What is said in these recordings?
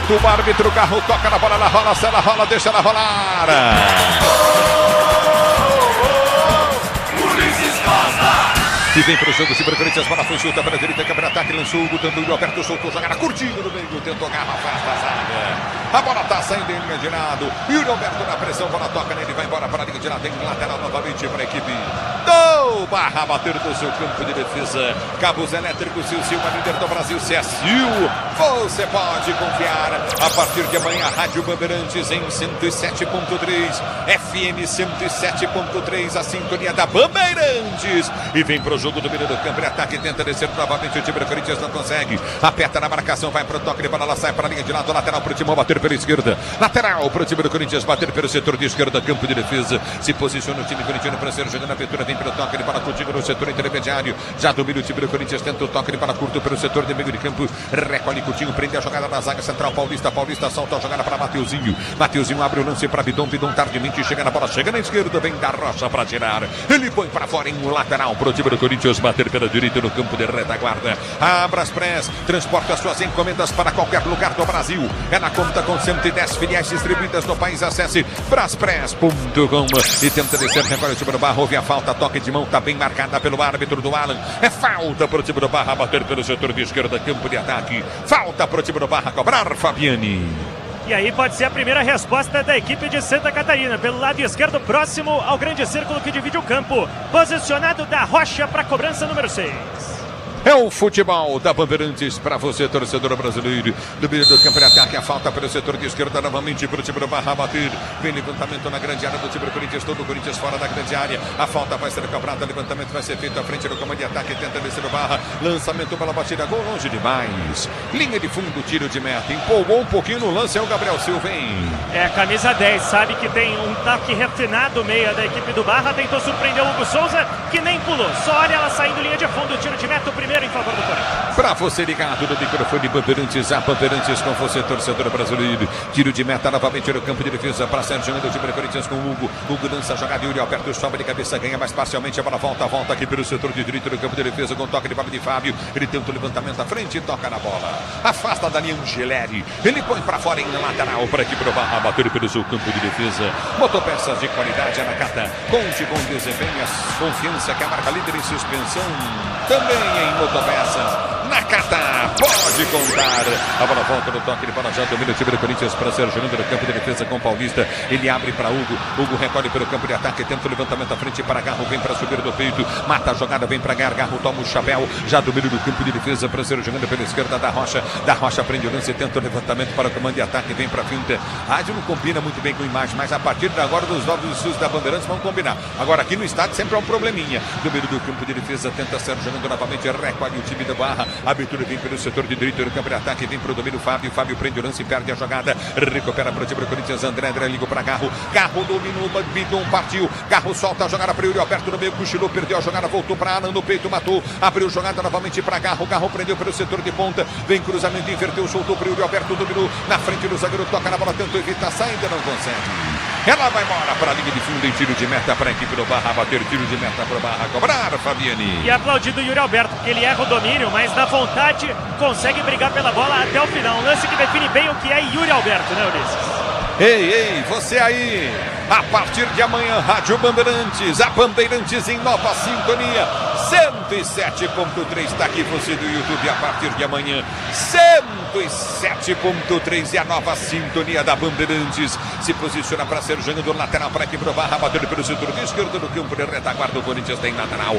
apita o árbitro, Garro toca na bola, ela rola, se ela rola, deixa ela rolar. E vem pro jogo, Cibra Corinthians, bola foi chuta para a direita, câmera ataque, lançou o Hugo, também o Alberto soltou, jogada curtindo no meio, tentou Garra, afasta a zaga. A bola tá saindo em linha de lado, e o Alberto na pressão, bola toca nele, vai embora para a linha de lado, tem lateral novamente para a equipe do Barra, bater do seu campo de defesa. Cabos elétricos, Silva, líder do Brasil, CSU. Você pode confiar a partir de amanhã, Rádio Bandeirantes em 107.3, FM 107.3, a sintonia da Bandeirantes. E vem pro jogo do meio do campo, ataque, tenta descer novamente, o time do Corinthians não consegue. Aperta na marcação, vai pro toque de bola, ela sai para a linha de lado, lateral pro time, bater pela esquerda. Lateral pro time do Corinthians, bater pelo setor de esquerda, campo de defesa. Se posiciona o time corintiano para ser jogando a abertura, vem pelo toque de bola contigo no setor intermediário. Já domina o time do Corinthians, tenta o toque de bola curto pelo setor de meio de campo. Recolhe Coutinho, prende a jogada na zaga central, Paulista solta a jogada para Mateuzinho. Mateuzinho abre o lance para Bidon tardiamente chega na bola, chega na esquerda, vem da Rocha para tirar. Ele põe para fora em um lateral pro time do Corinthians, bater pela direita no campo de retaguarda. A Braspress transporta suas encomendas para qualquer lugar do Brasil. É na conta com 110 filiais distribuídas no país. Acesse braspress.com e tenta descer, recolhe o time do Barra, houve a falta, toque de mão, tá bem marcada pelo árbitro do Alan. É falta pro time do Barra, bater pelo setor de esquerda, campo de ataque. Falta pro time do Barra cobrar, Fabiani. E aí pode ser a primeira resposta da equipe de Santa Catarina, pelo lado esquerdo, próximo ao grande círculo que divide o campo. Posicionado da Rocha para a cobrança número 6. É o futebol da Bandeirantes para você, torcedor brasileiro. Do meio do campo de ataque, a falta pelo setor de esquerda, novamente para o time do Barra bater. Vem levantamento na grande área do time do Corinthians, todo o Corinthians fora da grande área. A falta vai ser cobrada, levantamento vai ser feito à frente do comando de ataque, tenta descer o Barra. Lançamento pela batida, gol longe demais. Linha de fundo, tiro de meta. Empolgou um pouquinho no lance, é o Gabriel Silva, hein? É, camisa 10, sabe que tem um toque refinado meia da equipe do Barra. Tentou surpreender o Hugo Souza, que nem pulou. Só olha ela saindo linha de fundo, tiro de meta, o primeiro em favor do Corinthians. Para você ligado no microfone Bandeirantes, a Bandeirantes com você, torcedor brasileiro. Tiro de meta novamente no campo de defesa para Sérgio Mendes, o time do Corinthians com o Hugo. Hugo lança a jogada, Yuri Alberto sobe de cabeça, ganha mais parcialmente, a bola volta aqui pelo setor de direito no campo de defesa com toque de bola de Fábio. Ele tenta o levantamento à frente e toca na bola. Afasta Dani Angeleri. Ele põe para fora em lateral para aqui para o Barra bater pelo seu campo de defesa. Motopeças de qualidade, Anacata. Conte com desempenho, a confiança que é a marca líder em suspensão. Também em motopeças. Nakata, pode contar. A bola volta no toque de bola, já domina o time do Corinthians para ser jogando no campo de defesa com Paulista. Ele abre para Hugo. Hugo recolhe pelo campo de ataque, tenta o levantamento à frente para Garro, vem para subir do peito, mata a jogada, vem para Garro, toma o chapéu, já domina no campo de defesa para ser jogando pela esquerda da Rocha prende o lance, tenta o levantamento para o comando de ataque, vem para a finta. Rádio não combina muito bem com a imagem, mas a partir de agora dos novos estúdios da Bandeirantes vão combinar. Agora aqui no estádio sempre é um probleminha. Domínio do campo de defesa, tenta ser jogando novamente, recolhe o time da Barra. A abertura vem pelo setor de direito no campo de ataque, vem para o domínio Fábio prende o lance, perde a jogada, recupera para o time do Corinthians, André liga para Garro dominou, Bidon partiu, Garro solta a jogada para o Yuri Alberto no meio, cochilou, perdeu a jogada, voltou para Alan no peito, matou, abriu jogada novamente para Garro prendeu pelo setor de ponta, vem cruzamento, inverteu, soltou para o Yuri Alberto, dominou na frente do zagueiro, toca na bola, tentou evitar, ainda não consegue. Ela vai embora para a linha de fundo em tiro de meta para a equipe do Barra bater, tiro de meta para o Barra cobrar, Fabiani. E aplaudido o Yuri Alberto, porque ele erra o domínio, mas na vontade consegue brigar pela bola até o final. Um lance que define bem o que é Yuri Alberto, né, Ulisses? Ei, você aí! A partir de amanhã, Rádio Bandeirantes, a Bandeirantes em nova sintonia, 107.3, está aqui você do YouTube a partir de amanhã, 107.3 é a nova sintonia da Bandeirantes, se posiciona para ser jogando lateral para aqui para o Barra, batendo pelo setor de esquerda do campo de retaguarda, o Corinthians tem lateral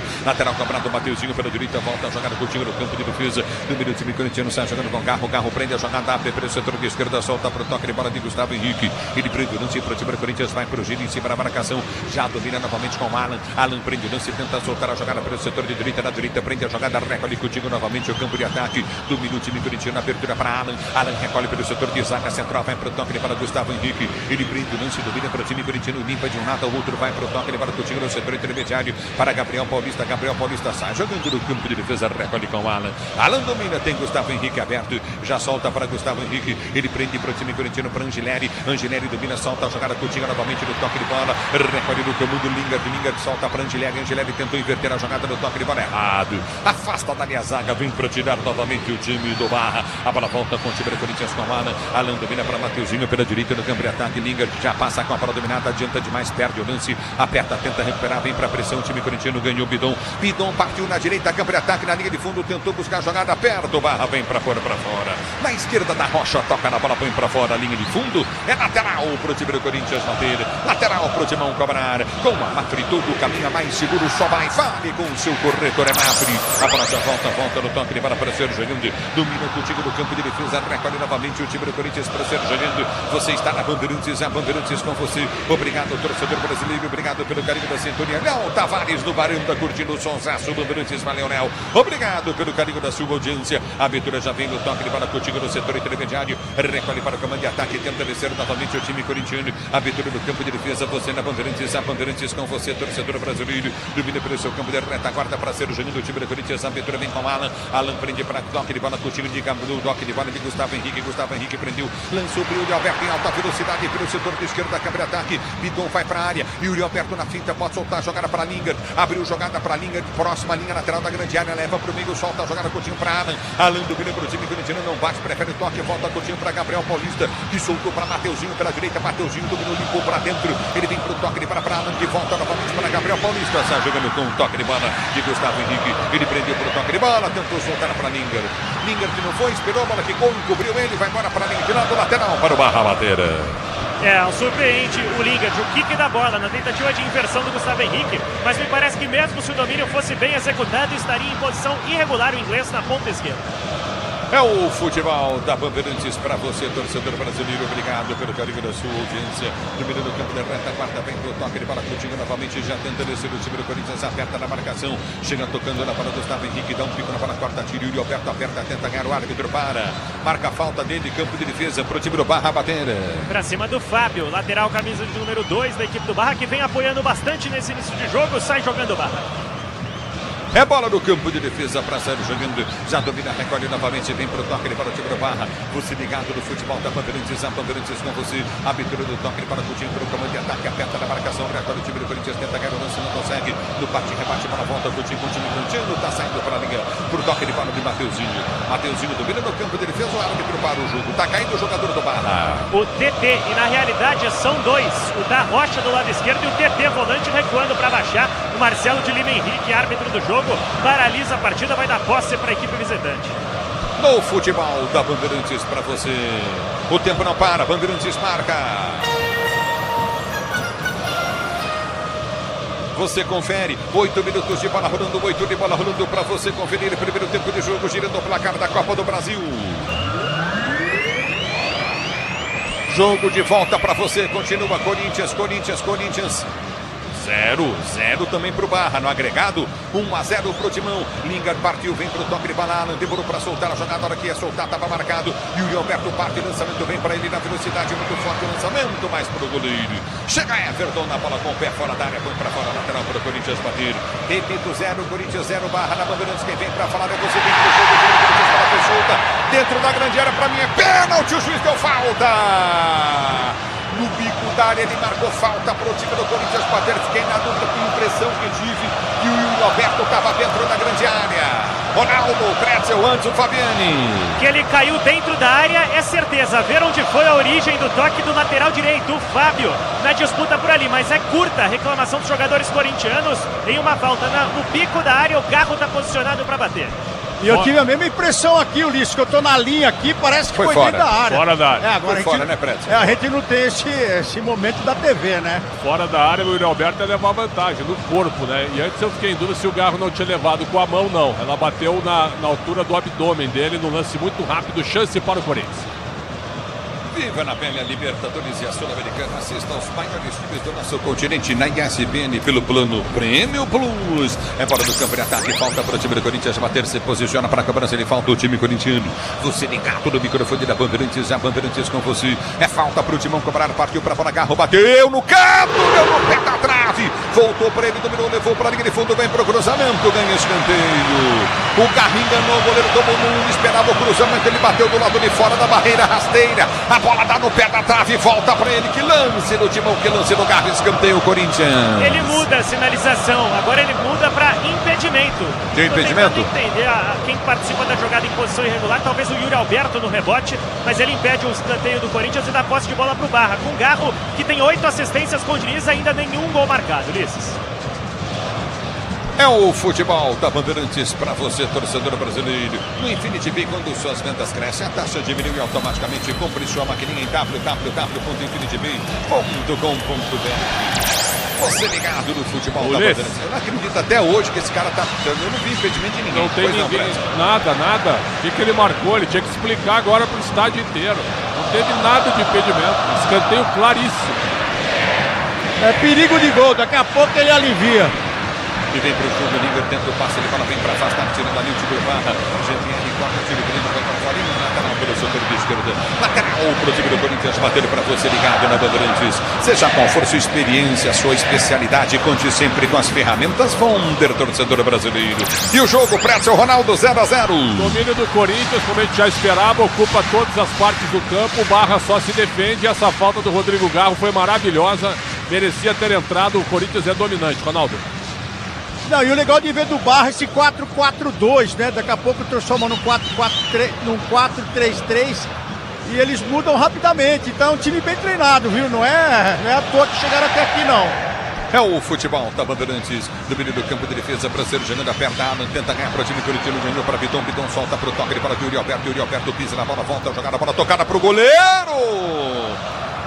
cobrado, Mateuzinho pela direita, volta a jogada Coutinho no campo de defesa, número do time corintiano, sai jogando com Garro prende a jogada, abre pelo setor de esquerda, solta para o toque de bola de Gustavo Henrique, ele prende o lance para o time do Corinthians, vai para o giro em cima da marcação, já domina novamente com o Alan prende o lance, tenta soltar a jogada pelo setor de direita, na direita prende a jogada, recolhe Coutinho novamente o campo de ataque, domina o time corintiano, abertura para Alan recolhe pelo setor de zaga central, vai para o toque de bola Gustavo Henrique, ele prende o lance, domina para o time corintiano, limpa de um lado ao outro, vai para o toque de bola Coutinho no setor intermediário, para Gabriel Paulista sai jogando no campo de defesa, recolhe com o Alan domina, tem Gustavo Henrique aberto, já solta para Gustavo Henrique, ele prende para o time corintiano, para Angeleri domina, solta a jogada Coutinho novamente primeiro toque de bola, recolhe do comando Lingard solta para Angelelli tentou inverter a jogada no toque de bola errado, afasta da linha zaga, vem para tirar novamente o time do Barra, a bola volta com o time do Corinthians com Alan domina para Mateuzinho pela direita no campo de ataque, Lingard já passa com a bola dominada, adianta demais, perde o lance, aperta, tenta recuperar, vem para a pressão, o time corintiano ganhou Bidon partiu na direita, campo de ataque na linha de fundo, tentou buscar a jogada perto, o Barra vem para fora, na esquerda da Rocha, toca na bola, põe para fora, a linha de fundo, é lateral pro time do Corinthians bater, lateral pro Timão cobrar, com a Mafri tudo caminha mais seguro, só vai, fale com o seu corretor, é Mafri, a bola já volta no toque de bola para Sérgio Jogando, domina contigo no campo de defesa, recolhe novamente o time do Corinthians para Sérgio Jogando, você está na Bandeirantes, a Bandeirantes com você, obrigado torcedor brasileiro, obrigado pelo carinho da sintonia, Léo Tavares no Baranda curtindo o sonsaço, Bandeirantes, valeu Léo, obrigado pelo carinho da sua audiência, a abertura já vem no toque de bola contigo no setor intermediário, recolhe para o comando de ataque, tenta descer novamente o time corintiano, abertura do campo de defesa, você na Bandeirantes, a Bandeirantes com você, torcedor brasileiro, domina pelo seu campo de retaguarda para Sérgio Jogando, o time do Corinthians, a abertura vem com Alan prende para toque de bola contigo de toque de bola de Gustavo Henrique prendeu, lançou o Yuri Alberto em alta velocidade pelo setor de esquerda da campo de ataque, Bidon vai para a área, Yuri Alberto na finta, pode soltar a jogada para Lingard, abriu jogada para Lingard, próxima linha lateral da grande área, leva para o meio, solta a jogada Coutinho para Alan domina para o time corintiano, não bate, prefere o toque, volta Coutinho para Gabriel Paulista, que soltou para Mateuzinho pela direita, Mateuzinho dominou, limpou para dentro, ele vem para o toque de bola para Alan, que volta novamente para Gabriel Paulista, está jogando com o toque de bola de Gustavo Henrique, ele prendeu para o toque de bola, tentou soltar para Lingard que não foi, esperou a bola, ficou, encobriu ele, vai embora para a linha de lado, lateral para o Barra bater. Surpreende o Lingard, o kick da bola na tentativa de inversão do Gustavo Henrique, mas me parece que mesmo se o domínio fosse bem executado, estaria em posição irregular o inglês na ponta esquerda. É o futebol da Bandeirantes para você, torcedor brasileiro. Obrigado pelo carinho da sua audiência. Domina no campo da retaguarda, vem pro toque de bola contigo novamente. Já tenta descer o time do Corinthians, aperta na marcação. Chega tocando na bola do Gustavo Henrique, dá um pico na bola, corta, tira, Yuri Alberto aperta, tenta ganhar o árbitro, marca a falta dele, campo de defesa pro time do Barra bater. Pra cima do Fábio, lateral, camisa de número 2 da equipe do Barra, que vem apoiando bastante nesse início de jogo, sai jogando o Barra. É bola no campo de defesa para Sérgio Jogando, já domina, recolhe novamente, vem para o toque de bola, time do Barra, você ligado no futebol da Bandeirantes, a Bandeirantes com você, abertura do toque de bola, Coutinho para o comando de ataque, aperta na marcação, recolhe o time do Corinthians, tenta ganhar o lance, não consegue, no bate, rebate, para a volta, Coutinho com o time corintiano, está saindo para a linha, para o toque de bola de Mateuzinho domina no campo de defesa, o árbitro para o jogo, está caindo o jogador do Barra. O TT, e na realidade são dois, o da Rocha do lado esquerdo e o TT, volante recuando para baixar, o Marcelo de Lima Henrique, árbitro do jogo, paralisa a partida, vai dar posse para a equipe visitante. No futebol da Bandeirantes para você, o tempo não para, Bandeirantes marca. Você confere, 8 minutos de bola rolando, 8 de bola rolando para você conferir o primeiro tempo de jogo, girando o placar da Copa do Brasil. Jogo de volta para você, continua Corinthians. 0-0 também pro Barra, no agregado 1-0 pro Timão. Lingard partiu, vem pro toque de bola, demorou para soltar a jogada, a hora que ia soltar estava marcado, e o Alberto parte, lançamento vem para ele na velocidade, muito forte o lançamento, mais pro goleiro, chega Everton na bola com o pé fora da área, põe para fora, lateral pro Corinthians bater. Repito, 0, Corinthians 0, Barra na Bandeirantes, quem vem para falar é você, dentro do jogo, Corinthians solta, dentro da grande área, para mim é pênalti, o juiz deu falta. No bico da área, ele marcou falta para o time do Corinthians bater. Fiquei na dúvida, com a impressão que tive que o Yuri Alberto estava dentro da grande área. Ronaldo, Pretzel, antes o Fabiani. Que ele caiu dentro da área, é certeza. Ver onde foi a origem do toque do lateral direito, o Fábio, na disputa por ali. Mas é curta a reclamação dos jogadores corintianos em uma falta no pico da área. O Garro está posicionado para bater. E eu tive a mesma impressão aqui, Ulisses, que eu tô na linha aqui, parece que foi dentro da área. Fora da área. Agora foi fora, né, Pretzel? A gente não tem esse momento da TV, né? Fora da área, o Yuri Alberto ia levar vantagem no corpo, né? E antes eu fiquei em dúvida se o Garro não tinha levado com a mão, não. Ela bateu na altura do abdômen dele, num lance muito rápido, chance para o Corinthians. Viva na pele a Libertadores e a Sul-Americana. Assista aos maiores times do nosso continente na ESPN pelo plano Prêmio Plus. É bola do campo de ataque, falta para o time do Corinthians bater, se posiciona para a cobrança, ele falta o time corintiano. Você ligado no microfone da Bandeirantes, a Bandeirantes com você. É falta para o Timão cobrar, partiu para fora, Garro, bateu no canto, deu no pé da trave, voltou para ele, dominou, levou para a linha de fundo, vem para o cruzamento, ganha escanteio. O Garro enganou, o goleiro tomou mundo, esperava o cruzamento, ele bateu do lado de fora da barreira rasteira. A bola dá no pé da trave, volta pra ele, que lance no timão, que lance no Garro, escanteio o Corinthians. Ele muda a sinalização, agora ele muda para impedimento. Tem impedimento? Tô tentando entender quem participa da jogada em posição irregular, talvez o Yuri Alberto no rebote, mas ele impede o escanteio do Corinthians e dá posse de bola pro Barra, com o Garro, que tem 8 assistências com o Diniz, ainda nenhum gol marcado, Ulisses. É o futebol da Bandeirantes para você, torcedor brasileiro. No Infinity Bay, quando suas vendas crescem, a taxa diminui automaticamente. Compre sua maquininha em www.infinitybay.com.br. Você ligado no futebol da Bandeirantes. Eu não acredito até hoje que esse cara tá... Eu não vi impedimento de ninguém. Não tem ninguém, nada. O que ele marcou? Ele tinha que explicar agora pro estádio inteiro. Não teve nada de impedimento. Escanteio claríssimo. É perigo de gol, daqui a pouco ele alivia. E vem pro jogo, o Linger tenta o passe, ele bola vem pra afastar, tirando ali o Tibur Barra. GTR corta o tiro, Corinthians vai para fora, lateral pelo setor de esquerda. Lateral pro time do Corinthians, batendo pra você ligado na Bandeirantes. Seja qual for sua experiência, sua especialidade, conte sempre com as ferramentas Wonder, torcedor brasileiro. E o jogo, Prédio Ronaldo, 0-0. Domínio do Corinthians, como a gente já esperava, ocupa todas as partes do campo. O Barra só se defende. Essa falta do Rodrigo Garro foi maravilhosa. Merecia ter entrado. O Corinthians é dominante, Ronaldo. Não, e o legal de ver do Barra esse 4-4-2, né? Daqui a pouco transforma num 4-3-3 e eles mudam rapidamente. Então é um time bem treinado, viu? Não é à toa que chegaram até aqui, não. É o futebol da Bandeirantes, domínio do campo de defesa para ser jogando aperta Alan, tenta ganhar para o time corintiano, ganhou para Bidon, Bidon solta para o toque, ele para o Yuri Alberto pisa na bola, volta a jogada, bola tocada para o goleiro!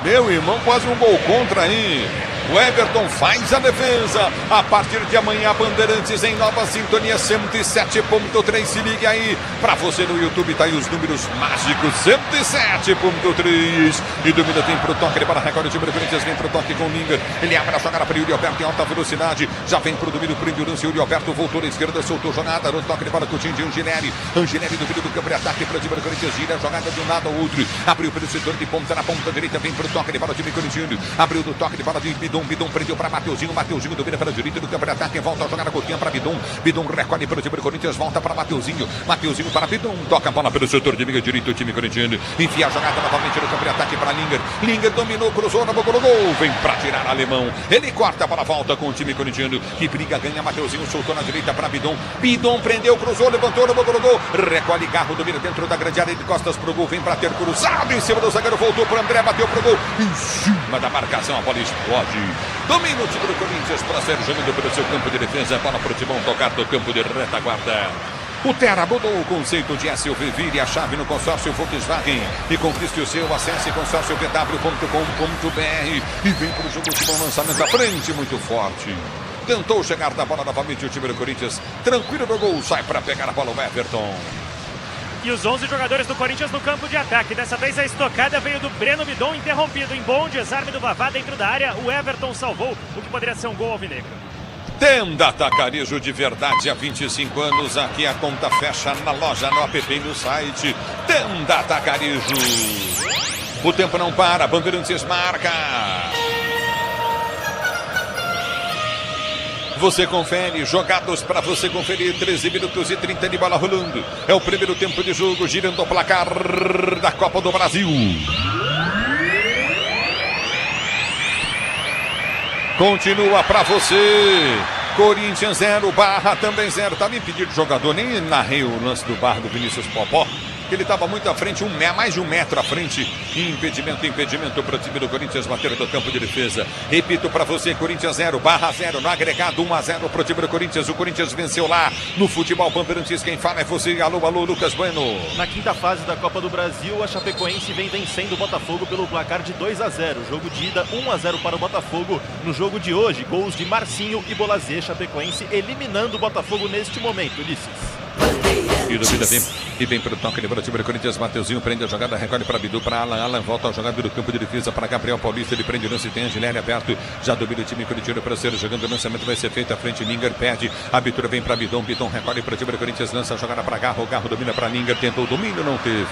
Meu irmão, quase um gol contra aí. O Everton faz a defesa. A partir de amanhã, Bandeirantes em nova sintonia 107.3. Se ligue aí. Pra você no YouTube, tá aí os números mágicos. 107.3. E domina, vem pro toque. Ele para a recorde. O time do Corinthians vem pro toque com o Linger. Ele abre a jogada para o Yuri Alberto em alta velocidade. Já vem pro domínio, prende o lance. Yuri Alberto voltou à esquerda, soltou jogada. No toque, ele para o Coutinho de Angelelli. Angelelli do meio do campo de ataque para o time do Corinthians. Gira a jogada de um lado ao outro. Abriu pelo setor de ponta na ponta direita. Vem pro toque, ele para o time corintiano. Abriu do toque, ele para de Bidon prendeu para Mateuzinho domina para a direita do campo de ataque, volta a jogar a gotinha para Bidon recolhe para o time do Corinthians, volta para Mateuzinho para Bidon, toca a bola pelo setor de meio direito, o time corintiano, enfia a jogada novamente no campo de ataque para Linger dominou, cruzou na boca do gol, vem para tirar alemão, ele corta para a volta com o time corintiano, que briga, ganha Mateuzinho, soltou na direita para Bidon prendeu, cruzou, levantou na boca do gol, recolhe Garro, domina dentro da grande área de costas pro gol, vem para ter cruzado em cima do zagueiro, voltou para André, bateu pro gol, em cima da marcação, a bola explode. Domina o time do Corinthians para ser jogando pelo seu campo de defesa. Bola para o Timão tocar do campo de retaguarda. O Terra mudou o conceito de SUV. Vire a chave no consórcio Volkswagen e conquiste o seu. Acesse consórciovw.com.br e vem para o jogo de bom lançamento à frente, muito forte. Tentou chegar na bola novamente o time do Corinthians. Tranquilo no gol, sai para pegar a bola o Everton. E os 11 jogadores do Corinthians no campo de ataque. Dessa vez a estocada veio do Breno Bidon, interrompido em bom desarme do Vavá dentro da área. O Everton salvou o que poderia ser um gol alvinegro. Tenda Atacarejo de verdade há 25 anos. Aqui a conta fecha na loja, no app e no site. Tenda Atacarejo. O tempo não para, Bandeirantes marca. Você confere, jogados para você conferir, 13 minutos e 30 de bola rolando. É o primeiro tempo de jogo, girando o placar da Copa do Brasil. Continua para você. Corinthians 0, Barra também 0. Tá me pedindo jogador, nem narrei o lance do Barra do Vinícius Popó. Ele estava muito à frente, mais de 1 metro à frente. Impedimento para o time do Corinthians bater do campo de defesa. Repito para você, Corinthians 0, Barra 0. No agregado 1-0 para o time do Corinthians. O Corinthians venceu lá no futebol Bandeirantes. Quem fala é você. Alô, Lucas Bueno. Na quinta fase da Copa do Brasil, a Chapecoense vem vencendo o Botafogo pelo placar de 2-0. Jogo de ida 1-0 para o Botafogo. No jogo de hoje, gols de Marcinho e Bolazê. Chapecoense eliminando o Botafogo neste momento, Ulisses. E duvida vem para o toque, ele para o time do Corinthians. Mateuzinho prende a jogada, recolhe para Bidu, para Alan volta a jogada do campo de defesa para Gabriel Paulista, ele prende o lance, tem Angelelli aberto, já domina o time corintiano para ser jogando, o lançamento vai ser feito à frente, Linger perde, a abertura vem para Bidon recolhe para o time do Corinthians, lança a jogada para Garro domina para Linger, tentou o domínio, não teve,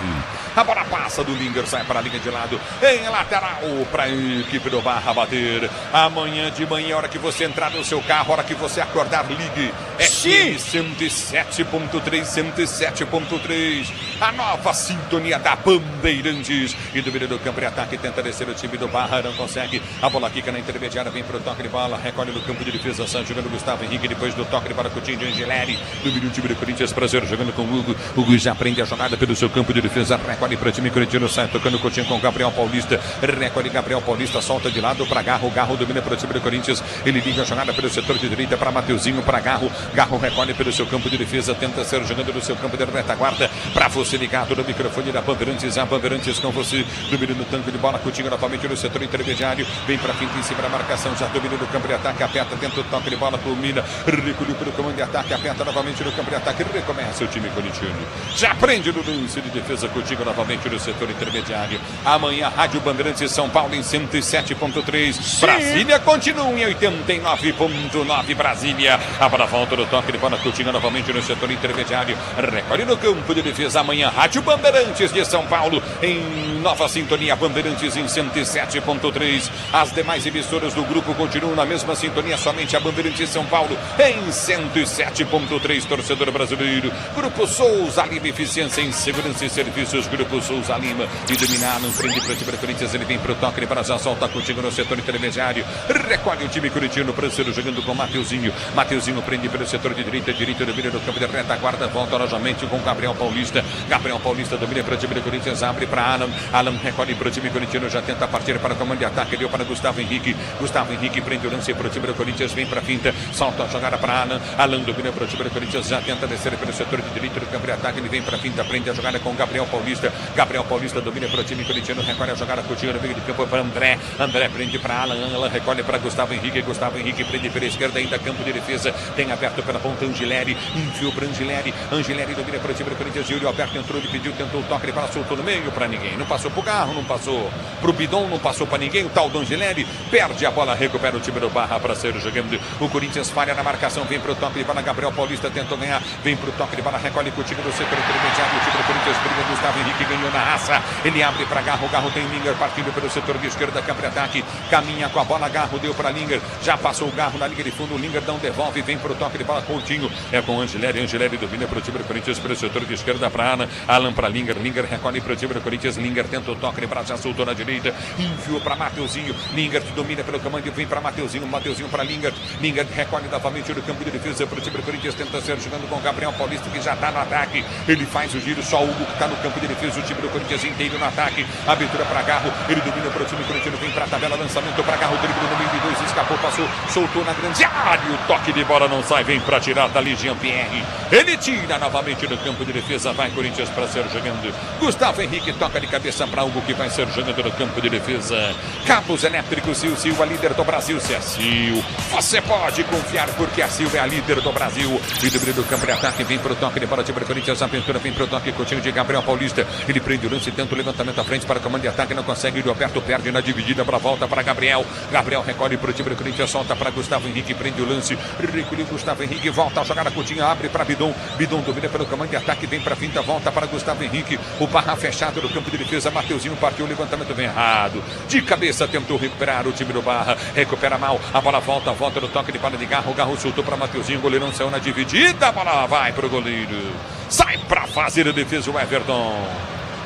a bola passa do Linger, sai para a linha de lado, em lateral para a equipe do Barra bater, amanhã de manhã, hora que você entrar no seu carro, hora que você acordar, ligue, é 107.3, 107.3. A nova sintonia da Bandeirantes. E do meio do campo de ataque tenta descer o time do Barra, não consegue. A bola quica na intermediária, vem pro toque de bola, recolhe no campo de defesa, Santos jogando Gustavo Henrique, depois do toque de bola Coutinho de Angeleri. Do meio do time do Corinthians, prazer jogando com o Hugo. O Hugo já prende a jogada pelo seu campo de defesa, recolhe para o time corintiano, sai tocando o Coutinho com o Gabriel Paulista. Recolhe Gabriel Paulista, solta de lado para Garro. Garro domina para o time do Corinthians. Ele liga a jogada pelo setor de direita para Mateuzinho, para Garro. Garro recolhe pelo seu campo de defesa, tenta ser jogando no seu campo de retaguarda. Para você ligado no microfone da Bandeirantes, a Bandeirantes com você. Domina no tanque de bola, Coutinho novamente no setor intermediário. Vem para frente em cima da marcação, já domina no campo de ataque, aperta dentro do toque de bola, culmina. Recolheu pelo comando de ataque, aperta novamente no campo de ataque. Recomeça o time corintiano. Já prende no lance de defesa, Coutinho novamente no setor intermediário. Amanhã, Rádio Bandeirantes São Paulo em 107.3. Brasília continua em 89.9. Brasília. A bola volta no toque de bola, Coutinho novamente no setor intermediário. Recolhe no campo de defesa. Amanhã, Rádio Bandeirantes de São Paulo em nova sintonia. Bandeirantes em 107.3. As demais emissoras do grupo continuam na mesma sintonia. Somente a Bandeirantes São Paulo em 107.3. Torcedor brasileiro. Grupo Souza Lima, eficiência em segurança e serviços. Grupo Souza Lima. E dominar, não prende para o time do Corinthians. Ele vem para o toque de bola, já solta Coutinho no setor intermediário. Recolhe o time corintiano, Pranceiro jogando com Mateuzinho. Mateuzinho prende pelo setor de direita. Direita domina no campo de retaguarda. Volta novamente com Gabriel Paulista. Gabriel Paulista domina para o time do Corinthians. Abre para Alan. Alan recolhe para o time corintiano. Já tenta partir para o comando de ataque. Deu para Gustavo Henrique. Gustavo Henrique prende o lance para o time do Corinthians. Vem para a finta. Solta a jogada para Alan. Alan domina para o time do Corinthians. Já tenta descer pelo setor de direita do campo de ataque. Ele vem para a finta. Prende a jogada com Gabriel Paulista. Gabriel Paulista domina para o time corintiano. Recolhe a jogada. Coutinho no meio de campo para André. André prende para Alan. Alan recolhe para Gustavo Henrique. Gustavo Henrique prende pela esquerda. Ainda campo de defesa. Tem aberto pela ponta Angeleri. Enfiou para Angeleri. Angeleri domina para o time do Corinthians. Júlio Alberto entrou, ele pediu, tentou o toque. Ele soltou no meio para ninguém. Não passou para o Garro, não passou para o Bidon, não passou para ninguém. O tal do Angeleri perde a bola, recupera o time do Barra para ser jogando. O Corinthians falha na marcação. Vem para o toque de bola. Gabriel Paulista tentou ganhar. Vem para o toque de bola. Recolhe com o time do setor intermediário. O time do Corinthians briga. Gustavo Henrique ganhou na raça. Ele abre para Garro. Garro tem Linger partindo pelo setor de esquerda. Campo de ataque. Caminha com a bola. Garro deu para Linger. Já passou o Garro na linha de fundo. O Linger não devolve. Vem para o toque de bola. Coutinho é com Angeleri. Angeleri domina para o time do Corinthians pelo setor de esquerda para Alan. Alan para Linger. Linger recolhe para o time do Corinthians. Linger tenta o toque de bola. Já soltou na direita. Enfiou para Mateuzinho. Linger domina pelo comando. Vem para Mateuzinho. Mateuzinho para Linger. Linger recolhe novamente no campo de defesa para o time do Corinthians. Tenta ser jogando com o Gabriel Paulista, que já está no ataque. Ele faz o giro. Só o Hugo que está no campo de defesa. O time do Corinthians inteiro no ataque. Abertura para Garro. Ele domina para o time corintiano. Vem para a tabela. Lançamento para Garro. Drible no meio de dois. Escapou. Passou. Soltou na grande área. O toque de bola não sai. Vem para tirar dali Jean-Pierre. Ele tira novamente no campo de defesa. Vai Corinthians para ser jogando. Gustavo Henrique toca de cabeça para Hugo, que vai ser jogando no campo de defesa. Cabos elétricos Sil. Sil, a líder do Brasil. Se é Sil, você pode confiar, porque a Sil é a líder do Brasil. E do campo de ataque. Vem para o toque de bola. Time do Corinthians. A aventura vem para o toque. Coutinho de Gabriel Paulista. Ele prende o lance. Tenta o levantamento à frente para o comando de ataque. Não consegue. O Roberto perde na dividida para a volta para Gabriel. Gabriel recolhe para o time do Corinthians. Solta para Gustavo Henrique. Prende o lance. Recolheu Gustavo Henrique. Volta a jogada. Coutinho abre para Bidon. Bidon domina pelo comando de ataque. Vem para a finta. Volta para Gustavo Henrique. O Barra fechado no campo de defesa. Mateuzinho partiu. O levantamento vem errado. De cabeça tentou recuperar o time do Barra. Recupera mal. A bola volta. Volta no toque de bola de Garro. Garro soltou para Mateuzinho. O goleirão saiu na dividida. A bola vai para o goleiro. Sai para fazer a defesa o Everton.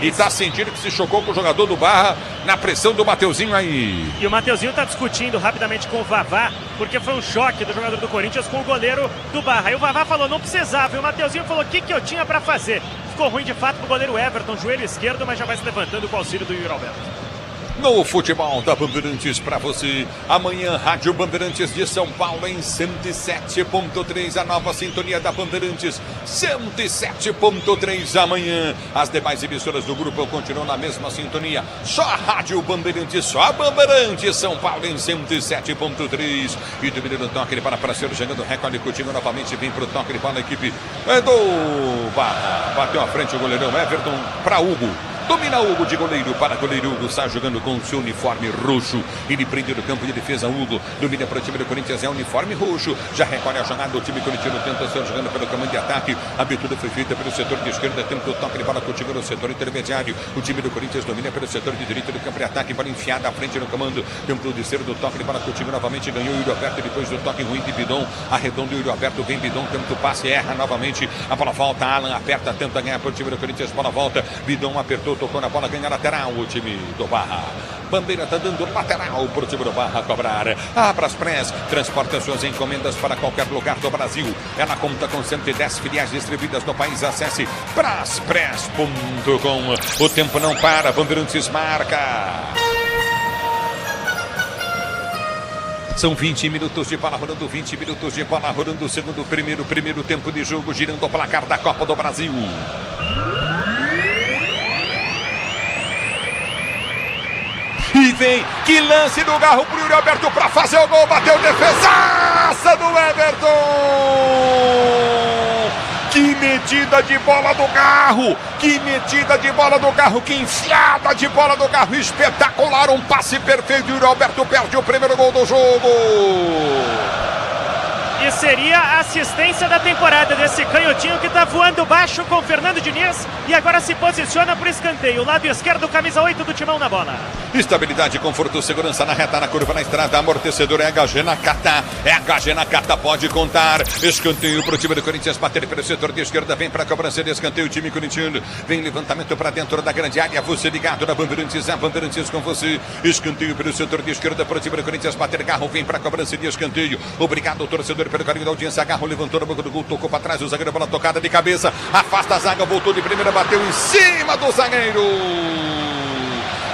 E tá sentindo que se chocou com o jogador do Barra na pressão do Mateuzinho aí. E o Mateuzinho tá discutindo rapidamente com o Vavá, porque foi um choque do jogador do Corinthians com o goleiro do Barra. Aí o Vavá falou, não precisava. E o Mateuzinho falou, o que eu tinha pra fazer? Ficou ruim de fato pro goleiro Everton, joelho esquerdo, mas já vai se levantando com o auxílio do Yuri Alberto. No futebol da Bandeirantes para você. Amanhã, Rádio Bandeirantes de São Paulo em 107.3. A nova sintonia da Bandeirantes, 107.3 amanhã. As demais emissoras do grupo continuam na mesma sintonia. Só a Rádio Bandeirantes, só a Bandeirantes São Paulo em 107.3. E do menino toque de bola para ser jogando. Recolhe Coutinho novamente. Vem para o toque de bola. A equipe do Barra. Bateu à frente o goleirão Everton para Hugo. Domina Hugo de goleiro para goleiro. Hugo está jogando com o seu uniforme roxo. Ele prende no campo de defesa. Hugo domina para o time do Corinthians. É uniforme roxo. Já recolhe a jogada. O time corintiano tenta ser jogando pelo comando de ataque. A abertura foi feita pelo setor de esquerda. Tenta o toque de bola contigo no setor intermediário. O time do Corinthians domina pelo setor de direita do campo de ataque. Bola enfiada à frente no comando. Tenta o descer do toque de bola contigo novamente. Ganhou o Yuri Alberto depois do toque ruim de Bidon. Arredonda o Yuri Alberto. Vem Bidon. Tenta o passe. Erra novamente. A bola volta. Alan aperta. Tenta ganhar para o time do Corinthians. Bola volta. Bidon apertou. Tocou na bola. Ganha lateral. O time do Barra. Bandeira está dando lateral para o time do Barra cobrar. A Braspress transporta suas encomendas para qualquer lugar do Brasil. Ela conta com 110 filiais distribuídas no país. Acesse braspress.com. O tempo não para. Bandeirantes marca. São 20 minutos de bola rolando, 20 minutos de bola rolando. Segundo, primeiro tempo de jogo, girando o placar da Copa do Brasil. E vem, que lance do Garro pro Yuri Alberto para fazer o gol, bateu defesaça do Everton! Que metida de bola do Garro! Que metida de bola do Garro! Que enfiada de bola do Garro! Espetacular! Um passe perfeito. Yuri Alberto perde o primeiro gol do jogo! E seria a assistência da temporada desse canhotinho que tá voando baixo com o Fernando Diniz e agora se posiciona para o escanteio. Lado esquerdo, camisa 8 do Timão na bola. Estabilidade, conforto, segurança na reta, na curva, na estrada. Amortecedor é HG Nakata. É HG Nakata, pode contar. Escanteio pro time do Corinthians bater pelo setor de esquerda. Vem pra cobrança de escanteio o time corintiano. Vem levantamento para dentro da grande área. Você ligado na Bandeirantes, a Bandeirantes com você. Escanteio pelo setor de esquerda pro time do Corinthians bater. Garro vem pra cobrança de escanteio. Obrigado, torcedor, pelo carinho da audiência. Garro levantou na boca do gol, tocou para trás. O zagueiro, bola tocada de cabeça. Afasta a zaga, voltou de primeira, bateu em cima do zagueiro.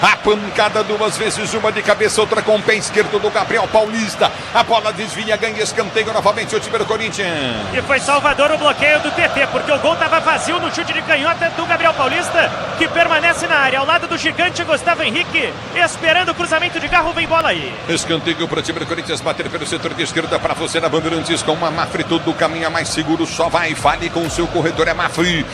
A pancada duas vezes, uma de cabeça, outra com o pé esquerdo do Gabriel Paulista. A bola desvia, ganha escanteio novamente o time do Corinthians. E foi Salvador o bloqueio do TT, porque o gol estava vazio no chute de canhota do Gabriel Paulista, que permanece na área, ao lado do gigante Gustavo Henrique, esperando o cruzamento de Garro, vem bola aí. Escanteio para o time do Corinthians bater pelo setor de esquerda para você na Bandeirantes com uma Mafre, todo caminho mais seguro, só vai, fale com o seu corretor, é Mafre.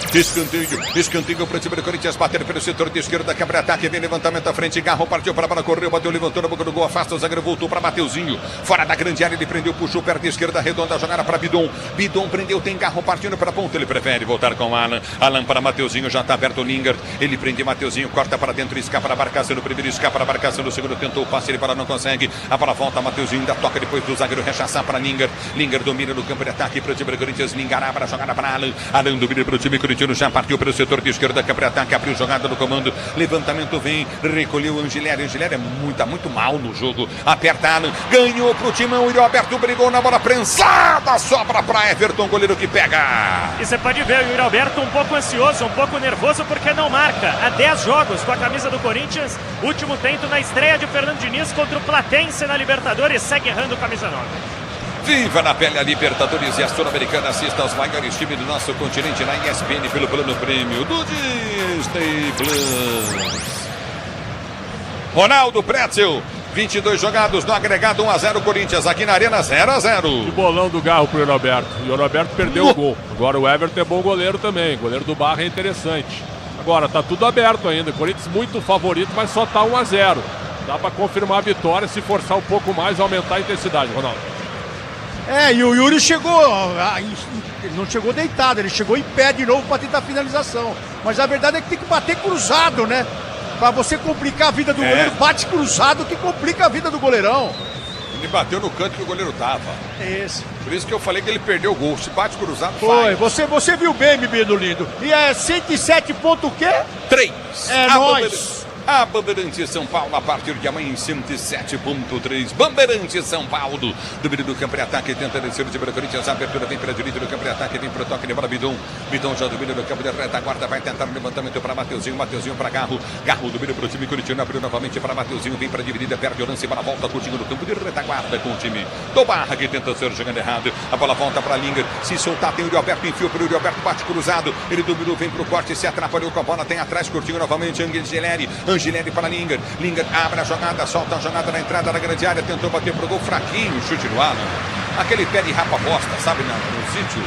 Escanteio para o time do Corinthians bater pelo setor de esquerda, quebra ataque, vem levantamento à frente, Garro partiu para a bola, correu, bateu, levantou na boca do gol, afasta o zagueiro, voltou para Mateuzinho, fora da grande área, ele prendeu, puxou, perna esquerda, redonda, jogada para Bidon, Bidon prendeu, tem Garro partindo para a ponta, ele prefere voltar com Alan, Alan para Mateuzinho, já está aberto o Lingard, ele prende Mateuzinho, corta para dentro, escapa na marcação no primeiro, escapa na marcação no segundo, tentou o passe, ele para, não consegue, a bola volta, Mateuzinho ainda toca depois do zagueiro rechaçar para Lingard, Lingard domina no campo de ataque para o time do Corinthians, Lingard abre a jogada para Alan, Alan domina para o time corintiano, já partiu pelo setor de esquerda, campo de ataque, abriu jogada no comando, levantamento vem, recolheu o Angileri é muito mal no jogo, aperta Alan, ganhou pro Timão, Yuri Alberto brigou na bola prensada, sobra para Everton, goleiro que pega. E você pode ver o Yuri Alberto um pouco ansioso, um pouco nervoso, porque não marca. Há 10 jogos com a camisa do Corinthians, último tento na estreia de Fernando Diniz contra o Platense na Libertadores, segue errando camisa 9. Viva na pele a Libertadores e a Sul-Americana. Assista aos maiores times do nosso continente na ESPN pelo plano prêmio do Disney Plus. Ronaldo Pretzel, 22 jogados no agregado, 1-0 Corinthians, aqui na Arena 0-0. Que bolão do Garro pro Yuri Alberto. O Yuri Alberto perdeu o gol. Agora o Everton é bom goleiro também. Goleiro do Barra é interessante. Agora tá tudo aberto ainda. Corinthians muito favorito, mas só tá 1-0. Dá para confirmar a vitória se forçar um pouco mais, aumentar a intensidade, Ronaldo. E o Yuri chegou, ele não chegou deitado, ele chegou em pé de novo para tentar a finalização. Mas a verdade é que tem que bater cruzado, né? Pra você complicar a vida do goleiro, bate cruzado que complica a vida do goleirão. Ele bateu no canto que o goleiro tava. Esse. Por isso que eu falei que ele perdeu o gol. Se bate cruzado, foi. Você viu bem, menino lindo. E é 107 ponto o quê? 3. É nóis. A Bandeirantes São Paulo, a partir de amanhã em 107.3. Bandeirantes São Paulo, do meio do campo de ataque, tenta descer o time do Corinthians. A abertura vem pela direita do campo de ataque, vem para o toque de bola, Bidon. Bidon já domina no campo de retaguarda, vai tentar o levantamento para Mateuzinho. Mateuzinho para Garro. Garro domina para o time corintiano, abriu novamente para Mateuzinho, vem para a dividida, perde o lance, para a volta, curtindo no campo de retaguarda com o time do Barra, que tenta ser jogando errado. A bola volta para Lingard, se soltar, tem o Yuri Alberto, enfiou para o Yuri Alberto, bate cruzado. Ele dominou, vem para o corte, se atrapalhou com a bola, tem atrás, curtindo novamente, Angileri para Lingard. Lingard abre a jogada, solta a jogada na entrada da grande área, tentou bater pro gol, fraquinho, chute no Alan. Aquele pé de rapa bosta, sabe, no sítio.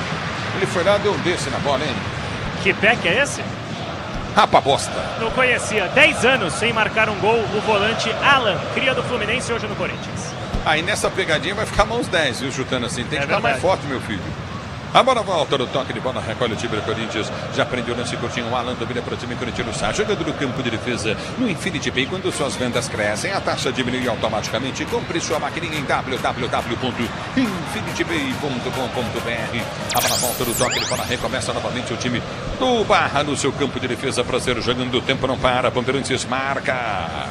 Ele foi lá, deu um desse na bola, hein? Que pé que é esse? Rapa bosta. Não conhecia. 10 anos sem marcar um gol, o volante Alan, cria do Fluminense, hoje no Corinthians. Aí nessa pegadinha vai ficar mãos 10, viu, chutando assim. Tem que estar mais verdade. forte, meu filho. A bola volta no toque de bola, recolhe o time do Corinthians. Já prendeu o lance curtinho, o Alan domina para o time corintiano. Sai jogando no campo de defesa. No Infinity Pay, quando suas vendas crescem, a taxa diminui automaticamente. Compre sua maquininha em www.infinitypay.com.br. A bola volta no toque de bola, recomeça novamente o time do Barra no seu campo de defesa. Prazer jogando, o tempo não para. Bandeirantes marca.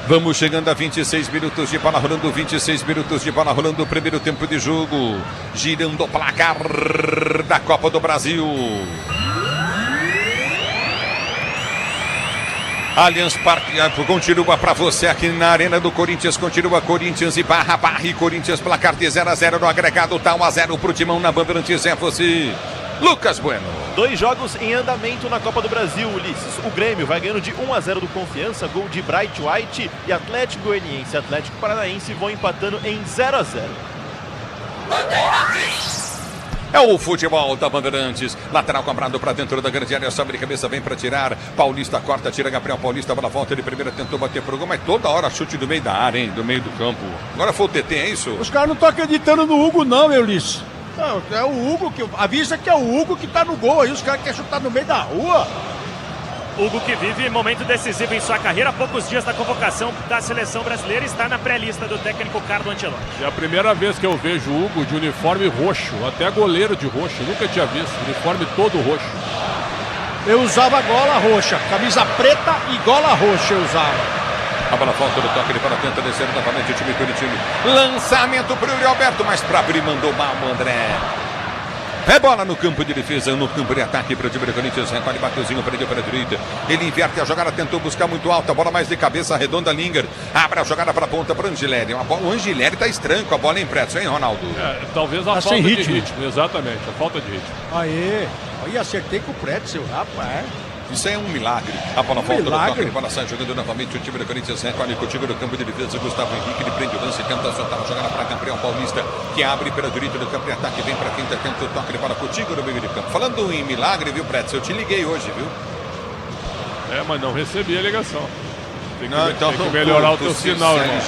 Vamos chegando a 26 minutos de bola rolando, 26 minutos de bola rolando, o primeiro tempo de jogo, girando o placar da Copa do Brasil. Allianz Parque continua para você aqui na Arena do Corinthians, continua Corinthians e Barra e Corinthians, placar de 0-0 no agregado, tá 1-0 pro Timão na Bandeirantes, é você, Lucas Bueno. 2 jogos em andamento na Copa do Brasil, Ulisses. O Grêmio vai ganhando de 1-0 do Confiança, gol de Bright White, e Atlético Goianiense e Atlético Paranaense vão empatando em 0-0. É o futebol da Bandeirantes. Lateral cobrado para dentro da grande área. Sobe de cabeça, vem para tirar. Paulista corta, tira Gabriel Paulista. Bola volta. Ele primeiro tentou bater pro gol, mas toda hora chute do meio da área, hein? Do meio do campo. Agora foi o TT, é isso? Os caras não estão acreditando no Hugo, não, Ulisses. Não, é o Hugo que. Avisa que é o Hugo que tá no gol aí. Os caras querem chutar no meio da rua. Hugo, que vive momento decisivo em sua carreira, há poucos dias da convocação da seleção brasileira, está na pré-lista do técnico Carlo Ancelotti. É a primeira vez que eu vejo o Hugo de uniforme roxo, até goleiro de roxo, nunca tinha visto, uniforme todo roxo. Eu usava gola roxa, camisa preta e gola roxa eu usava. A bola volta do toque, ele para tenta descer novamente o time corintiano. Lançamento para o Yuri Alberto, mas para abrir mandou mal o André. É bola no campo de defesa, no campo de ataque para o time do Corinthians. Recolhe, Bateuzinho, prendeu para a direita. Ele inverte a jogada, tentou buscar muito alta. A bola mais de cabeça, arredonda, Linger. Abre a jogada para a ponta para o Angileri. O Angileri está estranho com a bola em preto, hein, Ronaldo? Talvez a falta de ritmo, exatamente, a falta de ritmo. Aê, aí acertei com o Pretzel, rapaz. Isso aí é um milagre. A bola volta no toque, ele bola sai jogando novamente o time do Corinthians. Recolhe contigo no campo de defesa. Gustavo Henrique, ele prende o lance, tenta soltar a jogada para Gabriel Paulista, que abre pela direita do campo de ataque, vem para quem tenta o toque, ele bola contigo no meio de campo. Falando em milagre, viu, Pretzel? Eu te liguei hoje, viu? Mas não recebi a ligação. Tem que, então, tem que melhorar o teu sinal, irmão.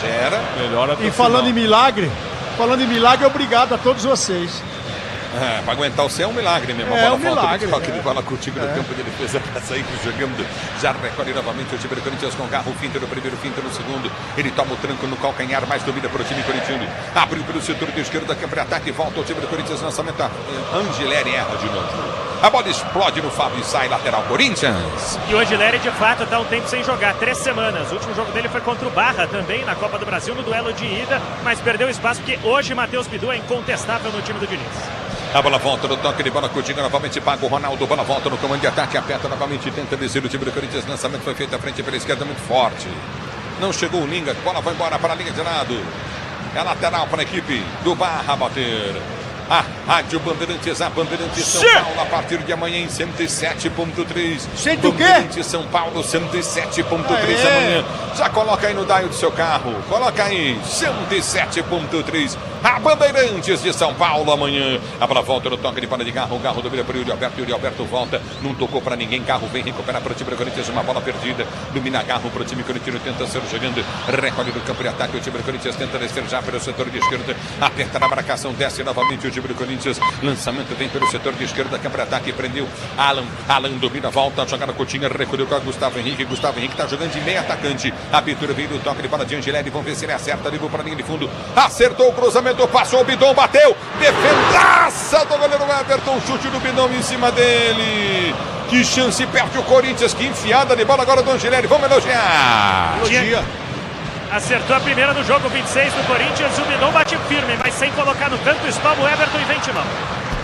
Melhora e falando em milagre, obrigado a todos vocês. Para aguentar o céu é um milagre mesmo. É um milagre. Toque de bola contigo no campo de defesa para sair jogando. Já recolhe novamente o time do Corinthians com Garro, finta no primeiro, finta no segundo. Ele toma o tranco no calcanhar, mais domina para o time corintiano. Abriu pelo setor de esquerda, campo de ataque, volta o time do Corinthians, lançamento. Angileri erra de novo. A bola explode no Fábio e sai lateral Corinthians. E o Angileri, de fato, está um tempo sem jogar, 3 semanas. O último jogo dele foi contra o Barra, também na Copa do Brasil, no duelo de ida, mas perdeu espaço porque hoje Matheus Bidu é incontestável no time do Diniz. A bola volta no toque de bola, Coutinho novamente paga o Ronaldo, bola volta no comando de ataque, aperta novamente, tenta descer o time do Corinthians, lançamento foi feito à frente pela esquerda, muito forte. Não chegou o Linga, bola vai embora para a linha de lado. É lateral para a equipe do Barra bater. A Rádio Bandeirantes, a Bandeirantes São Paulo, a partir de amanhã em 107.3. Sente o quê? Bandeirantes São Paulo, 107.3 amanhã. Já coloca aí no dial do seu carro. Coloca aí, 107.3. A Bandeirantes de São Paulo amanhã. A bola volta no toque de bola de Garro. Garro domina para o Yuri Alberto. Yuri Alberto volta. Não tocou para ninguém. Garro vem recuperar para o time do Corinthians. Uma bola perdida. Domina Garro para o time corintiano. Tenta ser jogando. Recolhe no campo de ataque. O time do Corinthians tenta descer já pelo setor de esquerda. Aperta na marcação. Desce novamente o time do Corinthians. Lançamento vem pelo setor de esquerda. Campo de ataque. Prendeu Alan. Alan domina. Volta a jogada. Coutinho recolheu com a Gustavo Henrique. Gustavo Henrique está jogando de meio atacante. A abertura veio do toque de bola de Angileri. Vamos ver se ele acerta. Ligou para a linha de fundo. Acertou o cruzamento. Passou o Bidon. Bateu, defendaça do goleiro Everton, chute do Bidon em cima dele. Que chance, perde o Corinthians, que enfiada de bola agora do Angileri, vamos elogiar. Acertou a primeira no jogo, 26 do Corinthians, o Bidon bate firme, mas sem colocar no canto, espalma o Everton e vem Timão.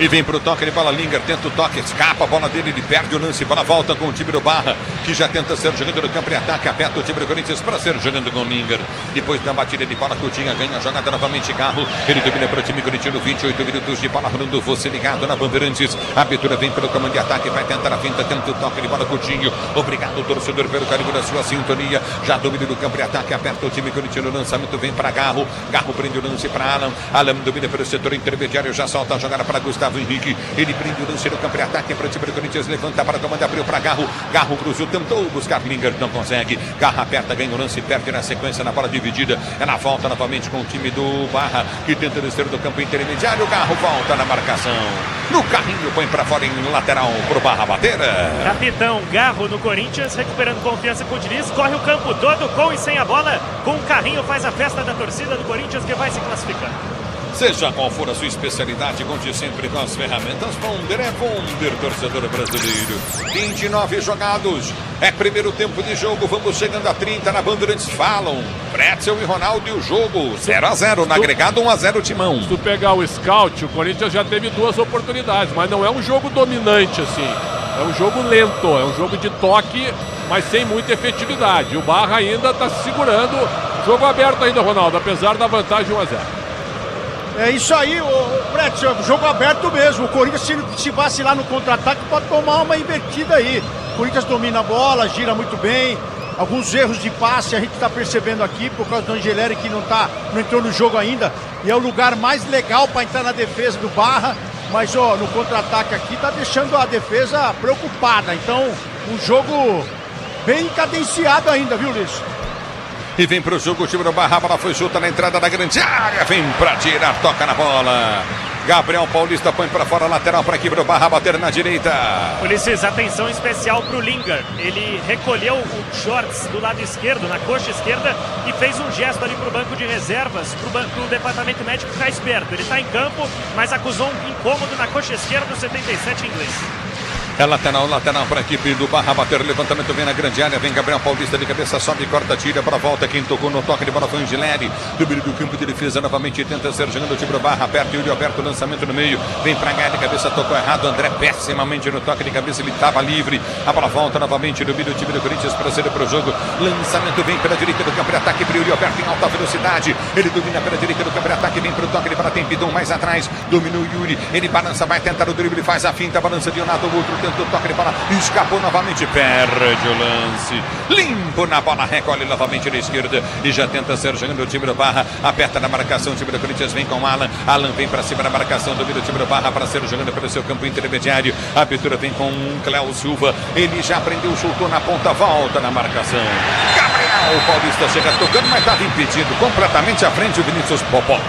E vem pro toque de bola, Linger tenta o toque, escapa a bola dele, ele perde o lance, bola volta com o time do Barra, que já tenta ser jogando no campo de ataque, aperta o time do Corinthians para ser jogando com o Linger. Depois da batida de bola, Coutinho ganha a jogada novamente, Garro, ele domina para o time corintiano, 28 minutos de bola rolando, você ligado na Bandeirantes, a abertura vem pelo comando de ataque, vai tentar a finta, tenta o toque de bola, Coutinho, obrigado torcedor pelo carinho da sua sintonia, já domina no campo de ataque, aperta o time corintiano, o lançamento vem para Garro, Garro prende o lance para Alan, Alan domina pelo setor intermediário, já solta a jogada para Gustavo Gustavo Henrique. Ele prende o lance no campo de ataque para o time do Corinthians. Levanta para comandar, abriu para Garro. Garro cruzou, tentou buscar Linger, não consegue. Garra aperta, ganha o lance, perde na sequência na bola dividida. Ela volta novamente com o time do Barra, que tenta descer do campo intermediário. Garro volta na marcação. No carrinho, põe para fora em lateral pro Barra bater. Capitão Garro no Corinthians, recuperando confiança com o Diniz. Corre o campo todo com e sem a bola. Com o carrinho faz a festa da torcida do Corinthians, que vai se classificar. Seja qual for a sua especialidade, conte sempre com as ferramentas Bonder. É Bonder, torcedor brasileiro. 29 jogados. É primeiro tempo de jogo. Vamos chegando a 30 na Bandeirantes. Falam Pretzel e Ronaldo e o jogo 0-0. No agregado 1-0 Timão. Se tu pegar o scout, o Corinthians já teve 2 oportunidades, mas não é um jogo dominante assim. É um jogo lento, é um jogo de toque, mas sem muita efetividade. O Barra ainda está se segurando. Jogo aberto ainda, Ronaldo, apesar da vantagem 1-0. É isso aí, Pretzel, jogo aberto mesmo. O Corinthians, se vacilar no contra-ataque, pode tomar uma invertida aí. O Corinthians domina a bola, gira muito bem. Alguns erros de passe a gente está percebendo aqui por causa do Angeleri, que não entrou no jogo ainda. E é o lugar mais legal para entrar na defesa do Barra. Mas no contra-ataque aqui está deixando a defesa preocupada. Então, um jogo bem cadenciado ainda, viu, Luiz? E vem pro jogo o time do Barra, a bola foi junta na entrada da grande área, vem pra tirar, toca na bola. Gabriel Paulista põe pra fora, lateral pra equipe do Barra, bater na direita. Ulisses, atenção especial pro Linger. Ele recolheu o shorts do lado esquerdo, na coxa esquerda, e fez um gesto ali pro banco de reservas, pro departamento médico ficar esperto. Ele tá em campo, mas acusou um incômodo na coxa esquerda, 77 inglês. É lateral para a equipe do Barra bater, levantamento vem na grande área, vem Gabriel Paulista de cabeça, sobe, corta, tira para a volta, quem tocou no toque de bola foi o Angeleri, do meio do campo de defesa, novamente tenta ser jogando o time do Barra, aperta o Yuri Alberto, lançamento no meio, vem para ganhar de cabeça, tocou errado, André pessimamente no toque de cabeça, ele estava livre, a bola volta novamente do meio do time do Corinthians, procede para o jogo, lançamento vem pela direita do campo de ataque, para o Yuri Alberto em alta velocidade, ele domina pela direita do campo de ataque, vem para o toque de bola, tem Pidon mais atrás, dominou o Yuri, ele balança, vai tentar o drible, faz a finta, balança de um lado, o outro tenta o toque de bola, escapou novamente, perde o lance, limpo na bola, recolhe novamente na esquerda e já tenta ser jogando o time do Barra, aperta na marcação, o time do Corinthians vem com Alan vem para cima da marcação, domina o time do Barra para ser jogando pelo seu campo intermediário, a abertura vem com Cléo Silva, ele já prendeu, chutou na ponta, volta na marcação, Gabriel Paulista chega tocando, mas estava impedido, completamente à frente o Vinícius Popó.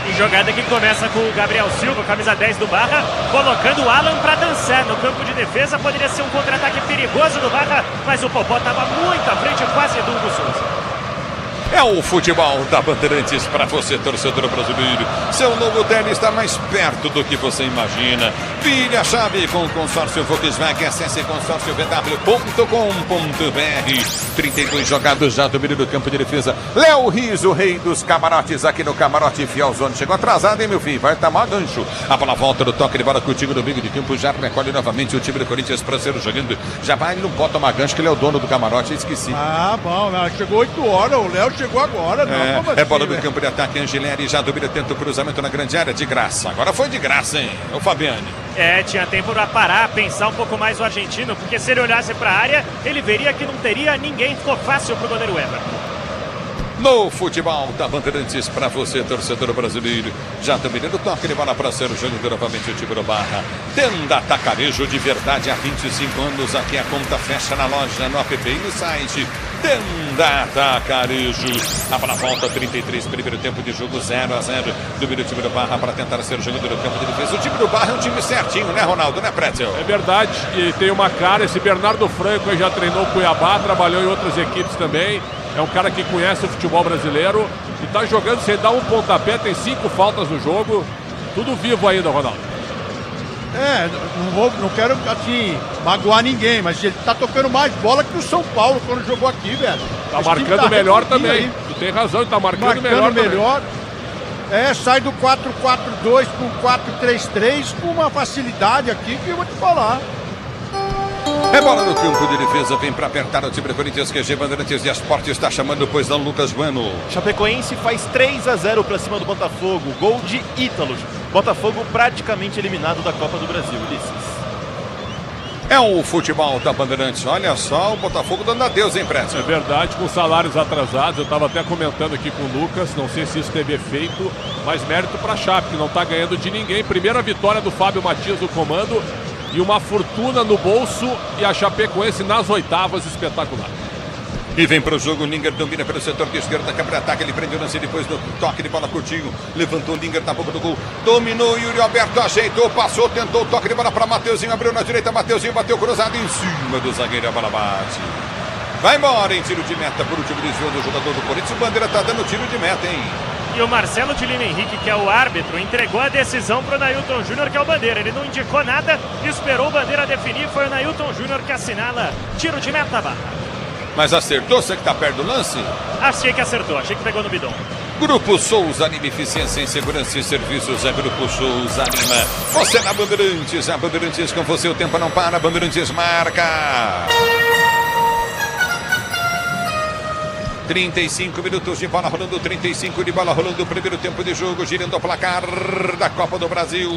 E jogada que começa com o Gabriel Silva, camisa 10 do Barra, colocando o Alan para dançar no campo de defesa. Poderia ser um contra-ataque perigoso do Barra, mas o Popó estava muito à frente, quase do Hugo Souza. É o futebol da Bandeirantes para você, torcedor brasileiro. Seu novo tênis está mais perto do que você imagina. Vire a chave com o consórcio Volkswagen. Acesse consórciovw.com.br. 32 jogados já do meio do campo de defesa. Léo Riso, rei dos camarotes, aqui no Camarote Fielzone. Chegou atrasado, hein, meu filho? Vai tomar gancho. A bola volta do toque de bola contigo no meio de campo. Já recolhe novamente o time do Corinthians para ser jogando. Já vai, ele não pode tomar gancho, que ele é o dono do camarote. Esqueci. Ah, bom, chegou 8 horas. O Léo chegou agora, não. É bola do campo de ataque, Angeleri já domina, tenta o cruzamento na grande área, de graça. Agora foi de graça, hein, o Fabiani. Tinha tempo para parar, pensar um pouco mais o argentino, porque se ele olhasse para a área, ele veria que não teria ninguém, ficou fácil pro goleiro Everton. No futebol da Bandeirantes para você, torcedor brasileiro. Já dominando o toque de bola para ser jogando novamente o time do Barra. Tenda Atacarejo de verdade há 25 anos. Aqui a conta fecha na loja, no app e no site. Tenda Atacarejo. A bola volta, 33, primeiro tempo de jogo, 0-0. Domina o time do Barra para tentar ser jogando no campo de defesa. O time do Barra é um time certinho, né, Ronaldo, né, Pretzel? É verdade, e tem uma cara, esse Bernardo Franco aí já treinou o Cuiabá, trabalhou em outras equipes também. É um cara que conhece o futebol brasileiro e tá jogando sem dar um pontapé, tem 5 faltas no jogo. Tudo vivo ainda, Ronaldo. Não quero assim magoar ninguém, mas ele tá tocando mais bola que o São Paulo quando jogou aqui, velho. Tá marcando melhor também. Aí. Tu tem razão, ele tá marcando melhor. Sai do 4-4-2 pro 4-3-3 com uma facilidade aqui que eu vou te falar. É bola no campo de defesa, vem para apertar o time do Corinthians, QG Bandeirantes de Esporte está chamando, pois não, Lucas Bueno. Chapecoense faz 3-0 para cima do Botafogo, gol de Ítalo. Botafogo praticamente eliminado da Copa do Brasil, Ulisses. É o futebol da Bandeirantes. Olha só o Botafogo dando adeus, hein, Prédio? É verdade, com salários atrasados. Eu estava até comentando aqui com o Lucas, não sei se isso teve efeito, mas mérito para a Chape, que não está ganhando de ninguém. Primeira vitória do Fábio Matias no comando e uma fortuna no bolso, e a Chapecoense nas oitavas, espetacular. E vem para o jogo, Linger domina pelo setor de esquerda, câmara ataque, ele prende o lance depois do toque de bola curtinho, levantou Linger na boca do gol, dominou, Yuri Alberto ajeitou, passou, tentou o toque de bola para Mateuzinho, abriu na direita, Mateuzinho bateu cruzado em cima do zagueiro, a bola bate. Vai embora em tiro de meta, por último desvio do jogador do Corinthians, o Bandeira tá dando tiro de meta, hein? E o Marcelo de Lima Henrique, que é o árbitro, entregou a decisão para o Nailton Júnior, que é o Bandeira. Ele não indicou nada, esperou o Bandeira definir, foi o Nailton Júnior que assinala tiro de meta, Barra. Mas acertou, você que tá perto do lance? Achei que acertou, achei que pegou no bidon. Grupo Souza Lima, eficiência em segurança e serviços, é Grupo Souza Lima. Você na Bandeirantes, a Bandeirantes com você, o tempo não para, Bandeirantes marca. 35 minutos de bola rolando, 35 de bola rolando, o primeiro tempo de jogo, girando o placar da Copa do Brasil.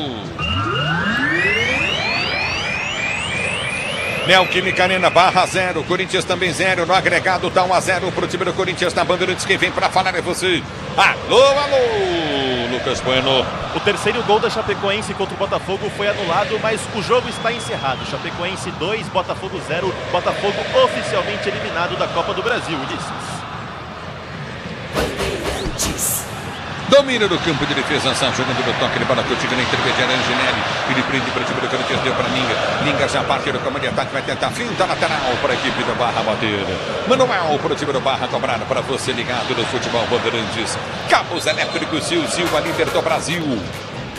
Neoquímica Arena, Barra 0, Corinthians também 0, no agregado tá 1-0 pro time do Corinthians na Bandeirantes. Quem vem pra falar é você. Alô, alô, Lucas Bueno. O terceiro gol da Chapecoense contra o Botafogo foi anulado, mas o jogo está encerrado. Chapecoense 2, Botafogo 0, Botafogo oficialmente eliminado da Copa do Brasil, Ulisses. Domina no campo de defesa, Sá jogando no toque de bola curtinha na intermediária, Anginelli. Ele prende para o time do Corinthians, deu para Linga. Linga já parte do comando de ataque, vai tentar finta lateral para a equipe do Barra bater. Manual para o time do Barra, cobrado para você ligado no futebol Bandeirantes. Cabos elétricos Silva, líder do Brasil.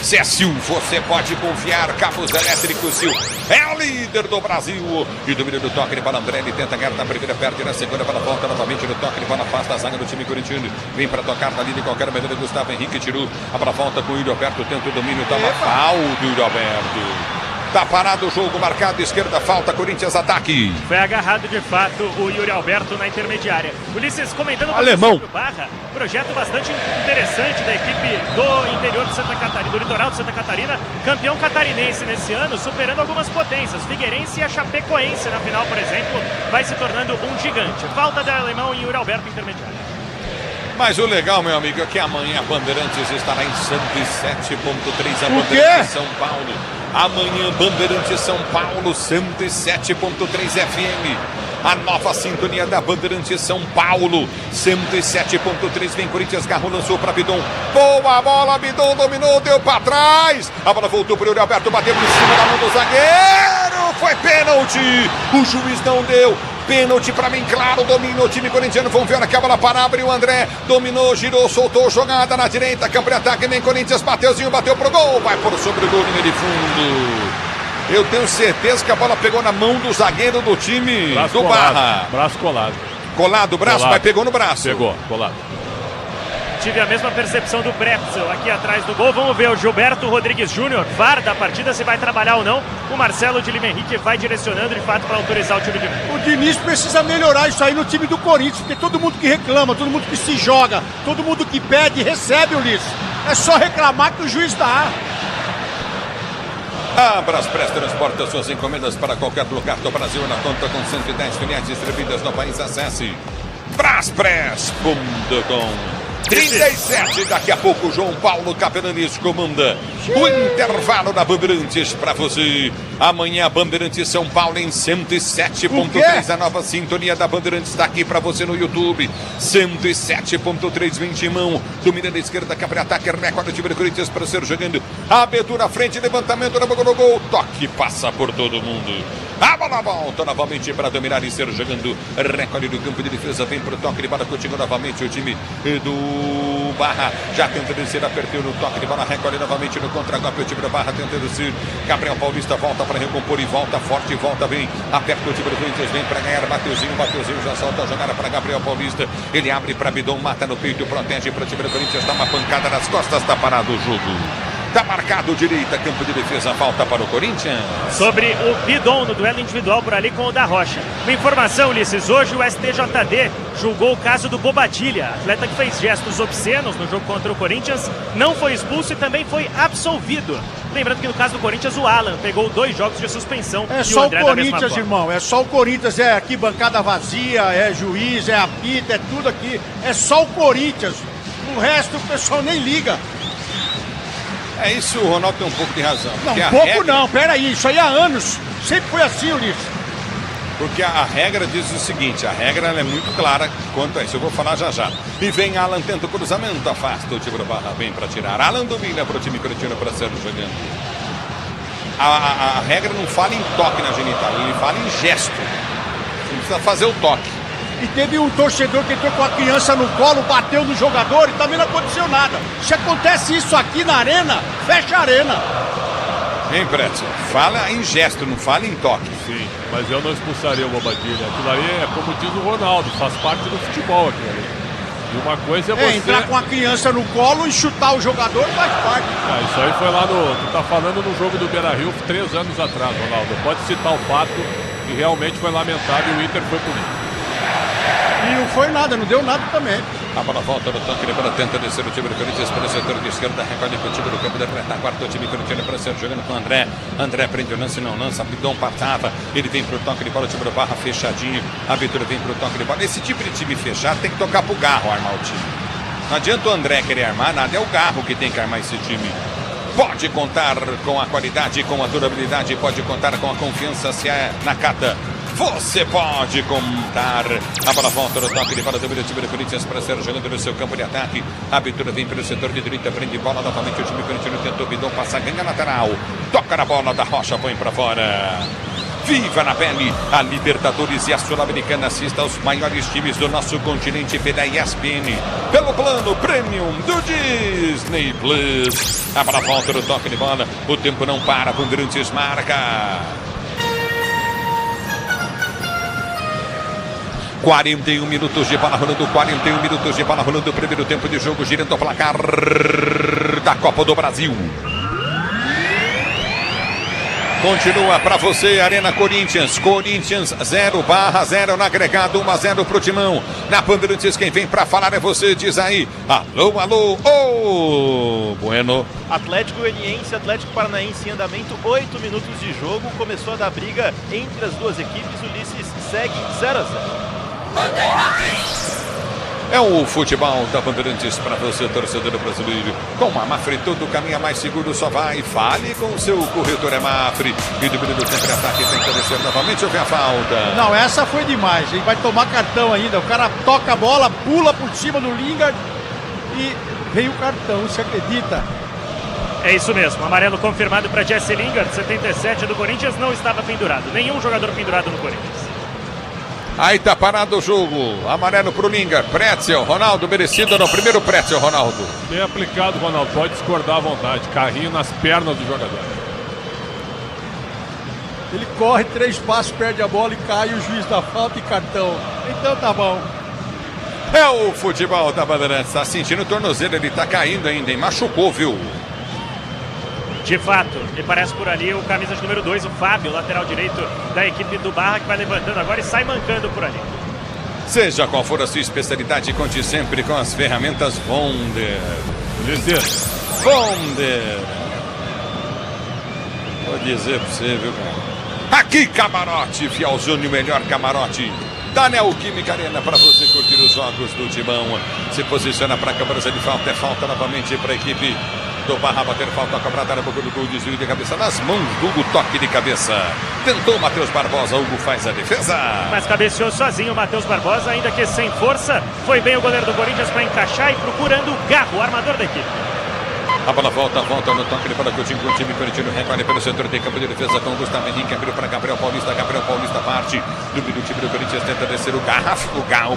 Se é Sil, você pode confiar. Cabos elétricos Sil é o líder do Brasil. E domínio do toque de bola, André, ele tenta ganhar na primeira, perde na segunda, bola volta novamente no toque de bola, afasta a zaga do time corintiano. Vem para tocar na linha de qualquer maneira, Gustavo Henrique tirou. A bola volta com o Yuri Alberto, tenta o domínio, tá uma falta, Yuri Alberto. Tá parado o jogo, marcado, esquerda, falta, Corinthians, ataque. Foi agarrado de fato o Yuri Alberto na intermediária. Ulisses comentando alemão. O Barra, projeto bastante interessante da equipe do interior de Santa Catarina, do litoral de Santa Catarina, campeão catarinense nesse ano, superando algumas potências. Figueirense e a Chapecoense na final, por exemplo, vai se tornando um gigante. Falta de alemão e Yuri Alberto intermediária. Mas o legal, meu amigo, é que amanhã a Bandeirantes estará em 107.3, a Bandeirantes São Paulo. Amanhã, Bandeirantes São Paulo, 107.3 FM. A nova sintonia da Bandeirantes São Paulo, 107.3. Vem Corinthians, Garro lançou para Bidon. Boa bola, Bidon dominou, deu para trás. A bola voltou para o Yuri Alberto, bateu por cima da mão do zagueiro. Foi pênalti. O juiz não deu. Pênalti para mim, claro, domina o time corintiano. Vamos ver aqui a bola para abrir o André. Dominou, girou, soltou, jogada na direita. Campo de ataque, vem Corinthians, Mateuzinho, bateu pro gol. Vai por sobre o gol, linha de fundo. Eu tenho certeza que a bola pegou na mão do zagueiro do time Braço do colado, Barra. Braço colado. Colado o braço, Colado. mas pegou no braço. Pegou, colado. Tive a mesma percepção do Pretzel aqui atrás do gol. Vamos ver o Gilberto Rodrigues Júnior, VAR da partida, se vai trabalhar ou não. O Marcelo de Lima Henrique vai direcionando de fato para autorizar o tiro de meta. O Diniz precisa melhorar isso aí no time do Corinthians, porque todo mundo que reclama, todo mundo que se joga, todo mundo que pede, recebe, Ulisses. É só reclamar que o juiz dá. A Braspress transporta suas encomendas para qualquer lugar do Brasil na conta com 110 filiais distribuídas no país. Acesse braspress.com. 37, daqui a pouco o João Paulo Capelanes comanda o intervalo da Bandeirantes para você. Amanhã Bandeirantes São Paulo em 107.3, a nova sintonia da Bandeirantes está aqui para você no YouTube. 107.3, vem Timão, domina da esquerda, cabra ataque, recorde de Corinthians para ser jogando. Abertura à frente, levantamento na boca do gol, toque, passa por todo mundo. A bola volta novamente para dominar e ser jogando. Recorde do campo de defesa, vem para o toque de bola, continua novamente o time do Barra. Já tenta descer, apertou no toque de bola, recorde novamente no contra-golpe. O time do Barra tenta descer. Gabriel Paulista volta para recompor e volta forte, volta bem. Aperta o time do Corinthians, vem para ganhar. Mateuzinho já solta a jogada para Gabriel Paulista. Ele abre para Bidon, mata no peito, protege para o time do Corinthians, dá uma pancada nas costas, está parado o jogo. Tá marcado direita, campo de defesa, falta para o Corinthians. Sobre o Bidon no duelo individual por ali com o da Rocha. Uma informação, Ulisses, hoje o STJD julgou o caso do Bobadilha, atleta que fez gestos obscenos no jogo contra o Corinthians, não foi expulso e também foi absolvido. Lembrando que no caso do Corinthians, o Alan pegou 2 jogos de suspensão. É e só o André Corinthians, irmão. É só o Corinthians. É aqui bancada vazia, é juiz, é apita, é tudo aqui. É só o Corinthians. O resto o pessoal nem liga. É isso, o Ronaldo tem um pouco de razão. Não, um pouco não, peraí, isso aí há anos. Sempre foi assim, Ulisses. Porque a regra diz o seguinte, a regra ela é muito clara quanto a isso, eu vou falar já já. E vem Alan, tenta o cruzamento, afasta o time do Barra, vem para tirar. Alan domina para o time corintiano para Sérgio jogando. A regra não fala em toque na genital, ele fala em gesto. Você precisa fazer o toque. E teve um torcedor que entrou com a criança no colo, bateu no jogador e também não aconteceu nada. Se acontece isso aqui na arena, fecha a arena. Hein, Pretzel? Fala em gesto, não fala em toque. Sim, mas eu não expulsaria o Bobadilha. Aquilo ali é como diz o Ronaldo, faz parte do futebol aquilo ali. E uma coisa é você... entrar com a criança no colo e chutar o jogador faz parte. Isso aí foi lá no... Tu tá falando no jogo do Beira-Rio 3 anos atrás, Ronaldo. Pode citar o fato que realmente foi lamentável e o Inter foi punido. E não foi nada, não deu nada também. A bola volta no toque, para tenta descer o time do Corinthians pelo setor de esquerda, recolhe para o time do campo da retaguarda, o time corintiano para ser jogando com o André. André prende o lance, não lança, Bidon passava, ele vem para o toque de bola, o time do Barra fechadinho, a Vitória vem para o toque de bola. Esse tipo de time fechado tem que tocar pro Garro armar o time. Não adianta o André querer armar nada, é o Garro que tem que armar esse time. Pode contar com a qualidade, com a durabilidade, pode contar com a confiança se é Nakata. Você pode contar. A bola volta no toque de bola do time do Corinthians para ser jogando no seu campo de ataque. A abertura vem pelo setor de direita, prende bola novamente. O time corintiano tentou, Bidon passar, ganha lateral. Toca na bola da Rocha, põe para fora. Viva na pele a Libertadores e a Sul-Americana. Assista aos maiores times do nosso continente pela ESPN, pelo plano Premium do Disney Plus. A bola volta no toque de bola. O tempo não para, Bandeirantes marca. 41 minutos de bola rolando, 41 minutos de bola rolando, o primeiro tempo de jogo, girando o placar da Copa do Brasil. Continua para você, Arena Corinthians. Corinthians 0, Barra 0 no agregado, 1-0 pro Timão. Na Bandeirantes, quem vem para falar é você, diz aí. Alô, alô, ô, Bueno. Atlético Goianiense, Atlético Paranaense em andamento, 8 minutos de jogo. Começou a dar briga entre as duas equipes, Ulisses segue 0-0. É o futebol da Bandeirantes para você, torcedor brasileiro. Com a Mafre, todo caminho mais seguro, só vai. Fale com o seu corretor, é Mafre. E diminuindo o tempo de ataque, tenta descer novamente, houve a falta. Não, essa foi demais. Ele vai tomar cartão ainda. O cara toca a bola, pula por cima do Lingard e veio o cartão, você acredita? É isso mesmo, amarelo confirmado para Jesse Lingard, 77 do Corinthians, não estava pendurado. Nenhum jogador pendurado no Corinthians. Aí tá parado o jogo. Amarelo pro Lingard. Pretzel, Ronaldo, merecido no primeiro Pretzel, Ronaldo. Bem aplicado, Ronaldo. Pode discordar à vontade. Carrinho nas pernas do jogador. Ele corre 3 passos, perde a bola e cai, o juiz dá falta e cartão. Então tá bom. É o futebol da Bandeirantes. Tá sentindo o tornozelo, ele tá caindo ainda, hein? Machucou, viu? De fato, me parece por ali o camisa de número 2, o Fábio, lateral direito da equipe do Barra, que vai levantando agora e sai mancando por ali. Seja qual for a sua especialidade, conte sempre com as ferramentas Wonder. Wonder. Vou dizer pra você, viu, cara? Aqui, camarote, Fiel Júnior, melhor camarote da Neoquímica Arena para você curtir os jogos do Timão. Se posiciona para a cobrança de falta, é falta novamente para a equipe do Barra, bater falta, cobrada na boca do gol, desvio de cabeça nas mãos do Hugo, toque de cabeça. Tentou Matheus Barbosa, Hugo faz a defesa. Mas cabeceou sozinho o Matheus Barbosa, ainda que sem força. Foi bem o goleiro do Corinthians para encaixar e procurando o Garro, o armador da equipe. A bola volta no toque de bola que o time corintiano recolhe pelo setor de campo de defesa com Gustavo Menino, que abriu para Gabriel Paulista parte do time do Corinthians, tenta descer o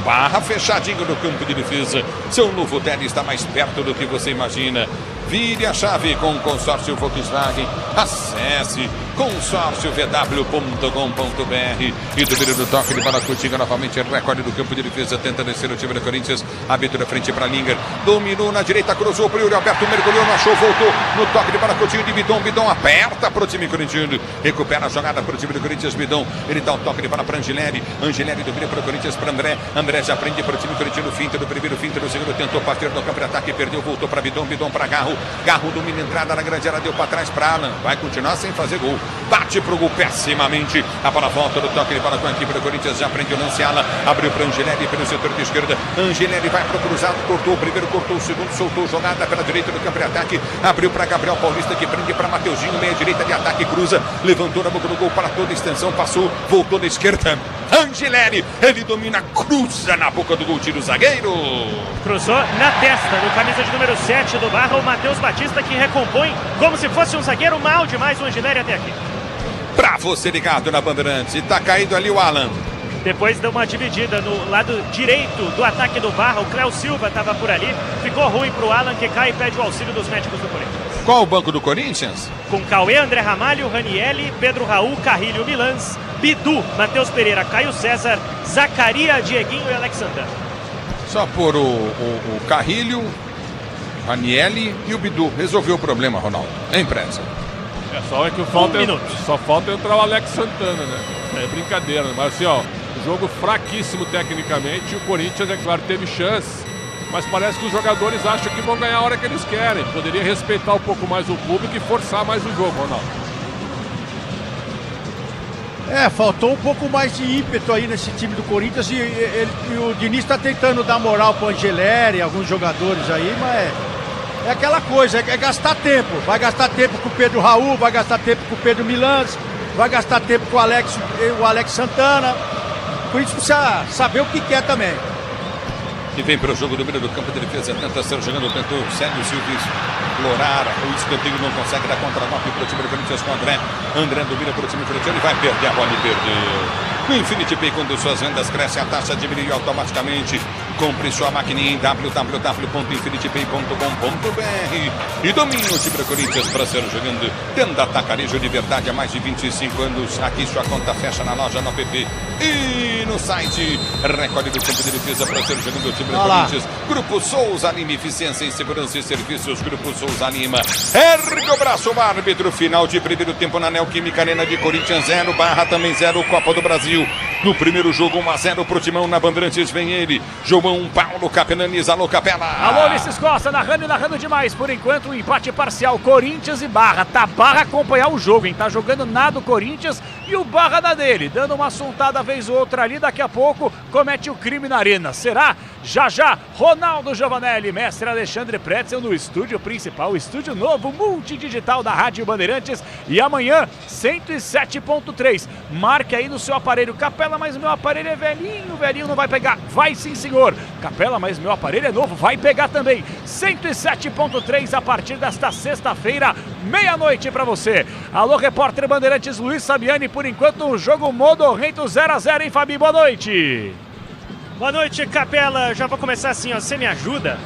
Barra fechadinho no campo de defesa. Seu novo tele está mais perto do que você imagina. Vire a chave com o consórcio Volkswagen. Acesse consórciovw.com.br. E domínio do toque de bola, Coutinho novamente, recorde do campo de defesa, tenta descer o time do Corinthians, abertura frente para Linger, dominou na direita, cruzou para o Yuri Alberto, mergulhou, não achou, voltou no toque de bola, Coutinho de Bidon aperta para o time corintiano, recupera a jogada para o time do Corinthians, Bidon, ele dá o toque de bola para Angeleri domina para o Corinthians, para André já prende para o time corintiano, finta do primeiro, finta do segundo, tentou partir no campo de ataque, perdeu, voltou para Bidon para Garro domina a entrada na grande área, deu para trás para Alan, vai continuar sem fazer gol, bate pro gol pessimamente, a bola volta do toque de bola com a equipe do Corinthians, já prende o lance, Alan, abriu para Angeleri pelo setor de esquerda, Angeleri vai pro cruzado, cortou o primeiro, cortou o segundo, soltou jogada pela direita do campo de ataque, abriu para Gabriel Paulista que prende para Mateuzinho, meia direita de ataque, cruza, levantou na boca do gol para toda a extensão, passou, voltou na esquerda, Angeleri, ele domina, cruza na boca do gol, tira o zagueiro. Cruzou na testa do camisa de número 7 do Barra, o Matheus Batista, que recompõe como se fosse um zagueiro mal demais o Angeleri até aqui. Pra você ligado na Bandeirantes, tá caído ali o Alan. Depois deu uma dividida no lado direito do ataque do Barra, o Cléo Silva estava por ali, ficou ruim pro Alan, que cai e pede o auxílio dos médicos do Corinthians. Qual o banco do Corinthians? Com Cauê, André Ramalho, Ranielli, Pedro Raul, Carrilho, Milans, Bidu, Matheus Pereira, Caio César, Zacaria, Dieguinho e Alex Santana. Só por o Carrilho, Ranielli e o Bidu. Resolveu o problema, Ronaldo. Hein, Pretzel? Só é que só falta entrar o Alex Santana, né? É brincadeira, né? Mas assim, ó, jogo fraquíssimo tecnicamente. E o Corinthians, é claro, teve chance. Mas parece que os jogadores acham que vão ganhar a hora que eles querem. Poderia respeitar um pouco mais o público e forçar mais o jogo, Ronaldo. Faltou um pouco mais de ímpeto aí nesse time do Corinthians e o Diniz está tentando dar moral pro Angeleri, alguns jogadores aí, mas é aquela coisa, é gastar tempo. Vai gastar tempo com o Pedro Raul, vai gastar tempo com o Pedro Milans, vai gastar tempo com o Alex Santana. O Corinthians precisa saber o que quer também. Que vem para o jogo do meio do campo de defesa, tenta ser jogando, tentou Célio Silva explorar, o escanteio não consegue dar contra-golpe para o time do Corinthians com André domina para o time corintiano e vai perder a bola e perdeu. No Infinity Pay, quando suas vendas crescem, a taxa diminui automaticamente. Compre sua maquininha em www.infinitypay.com.br e domine o time do Corinthians para ser jogando tenda atacarejo de verdade há mais de 25 anos. Aqui sua conta fecha na loja, no app e no site. Recorde do campo de defesa para ser jogando o time do Corinthians. Grupo Souza Lima, eficiência em segurança e serviços. Grupo Souza Lima. Ergue o braço, o árbitro. Final de primeiro tempo na Neoquímica Arena de Corinthians 0, Barra também 0, Copa do Brasil. No primeiro jogo, 1-0 pro Timão na Bandeirantes, vem ele, João Paulo Capelanes, alô Capela. Alô Ulisses Costa, narrando demais, por enquanto um empate parcial, Corinthians e Barra, tá Barra acompanhar o jogo, hein, tá jogando nada o Corinthians e o Barra na dele, dando uma assuntada vez ou outra ali, daqui a pouco comete o crime na arena, será? Já, Ronaldo Giovanelli, mestre Alexandre Pretzel no estúdio principal, estúdio novo, multidigital da Rádio Bandeirantes e amanhã 107.3, marque aí no seu aparelho, Capela, mas meu aparelho é velhinho não vai pegar, vai sim senhor, Capela, mas meu aparelho é novo, vai pegar também, 107.3 a partir desta sexta-feira, meia-noite pra você. Alô repórter Bandeirantes Luiz Sabiani, por enquanto o jogo modorrento 0-0, hein Fabi, boa noite. Boa noite, Capela. Já vou começar assim, ó. Você me ajuda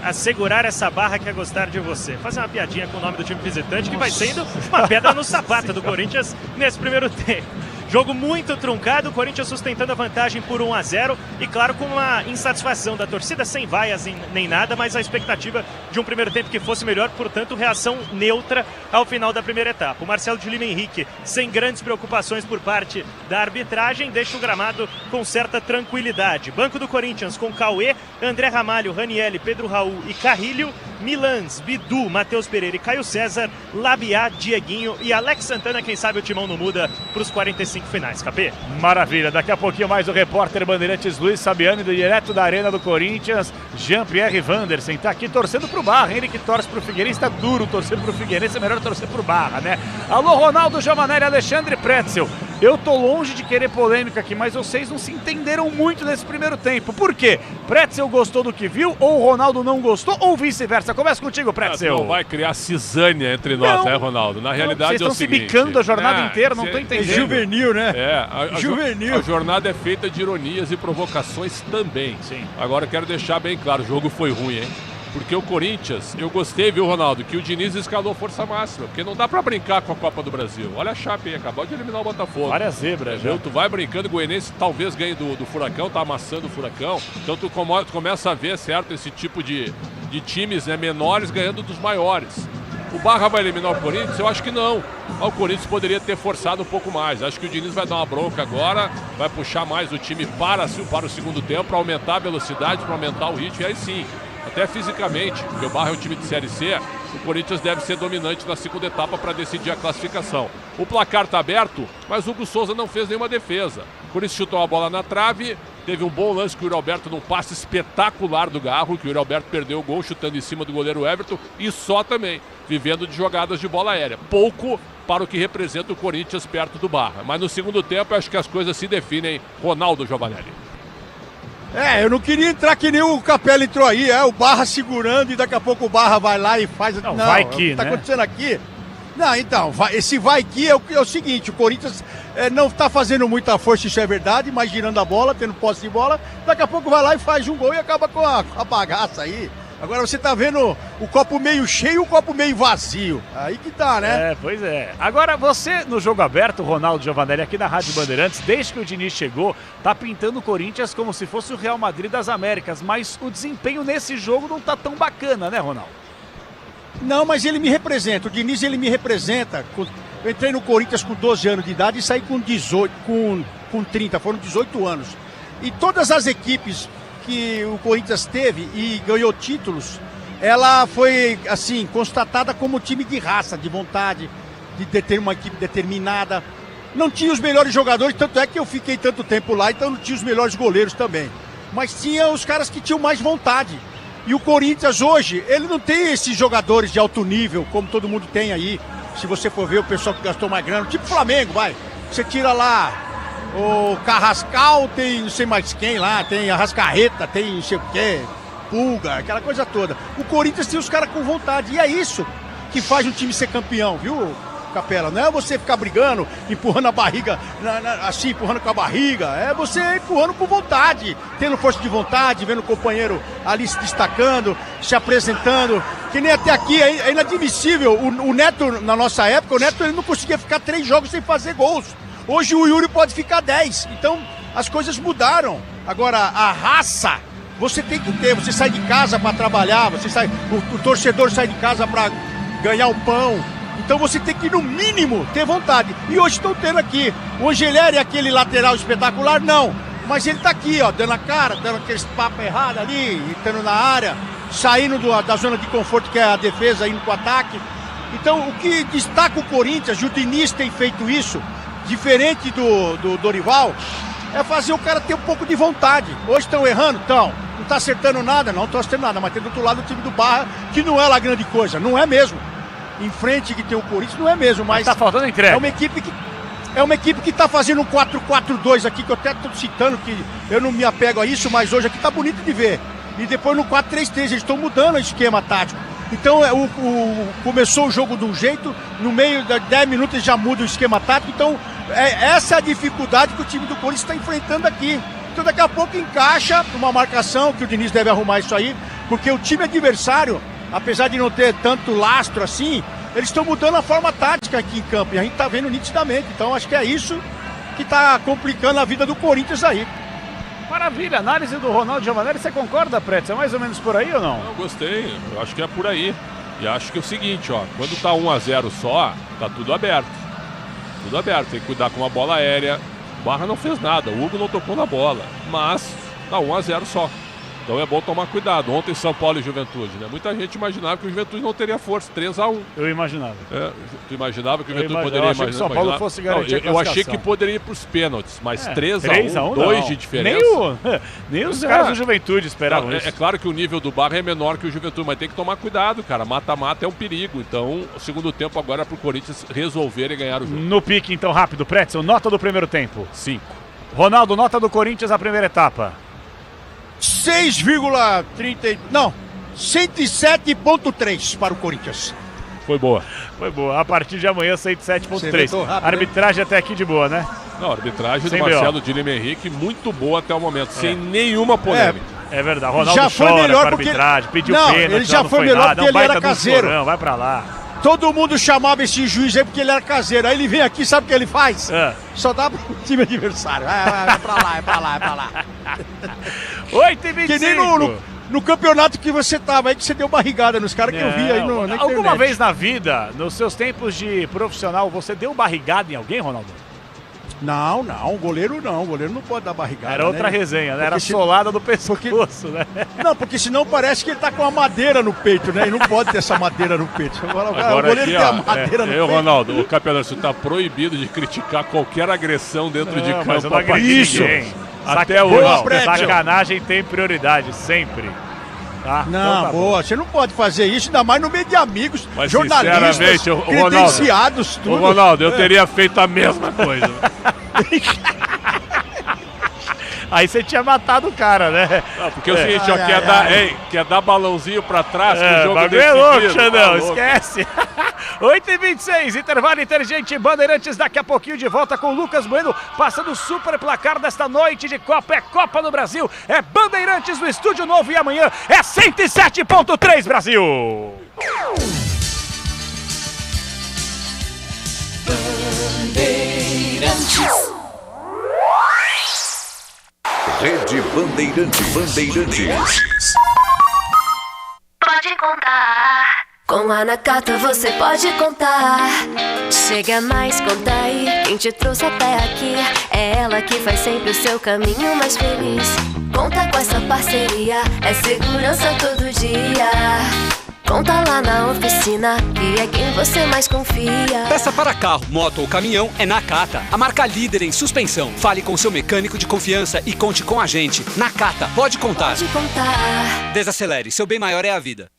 a segurar essa barra que é gostar de você. Fazer uma piadinha com o nome do time visitante, que vai sendo uma pedra no sapato do Corinthians nesse primeiro tempo. Jogo muito truncado, o Corinthians sustentando a vantagem por 1-0 e claro com uma insatisfação da torcida, sem vaias nem nada, mas a expectativa de um primeiro tempo que fosse melhor, portanto reação neutra ao final da primeira etapa. O Marcelo de Lima Henrique, sem grandes preocupações por parte da arbitragem, deixa o gramado com certa tranquilidade. Banco do Corinthians com Cauê, André Ramalho, Ranielli, Pedro Raul e Carrilho, Milans, Bidu, Matheus Pereira e Caio César, Labiá, Dieguinho e Alex Santana, quem sabe o timão não muda para os 45 finais, Capê. Maravilha, daqui a pouquinho mais o repórter Bandeirantes Luiz Sabiani, direto da Arena do Corinthians, Jean-Pierre Wandersen, tá aqui torcendo pro Barra, ele que torce pro Figueirense, tá duro torcer pro Figueirense, é melhor torcer pro Barra, né? Alô Ronaldo Giovanelli, Alexandre Pretzel, eu tô longe de querer polêmica aqui, mas vocês não se entenderam muito nesse primeiro tempo, por quê? Pretzel gostou do que viu, ou o Ronaldo não gostou, ou vice-versa? Começa contigo, Pretzel. Não vai criar cisânia entre nós, né, Ronaldo? Na realidade é o seguinte... Vocês estão se bicando a jornada inteira, não tô entendendo. É juvenil, né? A jornada é feita de ironias e provocações também. Sim. Agora eu quero deixar bem claro, o jogo foi ruim, hein? Porque o Corinthians, eu gostei, viu, Ronaldo, que o Diniz escalou força máxima, porque não dá pra brincar com a Copa do Brasil. Olha a Chape aí, acabou de eliminar o Botafogo. Várias zebras, já. Tu vai brincando, o Goianense talvez ganhe do Furacão, tá amassando o Furacão. Então tu começa a ver, certo, esse tipo de times, né, menores ganhando dos maiores. O Barra vai eliminar o Corinthians? Eu acho que não. O Corinthians poderia ter forçado um pouco mais. Acho que o Diniz vai dar uma bronca agora, vai puxar mais o time para o segundo tempo, para aumentar a velocidade, para aumentar o ritmo, e aí sim, até fisicamente, porque o Barra é um time de Série C, o Corinthians deve ser dominante na segunda etapa para decidir a classificação. O placar está aberto, mas o Hugo Souza não fez nenhuma defesa. O Corinthians chutou a bola na trave, teve um bom lance com o Yuri Alberto num passe espetacular do Garro, que o Yuri Alberto perdeu o gol chutando em cima do goleiro Everton, e só também, vivendo de jogadas de bola aérea. Pouco para o que representa o Corinthians perto do Barra. Mas no segundo tempo, eu acho que as coisas se definem. Ronaldo Giovanelli. Eu não queria entrar que nem o Capela entrou aí, o Barra segurando e daqui a pouco o Barra vai lá e faz... Não, vai que, o que tá né? acontecendo aqui... Não, então, esse vai que é o seguinte, o Corinthians não tá fazendo muita força, isso é verdade, mas girando a bola, tendo posse de bola, daqui a pouco vai lá e faz um gol e acaba com a bagaça aí. Agora você tá vendo o copo meio cheio e o copo meio vazio. Aí que tá, né? Pois é. Agora você, no jogo aberto, Ronaldo Giovanelli, aqui na Rádio Bandeirantes, desde que o Diniz chegou, tá pintando o Corinthians como se fosse o Real Madrid das Américas, mas o desempenho nesse jogo não tá tão bacana, né, Ronaldo? Não, mas ele me representa, o Diniz ele me representa. Eu entrei no Corinthians com 12 anos de idade e saí com 18, com 30, foram 18 anos. E todas as equipes que o Corinthians teve e ganhou títulos, ela foi, assim, constatada como time de raça, de vontade, de ter uma equipe determinada. Não tinha os melhores jogadores, tanto é que eu fiquei tanto tempo lá, então não tinha os melhores goleiros também. Mas tinha os caras que tinham mais vontade. E o Corinthians hoje, ele não tem esses jogadores de alto nível, como todo mundo tem aí. Se você for ver o pessoal que gastou mais grana, tipo Flamengo, vai. Você tira lá o Carrascal, tem não sei mais quem lá, tem Arrascaeta, tem não sei o quê, Pulga, aquela coisa toda. O Corinthians tem os caras com vontade, e é isso que faz um time ser campeão, viu, Capela? Não é você ficar brigando, empurrando a barriga, assim, empurrando com a barriga, é você empurrando com vontade, tendo força de vontade, vendo o companheiro ali se destacando, se apresentando, que nem até aqui, é inadmissível. O Neto, na nossa época, o Neto ele não conseguia ficar 3 jogos sem fazer gols. Hoje o Yuri pode ficar 10, então as coisas mudaram. Agora, a raça, você tem que ter, você sai de casa para trabalhar, o torcedor sai de casa para ganhar o pão. Então você tem que, no mínimo, ter vontade. E hoje estão tendo aqui. O Angeleri é aquele lateral espetacular? Não. Mas ele tá aqui, ó, dando a cara, dando aqueles papos errados ali, entrando na área, saindo da zona de conforto que é a defesa, indo pro ataque. Então, o que destaca o Corinthians, o Diniz tem feito isso, diferente do Dorival, é fazer o cara ter um pouco de vontade. Hoje estão errando? Estão. Não tá acertando nada? Não estão acertando nada. Mas tem do outro lado o time do Barra, que não é lá grande coisa. Não é mesmo. Em frente que tem o Corinthians, não é mesmo, mas tá faltando entrega. É uma equipe que tá fazendo um 4-4-2 aqui, que eu até tô citando, que eu não me apego a isso, mas hoje aqui tá bonito de ver. E depois no 4-3-3, eles estão mudando o esquema tático. Então começou o jogo de um jeito, no meio de 10 minutos já muda o esquema tático, então essa é a dificuldade que o time do Corinthians está enfrentando aqui. Então daqui a pouco encaixa uma marcação, que o Diniz deve arrumar isso aí, porque o time adversário, apesar de não ter tanto lastro assim, eles estão mudando a forma tática aqui em campo, e a gente está vendo nitidamente. Então acho que é isso que está complicando a vida do Corinthians aí. Maravilha, análise do Ronaldo Giovanelli, você concorda, Pretz? É mais ou menos por aí ou não? Eu gostei, eu acho que é por aí. E acho que é o seguinte, ó, quando tá 1-0 só, tá tudo aberto. Tudo aberto, tem que cuidar com uma bola aérea. O Barra não fez nada, o Hugo não tocou na bola, mas tá 1-0 só. Então é bom tomar cuidado. Ontem São Paulo e Juventude, né? Muita gente imaginava que o Juventude não teria força, 3-1. Eu imaginava. Tu imaginava que o Juventude poderia imaginar? Eu achei que o São Paulo fosse garantir a eu achei que poderia ir para os pênaltis, mas 3-1, 2 não. de diferença. Nem os caras do Juventude esperavam isso. É claro que o nível do Barra é menor que o Juventude, mas tem que tomar cuidado, cara. Mata-mata é um perigo. Então, o segundo tempo agora é para o Corinthians resolver e ganhar o jogo. No pique, então, rápido, Pretzel, nota do primeiro tempo. 5. Ronaldo, nota do Corinthians a primeira etapa. 107.3 para o Corinthians. Foi boa. Foi boa. A partir de amanhã, 107.3. Arbitragem até aqui de boa, né? Não, a arbitragem sem do Marcelo Dilema Henrique, muito boa até o momento, sem nenhuma polêmica. É verdade, Ronaldo já foi chora melhor com a porque arbitragem, pediu não, pênalti, ele já não foi foi melhor nada, porque não ele era baita de um caseiro. chorão, vai pra lá. Todo mundo chamava esse juiz aí porque ele era caseiro. Aí ele vem aqui, sabe o que ele faz? Só dá pro time adversário. Vai pra lá, vai pra lá, vai pra lá. 8h25. Que nem no campeonato que você tava aí, que você deu barrigada nos caras que eu vi aí na internet. Alguma vez na vida, nos seus tempos de profissional, você deu barrigada em alguém, Ronaldo? Não, goleiro não. Goleiro não pode dar barrigada. Era outra resenha, né? Era solada do pescoço, né? Não, porque senão parece que ele tá com uma madeira no peito, né? E não pode ter essa madeira no peito. Agora o goleiro aqui, tem a madeira no peito. Ronaldo, o campeonato, você tá proibido de criticar qualquer agressão dentro de campo. Mas eu não agredi ninguém. Até hoje. Sacanagem tem prioridade, sempre. Tá? Não, então boa, você não pode fazer isso, ainda mais no meio de amigos, mas, jornalistas, credenciados, tudo. Ô Ronaldo, eu teria feito a mesma coisa. Aí você tinha matado o cara, né? Não, porque é o seguinte, ó, quer dar balãozinho pra trás, que o jogo é louco, Xandão, esquece. 8h26, intervalo inteligente, Bandeirantes daqui a pouquinho de volta com o Lucas Bueno, passando o super placar desta noite de Copa, é Copa do Brasil, é Bandeirantes no Estúdio Novo e amanhã é 107.3 Brasil. Bandeirantes. Rede Bandeirantes. Pode contar. Com a Nakata você pode contar. Chega mais, conta aí. Quem te trouxe até aqui é ela que faz sempre o seu caminho mais feliz. Conta com essa parceria, é segurança todo dia. Conta lá na oficina, que é quem você mais confia. Peça para carro, moto ou caminhão é Nakata, a marca líder em suspensão. Fale com seu mecânico de confiança e conte com a gente. Nakata, pode contar. Pode contar. Desacelere, seu bem maior é a vida.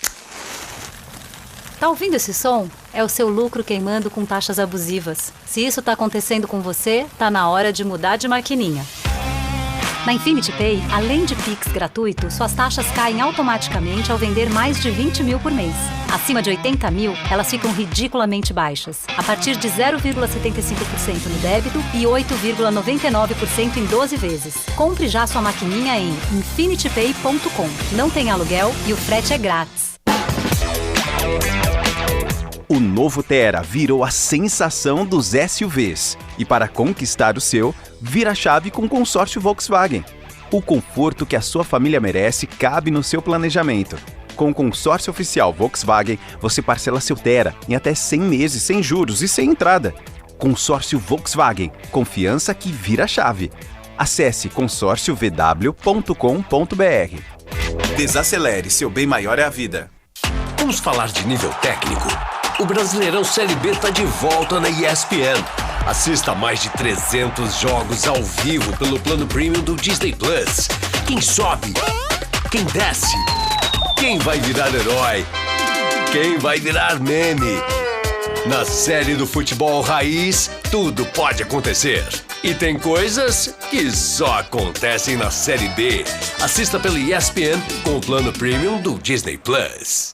Tá ouvindo esse som? É o seu lucro queimando com taxas abusivas. Se isso tá acontecendo com você, tá na hora de mudar de maquininha. Na Infinity Pay, além de Pix gratuito, suas taxas caem automaticamente ao vender mais de 20 mil por mês. Acima de 80 mil, elas ficam ridiculamente baixas, a partir de 0,75% no débito e 8,99% em 12 vezes. Compre já sua maquininha em infinitypay.com. Não tem aluguel e o frete é grátis. O novo Tera virou a sensação dos SUVs. E para conquistar o seu, vira a chave com o consórcio Volkswagen. O conforto que a sua família merece cabe no seu planejamento. Com o consórcio oficial Volkswagen, você parcela seu Tera em até 100 meses sem juros e sem entrada. Consórcio Volkswagen. Confiança que vira a chave. Acesse consórciovw.com.br. Desacelere, seu bem maior é a vida. Vamos falar de nível técnico. O Brasileirão Série B está de volta na ESPN. Assista a mais de 300 jogos ao vivo pelo plano premium do Disney Plus. Quem sobe? Quem desce? Quem vai virar herói? Quem vai virar meme? Na série do futebol raiz, tudo pode acontecer. E tem coisas que só acontecem na Série B. Assista pelo ESPN com o plano premium do Disney Plus.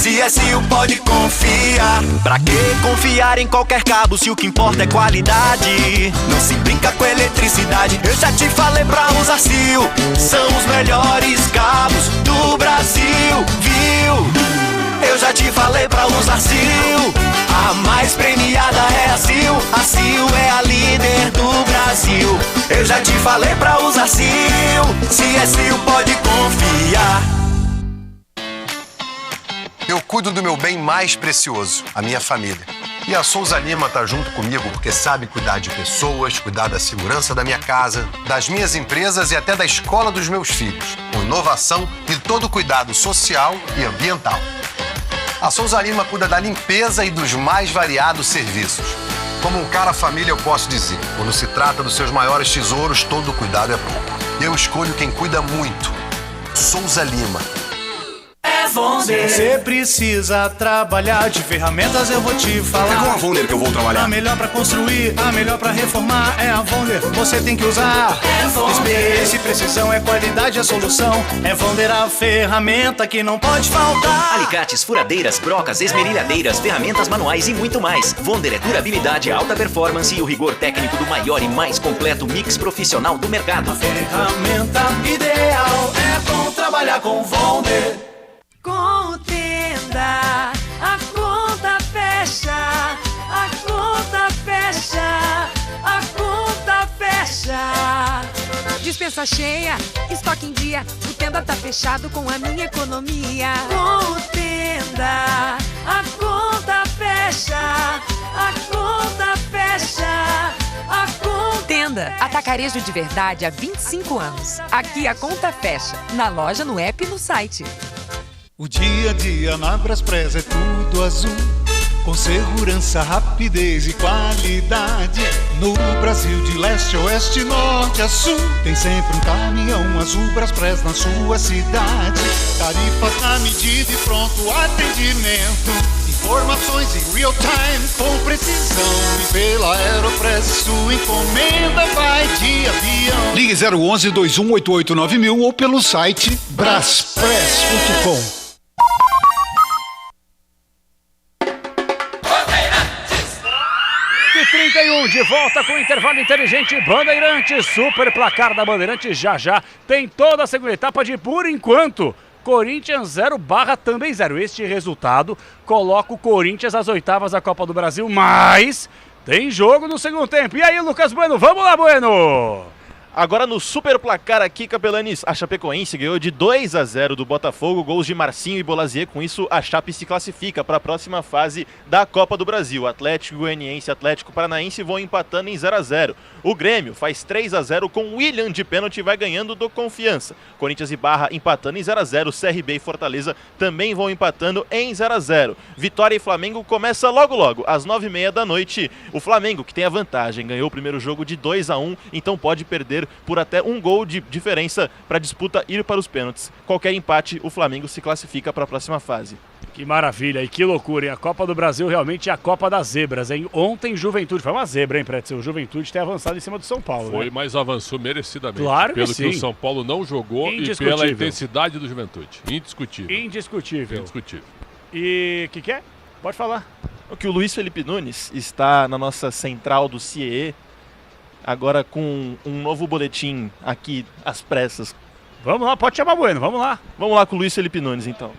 CSU pode confiar. Pra que confiar em qualquer cabo se o que importa é qualidade? Não se brinca com eletricidade. Eu já te falei pra usar CIL. São os melhores cabos do Brasil, viu? Eu já te falei pra usar CIL. A mais premiada é a CIL. A CIL é a líder do Brasil. Eu já te falei pra usar CIL. CSU pode confiar. Eu cuido do meu bem mais precioso, a minha família. E a Souza Lima tá junto comigo porque sabe cuidar de pessoas, cuidar da segurança da minha casa, das minhas empresas e até da escola dos meus filhos, com inovação e todo cuidado social e ambiental. A Souza Lima cuida da limpeza e dos mais variados serviços. Como um cara família, eu posso dizer, quando se trata dos seus maiores tesouros, todo cuidado é bom. Eu escolho quem cuida muito. Souza Lima. É Vonder. Você precisa trabalhar de ferramentas, eu vou te falar. É com a Vonder que eu vou trabalhar. A melhor pra construir, a melhor pra reformar é a Vonder. Você tem que usar. Experiência e precisão é qualidade, a solução. É Vonder a ferramenta que não pode faltar. Alicates, furadeiras, brocas, esmerilhadeiras, ferramentas manuais e muito mais. Vonder é durabilidade, alta performance e o rigor técnico do maior e mais completo mix profissional do mercado. A ferramenta ideal é bom trabalhar com Vonder. Com Tenda, a conta fecha, a conta fecha, a conta fecha. Dispensa cheia, estoque em dia, o Tenda tá fechado com a minha economia. Com Tenda, a conta fecha, a conta fecha, a conta... Tenda, atacarejo de verdade há 25 anos. Aqui a conta fecha, na loja, no app e no site. O dia a dia na Braspress é tudo azul, com segurança, rapidez e qualidade. No Brasil de leste a oeste, norte a sul, tem sempre um caminhão azul Braspress na sua cidade. Tarifas na medida e pronto atendimento. Informações em real time com precisão. E pela Aeropress sua encomenda vai de avião. Ligue 011 2188 9000 ou pelo site braspress.com. 31 de volta com o intervalo inteligente Bandeirantes, super placar da Bandeirantes já tem toda a segunda etapa de por enquanto Corinthians 0, Barra também 0. Este resultado coloca o Corinthians às oitavas da Copa do Brasil, mas tem jogo no segundo tempo. E aí, Lucas Bueno, vamos lá, Bueno! Agora no super placar aqui, Capelanes, a Chapecoense ganhou de 2-0 do Botafogo, gols de Marcinho e Bolazier. Com isso, a Chape se classifica para a próxima fase da Copa do Brasil. Atlético Goianiense e Atlético Paranaense vão empatando em 0-0. O Grêmio faz 3-0 com William de pênalti e vai ganhando do Confiança. Corinthians e Barra empatando em 0-0. CRB e Fortaleza também vão empatando em 0-0. Vitória e Flamengo começa logo, às 9h30 da noite. O Flamengo, que tem a vantagem, ganhou o primeiro jogo de 2-1, então pode perder por até um gol de diferença para a disputa ir para os pênaltis. Qualquer empate, o Flamengo se classifica para a próxima fase. Que maravilha e que loucura, hein? A Copa do Brasil realmente é a Copa das Zebras, hein? Ontem, Juventude, foi uma zebra, hein, Pretzel? O Juventude tem avançado em cima do São Paulo, Foi, né? mas avançou merecidamente. Claro que pelo sim. que o São Paulo não jogou e pela intensidade do Juventude. Indiscutível. E o que é? Pode falar. O que o Luiz Felipe Nunes está na nossa central do CIE, agora com um novo boletim aqui às pressas. Vamos lá, pode chamar Bueno, vamos lá. Vamos lá com o Luiz Felipe Nunes, então.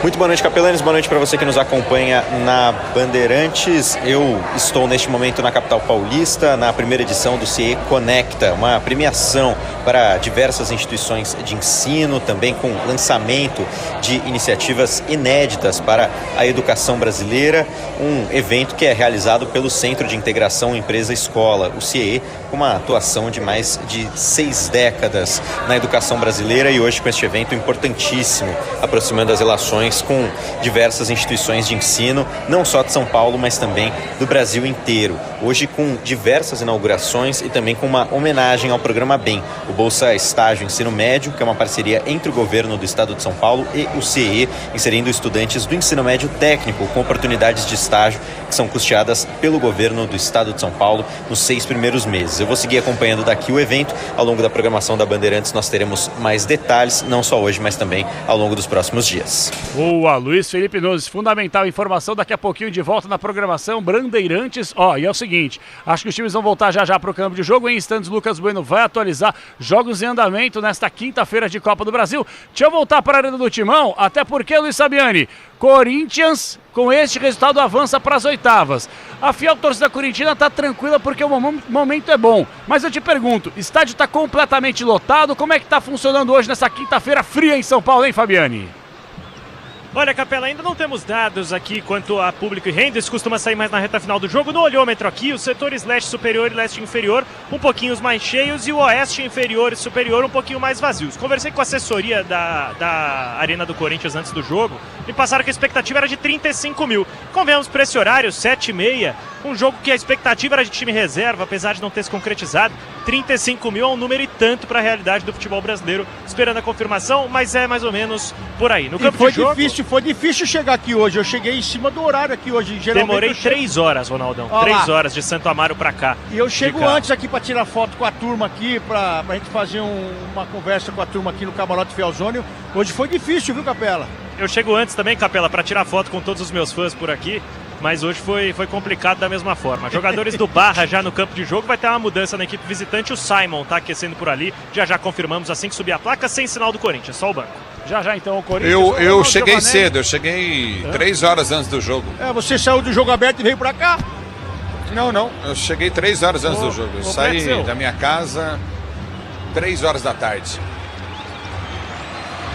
Muito boa noite, Capelanes. Boa noite para você que nos acompanha na Bandeirantes. Eu estou neste momento na capital paulista, na primeira edição do CIE Conecta, uma premiação para diversas instituições de ensino, também com lançamento de iniciativas inéditas para a educação brasileira, um evento que é realizado pelo Centro de Integração Empresa-Escola, o CIE, com uma atuação de mais de 6 décadas na educação brasileira e hoje com este evento importantíssimo, aproximando as relações com diversas instituições de ensino, não só de São Paulo, mas também do Brasil inteiro. Hoje com diversas inaugurações e também com uma homenagem ao programa BEM, o Bolsa Estágio Ensino Médio, que é uma parceria entre o governo do estado de São Paulo e o CIE, inserindo estudantes do ensino médio técnico com oportunidades de estágio que são custeadas pelo governo do estado de São Paulo nos 6 primeiros meses. Eu vou seguir acompanhando daqui o evento. Ao longo da programação da Bandeirantes nós teremos mais detalhes, não só hoje, mas também ao longo dos próximos dias. Boa, Luiz Felipe Nunes, fundamental informação, daqui a pouquinho de volta na programação Bandeirantes. E é o seguinte, acho que os times vão voltar já para o campo de jogo, em instantes Lucas Bueno vai atualizar jogos em andamento nesta quinta-feira de Copa do Brasil. Deixa eu voltar para a Arena do Timão, até porque, Luiz Sabiani, Corinthians, com este resultado, avança para as oitavas. A fiel torcida corintiana está tranquila porque o momento é bom. Mas eu te pergunto, o estádio está completamente lotado, como é que está funcionando hoje nessa quinta-feira fria em São Paulo, hein, Fabiani? Olha, Capela, ainda não temos dados aqui quanto a público e renda, isso costuma sair mais na reta final do jogo. No olhômetro aqui, os setores leste superior e leste inferior um pouquinho mais cheios e o oeste inferior e superior um pouquinho mais vazios. Conversei com a assessoria da Arena do Corinthians antes do jogo e passaram que a expectativa era de 35 mil. Convenhamos para esse horário, 7h30, Um jogo que a expectativa era de time reserva, apesar de não ter se concretizado. 35 mil é um número e tanto para a realidade do futebol brasileiro. Esperando a confirmação, mas é mais ou menos por aí. No campo foi de jogo, foi difícil chegar aqui hoje. Eu cheguei em cima do horário aqui hoje. Demorei 3 horas, Ronaldão. 3 horas de Santo Amaro para cá. E eu chego antes aqui para tirar foto com a turma aqui, pra gente fazer uma conversa com a turma aqui no Camarote Fielzônio. Hoje foi difícil, viu, Capela? Eu chego antes também, Capela, para tirar foto com todos os meus fãs por aqui. Mas hoje foi complicado da mesma forma. Jogadores do Barra já no campo de jogo, vai ter uma mudança na equipe visitante. O Simon tá aquecendo por ali. Já confirmamos assim que subir a placa, sem sinal do Corinthians, só o banco. Já então o Corinthians... Eu cheguei cedo, eu cheguei 3 horas antes do jogo. Você saiu do jogo aberto e veio pra cá? Não, eu cheguei 3 horas antes do jogo. Eu saí da minha casa 3 horas da tarde.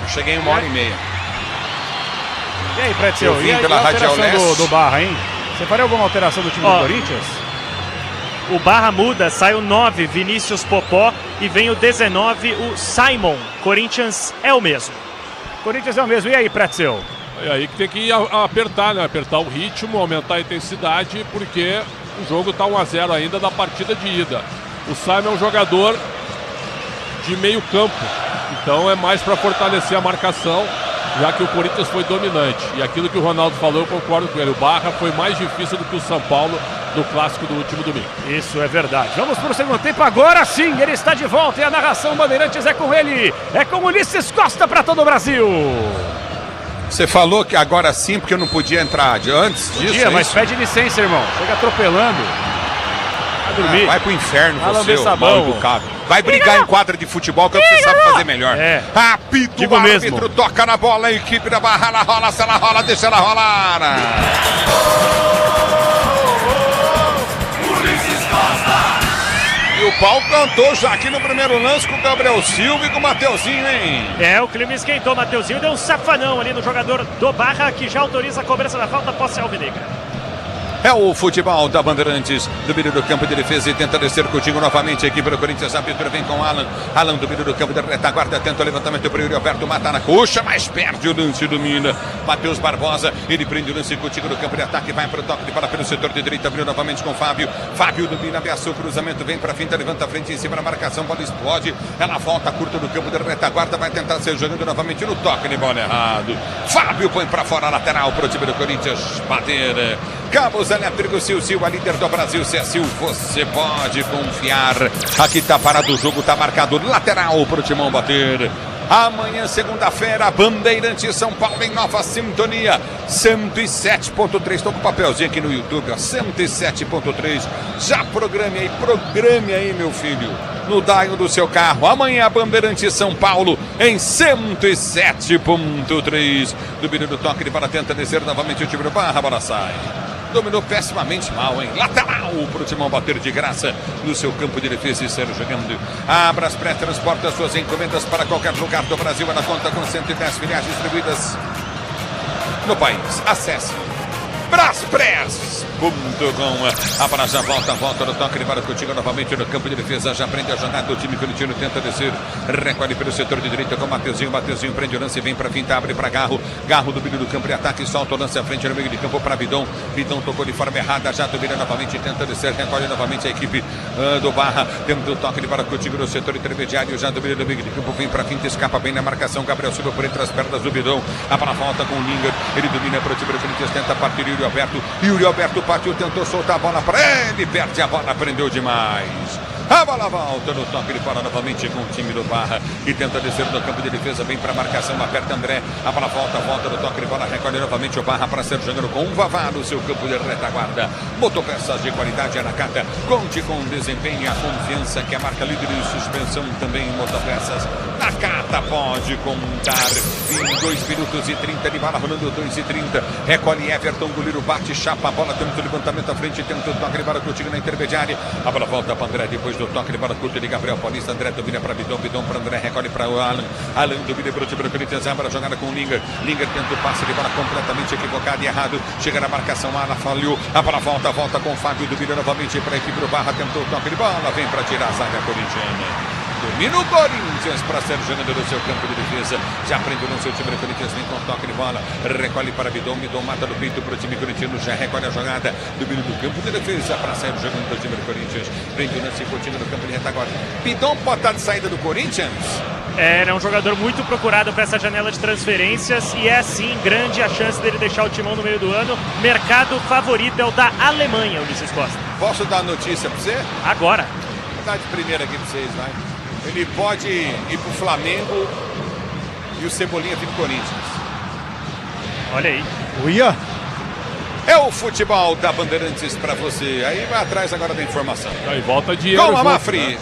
Eu cheguei 1h30. E aí, Pretzel, eu vim pela alteração do Barra, hein? Você faria alguma alteração do time do Corinthians? O Barra muda, sai o 9, Vinícius Popó, e vem o 19, o Simon. Corinthians é o mesmo. Corinthians é o mesmo. E aí, Pretzel? É aí que tem que apertar, né? Apertar o ritmo, aumentar a intensidade, porque o jogo está 1-0 ainda da partida de ida. O Simon é um jogador de meio campo, então é mais para fortalecer a marcação, já que o Corinthians foi dominante. E aquilo que o Ronaldo falou, eu concordo com ele. O Barra foi mais difícil do que o São Paulo no clássico do último domingo. Isso é verdade. Vamos para o segundo tempo. Agora sim, ele está de volta e a narração Bandeirantes é com ele. É com Ulisses Costa para todo o Brasil. Você falou que agora sim, porque eu não podia entrar antes disso. Mas pede licença, irmão. Chega atropelando. Vai dormir. Vai pro inferno, você, mal educado. Vai brigar em quadra de futebol, que você sabe fazer melhor. Apito, o árbitro toca na bola, a equipe da Barra, ela rola, se ela rola, deixa ela rolar. E o pau cantou já aqui no primeiro lance com o Gabriel Silva e com o Mateuzinho, hein? O clima esquentou, Mateuzinho deu um safanão ali no jogador do Barra, que já autoriza a cobrança da falta, posse alvinegra. É o futebol da Bandeirantes, do meio do campo de defesa e tenta descer Coutinho novamente. A equipe do Corinthians, a abertura vem com Alan. Alan do meio do campo de retaguarda, tenta o levantamento para o Yuri Alberto, mata na coxa, mas perde o lance, domina. Matheus Barbosa, ele prende o lance, Coutinho no campo de ataque, vai para o toque de bola pelo setor de direita, abriu novamente com Fábio. Fábio domina, ameaçou o cruzamento, vem para a finta, levanta a frente em cima da marcação, bola explode. Ela volta curta no campo de retaguarda, vai tentar ser jogando novamente no toque de bola errado. Fábio põe para fora a lateral para o time do Corinthians bater. Cabos elétricos Sil, a líder do Brasil, se é Sil, você pode confiar. Aqui tá parado o jogo, tá marcado lateral pro Timão bater. Amanhã, segunda-feira, Bandeirantes São Paulo em nova sintonia, 107.3, estou com o papelzinho aqui no YouTube, ó, 107.3, já programe aí, meu filho, no dial do seu carro. Amanhã, Bandeirantes São Paulo em 107.3, do vídeo do toque de bola, tenta descer novamente o time do Barra, a bola sai. Dominou pessimamente mal, hein? Lateral pro Timão bater de graça no seu campo de defesa e ser jogando. Abras pré-transporta suas encomendas para qualquer lugar do Brasil. Ela conta com 110 filiais distribuídas no país. Acesse Braspress.com. A bola já volta no toque de bola contigo novamente no campo de defesa. Já prende a jogada. O time corintiano tenta descer. Recolhe pelo setor de direita com o Mateuzinho. Mateuzinho prende o lance, vem para finta, abre para Garro. Garro do meio do campo de ataque. Solta o lance à frente no meio de campo para Bidon. Bidon tocou de forma errada. Já domina novamente, tenta descer. Recolhe novamente a equipe do Barra. Tendo o toque de bola contigo no setor intermediário. Já domina no meio de campo. Vem para finta, escapa bem na marcação. Gabriel Silva por entre as pernas do Bidon. A bola volta com o Linger. Ele domina para o time do Corinthians. Tenta partir Yuri Alberto. Yuri Alberto partiu, tentou soltar a bola para ele, perde a bola, prendeu demais. A bola volta no toque de bola novamente com o time do Barra e tenta descer do campo de defesa, vem para a marcação, aperta André, a bola volta no toque de bola, recolhe novamente o Barra para ser jogando com um Vavá no seu campo de retaguarda. Motopeças de qualidade, Anacata, conte com o desempenho e a confiança que a marca líder de suspensão também em motopeças. Nakata pode contar em 2 minutos e 30 de bola, rolando 2:30, recolhe Everton, goleiro bate, chapa a bola, tenta o levantamento à frente, tenta o toque de bola contigo na intermediária, a bola volta para André depois do toque de bola curta de Gabriel Paulista. André domina para Bidon, Bidon para André, recolhe para o Alan, Alan domina para o time do Corinthians, abre a jogada com o Linger, Linger tenta o passe de bola completamente equivocado e errado, chega na marcação, Alan falhou, a bola volta com o Fábio, domina novamente para a equipe do Barra, tentou o toque de bola, vem para tirar a zaga corintiana. Domina o Corinthians para ser jogador do seu campo de defesa. Já prendeu no seu time do Corinthians, vem com toque de bola. Recolhe para Bidon, Bidon mata no peito para o time corintiano. Já recolhe a jogada. Domina do campo de defesa para ser jogador do time do Corinthians. Prende o lance Coutinho no campo de retaguarda. Bidon pode estar de saída do Corinthians? É um jogador muito procurado para essa janela de transferências e é sim grande a chance dele deixar o Timão no meio do ano. Mercado favorito é o da Alemanha, Ulisses Costa. Posso dar notícia para você? Agora. Vou dar de primeira aqui para vocês, vai. Ele pode ir pro Flamengo e o Cebolinha vir pro Corinthians. Olha aí. Uia. É o futebol da Bandeirantes pra você. Aí vai atrás agora da informação. Aí volta dinheiro. Com a junto, Mafri. né?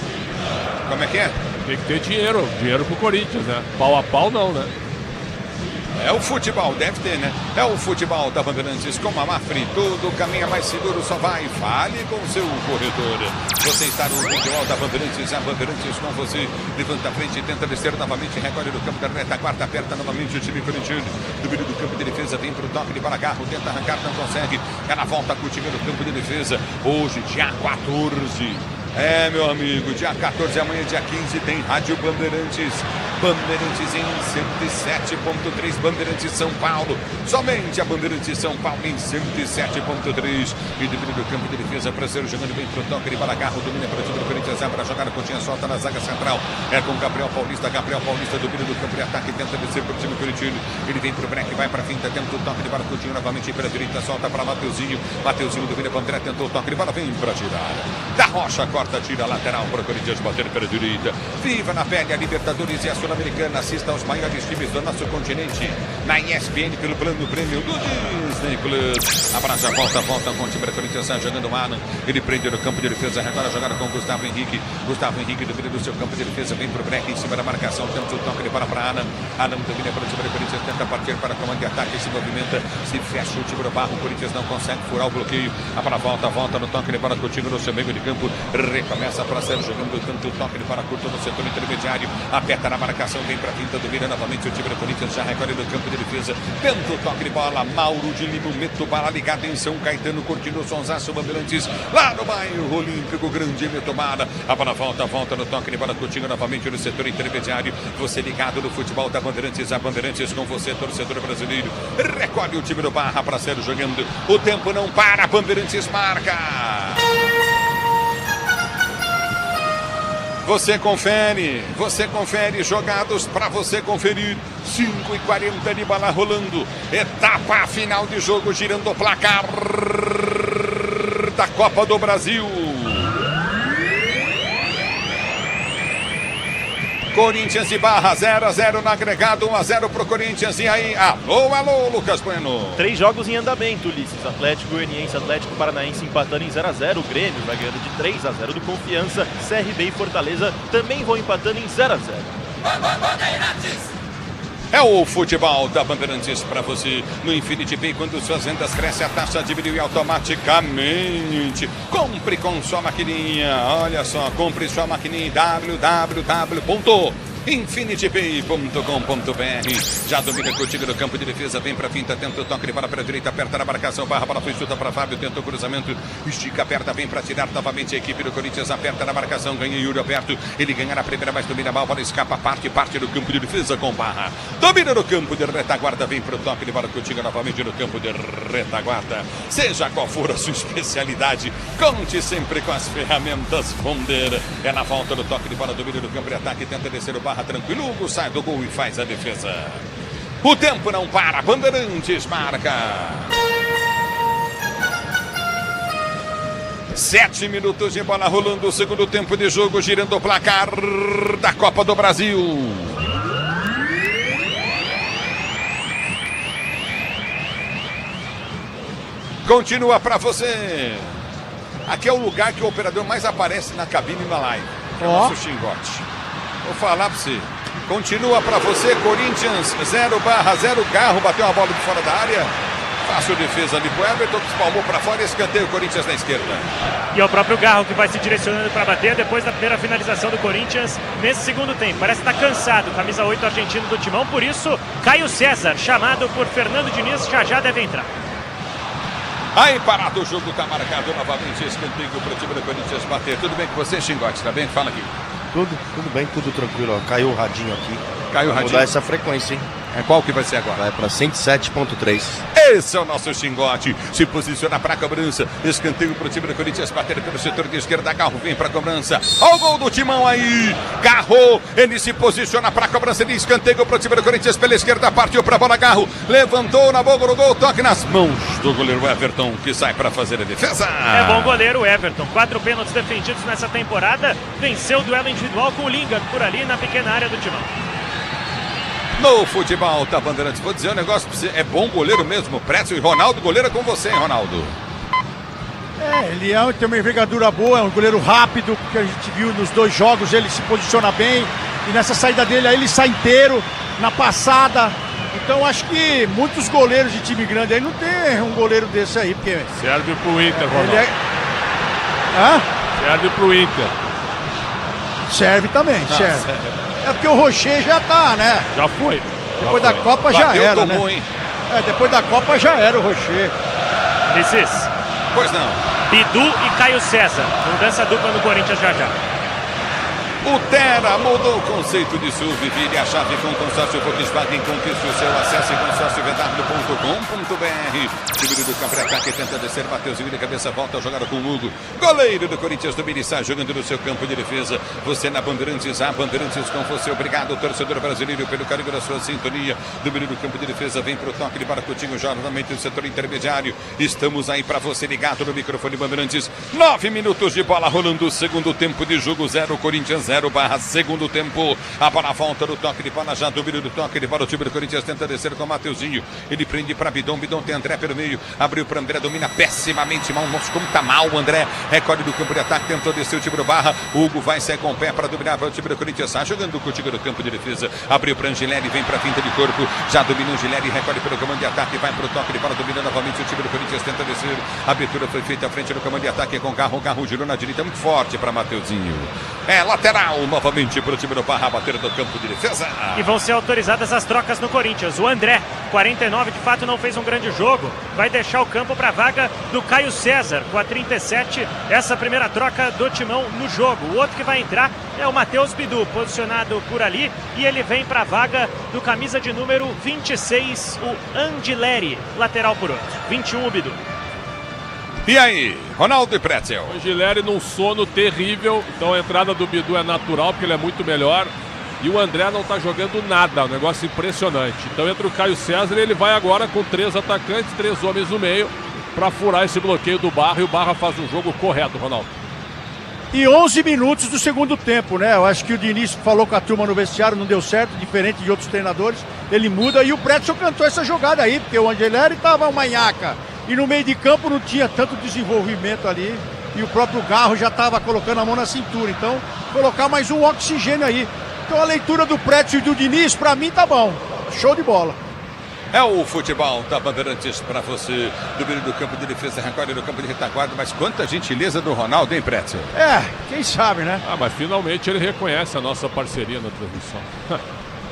Como é que é? Tem que ter dinheiro. Dinheiro pro Corinthians, né? Pau a pau não, né? É o futebol, deve ter, né? É o futebol da Bandeirantes com a Mafri. Tudo caminha mais seguro, só vai. Fale com o seu corretor. Você está no futebol da Bandeirantes, a Bandeirantes com você. Levanta a frente, tenta descer novamente, recolhe do campo da retaguarda, aperta novamente o time corintiano. Do meio do campo de defesa, vem para o toque de bola, Garro, tenta arrancar, não consegue. É na volta com o time do campo de defesa. Hoje, dia 14. É, meu amigo, dia 14, amanhã, dia 15, tem Rádio Bandeirantes. Bandeirantes em 107.3, Bandeirantes São Paulo. Somente a Bandeirantes São Paulo em 107.3. E domínio do campo de defesa, Prazer jogando bem pro toque de bola, Garro, domina para o time do Corinthians, abre a jogada, Coutinho solta na zaga central. É com Gabriel Paulista, domina do campo de ataque, tenta descer pro time corintiano. Ele vem pro break, vai pra finta, tenta o toque de bola, Coutinho novamente pela direita, solta para Mateuzinho. Mateuzinho domina para André, tentou o toque de bola, vem pra tirar. Da Rocha, corta, tira lateral para o Corinthians bater pela direita. Viva na pele a Libertadores e a Sul-Americana. Assista aos maiores times do nosso continente na ESPN pelo plano prêmio do Disney Plus. Abraça, volta com o time do Corinthians jogando o Alan. Ele prende no campo de defesa, agora a jogada com o Gustavo Henrique. Gustavo Henrique domina do seu campo de defesa, vem pro break em cima da marcação. Temos o toque de bola para Alan. Alan domina para o time do Corinthians, tenta partir para comando de ataque, se movimenta, se fecha o time do Barro. O Corinthians não consegue furar o bloqueio. A para volta no toque de bola contigo no seu meio de campo. Recomeça para ser jogando tanto o toque de bola curto no setor intermediário. Aperta na marcação, vem para a finta, domina novamente o time do Corinthians, já recolhe no campo de defesa. Tenta o toque de bola, Mauro de Lima, Meto Bala ligado em São Caetano, curtindo o Sonsaço Bandeirantes, lá no bairro Olímpico, grande Meto Bala. A bola volta no toque de bola contigo novamente no setor intermediário. Você ligado no futebol da Bandeirantes, a Bandeirantes com você, torcedor brasileiro. Recolhe o time do Barra para ser jogando. O tempo não para, Bandeirantes marca. Você confere jogados para você conferir. 5h40 de bola rolando. Etapa final de jogo, girando o placar da Copa do Brasil. Corinthians e Barra, 0-0 no agregado, 1-0 pro Corinthians. E aí, alô, Lucas Bueno. 3 jogos em andamento, Ulisses. Atlético Goianiense, Atlético Paranaense empatando em 0-0. O Grêmio vai ganhando de 3-0 do Confiança. CRB e Fortaleza também vão empatando em 0-0. É o futebol da Bandeirantes para você. No Infinity Pay, quando suas vendas crescem, a taxa diminui automaticamente. Compre com sua maquininha. Olha só, compre sua maquininha em www.infinitypay.com.br. Já domina contigo no campo de defesa, vem pra finta, tenta o toque de bola para a direita, aperta na marcação, Barra, bola foi chuta para Fábio, tenta o cruzamento, estica, aperta, vem para tirar novamente a equipe do Corinthians, aperta na marcação, ganha Yuri Alberto, ele ganha na primeira, mas domina mal, bola escapa, parte do campo de defesa com Barra, domina no campo de retaguarda, vem pro toque de bola contigo novamente no campo de retaguarda. Seja qual for a sua especialidade, conte sempre com as ferramentas Vonder. É na volta do toque de bola, domina no campo de ataque, tenta descer o Barra tranquilo, Hugo sai do gol e faz a defesa. O tempo não para, Bandeirantes marca. 7 minutos de bola rolando, o segundo tempo de jogo, girando o placar da Copa do Brasil. Continua para você. Aqui é o lugar que o operador mais aparece na cabine e na live. É o nosso Xingote. Vou falar para você. Continua para você, Corinthians 0/0, Garro bateu uma bola de fora da área. Fácil defesa ali pro Everton, que espalmou para fora e escanteio o Corinthians na esquerda. E é o próprio Garro que vai se direcionando para bater depois da primeira finalização do Corinthians nesse segundo tempo. Parece estar cansado, camisa 8 argentino do Timão, por isso Caio César, chamado por Fernando Diniz, já deve entrar. Aí parado o jogo, tá marcado novamente, escanteio para o time do Corinthians bater. Tudo bem com você, Xingote? Tá bem? Fala aqui. Tudo bem, tudo tranquilo. Ó. Caiu o radinho aqui. Caiu o Vou radinho. mudar essa frequência, hein? É qual que vai ser agora? Vai para 107.3. Esse é o nosso xingote. Se posiciona para a cobrança. Escanteio para o time do Corinthians. Bater pelo setor de esquerda. Garro vem para a cobrança. Olha o gol do Timão aí. Garro. Ele se posiciona para a cobrança de escanteio para o time do Corinthians. Pela esquerda. Partiu para a bola. Garro. Levantou na boca do gol. Toque nas mãos do goleiro Everton, que sai para fazer a defesa. É bom goleiro Everton. 4 pênaltis defendidos nessa temporada. Venceu o duelo individual com o Linga por ali na pequena área do Timão. No futebol, tá, Bandeirantes? Vou dizer um negócio pra você. É bom goleiro mesmo. Précio e Ronaldo. Goleiro é com você, hein, Ronaldo? Ele tem uma envergadura boa, é um goleiro rápido, que a gente viu nos 2 jogos, ele se posiciona bem. E nessa saída dele aí ele sai inteiro, na passada. Então acho que muitos goleiros de time grande aí não tem um goleiro desse aí, porque... Serve pro Inter, Ronaldo. Hã? Serve pro Inter. Serve também, serve. É porque o Rocher já tá, né? Já foi. Depois da Copa já era, né? Depois da Copa já era o Rocher. Nesses. Pois não. Bidu e Caio César. Mudança dupla no Corinthians já. O Tera mudou o conceito de SUV. Vire a chave com o consórcio Volkswagen. Conquiste o seu acesso em consórciovw.com.br. Time do campo de ataque tenta descer. Mateuzinho de cabeça, volta a jogar com o Hugo. Goleiro do Corinthians do Miriçá, jogando no seu campo de defesa. Você na Bandeirantes, a Bandeirantes com você. Obrigado, torcedor brasileiro, pelo carinho da sua sintonia. Número do campo de defesa, vem pro toque de bola. Coutinho, novamente no setor intermediário. Estamos aí para você ligado no microfone Bandeirantes. 9 minutos de bola rolando. Segundo tempo de jogo, 0 Corinthians 0/segundo tempo. A bola volta do toque de bola, já domínio do toque de bola. O time do Corinthians tenta descer com o Mateuzinho. Ele prende para Bidon. Bidon tem André pelo meio. Abriu para André, domina pessimamente mal. Nossa, como tá mal o André. Recolhe do campo de ataque, tentou descer o time do Barra. Hugo vai sair com o pé para dominar para o time do Corinthians. Tá jogando com o time do campo de defesa. Abriu para Angelelli, vem para a finta de corpo. Já domina Angelelli, recolhe pelo comando de ataque. Vai para o toque de bola, domina novamente o time do Corinthians. Tenta descer. A abertura foi feita à frente do comando de ataque com o Garro. O Garro girou na direita, muito forte para Mateuzinho. É lateral novamente para o time do Barra, bater do campo de defesa. E vão ser autorizadas as trocas no Corinthians. O André, 49, de fato não fez um grande jogo. Vai deixar o campo para a vaga do Caio César, com a 37. Essa primeira troca do Timão no jogo. O outro que vai entrar é o Matheus Bidu, posicionado por ali. E ele vem para a vaga do camisa de número 26, o Angileri, lateral por outro. 21, o Bidu. E aí, Ronaldo e Pretzel? O Gileri num sono terrível, então a entrada do Bidu é natural, porque ele é muito melhor. E o André não tá jogando nada, um negócio impressionante. Então entra o Caio César e ele vai agora com 3 atacantes, 3 homens no meio, para furar esse bloqueio do Barra. E o Barra faz um jogo correto, Ronaldo. E 11 minutos do segundo tempo, né? Eu acho que o Diniz falou com a turma no vestiário, não deu certo, diferente de outros treinadores. Ele muda e o Pretzel cantou essa jogada aí, porque o Angeleri tava uma manhaca. E no meio de campo não tinha tanto desenvolvimento ali. E o próprio Garro já estava colocando a mão na cintura. Então, colocar mais um oxigênio aí. Então a leitura do Pretzel e do Diniz, pra mim, tá bom. Show de bola. É o futebol da Bandeirantes para você. Domínio do campo de defesa, recolhe no campo de retaguarda. Mas quanta gentileza do Ronaldo, hein, Pretzel? Quem sabe, né? Mas finalmente ele reconhece a nossa parceria na transmissão.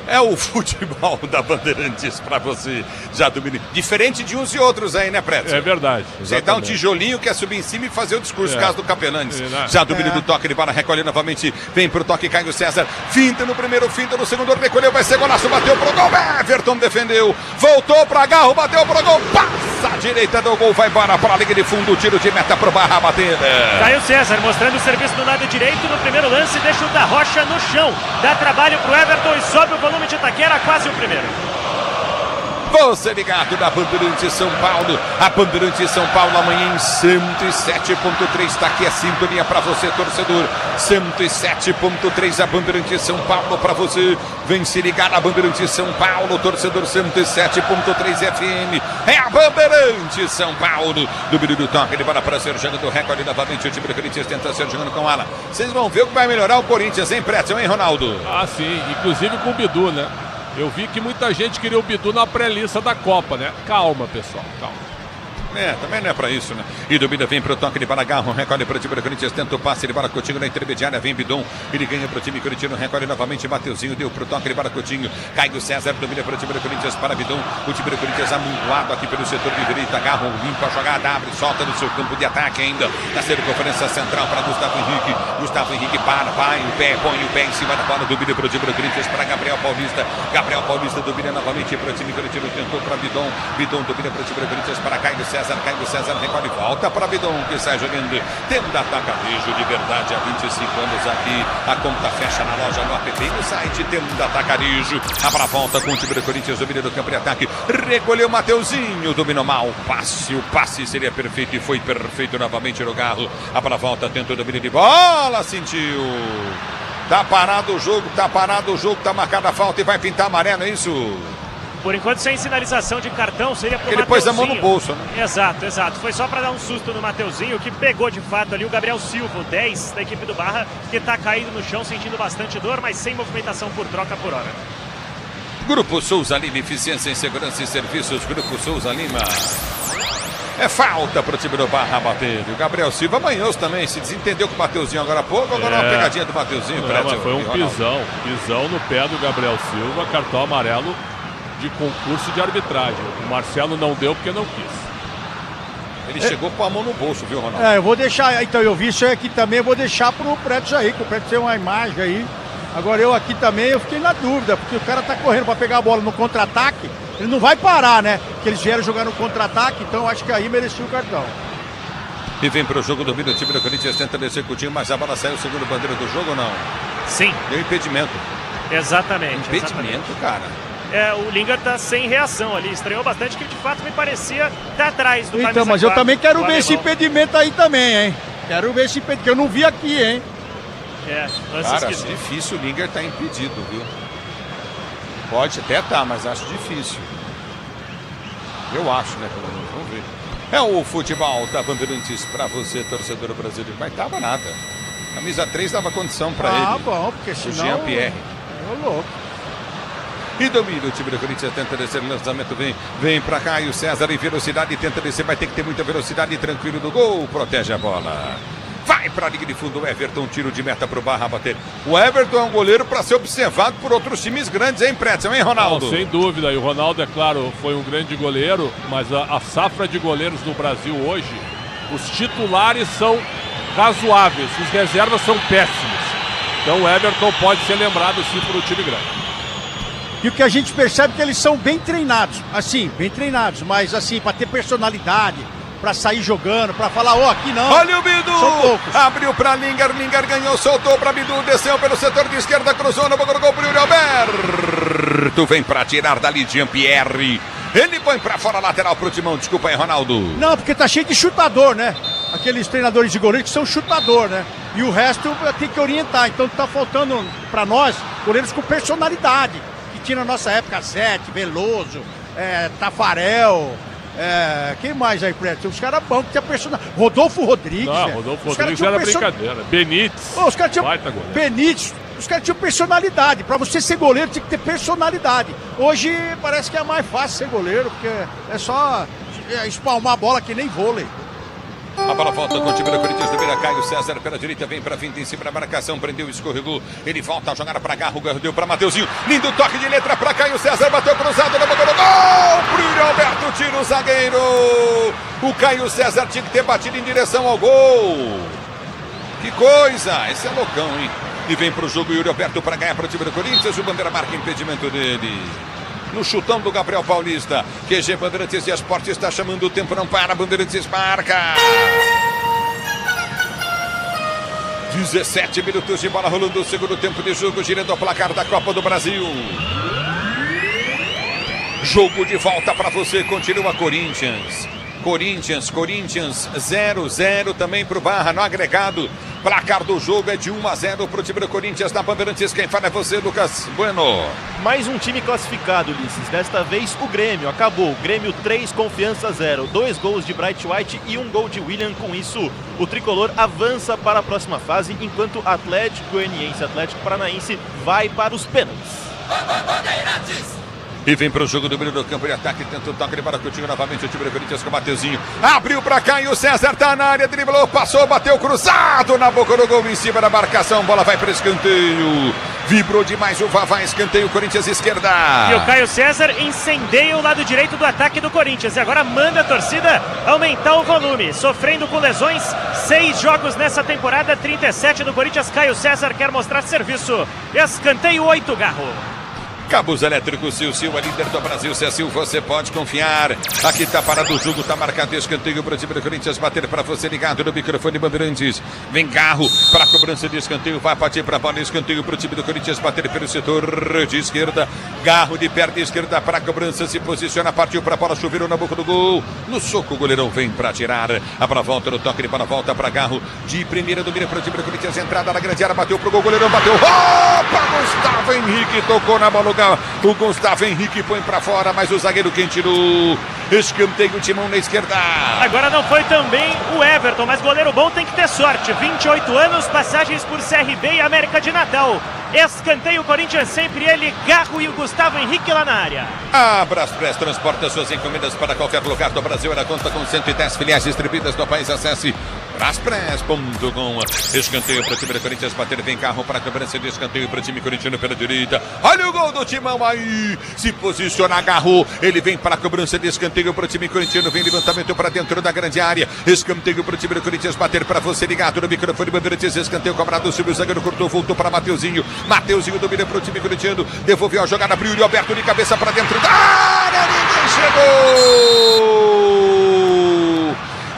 É o futebol da Bandeirantes para você. Já domina. Diferente de uns e outros aí, né, Pretzel? É verdade. Você dá um tijolinho, quer subir em cima e fazer o discurso, caso do Capelanes. Já domina do toque de bola, recolhe novamente. Vem pro toque, Caio César. Finta no primeiro, finta no segundo, recolheu, vai ser golaço, bateu pro gol. Everton defendeu, voltou pra Garro, bateu pro gol. Passa a direita do gol, vai embora para a linha de fundo. Tiro de meta pro Barra bater. Caio César mostrando o serviço do lado direito no primeiro lance, deixa o da Rocha no chão. Dá trabalho pro Everton e sobe o volume de Itaquera, quase o primeiro. Você ligado da Bandeirantes São Paulo. A Bandeirantes São Paulo amanhã em 107.3. Está aqui a sintonia para você, torcedor. 107.3 a Bandeirantes São Paulo para você. Vem se ligar na Bandeirantes São Paulo, torcedor. 107.3 FM. É a Bandeirantes São Paulo. Número do toque de bola para Sergiano do recorde novamente. O time do Corinthians tenta Sergiano com ala. Vocês vão ver o que vai melhorar o Corinthians, hein, Pretzel, hein, Ronaldo? Sim, inclusive com o Bidu, né? Eu vi que muita gente queria o Bidu na pré-lista da Copa, né? Calma, pessoal, calma. Também não é pra isso, né? E domina, vem pro toque de bola, Garro, recolhe pro time do Corinthians, tenta o passe de bola, Coutinho na intermediária, vem Bidon, ele ganha pro time corintiano, recolhe novamente, Mateuzinho, deu pro toque de bola, Coutinho, Caio César, domina pro time do Corinthians para Bidon, o time do Corinthians amontoado aqui pelo setor de direita, Garro, limpa a jogada, abre, solta no seu campo de ataque ainda, na circunferência central para Gustavo Henrique para, vai o pé, põe o pé em cima da bola, domina pro time do Corinthians para Gabriel Paulista domina novamente pro time corintiano, tentou para Bidon domina pro time do Corinthians para Caio César recolhe, volta para Bidon, que sai jogando, tendo atacarejo de verdade há 25 anos aqui, a conta fecha na loja, no app, no site, tendo atacarejo, abra a volta com o time do Corinthians, domina do campo de ataque, recolheu Mateuzinho, dominou mal, o passe seria perfeito e foi perfeito novamente no Garro, abra a volta, tentou domínio de bola, sentiu, tá parado o jogo, tá marcada a falta e vai pintar amarelo, é isso? Por enquanto, sem sinalização de cartão, seria pro Ele pôs a mão no bolso, né? Exato. Foi só para dar um susto no Mateuzinho, que pegou de fato ali o Gabriel Silva, o 10 da equipe do Barra, que está caído no chão, sentindo bastante dor, mas sem movimentação por troca por hora. Grupo Souza Lima, eficiência em segurança e serviços, Grupo Souza Lima. É falta pro time do Barra bater. O Gabriel Silva amanhou também, se desentendeu com o Mateuzinho agora há pouco, agora uma pegadinha do Mateuzinho. Foi um pisão no pé do Gabriel Silva, cartão amarelo de concurso de arbitragem. O Marcelo não deu porque não quis. Ele chegou com a mão no bolso, viu, Ronaldo? Eu vou deixar, então eu vi isso aqui também, eu vou deixar pro Pretos aí, que o Pretos tem uma imagem aí. Agora eu aqui também, eu fiquei na dúvida, porque o cara tá correndo pra pegar a bola no contra-ataque, ele não vai parar, né? Porque eles vieram jogar no contra-ataque, então acho que aí merecia o cartão. E vem pro jogo, domina o time do Corinthians, tenta descer com o time, mas a bola saiu, segundo bandeira do jogo ou não? Sim. Deu impedimento. Exatamente. Cara. O Lingard tá sem reação ali, estranhou bastante, que de fato me parecia estar atrás do camisa. Então, mas eu também quero ver esse alemão. impedimento aí também, hein? Quero ver esse impedimento, que eu não vi aqui, hein? Cara, acho difícil o Lingard tá impedido, viu? Pode até tá, mas acho difícil. Eu acho, né, pelo menos, vamos ver. É o futebol da Bandeirantes pra você, torcedor brasileiro. Mas tava nada. Camisa 3 dava condição pra ele. Bom, porque senão... O Jean-Pierre. Louco. E domina o time do Corinthians, tenta descer, o lançamento vem pra cá, e o César em velocidade, tenta descer, vai ter que ter muita velocidade, tranquilo do gol, protege a bola. Vai pra linha de fundo o Everton, tiro de meta pro Barra bater. O Everton é um goleiro pra ser observado por outros times grandes, hein, Pretzel, hein, Ronaldo? Não, sem dúvida, e o Ronaldo, é claro, foi um grande goleiro, mas a safra de goleiros no Brasil hoje, os titulares são razoáveis, os reservas são péssimos. Então o Everton pode ser lembrado sim por um time grande. E o que a gente percebe é que eles são bem treinados, mas assim, pra ter personalidade, pra sair jogando, pra falar, aqui não. Olha o Bidu! São poucos. Abriu pra Lingard ganhou, soltou pra Bidu, desceu pelo setor de esquerda, cruzou no gol pro Yuri Alberto. Vem pra tirar dali Jean-Pierre. Ele põe pra fora, lateral pro Timão, desculpa aí, Ronaldo. Não, porque tá cheio de chutador, né? Aqueles treinadores de goleiro que são chutador, né? E o resto tem que orientar. Então tá faltando pra nós, goleiros com personalidade. Que tinha na nossa época, Zete, Veloso, Tafarel... quem mais aí, Preto? Os caras bons que tinha personalidade. Rodolfo Rodrigues. Rodolfo Rodrigues era brincadeira. Benítez. Os caras tinham Benítez. Os caras tinham personalidade. Pra você ser goleiro, tinha que ter personalidade. Hoje parece que é mais fácil ser goleiro, porque é só espalmar a bola que nem vôlei. A bola volta com o time do Corinthians, domina Caio César pela direita, vem pra frente em cima da marcação, prendeu, escorregou, ele volta a jogar pra Garro, deu pra Mateuzinho, lindo toque de letra pra Caio César, bateu cruzado, na boca do gol, pro Yuri Alberto, tira o zagueiro, o Caio César tinha que ter batido em direção ao gol, que coisa, esse é loucão, hein, e vem pro jogo Yuri Alberto pra ganhar pro time do Corinthians, o Bandeira marca impedimento dele. No chutão do Gabriel Paulista. QG Bandeirantes e Esporte está chamando o tempo, não para. Bandeirantes marca. 17 minutos de bola rolando o segundo tempo de jogo, girando o placar da Copa do Brasil. Jogo de volta para você, continua Corinthians 0-0 também para o Barra no agregado. Placar do jogo é de 1-0 para o time do Corinthians na Bandeirantes. Quem fala é você, Lucas Bueno. Mais um time classificado, Ulisses. Desta vez o Grêmio. Acabou. Grêmio 3, Confiança 0. 2 gols de Bright White e 1 gol de William. Com isso, o tricolor avança para a próxima fase, enquanto Atlético Goianiense, Atlético Paranaense vai para os pênaltis. E vem pro jogo do meio do campo de ataque. Tenta o toque de Coutinho novamente. O time do Corinthians com o Mateuzinho. Abriu pra cá e o César tá na área. Driblou, passou, bateu cruzado na boca do gol em cima da marcação. Bola vai para escanteio. Vibrou demais o Vavá. Escanteio, Corinthians esquerda. E o Caio César incendeia o lado direito do ataque do Corinthians. E agora manda a torcida aumentar o volume. Sofrendo com lesões. 6 jogos nessa temporada. 37 do Corinthians. Caio César quer mostrar serviço. Escanteio 8, Garro. Cabos Elétricos Sil, a líder do Brasil. Se é Sil, você pode confiar. Aqui tá parado o jogo, tá marcado escanteio pro time do Corinthians. Bater pra você ligado no microfone Bandeirantes. Vem Garro pra cobrança de escanteio. Vai partir pra bola, escanteio pro time do Corinthians. Bater pelo setor de esquerda. Garro de perna esquerda pra cobrança. Se posiciona, partiu pra bola, chuveirou na boca do gol. No soco, o goleirão vem pra tirar. A pra volta, no toque de bola, volta pra Garro. De primeira, domina pro time do Corinthians. Entrada na grande área, bateu pro gol, goleirão bateu. Opa, Gustavo Henrique tocou na bola. O Gustavo Henrique põe pra fora, mas o zagueiro quem tirou. Escanteio, Timão na esquerda. Agora não foi também o Everton, mas goleiro bom tem que ter sorte. 28 anos, passagens por CRB e América de Natal. Escanteio, Corinthians sempre ele, Garro e o Gustavo Henrique lá na área. A Braspress transporta suas encomendas para qualquer lugar do Brasil. Ela conta com 110 filiais distribuídas no país. Acesse braspress.com. Escanteio para o time do Corinthians. Bater, vem Garro para a cobrança de escanteio para o time corintiano pela direita. Olha o gol do Timão aí. Se posiciona, Garro. Ele vem para a cobrança de escanteio para o time corintiano. Vem levantamento para dentro da grande área. Escanteio para o time do Corinthians. Bater para você ligado no microfone Bandeirantes. Escanteio cobrado. Subiu o zagueiro, cortou, voltou para Mateuzinho. Mateuzinho domina para o time corintiano. Devolveu a jogada para o Yuri Alberto de cabeça para dentro da área. Ninguém chegou.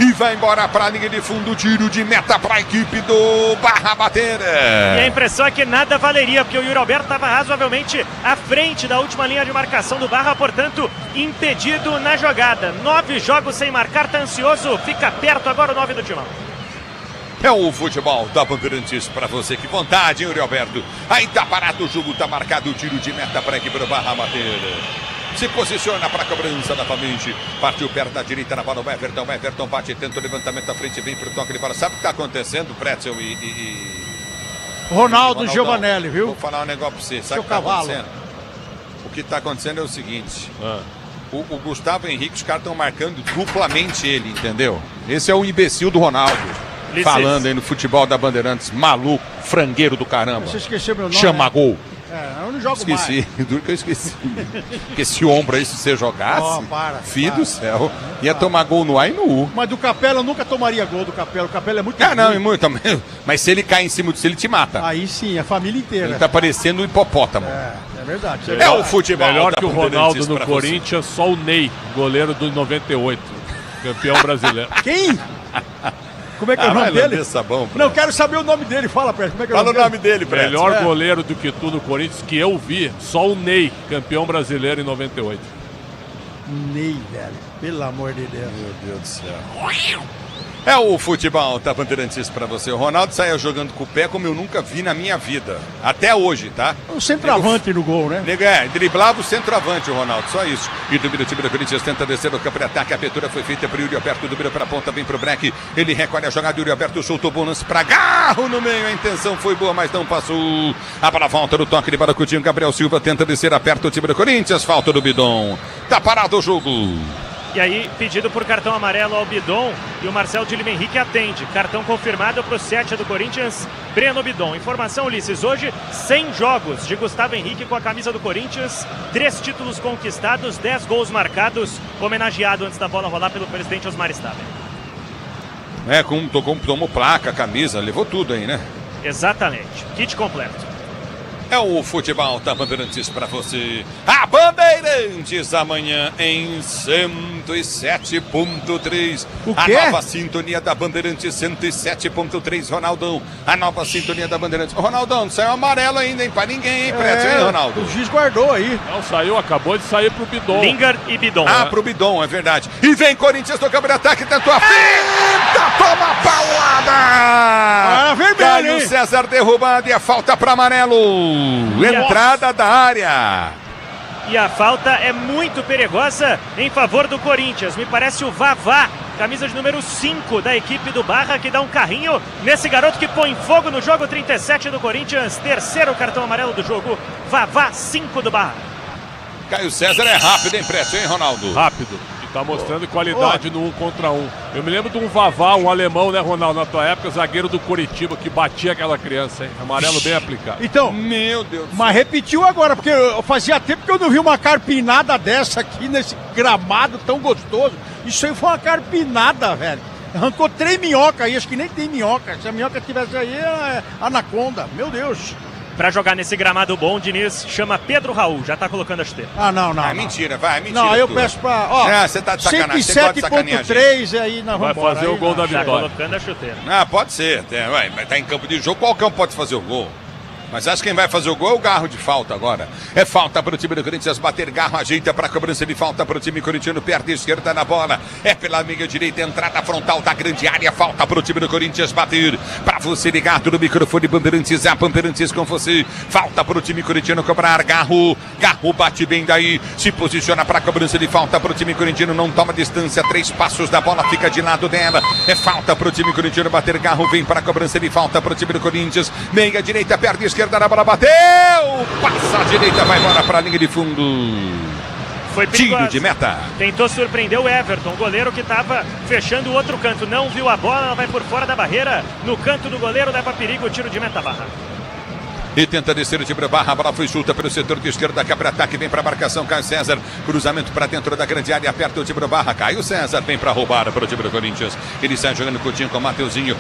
E vai embora para a linha de fundo. Tiro de meta para a equipe do Barra bater. E a impressão é que nada valeria, porque o Yuri Alberto estava razoavelmente à frente da última linha de marcação do Barra, portanto, impedido na jogada. 9 jogos sem marcar, tá ansioso. Fica perto agora o 9 do Timão. É o futebol da Bandeirantes para você. Que vontade, hein, Yuri Alberto? Aí tá parado o jogo, tá marcado o tiro de meta para a equipe do Barra bater. Se posiciona para a cobrança novamente. Partiu perto da direita na bola o Everton. O Everton bate, tenta o levantamento à frente, vem pro toque de bola. Sabe o que tá acontecendo, Pretzel e Ronaldo Giovanelli, viu? Vou falar um negócio para você. Sabe o que tá acontecendo? O que tá acontecendo é o seguinte. O Gustavo Henrique, os caras estão marcando duplamente ele, entendeu? Esse é o imbecil do Ronaldo. Falando aí no futebol da Bandeirantes, maluco, frangueiro do caramba. Você esqueceu meu nome? Chama gol. Eu não jogo esqueci, duro que eu esqueci. Porque esse ombro aí, se você jogasse, filho do céu, ia tomar gol no A e no U. Mas do Capela eu nunca tomaria gol do Capela. O Capela é muito não, é muito. Mas se ele cai em cima disso, ele te mata. Aí sim, a família inteira. Ele tá parecendo um hipopótamo. É verdade. É o futebol. Melhor que o Ronaldo no Corinthians, só o Ney, goleiro do 98, campeão brasileiro. Quem? Como é que é o nome dele? Sabão, não, quero saber o nome dele. Fala, Pré. Como é que é o nome dele, Pré. Melhor goleiro do que tu no Corinthians que eu vi, só o Ney, campeão brasileiro em 98. Ney, velho. Pelo amor de Deus. Meu Deus do céu. É o futebol da Bandeirantes pra você. O Ronaldo saiu jogando com o pé como eu nunca vi na minha vida. Até hoje, tá? O centroavante no gol, né? Driblava o centroavante o Ronaldo, só isso. E domina o time da Corinthians, tenta descer no campo de ataque. A abertura foi feita para o Yuri Alberto, domina para a ponta, vem pro break. Ele recolhe a jogada, Yuri Alberto soltou o lance para Garro no meio. A intenção foi boa, mas não passou. A bola volta no toque de bola com o Gabriel Silva tenta descer, aperta o time do Corinthians. Falta do Bidon. Tá parado o jogo. E aí, pedido por cartão amarelo ao Bidon e o Marcelo de Lima Henrique atende. Cartão confirmado para o 7 do Corinthians, Breno Bidon. Informação, Ulisses, hoje 100 jogos de Gustavo Henrique com a camisa do Corinthians, 3 títulos conquistados, 10 gols marcados, homenageado antes da bola rolar pelo presidente Osmar Staben. Tomou placa, camisa, levou tudo aí, né? Exatamente, kit completo. É o futebol da Bandeirantes para você. A Bandeirantes amanhã em 107.3. A nova sintonia da Bandeirantes 107.3, Ronaldão. A nova sintonia da Bandeirantes. Ronaldão, não saiu amarelo ainda, hein? Pra ninguém, hein, Preto, hein, Ronaldo? O juiz guardou aí. Não saiu, acabou de sair pro Bidon. Lingard e Bidon. Pro Bidon, é verdade. E vem Corinthians no campo de ataque, tentou a finta, toma paulada! Vermelho, Caio César derrubado e a falta para amarelo. Entrada da área. E a falta é muito perigosa em favor do Corinthians. Me parece o Vavá, camisa de número 5 da equipe do Barra, que dá um carrinho nesse garoto que põe fogo no jogo. 37 do Corinthians, terceiro cartão amarelo do jogo. Vavá, 5 do Barra. Caio César é rápido, hein, Preto, hein, Ronaldo? Rápido. E tá mostrando qualidade no 1 contra 1. Eu me lembro de um Vavá, um alemão, né, Ronaldo, na tua época, zagueiro do Coritiba, que batia aquela criança, hein? Amarelo bem aplicado. Então, meu Deus. Mas repetiu agora, porque fazia tempo que eu não vi uma carpinada dessa aqui nesse gramado tão gostoso. Isso aí foi uma carpinada, velho. Arrancou 3 minhocas aí, acho que nem tem minhoca. Se a minhoca tivesse aí, é anaconda. Meu Deus. Pra jogar nesse gramado bom, o Diniz chama Pedro Raul, já tá colocando a chuteira. Ah, não. Mentira, mentira. Não, eu peço pra... Ó, você tá de sacanagem, você gosta de sacanear 107.3 aí nós vai vamos fazer o gol da vitória. Já colocando a chuteira. Ah, pode ser. Vai tá em campo de jogo, qualquer um pode fazer o gol. Mas acho que quem vai fazer o gol é o Garro de falta agora. É falta para o time do Corinthians bater. Garro ajeita para a cobrança de falta para o time corintiano. Perto esquerda na bola. É pela meia direita. Entrada frontal da grande área. Falta para o time do Corinthians bater. Para você ligado no microfone Bandeirantes. A Bandeirantes com você. Falta para o time corintiano cobrar. Garro bate bem daí. Se posiciona para a cobrança de falta para o time corintiano. Não toma distância. 3 passos da bola. Fica de lado dela. É falta para o time corintiano bater. Garro vem para a cobrança de falta para o time do Corinthians. Meia direita. Perto esquerda. Na bola bateu, passa a direita, vai embora para a linha de fundo. Foi perigoso. Tiro de meta. Tentou surpreender o Everton, goleiro que estava fechando o outro canto. Não viu a bola, ela vai por fora da barreira. No canto do goleiro, leva perigo, tiro de meta Barra. E tenta descer o time da Barra, a bola foi solta pelo setor de esquerda, cabe ataque, vem para a marcação, Caio César, cruzamento para dentro da grande área, aperta o time da Barra, Caio César vem para roubar para o time do Corinthians, ele sai jogando Coutinho com o Mateuzinho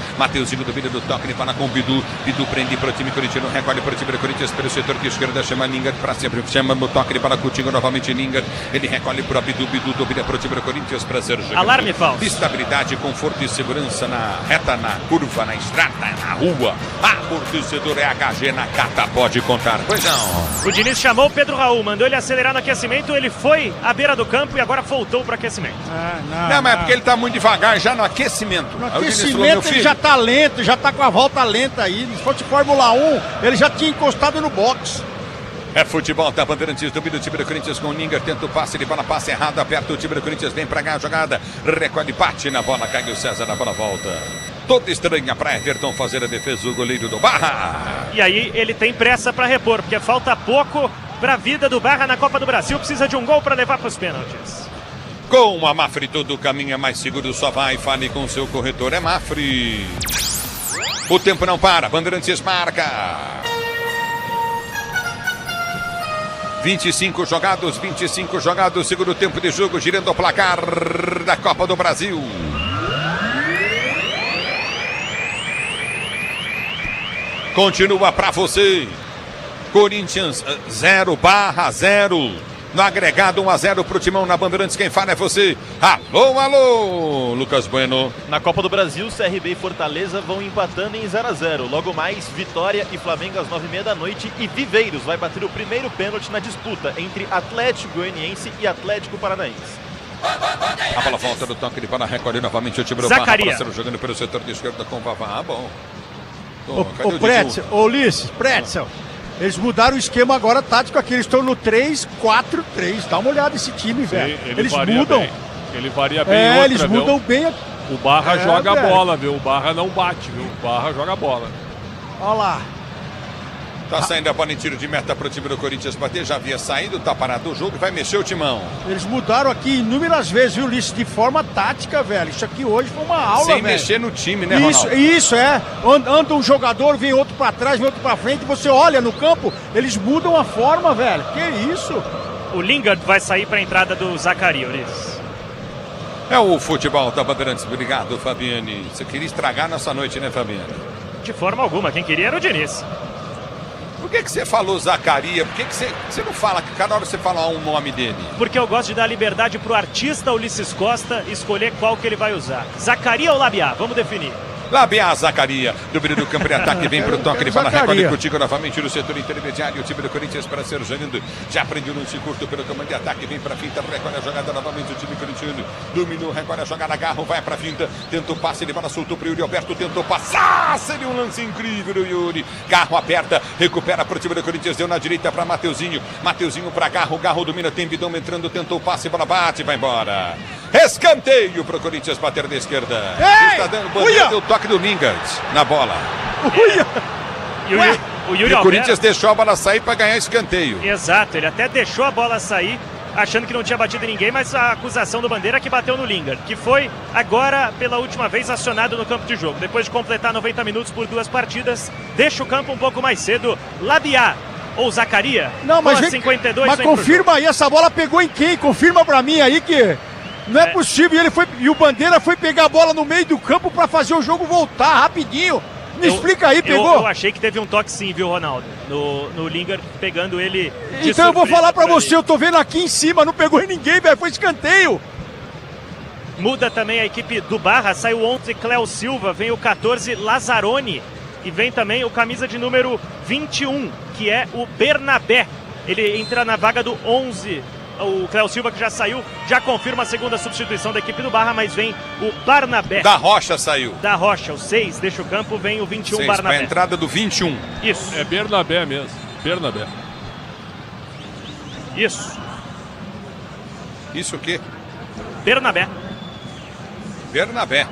domina do toque, ele fala com o Bidu prende para o time corintiano, recolhe para o time do Corinthians pelo setor de esquerda, chama Lingard para sempre, chama o toque, ele fala Coutinho novamente, Lingard, ele recolhe para o Bidu domina para o time do Corinthians para ser jogado. Alarme falso. Estabilidade, conforto e segurança na reta, na curva, na estrada, na rua, amortecedor é HG na Cata, pode contar. Pois não. O Diniz chamou o Pedro Raul, mandou ele acelerar no aquecimento, ele foi à beira do campo e agora voltou para o aquecimento. Não, mas é porque ele tá muito devagar já no aquecimento. No aquecimento ele já tá lento, já tá com a volta lenta aí. Se fosse Fórmula 1, ele já tinha encostado no box. É futebol, tá Bandeirantes, domina o time do Corinthians com o Lingard, tenta o passe, ele bola, passe errado, aperta o time do Corinthians, vem pra cá a jogada, recolhe, bate na bola, cai o César, na bola volta. Toda estranha para Everton fazer a defesa, o goleiro do Barra. E aí ele tem pressa para repor, porque falta pouco para a vida do Barra na Copa do Brasil, precisa de um gol para levar para os pênaltis. Com a Mafre todo caminho é mais seguro, só vai, fale com seu corretor, é Mafre. O tempo não para, Bandeirantes marca. 25 jogados, segundo tempo de jogo, girando o placar da Copa do Brasil. Continua para você. Corinthians 0, Barra 0. No agregado 1-0 pro Timão na Bandeirantes. Quem fala é você. Alô, Lucas Bueno. Na Copa do Brasil, CRB e Fortaleza vão empatando em 0-0. Logo mais, Vitória e Flamengo às 9h30 da noite. E Viveiros vai bater o primeiro pênalti na disputa entre Atlético Goianiense e Atlético Paranaense. A bola volta do toque de bola, recolhe novamente o time do Barra. Jogando pelo setor de esquerda com o Vavá. Bom. O Pretzel, o Ulisses, Pretzel. Eles mudaram o esquema agora tático aqui. Eles estão no 3-4-3. Dá uma olhada nesse time, velho. Eles mudam. Bem. Ele varia bem. Outra, eles mudam bem. O Barra joga a bola, viu? O Barra não bate, viu? O Barra joga a bola. Olha lá. Tá saindo a bola em tiro de meta pro time do Corinthians bater. Já havia saído, tá parado o jogo. Vai mexer o timão. Eles mudaram aqui inúmeras vezes, viu, Ulisses? De forma tática, velho. Isso aqui hoje foi uma aula, sem velho. mexer no time, né, Ronaldo? Isso, é. Anda um jogador, vem outro pra trás, vem outro pra frente. Você olha no campo, eles mudam a forma, velho. Que isso? O Lingard vai sair pra entrada do Zaccaria, Ulisses. É o futebol da Bandeirantes. Obrigado, Fabiane. Você queria estragar nossa noite, né, Fabiane? De forma alguma. Quem queria era o Diniz. Por que você falou Zaccaria? Por que você não fala, que cada hora você fala um nome dele? Porque eu gosto de dar liberdade pro artista Ulisses Costa escolher qual que ele vai usar. Zaccaria ou Labiá? Vamos definir. Labiá, Zaccaria. Domínio do campo de ataque, vem pro toque, ele fala, recolhe contigo novamente no setor intermediário. O time do Corinthians para ser jogando. Já prendeu no curto pelo comando de ataque, vem pra finta, recolhe a jogada novamente. O time corintiano dominou, recolhe a jogada, Garro, vai pra finta, tenta o passe, ele bola, soltou pro Yuri Alberto, tentou passar. Seria um lance incrível do Yuri. Garro aperta, recupera pro time do Corinthians, deu na direita pra Mateuzinho. Mateuzinho pra Garro, Garro domina, tem Bidão entrando, tentou o passe, bola bate, vai embora. Escanteio pro Corinthians bater da esquerda. Está dando bandeira, deu toque do Lingard na bola. O Yuri E o Alberto... Corinthians deixou a bola sair para ganhar escanteio. Exato, ele até deixou a bola sair, achando que não tinha batido em ninguém, mas a acusação do Bandeira é que bateu no Lingard, que foi agora pela última vez acionado no campo de jogo. Depois de completar 90 minutos por 2 partidas, deixa o campo um pouco mais cedo. Labiá ou Zacaria? Não, mas, 52, mas confirma aí, essa bola pegou em quem? Confirma pra mim aí que não é possível. E o Bandeira foi pegar a bola no meio do campo pra fazer o jogo voltar rapidinho. Me explica aí, pegou? Eu achei que teve um toque sim, viu, Ronaldo? No Lingard, pegando ele de Então eu vou falar pra por ali. você, eu tô vendo aqui em cima, não pegou em ninguém, velho, foi escanteio. Muda também a equipe do Barra, sai o 11 Cléo Silva, vem o 14 Lazzaroni e vem também o camisa de número 21, que é o Bernabé. Ele entra na vaga do 11. O Cléo Silva, que já saiu, já confirma a segunda substituição da equipe do Barra, mas vem o Barnabé. Da Rocha saiu. Da Rocha, o 6 deixa o campo, vem o 21 6, Barnabé. a entrada do 21. Isso. É Bernabé mesmo, Bernabé. Isso. Isso o quê? Bernabé. Bernabé.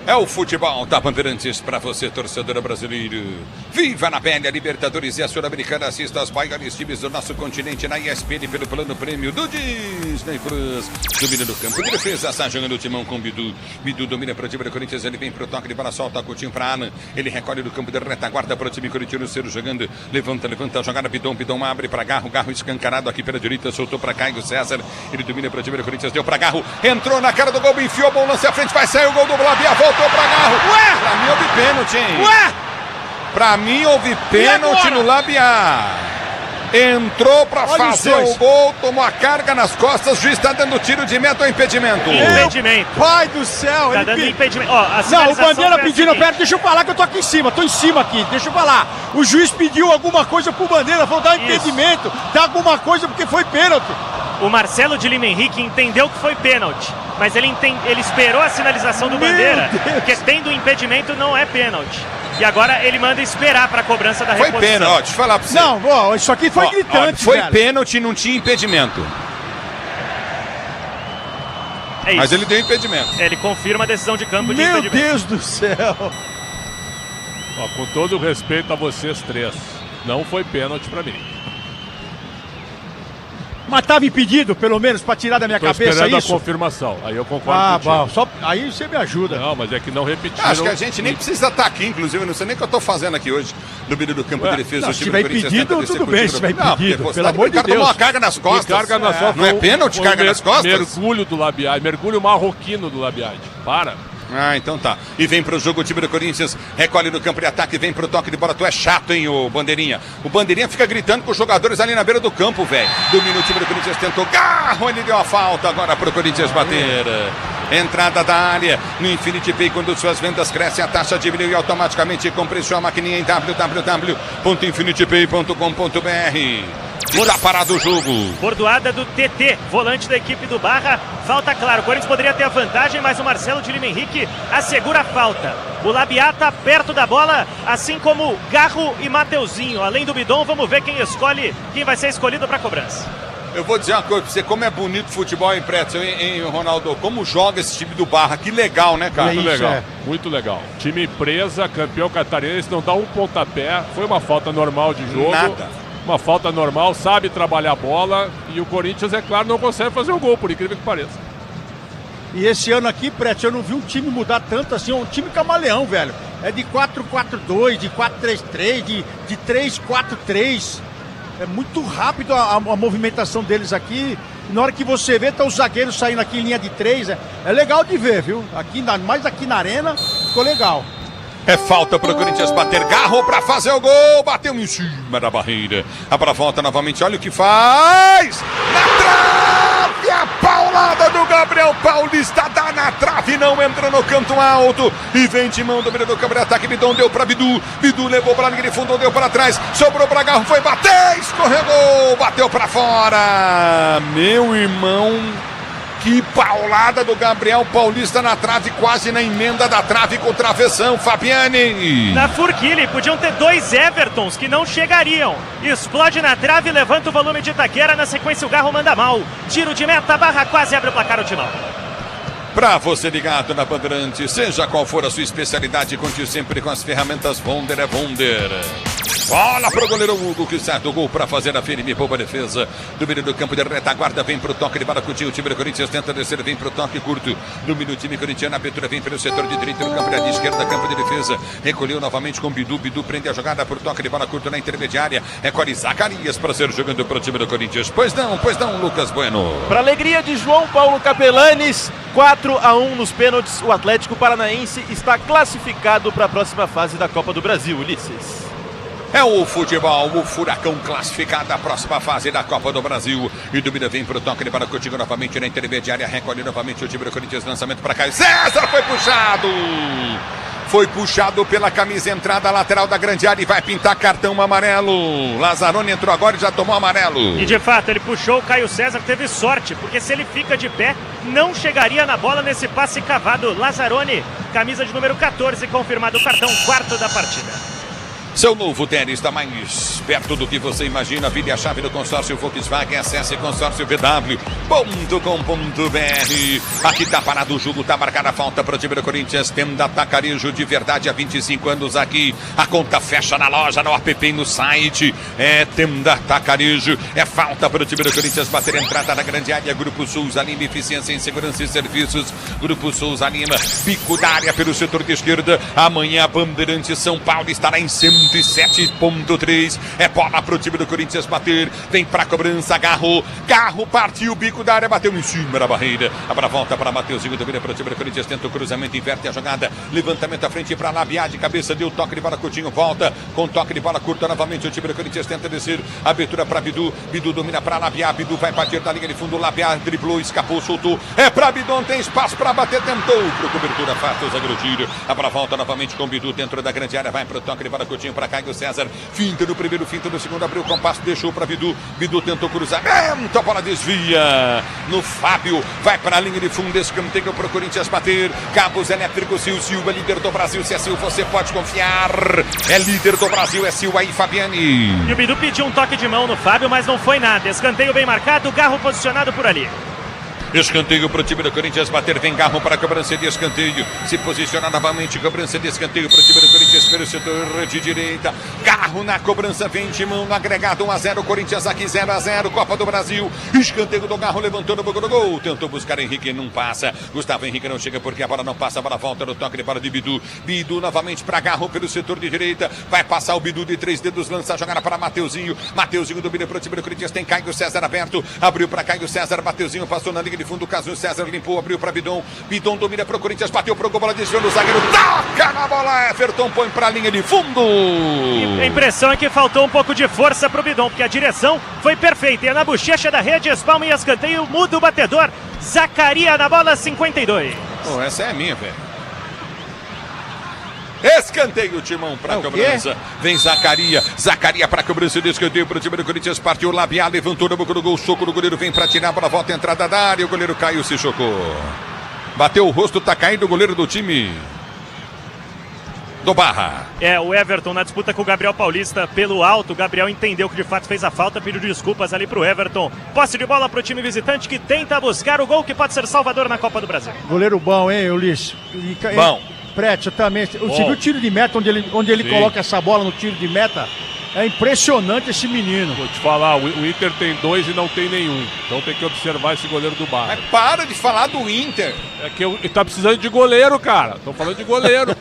É o futebol da Bandeirantes para você, torcedor brasileiro. Viva na pele a Libertadores e a Sul-Americana. Assista aos maiores times do nosso continente na ESPN pelo plano prêmio do Disney Plus. Domina no campo de defesa, está jogando o timão com o Bidu. Bidu domina para o time do Corinthians, ele vem para o toque de bola, solta o Coutinho para Alan. Ele recolhe no campo de retaguarda para o time corintiano, Ciro jogando. Levanta a jogada, Bidon abre para Garro. Garro escancarado aqui pela direita, soltou para Caio César. Ele domina para o time do Corinthians, deu para Garro. Entrou na cara do gol, enfiou, bom lance à frente, vai sair o gol do Labiá, voltou pra Garro. Ué! Pra mim houve pênalti, hein? Ué! Pra mim houve pênalti no Labiá. Entrou pra fazer o gol, tomou a carga nas costas, o juiz tá dando tiro de meta ou impedimento? Impedimento. Pai do céu, Tá ele dando pe- impedimento. Ó, a Não, o sinalização Bandeira foi a pedindo, seguinte. pera, deixa eu falar que eu tô aqui em cima, deixa eu falar. O juiz pediu alguma coisa pro Bandeira, falou dar impedimento, dá alguma coisa porque foi pênalti. O Marcelo de Lima Henrique entendeu que foi pênalti, mas ele esperou a sinalização do Bandeira, porque tendo impedimento não é pênalti. E agora ele manda esperar para a cobrança da Foi reposição. pênalti, ó, deixa eu falar pra você. Não, ó, isso aqui foi gritante, Foi velho. pênalti e não tinha impedimento. É isso. Mas ele deu impedimento. Ele confirma a decisão de campo de Meu impedimento. Deus do céu. Ó, com todo o respeito a vocês três, não foi pênalti pra mim. Mas tava impedido, pelo menos, pra tirar da minha Tô cabeça esperando isso? a confirmação, aí eu concordo Ah, contigo. bom, só aí você me ajuda. Não, mas é que não repetiram. Acho que a gente nem precisa estar aqui, inclusive, eu não sei nem o que eu tô fazendo aqui hoje, no meio do campo de defesa. não, o se time tiver do Corinthians impedido, tenta descer tudo com o bem, time se tiver do- Não, impedido, porque, pelo amor de o cara tomou Deus. uma carga nas costas. Que carga nas costas. Não é pênalti, carga nas costas? Mergulho do Labiade, mergulho marroquino do Labiade. Para. Ah, então tá. E vem pro jogo o time do Corinthians, recolhe no campo de ataque, vem pro toque de bola. Tu é chato, hein, o Bandeirinha. O Bandeirinha fica gritando com os jogadores ali na beira do campo, velho. Domina o time do Corinthians, tentou Garro, ele deu a falta agora pro Corinthians bater. Entrada da área, no Infinity Pay, quando suas vendas crescem, a taxa diminui automaticamente. Compre sua maquininha em www.infinitypay.com.br. Está parado o jogo. Bordoada do TT, volante da equipe do Barra. Falta, claro, o Corinthians poderia ter a vantagem, mas o Marcelo de Lima Henrique assegura a falta. O Labiá tá perto da bola, assim como Garro e Mateuzinho. Além do Bidon, vamos ver quem vai ser escolhido para a cobrança. Eu vou dizer uma coisa pra você, como é bonito o futebol em Pretzel, hein, Ronaldo? Como joga esse time do Barra, que legal, né, cara? Muito legal, muito legal. Time empresa, campeão catarinense, não dá um pontapé. Foi uma falta normal de jogo. Nada. Uma falta normal, sabe trabalhar a bola. E o Corinthians, é claro, não consegue fazer um gol, por incrível que pareça. E esse ano aqui, Prete, eu não vi um time mudar tanto assim, um time camaleão, velho. É de 4-4-2, de 4-3-3, de 3-4-3. É muito rápido a movimentação deles aqui. Na hora que você vê, tá os zagueiros saindo aqui em linha de 3. É legal de ver, viu? Mais aqui na arena, ficou legal. É falta pro Corinthians bater. Garro pra fazer o gol. Bateu em cima da barreira. A bola volta novamente. Olha o que faz. Na trave. A paulada do Gabriel Paulista. Dá na trave. Não entra no canto alto. E vem de mão do meio do campo de ataque. Bidon deu pra Bidu. Bidu levou pra linha de fundo. Deu pra trás. Sobrou pra Garro. Foi bater. Escorregou. Bateu pra fora. Meu irmão. Que paulada do Gabriel Paulista na trave, quase na emenda da trave com o travessão, Fabiane. Na Furquile, podiam ter 2 Evertons que não chegariam. Explode na trave, levanta o volume de Itaquera. Na sequência, o Garro manda mal. Tiro de meta, Barra quase abre o placar o Timão. Pra você ligado na Bandeirante, seja qual for a sua especialidade, conte sempre com as ferramentas Wonder é Wonder. Bola pro goleiro Hugo, que sai do gol pra fazer a firme boa defesa. Domínio do campo de retaguarda, vem pro toque de Baracutinho. O time do Corinthians tenta descer, vem pro toque curto. Domínio do time corintiano, a abertura vem pelo setor de direita, no campo de esquerda, campo de defesa. Recolheu novamente com Bidu. Bidu prende a jogada pro toque de bola curto na intermediária. É Cori Zacarias para ser jogando pro time do Corinthians. Pois não, Lucas Bueno. Pra alegria de João Paulo Capelanes, 4-1 nos pênaltis. O Atlético Paranaense está classificado para a próxima fase da Copa do Brasil, Ulisses. É o futebol, o Furacão classificado à próxima fase da Copa do Brasil. E Dúvida vem pro toque de Baracutinho novamente na intermediária. Recolhe novamente o time do Corinthians. Lançamento para Caio César, foi puxado. Foi puxado pela camisa entrada lateral da grande área e vai pintar cartão amarelo. Lazzaroni entrou agora e já tomou amarelo. E de fato, ele puxou o Caio César, teve sorte, porque se ele fica de pé, não chegaria na bola nesse passe cavado. Lazzaroni, camisa de número 14, confirmado o cartão, quarto da partida. Seu novo tênis está mais perto do que você imagina. Vire a chave do consórcio Volkswagen. Acesse consórciovw.com.br. Aqui tá parado o jogo, tá marcada a falta para o time do Corinthians. Tenda Atacarejo de verdade há 25 anos aqui. A conta fecha na loja, no app e no site. É Tenda Atacarejo. É falta para o time do Corinthians bater a entrada na grande área. Grupo Souza Lima, eficiência em segurança e serviços. Grupo Souza Lima, pico da área pelo setor de esquerda. Amanhã a Bandeirante São Paulo estará em 107.3. É bola pro time do Corinthians bater. Vem pra cobrança, Garro partiu o bico da área, bateu em cima da barreira. Agora volta para Mateuzinho, domina pro time do Corinthians, tenta o cruzamento, inverte a jogada, levantamento à frente para Labiá, de cabeça deu toque de bola, Coutinho volta com toque de bola curta novamente. O time do Corinthians tenta descer, abertura para Bidu domina para Labiá, Bidu vai partir da linha de fundo, Labiá driblou, escapou, soltou, é para Bidon, tem espaço para bater, tentou pro cobertura, faz o zagueiro tiro. Agora volta novamente com Bidu dentro da grande área, vai pro toque de bola, Coutinho para Caio César, finta no primeiro, finta no segundo, abriu o compasso, deixou para Bidu tentou cruzamento, a bola desvia no Fábio, vai para a linha de fundo, escanteio para o Corinthians bater, cabos elétricos, Silva, líder do Brasil, se é Sil, você pode confiar, é líder do Brasil, é Sil aí, Fabiani. E o Bidu pediu um toque de mão no Fábio, mas não foi nada, escanteio bem marcado, Garro posicionado por ali. Escanteio para o time do Corinthians bater, vem Garro para a cobrança de escanteio, se posiciona novamente, cobrança de escanteio para o time do Corinthians pelo setor de direita, Garro na cobrança, vem Timão no agregado 1-0, Corinthians aqui 0-0, Copa do Brasil, escanteio do Garro, levantou no boca do gol, tentou buscar Henrique, não passa, Gustavo Henrique não chega porque a bola não passa, a bola volta no toque de bola de Bidu novamente para Garro pelo setor de direita, vai passar o Bidu de 3 dedos, lança a jogada para Mateuzinho domina para o time do Corinthians, tem Caio César aberto, abriu para Caio César, Mateuzinho passou na linha de fundo, Caso César limpou, abriu para Bidon domina para o Corinthians, bateu pro gol, bola desviou no zagueiro, toca na bola, Everton põe para a linha de fundo. E a impressão é que faltou um pouco de força pro Bidon, porque a direção foi perfeita, e é na bochecha da rede, espalma e escanteio, muda o batedor, Zacarias na bola 52. Pô, essa é a minha, velho. Escanteio, Timão para a cobrança. Vem Zacarias para a cobrança de escanteio para o time do Corinthians. Partiu Labiá, levantou na boca do gol. Soco do goleiro, vem para tirar para a volta, entrada da área. O goleiro caiu, se chocou. Bateu o rosto, tá caindo o goleiro do time do Barra. É, o Everton na disputa com o Gabriel Paulista pelo alto. O Gabriel entendeu que de fato fez a falta, pediu desculpas ali pro Everton. Posse de bola pro time visitante que tenta buscar o gol que pode ser salvador na Copa do Brasil. Goleiro bom, hein, Ulisses? Bom. Prete, também. Você viu o tiro de meta, onde ele coloca essa bola no tiro de meta? É impressionante esse menino. Vou te falar, o Inter tem 2 e não tem nenhum. Então tem que observar esse goleiro do Barra. Mas para de falar do Inter. É que ele tá precisando de goleiro, cara. Tô falando de goleiro.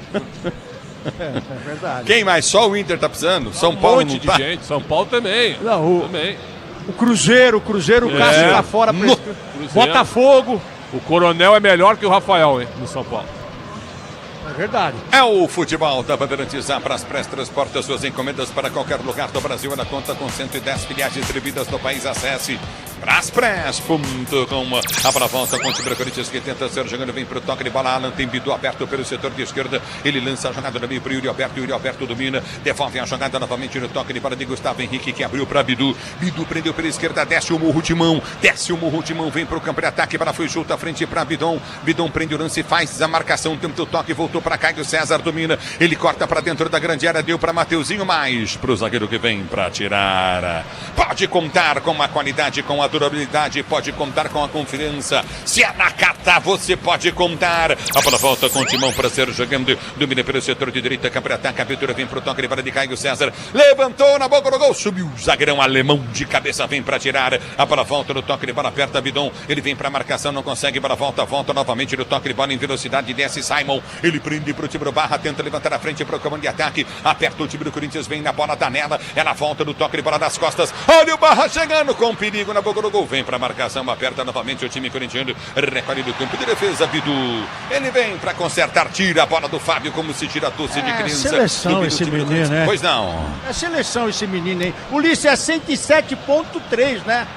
É verdade. Quem mais? Só o Inter tá precisando? São Paulo não tá? Gente. São Paulo também. Não, também. O Cruzeiro, o Cássio tá fora. Botafogo. O Coronel é melhor que o Rafael, hein, no São Paulo. É verdade. É o futebol da Bandeirantes. A Praspres transporta suas encomendas para qualquer lugar do Brasil. Ela conta com 110 filiais distribuídas no país. Acesse Praspres.com. A bola volta com o time do Corinthians que tenta ser jogando. Vem pro toque de bola. Alan tem Bidu aberto pelo setor de esquerda. Ele lança a jogada no meio pro Yuri Alberto. Yuri Alberto domina. Devolve a jogada novamente no toque de bola de Gustavo Henrique que abriu para Bidu. Bidu prendeu pela esquerda. Desce o Murro Timão. Vem pro campo de ataque. Para foi junto à frente para Bidon. Bidon prende o lance. Faz a marcação. Tenta o toque. Voltou para Caio César, domina, ele corta para dentro da grande área, deu para Mateuzinho, mais para o zagueiro que vem para tirar. Pode contar com a qualidade, com a a durabilidade, pode contar com a confiança. Se é Nakata, você pode contar. A bola volta com o timão para ser jogando. Domina pelo setor de direita, campo de ataque. A abertura vem pro toque para de Caio César. Levantou na boca do gol, subiu o zagueirão alemão de cabeça, vem para tirar. A bola volta no toque de bola, aperta Bidon. Ele vem para marcação, não consegue. Bola volta novamente no toque de bola em velocidade. Desce Simon. Ele prende pro time do Barra, tenta levantar a frente pro comando de ataque. Aperta o time do Corinthians, vem na bola da nela. Ela volta no toque de bola das costas. Olha o Barra chegando com perigo na boca do gol. Vem para marcação, aperta novamente o time corintiano. Recolhe do campo de defesa, Bidu. Ele vem para consertar, tira a bola do Fábio como se tira doce de criança. Seleção esse menino, né? Pois não. É seleção esse menino, hein? Ulisses é 107.3, né?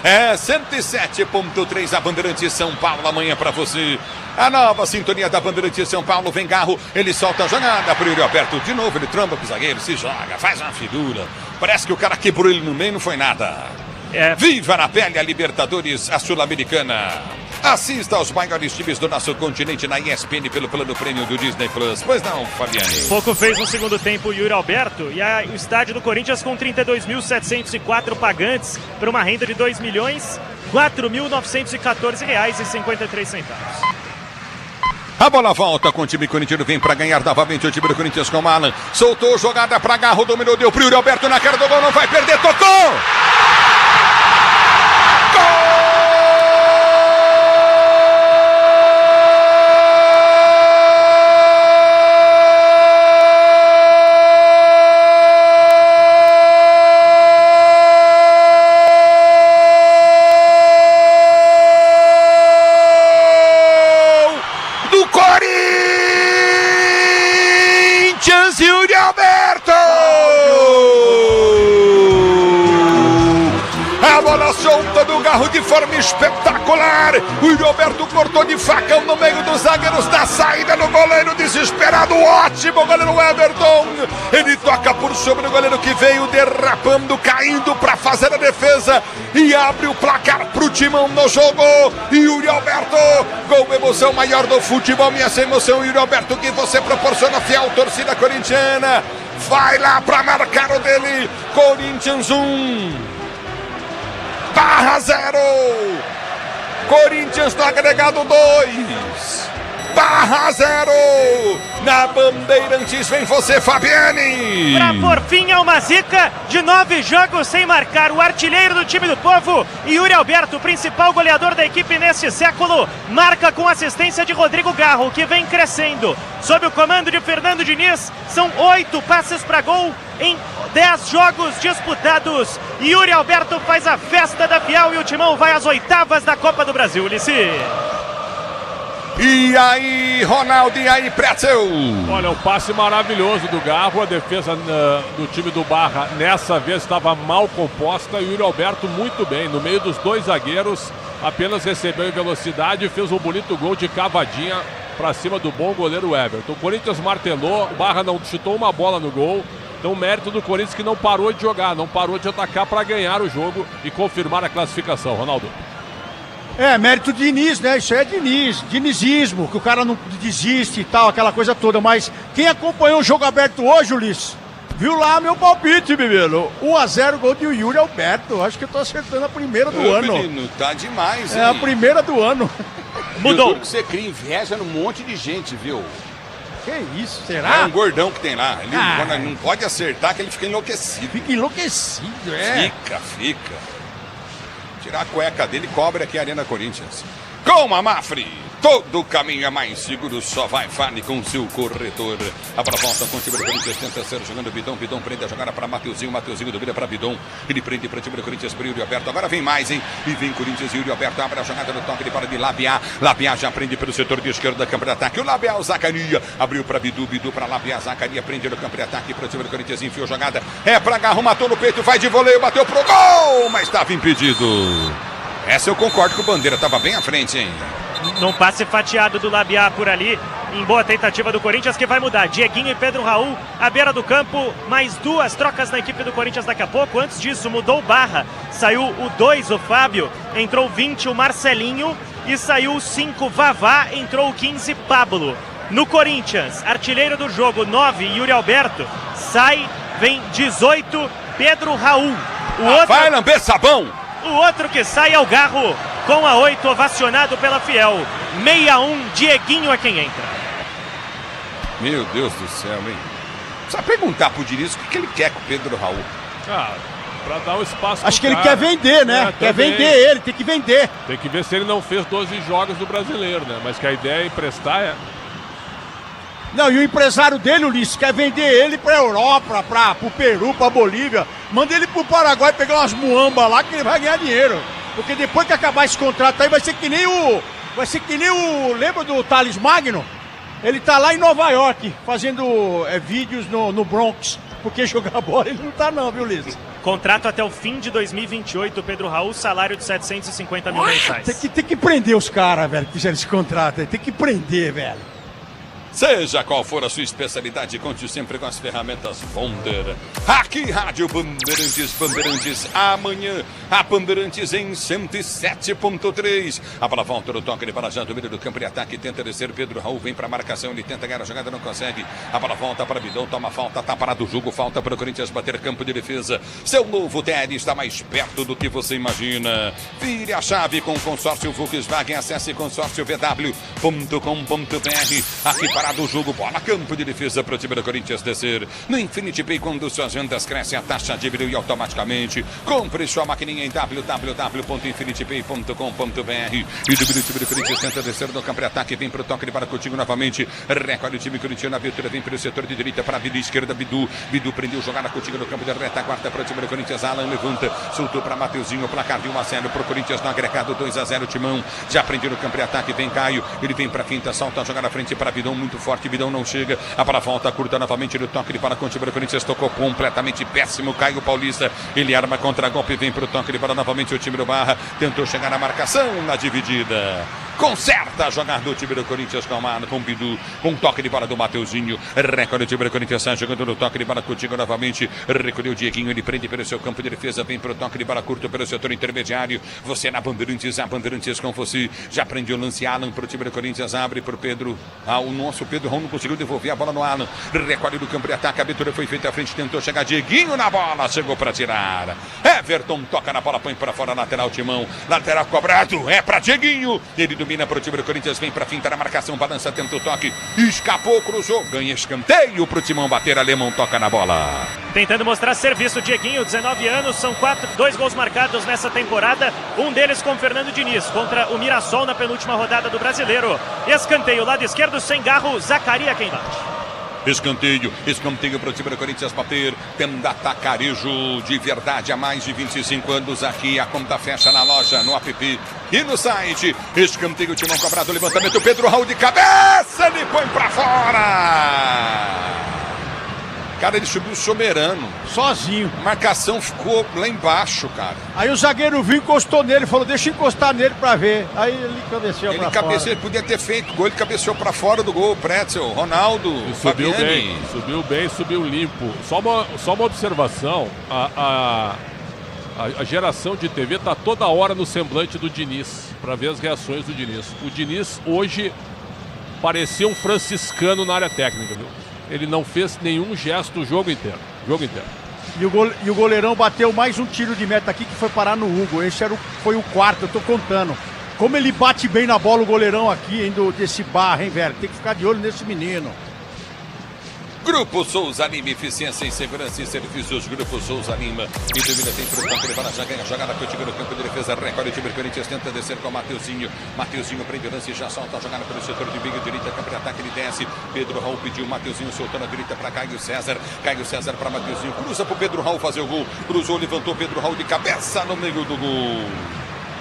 É 107.3 a Bandeirantes São Paulo amanhã pra você. A nova sintonia da Bandeirantes São Paulo. Vem Garro, ele solta a jogada pro Yuri Alberto. De novo ele tromba pro zagueiro, se joga, faz uma figura. Parece que o cara quebrou ele no meio, não foi nada. Viva na pele a Libertadores, a Sul-Americana. Assista aos maiores times do nosso continente na ESPN pelo plano prêmio do Disney Plus. Pois não, Fabiane? Pouco fez no segundo tempo o Yuri Alberto e o estádio do Corinthians com 32.704 pagantes para uma renda de R$ 2.4.914,53. A bola volta com o time corintiano, vem para ganhar novamente o time do Corinthians com o Alan. Soltou jogada para Garro, dominou, deu pro Yuri Alberto na cara do gol, não vai perder, tocou! Yuri Alberto! A bola solta do Garro de forma espetacular. O Yuri Alberto cortou de facão no meio dos zagueiros da saída no goleiro desesperado. Ótimo goleiro Everton. Ele toca por sobre o goleiro que veio derrapando, caindo para fazer a defesa e abre o placar pro timão no jogo. Yuri Alberto, gol emoção maior do futebol. E essa emoção, Yuri Alberto, que você proporciona fiel torcida corintiana. Vai lá para marcar o dele. Corinthians 1. Barra 0. Corinthians no agregado 2. Barra 0. Na Bandeirantes vem você, Fabiane. Pra por fim a uma zica de 9 jogos sem marcar. O artilheiro do time do povo, Yuri Alberto, principal goleador da equipe neste século, marca com assistência de Rodrigo Garro, que vem crescendo. Sob o comando de Fernando Diniz, são 8 passes para gol em 10 jogos disputados. Yuri Alberto faz a festa da Fiel e o timão vai às oitavas da Copa do Brasil, Ulisses. E aí, Ronaldo, e aí, Pretzel? Olha, um passe maravilhoso do Garro. A defesa do time do Barra nessa vez estava mal composta. E o Yuri Alberto muito bem, no meio dos dois zagueiros, apenas recebeu em velocidade e fez um bonito gol de cavadinha para cima do bom goleiro Everton. O Corinthians martelou, o Barra não chutou uma bola no gol. Então, mérito do Corinthians que não parou de jogar, não parou de atacar para ganhar o jogo e confirmar a classificação. Ronaldo. Mérito de Diniz, né? Isso é dinizismo, que o cara não desiste e tal, aquela coisa toda. Mas quem acompanhou o jogo aberto hoje, Ulisses, viu lá meu palpite, menino. 1-0 gol de Yuri Alberto. Acho que eu tô acertando a primeira do ano. Menino, tá demais, hein? É a primeira do ano. Mudou. Que você cria inveja num monte de gente, viu? Que isso, será? É um gordão que tem lá. Ele não pode acertar que ele fica enlouquecido. Fica enlouquecido, é. Fica. Tirar a cueca dele e cobre aqui a Arena Corinthians. Com a Mafre, todo caminho é mais seguro, só vai fale com seu corretor. A bola volta com o time do Corinthians, tenta ser jogando Bidon, prende a jogada para Mateuzinho domina para Bidon, ele prende para o time do Corinthians, para o Yuri Alberto, agora vem mais, hein, e vem Corinthians e Yuri Alberto, abre a jogada no toque de bola de Labiá já prende pelo setor de esquerda da campo de ataque, o Labiá, o Zacaria, abriu para Bidu para Labiá, Zacaria prende no campo de ataque para o time do Corinthians, enfiou a jogada, para Garro, matou no peito, vai de voleio, bateu pro gol, mas estava impedido. Essa eu concordo com o Bandeira, estava bem à frente, hein? Num passe fatiado do Labiá por ali, em boa tentativa do Corinthians, que vai mudar. Dieguinho e Pedro Raul, à beira do campo, mais 2 trocas na equipe do Corinthians daqui a pouco. Antes disso, mudou o Barra, saiu o 2, o Fábio, entrou o 20, o Marcelinho, e saiu o 5, Vavá, entrou o 15, Pablo. No Corinthians, artilheiro do jogo, 9, Yuri Alberto, sai, vem 18, Pedro Raul. Vai lamber sabão! O outro que sai é o Garro, com a 8, ovacionado pela Fiel. 61, Dieguinho é quem entra. Meu Deus do céu, hein? Precisa perguntar pro Diniz o que ele quer com o Pedro Raul. Ah, pra dar um espaço Acho que pro ele cara. quer vender, né? Quer também. vender ele, tem que vender. Tem que ver se ele não fez 12 jogos do Brasileiro, né? Mas que a ideia é emprestar, é... Não, e o empresário dele, Ulisses, quer vender ele pra Europa, pro Peru, pra Bolívia. Manda ele pro Paraguai pegar umas muambas lá que ele vai ganhar dinheiro. Porque depois que acabar esse contrato aí, vai ser que nem o... Lembra do Thales Magno? Ele tá lá em Nova York, fazendo vídeos no Bronx. Porque jogar bola ele não tá não, viu, Ulisses? Contrato até o fim de 2028, Pedro Raul, salário de 750 mil mensais. Tem que prender os caras, velho, que fizeram esse contrato aí. Tem que prender, velho. Seja qual for a sua especialidade, conte sempre com as ferramentas Bonder. Aqui, Rádio Bandeirantes, amanhã, a Bandeirantes em 107.3. A bola volta no toque para já, domínio do campo de ataque, tenta descer, Pedro Raul vem para a marcação, ele tenta ganhar a jogada, não consegue. A bola volta para Bidão, toma falta, tá parado o jogo, falta para o Corinthians bater campo de defesa. Seu novo TR está mais perto do que você imagina. Vire a chave com o consórcio Volkswagen, acesse consórciovw.com.br. Aqui parado o jogo, bola, campo de defesa para o time do Corinthians descer. No Infinity Pay, quando suas vendas crescem, a taxa diminui automaticamente. Compre sua maquininha em www.infinitypay.com.br. E o time do Corinthians tenta descer no campo de ataque, vem para o toque de para Coutinho novamente. Recolhe o time corintiano, a abertura vem para o setor de direita, para a vida esquerda, Bidu prendeu jogada Coutinho no campo de retaguarda para o time do Corinthians. Alan levanta, soltou para Mateuzinho, placar de 1-0 para o Corinthians no agregado, 2-0 Timão. Já prendeu no campo de ataque, vem Caio, ele vem para quinta, salta a jogada na frente para Bidão, muito forte, Bidão não chega, a bola volta curta novamente no toque de para com o time do Corinthians, tocou completamente péssimo, Caio Paulista, ele arma contra-golpe, vem para o toque de para novamente o time do Barra, tentou chegar na marcação, na dividida. Conserta a jogada do time do Corinthians com Bidu, com toque de bola do Mateuzinho, recolhe o time do Corinthians, sai jogando no toque de bola contigo novamente, recolheu o Dieguinho, ele prende pelo seu campo de defesa, vem para o toque de bola curto pelo setor intermediário, você na Bandeirantes, a Bandeirantes com você, já prendeu o lance Alan para o time do Corinthians, abre para o Pedro, o nosso Pedro Raul não conseguiu devolver a bola no Alan, recolhe do campo de ataque, a abertura foi feita à frente, tentou chegar Dieguinho na bola, chegou para tirar, Everton toca na bola, põe para fora, lateral Timão, lateral cobrado, é para Dieguinho, ele domina para o time do Corinthians, vem para finta na marcação, balança, tenta o toque, escapou, cruzou, ganha escanteio para o Timão bater, Alemão toca na bola. Tentando mostrar serviço, Dieguinho, 19 anos, são 2 gols marcados nessa temporada, um deles com Fernando Diniz, contra o Mirassol na penúltima rodada do Brasileiro. Escanteio, lado esquerdo, sem Garro, Zacaria quem bate. Escanteio para o time do Corinthians bater, tendo atacarejo de verdade há mais de 25 anos aqui, a conta fecha na loja, no app e no site. Escanteio, Timão cobrado, levantamento, Pedro Raul de cabeça, ele põe pra fora. Cara, ele subiu soberano. Sozinho. A marcação ficou lá embaixo, cara. Aí o zagueiro viu, encostou nele, falou, deixa eu encostar nele pra ver. Aí ele cabeceou pra fora. Ele podia ter feito gol, ele cabeceou pra fora do gol, Pretzel, Ronaldo, Subiu Fabiani. bem, subiu limpo. Só uma observação, a geração de TV tá toda hora no semblante do Diniz, pra ver as reações do Diniz. O Diniz hoje parecia um franciscano na área técnica, viu? Ele não fez nenhum gesto o jogo inteiro. E o goleirão bateu mais um tiro de meta aqui que foi parar no Hugo. Esse foi o quarto, eu tô contando. Como ele bate bem na bola o goleirão aqui, hein, desse Barra, hein, velho? Tem que ficar de olho nesse menino. Grupo Souza Lima, eficiência em segurança e serviços. Grupo Souza Lima. E domina, tem pro campo, levanta, já ganha a jogada com o time no campo de defesa. Recolhe o time do Corinthians, tenta descer com o Mateuzinho. Mateuzinho prende o lance e já solta a jogada pelo setor de meio direita, campo de ataque, ele desce. Pedro Raul pediu, Mateuzinho soltou na direita para Caio César. Caio César para Mateuzinho, cruza pro Pedro Raul fazer o gol. Cruzou, levantou Pedro Raul de cabeça no meio do gol.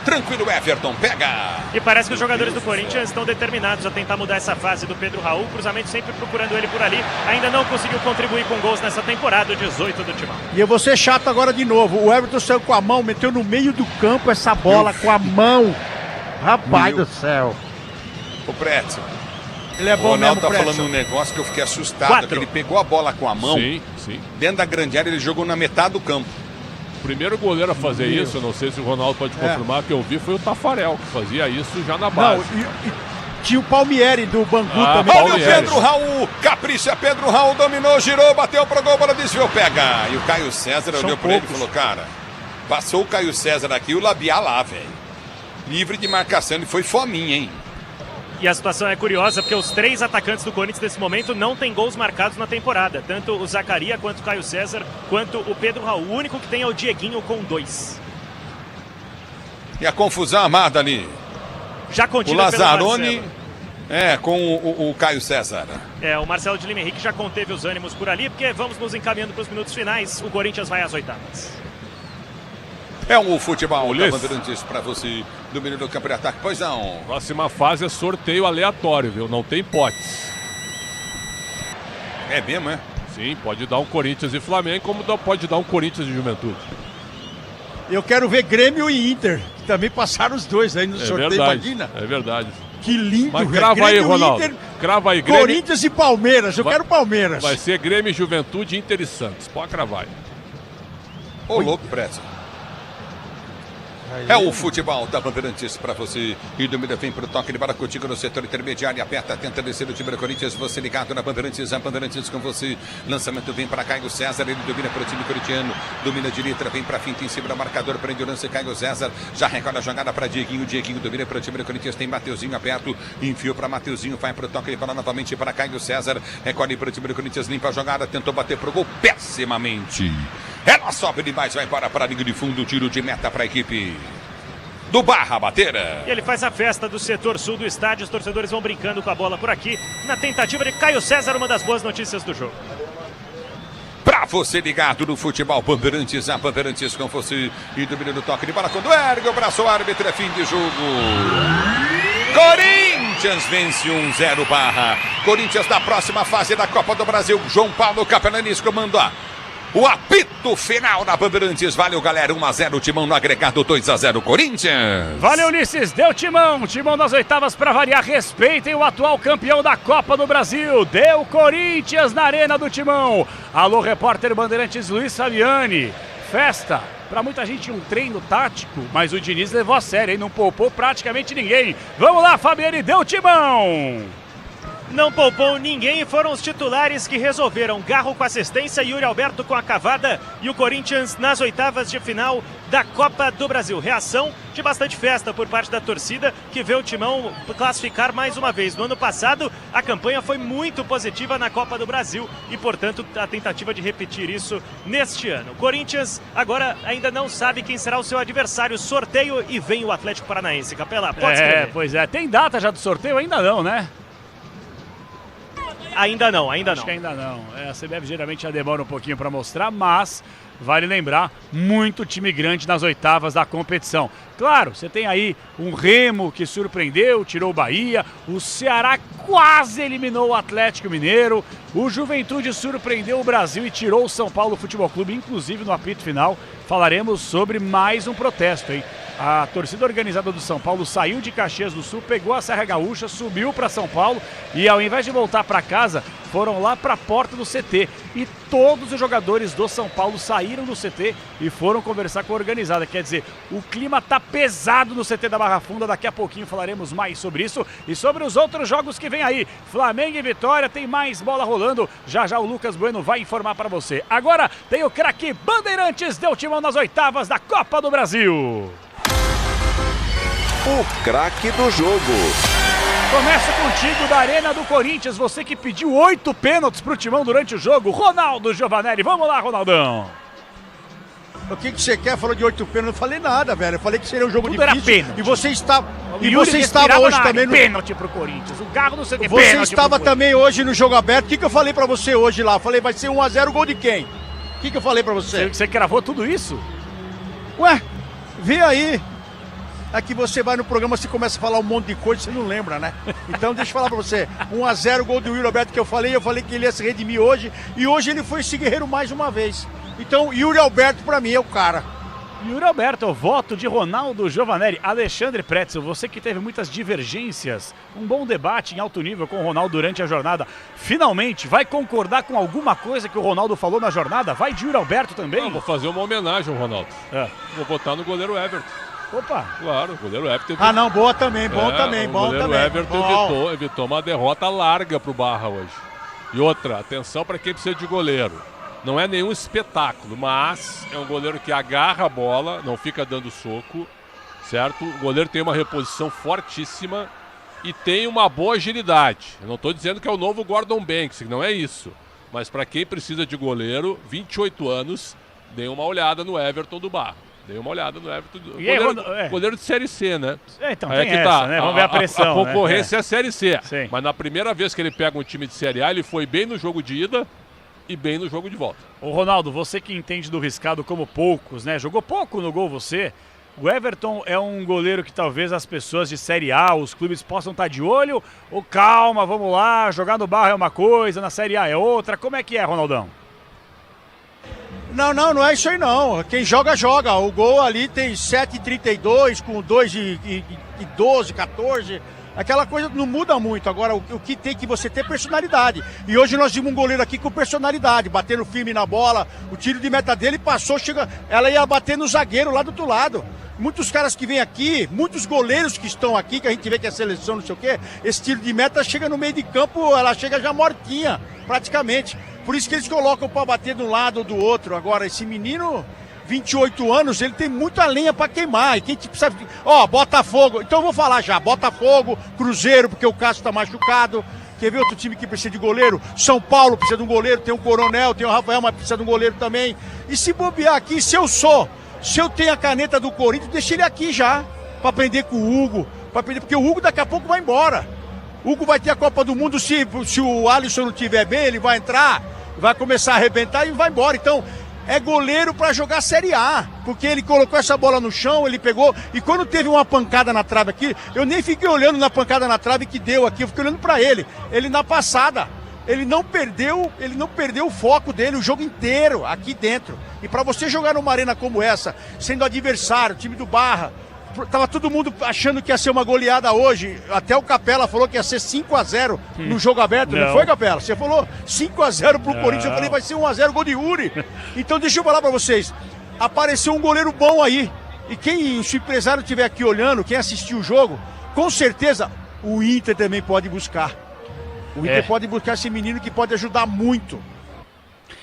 Tranquilo, Everton, pega! E parece que os jogadores do Corinthians estão determinados a tentar mudar essa fase do Pedro Raul. Cruzamento sempre procurando ele por ali. Ainda não conseguiu contribuir com gols nessa temporada, 18 do Timão. E eu vou ser chato agora de novo. O Everton saiu com a mão, meteu no meio do campo essa bola com a mão. Rapaz do céu. O Pretzel. Ele é bom o Ronaldo mesmo, tá falando um negócio que eu fiquei assustado. Que ele pegou a bola com a mão. Sim. Dentro da grande área, ele jogou na metade do campo. O primeiro goleiro a fazer isso, eu não sei se o Ronaldo pode confirmar, que eu vi foi o Tafarel, que fazia isso já na base. Não, e tinha o Palmieri do Bangu também. Olha o Pedro Raul, capricha, Pedro Raul dominou, girou, bateu pro gol, bola desviou, pega. E o Caio César olhou pra ele e falou, cara, Passou o Caio César aqui, o Labial lá, velho. Livre de marcação, ele foi fominha, hein? E a situação é curiosa, porque os 3 atacantes do Corinthians nesse momento não têm gols marcados na temporada. Tanto o Zacaria, quanto o Caio César, quanto o Pedro Raul. O único que tem é o Dieguinho com 2. E a confusão amada ali. Já O contida Lazzaroni com o Caio César. O Marcelo de Lima Henrique já conteve os ânimos por ali, porque vamos nos encaminhando para os minutos finais. O Corinthians vai às oitavas. É um futebol da Bandeirantes para você, domínio do campo de ataque. Pois não. Próxima fase é sorteio aleatório, viu? Não tem hipótese. É mesmo, é? Sim, pode dar um Corinthians e Flamengo, como pode dar um Corinthians e Juventude. Eu quero ver Grêmio e Inter, que também passaram os dois aí no sorteio, verdade, imagina. É verdade. Que lindo, Mas crava aí, Ronaldo. Inter, crava aí, Grêmio. Corinthians e Palmeiras, eu quero Palmeiras. Vai ser Grêmio, Juventude, Inter e Santos. Pode cravar aí. Ô, louco, Pressa. É o futebol da Bandeirantes para você. E domina, vem pro toque de bola contigo no setor intermediário. Aperta, tenta descer o time do Corinthians. Você ligado na Bandeirantes, a Bandeirantes com você. Lançamento vem para Caio César. Ele domina para o time corintiano. Domina de letra, vem para finta em cima do marcador. Prende o lance, Caio César. Já recolhe a jogada para Dieguinho. Dieguinho domina para o time do Corinthians. Tem Mateuzinho aberto. Enfiou para Mateuzinho. Vai pro toque de bola novamente para Caio César. Recolhe para o time do Corinthians. Limpa a jogada. Tentou bater pro gol pessimamente. Ela sobe demais. Vai para a linha de fundo. Tiro de meta para a equipe do Barra Bateira. E ele faz a festa do setor sul do estádio. Os torcedores vão brincando com a bola por aqui. Na tentativa de Caio César, uma das boas notícias do jogo. Pra você ligado no futebol Bandeirantes, a Bandeirantes com você. E domínio do toque de bola quando ergue o braço, o árbitro, é fim de jogo. Corinthians vence 1-0 Barra. Corinthians na próxima fase da Copa do Brasil. João Paulo Capelanes comanda o apito final na Bandeirantes. Valeu, galera. 1-0 Timão no agregado, 2-0 Corinthians. Valeu, Ulisses. Deu Timão. Timão nas oitavas para variar. Respeitem o atual campeão da Copa do Brasil. Deu Corinthians na arena do Timão. Alô, repórter Bandeirantes Luiz Fabiani. Festa. Para muita gente um treino tático, mas o Diniz levou a sério, hein? Não poupou praticamente ninguém. Vamos lá, Fabiani. Deu Timão. Não poupou ninguém e foram os titulares que resolveram. Garro com assistência, Yuri Alberto com a cavada e o Corinthians nas oitavas de final da Copa do Brasil. Reação de bastante festa por parte da torcida que vê o Timão classificar mais uma vez. No ano passado, a campanha foi muito positiva na Copa do Brasil e, portanto, a tentativa de repetir isso neste ano. O Corinthians agora ainda não sabe quem será o seu adversário. Sorteio e vem o Atlético Paranaense. Capela, pode escrever. Pois é. Tem data já do sorteio? Ainda não, né? Ainda não. Acho que ainda não. A CBF geralmente já demora um pouquinho para mostrar, mas vale lembrar, muito time grande nas oitavas da competição. Claro, você tem aí um Remo que surpreendeu, tirou o Bahia, o Ceará quase eliminou o Atlético Mineiro, o Juventude surpreendeu o Brasil e tirou o São Paulo Futebol Clube, inclusive no apito final. Falaremos sobre mais um protesto, hein? A torcida organizada do São Paulo saiu de Caxias do Sul, pegou a Serra Gaúcha, subiu para São Paulo e ao invés de voltar para casa, foram lá para a porta do CT. E todos os jogadores do São Paulo saíram do CT e foram conversar com a organizada. Quer dizer, o clima tá pesado no CT da Barra Funda. Daqui a pouquinho falaremos mais sobre isso e sobre os outros jogos que vem aí. Flamengo e Vitória, tem mais bola rolando. Já já o Lucas Bueno vai informar para você. Agora tem o craque Bandeirantes, deu Timão nas oitavas da Copa do Brasil. O craque do jogo. Começa contigo da Arena do Corinthians, você que pediu 8 pênaltis pro Timão durante o jogo, Ronaldo Giovanelli. Vamos lá, Ronaldão. O que você quer? Falou de 8 pênaltis, eu não falei nada, velho. Eu falei que seria um jogo Tudo difícil. Era pênalti. E você está estava hoje também no pênalti pro Corinthians. O Garro não sei o que. Você estava também hoje no jogo aberto. O que eu falei pra você hoje lá? Eu falei, vai ser 1-0, gol de quem? O que eu falei pra você? Você gravou tudo isso? Ué, vê aí. Aqui você vai no programa, você começa a falar um monte de coisa, você não lembra, né? Então deixa eu falar pra você, 1-0, gol do Yuri Alberto que eu falei que ele ia se redimir hoje, e hoje ele foi esse guerreiro mais uma vez. Então, Yuri Alberto pra mim é o cara. Yuri Alberto, o voto de Ronaldo Giovanelli. Alexandre Pretzel, você que teve muitas divergências, um bom debate em alto nível com o Ronaldo durante a jornada, finalmente vai concordar com alguma coisa que o Ronaldo falou na jornada? Vai de Yuri Alberto também? Não, vou fazer uma homenagem ao Ronaldo. Vou votar no goleiro Everton. Opa! Claro, o goleiro Everton. Ah, não, boa também, bom também. O goleiro Everton evitou uma derrota larga pro Barra hoje. E outra, atenção para quem precisa de goleiro. Não é nenhum espetáculo, mas é um goleiro que agarra a bola, não fica dando soco, certo? O goleiro tem uma reposição fortíssima e tem uma boa agilidade. Eu não estou dizendo que é o novo Gordon Banks, não é isso. Mas para quem precisa de goleiro, 28 anos, dê uma olhada no Everton do Barra. Dê uma olhada no Everton do goleiro de Série C, né? Então aí tem essa, né? Vamos ver a pressão. A concorrência né? é Série C. Sim. Mas na primeira vez que ele pega um time de Série A, ele foi bem no jogo de ida e bem no jogo de volta. Ô Ronaldo, você que entende do riscado como poucos, né? Jogou pouco no gol você. O Everton é um goleiro que talvez as pessoas de Série A, os clubes possam estar de olho? Ou calma, vamos lá, jogar no Barra é uma coisa, na Série A é outra. Como é que é, Ronaldão? Não é isso aí não. Quem joga, joga. O gol ali tem 7,32 com 2 e 12, 14. Aquela coisa não muda muito. Agora, o que tem que você ter personalidade. E hoje nós vimos um goleiro aqui com personalidade, batendo firme na bola. O tiro de meta dele passou, ela ia bater no zagueiro lá do outro lado. Muitos caras que vêm aqui, muitos goleiros que estão aqui, que a gente vê que é seleção, não sei o quê, esse tiro de meta chega no meio de campo, ela chega já mortinha, praticamente. Por isso que eles colocam para bater de um lado ou do outro. Agora, esse menino, 28 anos, ele tem muita lenha para queimar. E quem precisa... Botafogo. Então eu vou falar já. Botafogo, Cruzeiro, porque o Cássio tá machucado. Quer ver outro time que precisa de goleiro? São Paulo precisa de um goleiro. Tem o Coronel, tem o Rafael, mas precisa de um goleiro também. E se bobear aqui, se eu tenho a caneta do Corinthians, deixa ele aqui já. Para aprender com o Hugo. Porque o Hugo daqui a pouco vai embora. O Hugo vai ter a Copa do Mundo. Se o Alisson não estiver bem, ele vai entrar, vai começar a arrebentar e vai embora. Então, é goleiro para jogar Série A, porque ele colocou essa bola no chão, ele pegou, e quando teve uma pancada na trave aqui, eu nem fiquei olhando na pancada na trave que deu aqui, eu fiquei olhando para ele na passada, ele não perdeu o foco dele o jogo inteiro aqui dentro. E para você jogar numa arena como essa, sendo adversário, time do Barra, tava todo mundo achando que ia ser uma goleada hoje. Até o Capela falou que ia ser 5-0 no jogo aberto. Não foi, Capela? Você falou 5-0 pro Corinthians. Eu falei, vai ser 1-0 gol de Yuri. Então deixa eu falar pra vocês. Apareceu um goleiro bom aí. E se o empresário estiver aqui olhando, quem assistiu o jogo, com certeza o Inter também pode buscar. O Inter pode buscar esse menino que pode ajudar muito.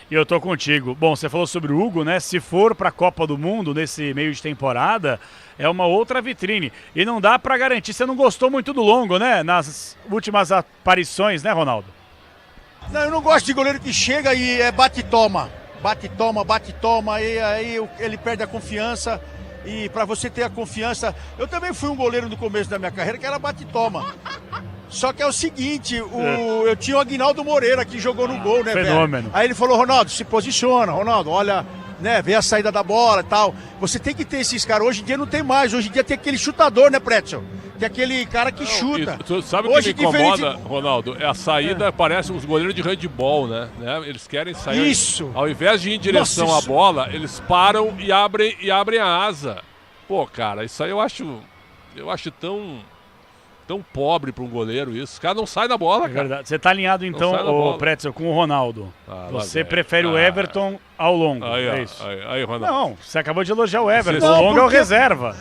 E eu tô contigo. Bom, você falou sobre o Hugo, né? Se for pra Copa do Mundo nesse meio de temporada, é uma outra vitrine. E não dá pra garantir. Você não gostou muito do Longo, né? Nas últimas aparições, né, Ronaldo? Não, eu não gosto de goleiro que chega e bate e toma. Bate e toma, e aí ele perde a confiança. E pra você ter a confiança... Eu também fui um goleiro no começo da minha carreira que era bate e toma. Só que é o seguinte, eu tinha o Aguinaldo Moreira que jogou no gol, né, fenômeno. Velho? Aí ele falou, Ronaldo, se posiciona, Ronaldo, olha, né, vê a saída da bola e tal. Você tem que ter esses caras, hoje em dia não tem mais, hoje em dia tem aquele chutador, né, Pretzel? Tem aquele cara que chuta. Tu sabe o que me incomoda, Ronaldo? É a saída, parece os goleiros de handball, né? Eles querem sair. Isso! Ao invés de ir em direção à bola, eles param e abrem a asa. Pô, cara, isso aí eu acho tão pobre para um goleiro isso. Os caras não saem da bola, cara. Verdade. Você tá alinhado então, o Pretzel, com o Ronaldo. Você prefere o Everton ao Longo, é isso? Aí, Ronaldo. Não, você acabou de elogiar o Everton. O Longo é o reserva.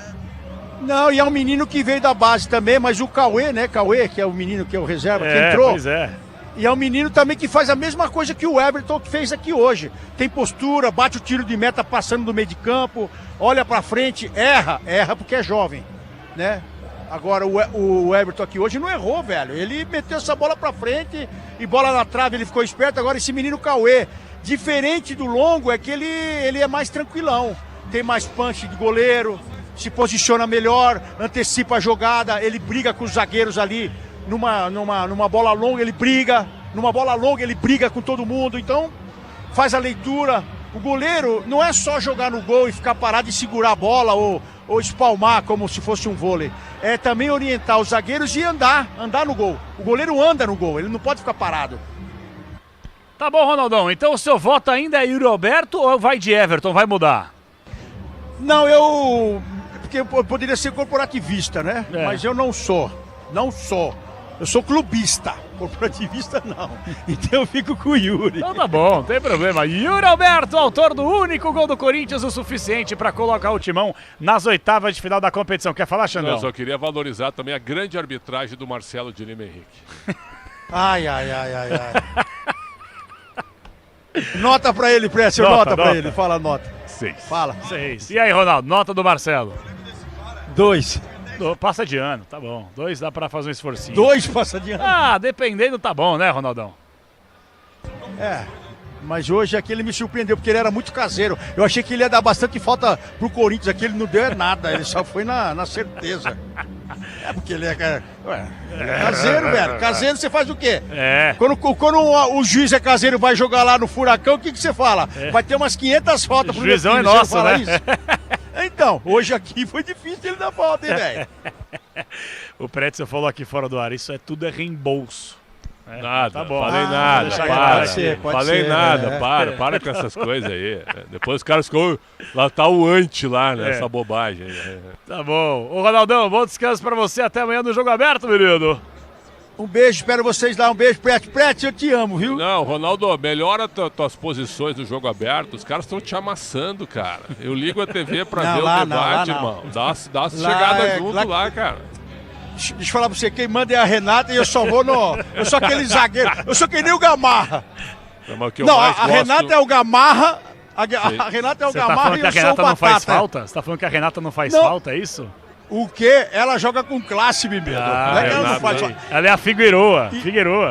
Não, e é um menino que veio da base também, mas o Cauê, né? Cauê, que é o menino que é o reserva, que entrou. Pois é. E é um menino também que faz a mesma coisa que o Everton que fez aqui hoje. Tem postura, bate o tiro de meta passando do meio de campo, olha pra frente, erra porque é jovem, né? Agora o Everton aqui hoje não errou, velho. Ele meteu essa bola pra frente e bola na trave, ele ficou esperto. Agora esse menino Cauê, diferente do Longo, é que ele é mais tranquilão. Tem mais punch de goleiro, se posiciona melhor, antecipa a jogada, ele briga com os zagueiros ali. Numa bola longa ele briga, numa bola longa ele briga com todo mundo. Então faz a leitura. O goleiro não é só jogar no gol e ficar parado e segurar a bola ou espalmar como se fosse um vôlei. É também orientar os zagueiros e andar no gol. O goleiro anda no gol, ele não pode ficar parado. Tá bom, Ronaldão. Então o seu voto ainda é Yuri Alberto ou vai de Everton? Vai mudar? Não, porque eu poderia ser corporativista, né? Mas eu não sou. Eu sou clubista, corporativista não. Então eu fico com o Yuri. Então tá bom, não tem problema. Yuri Alberto, autor do único gol do Corinthians, o suficiente para colocar o Timão nas oitavas de final da competição. Quer falar, Xandão? Eu só queria valorizar também a grande arbitragem do Marcelo de Lima Henrique. Ai. Nota pra ele, Précio, nota pra ele. Fala nota. 6. Fala. 6. E aí, Ronaldo, nota do Marcelo? 2. Passa de ano, tá bom. 2 dá pra fazer um esforcinho. 2 passa de ano. Ah, dependendo tá bom, né, Ronaldão? Mas hoje aqui ele me surpreendeu, porque ele era muito caseiro. Eu achei que ele ia dar bastante falta pro Corinthians, aqui ele não deu nada, ele só foi na certeza. Porque ele é caseiro, velho. Caseiro você faz o quê? Quando o juiz é caseiro e vai jogar lá no Furacão, o que você fala? Vai ter umas 500 faltas pro juizão é nosso, né? Isso? Então, hoje aqui foi difícil ele dar falta, hein, velho? O Pretzel falou aqui fora do ar, isso tudo é reembolso. Nada, tá bom. Falei nada, Pode para. Para com essas coisas aí. Depois os caras ficam, lá tá o anti lá, nessa bobagem. Tá bom. Ô Ronaldão, bom descanso pra você, até amanhã no Jogo Aberto, menino. Um beijo, espero vocês lá, um beijo, Pretzel, eu te amo, viu? Não, Ronaldo, melhora tuas posições no Jogo Aberto, os caras estão te amassando, cara. Eu ligo a TV pra ver o debate, irmão. Dá uma chegada junto lá, cara. Deixa eu falar pra você, quem manda é a Renata e eu só vou no... Eu sou aquele zagueiro, eu sou que nem o Gamarra. Não, a Renata é o Gamarra, a Renata é o Gamarra e eu sou o Batata. Não faz falta? Você tá falando que a Renata não faz falta, é isso? O quê? Ela joga com classe, meu Deus. Ela não faz falta. Ela é a Figueroa,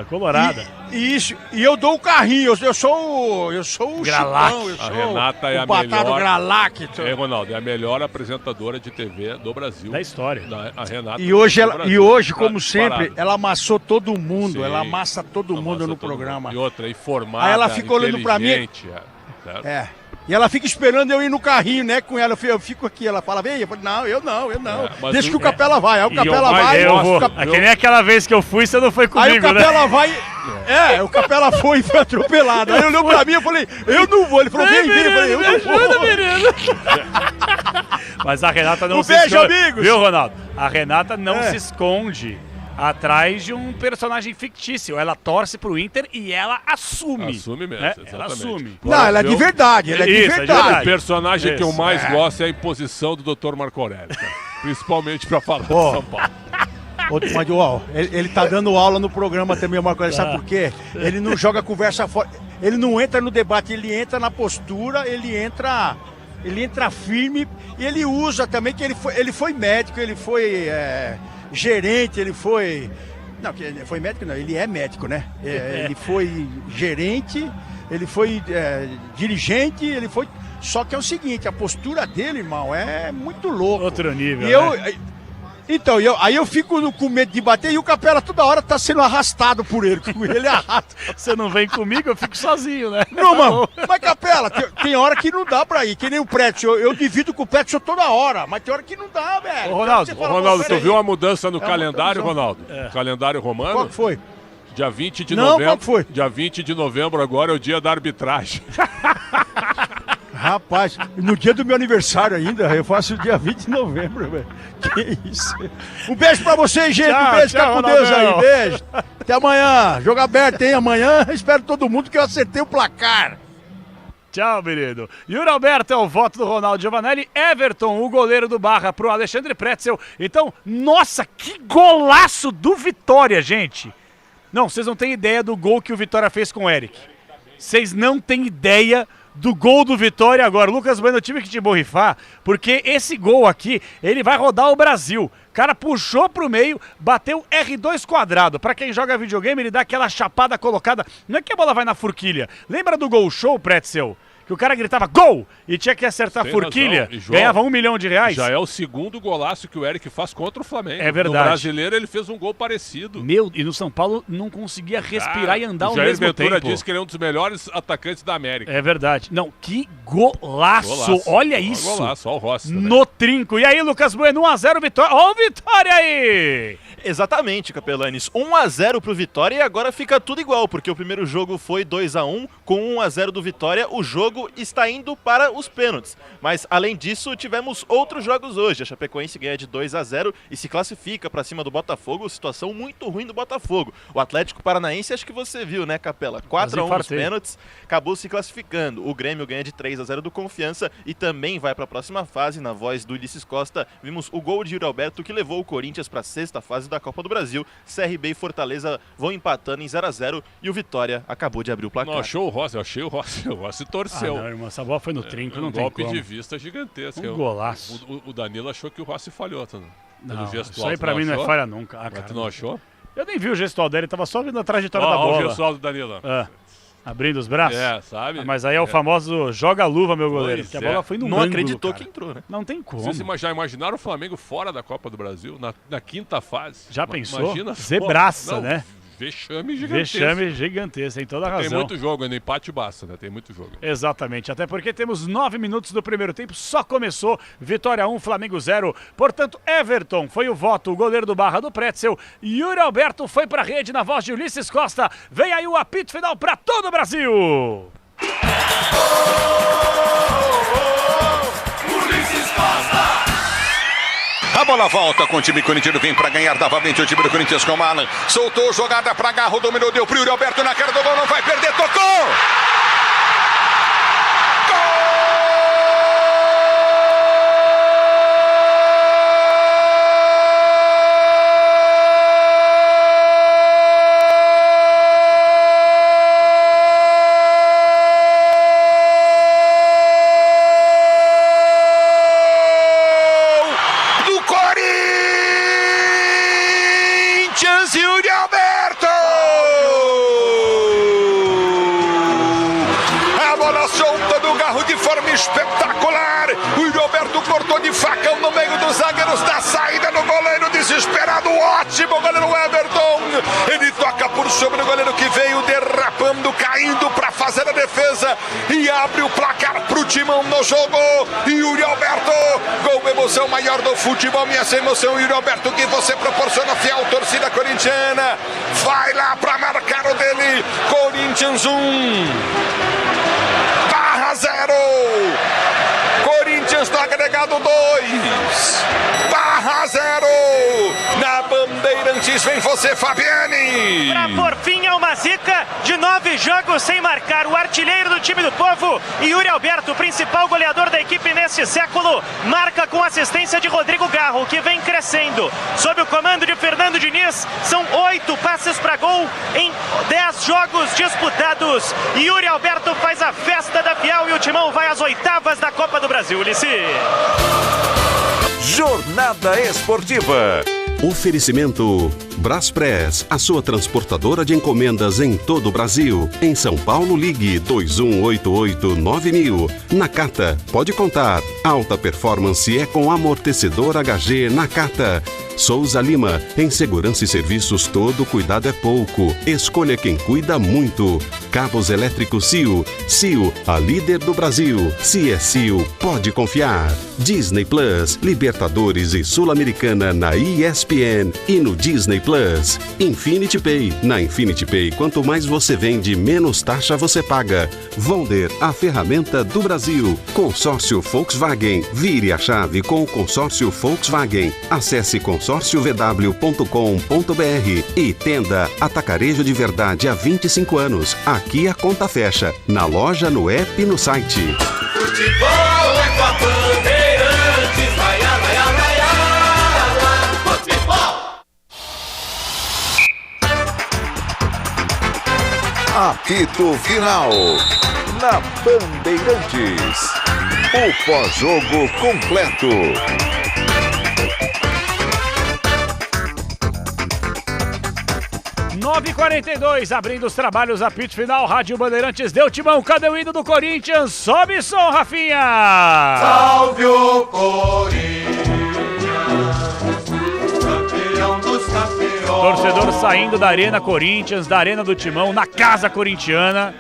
colorada. Isso, e eu dou o carrinho, eu sou o Gralac. Chicão, eu sou a Renata é o Batata Gralac. Ronaldo, é a melhor apresentadora de TV do Brasil. Da história. A Renata. E hoje, como sempre, ela amassou todo mundo, ela amassa todo mundo no programa. E outra, informada, aí ela fica olhando pra mim. E ela fica esperando eu ir no carrinho, né, com ela. Eu fico aqui, ela fala, vem. Eu falo, não, eu não. Deixa que o Capela vai. Aí o Capela vai. Eu vou. É que nem aquela vez que eu fui, você não foi comigo, aí o Capela vai. O Capela foi e foi atropelado. Aí ele olhou pra mim, eu falei, eu não vou. Ele falou, vem. Eu falei, eu não vou. Menino. Mas a Renata não se beijo, esconde. amigos. Viu, Ronaldo? A Renata não se esconde atrás de um personagem fictício. Ela torce pro Inter e ela assume. Assume mesmo, exatamente. Ela assume. Não, ela é de verdade, ela é de verdade. O personagem que eu mais gosto é a imposição do Dr. Marco Aurélio, cara. Principalmente pra falar de São Paulo. Mas, ele tá dando aula no programa também, Marco Aurélio, sabe por quê? Ele não joga conversa fora, ele não entra no debate, ele entra na postura, ele entra firme e ele usa também que ele foi médico, ele foi gerente, ele foi... Não, foi médico não, ele é médico, né? Ele foi gerente, ele foi dirigente, ele foi... Só que é o seguinte, a postura dele, irmão, é muito louco. Outro nível, Então, aí eu fico com medo de bater e o Capela toda hora tá sendo arrastado por ele. Ele arrasta. Você não vem comigo, eu fico sozinho, né? Não, mano. Mas, Capela, tem hora que não dá pra ir. Que nem o Pretzel. Eu divido com o Pretzel toda hora. Mas tem hora que não dá, velho. Ronaldo, tu viu uma mudança no calendário, Ronaldo? Calendário romano? Qual que foi? Dia 20 de novembro. Qual que foi? Dia 20 de novembro agora é o dia da arbitragem. Rapaz, no dia do meu aniversário ainda, eu faço o dia 20 de novembro, velho. Que isso. Um beijo pra vocês, gente. Um beijo, fica com Deus aí. Beijo. Até amanhã. Jogo aberto, hein? Amanhã espero todo mundo que eu acertei o placar. Tchau, menino. Yuri Alberto é o voto do Ronaldo Giovanelli. Everton, o goleiro do Barra, pro Alexandre Pretzel. Então, nossa, que golaço do Vitória, gente. Não, vocês não têm ideia do gol que o Vitória fez com o Eric. Vocês não têm ideia do gol do Vitória agora. Lucas Bueno, eu tive que te borrifar, porque esse gol aqui, ele vai rodar o Brasil. O cara puxou pro meio, bateu R2 quadrado. Pra quem joga videogame, ele dá aquela chapada colocada. Não é que a bola vai na forquilha. Lembra do Gol Show, Pretzel? Que o cara gritava gol e tinha que acertar a forquilha, ganhava R$1 milhão. Já é o segundo golaço que o Eric faz contra o Flamengo. É verdade. No Brasileiro ele fez um gol parecido. E no São Paulo não conseguia respirar e andar ao mesmo tempo. O Jair Ventura disse que ele é um dos melhores atacantes da América. É verdade. Não, que golaço. Olha isso. Golaço, ó o Rossi no trinco. E aí, Lucas Bueno, 1-0 Vitória. Ó o Vitória aí! Exatamente, Capelanes. 1-0 pro Vitória e agora fica tudo igual, porque o primeiro jogo foi 2-1, com 1-0 do Vitória, o jogo está indo para os pênaltis. Mas, além disso, tivemos outros jogos hoje. A Chapecoense ganha de 2-0 e se classifica para cima do Botafogo. Situação muito ruim do Botafogo. O Atlético Paranaense, acho que você viu, né, Capela? 4-1 nos pênaltis, acabou se classificando. O Grêmio ganha de 3-0 do Confiança e também vai para a próxima fase. Na voz do Ulisses Costa, vimos o gol de Yuri Alberto que levou o Corinthians para a sexta fase da da Copa do Brasil. CRB e Fortaleza vão empatando em 0-0 e o Vitória acabou de abrir o placar. Não achou o Rossi, eu achei o Rossi. O Rossi torceu. Não, irmão, essa bola foi no trinco, não tem golpe como. de vista gigantesco. Golaço. O Danilo achou que o Rossi falhou, tá? Não, isso aí pra mim não é falha nunca. Mas tu não achou? Eu nem vi o gestual dele, tava só vendo a trajetória da bola. Olha o gestual do Danilo. Abrindo os braços. Sabe? Mas aí é o famoso joga-luva, meu goleiro. Pois que a bola foi no Não ângulo, acreditou cara. que entrou, né? Não tem como. Vocês já imaginaram o Flamengo fora da Copa do Brasil, na quinta fase? Já pensou? Imagina, Zebraça, né? Vexame gigantesco. Vexame gigantesco, tem toda a razão. Tem muito jogo ainda, empate basta, né? Tem muito jogo. Exatamente, até porque temos 9 minutos do primeiro tempo, só começou, Vitória 1, Flamengo 0. Portanto, Everton foi o voto, o goleiro do Barra do Pretzel. Yuri Alberto foi pra rede na voz de Ulisses Costa. Vem aí o apito final pra todo o Brasil. Ulisses Costa! A bola volta com o time corintiano, vem pra ganhar novamente o time do Corinthians com Alan. Soltou, jogada pra Garro, dominou, deu pro Yuri Alberto na cara do gol, não vai perder, tocou! Yuri Alberto! A bola solta do Garro de forma espetacular. O Yuri Alberto cortou de facão no meio dos zagueiros da saída do goleiro desesperado. Ótimo goleiro Everton. Ele toca por sobre o goleiro que veio derrapando, caindo para fazer a defesa e abre o placar pro Timão no jogo. Yuri Alberto, gol, emoção maior do futebol, minha emoção. Yuri Alberto, que você proporciona, fiel torcida corintiana, vai lá para marcar o dele. Corinthians 1, Barra 0. Corinthians no agregado 2, Barra 0. Na Bandeirantes vem você, Fabiane. Pra por fim a uma zica de 9 jogos sem marcar. O artilheiro do time do povo, Yuri Alberto, principal goleador da equipe neste século, marca com assistência de Rodrigo Garro, que vem crescendo. Sob o comando de Fernando Diniz, são 8 passes para gol em 10 jogos disputados. Yuri Alberto faz a festa da Fiel e o Timão vai às oitavas da Copa do Brasil, Ulisses. Jornada Esportiva. Oferecimento Braspress, a sua transportadora de encomendas em todo o Brasil. Em São Paulo, ligue 2188-9000. Nakata, pode contar. Alta performance é com amortecedor HG Nakata. Souza Lima, em segurança e serviços todo cuidado é pouco. Escolha quem cuida muito. Cabos elétricos CIO. CIO, a líder do Brasil. Se é CIO, pode confiar. Disney Plus, Libertadores e Sul-Americana na ESPN e no Disney Plus. Infinity Pay. Na Infinity Pay, quanto mais você vende, menos taxa você paga. Vonder, a ferramenta do Brasil. Consórcio Volkswagen. Vire a chave com o consórcio Volkswagen. Acesse consórciovw.com.br e Tenda Atacarejo de Verdade há 25 anos. Aqui a conta fecha. Na loja, no app e no site. Futebol é com a Bandeirantes, vai, vai, vai, vai, futebol. Apito Final. Na Bandeirantes. O pós-jogo completo. 9h42, abrindo os trabalhos, apito final, Rádio Bandeirantes, deu Timão, cadê o hino do Corinthians? Sobe som, Rafinha! Salve o Corinthians, campeão dos campeões. Torcedor saindo da Arena Corinthians, da Arena do Timão, na casa corintiana.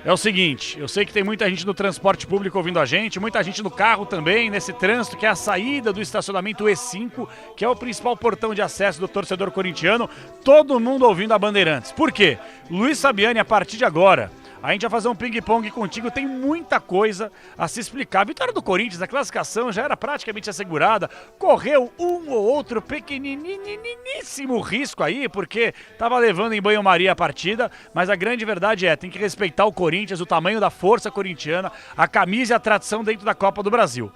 É o seguinte, eu sei que tem muita gente no transporte público ouvindo a gente, muita gente no carro também, nesse trânsito, que é a saída do estacionamento E5, que é o principal portão de acesso do torcedor corintiano, todo mundo ouvindo a Bandeirantes. Por quê? Luiz Sabiani, a partir de agora, a gente vai fazer um ping-pong contigo, tem muita coisa a se explicar. A vitória do Corinthians, a classificação já era praticamente assegurada, correu um ou outro pequeniníssimo risco aí, porque estava levando em banho-maria a partida, mas a grande verdade é, tem que respeitar o Corinthians, o tamanho da força corintiana, a camisa e a tradição dentro da Copa do Brasil.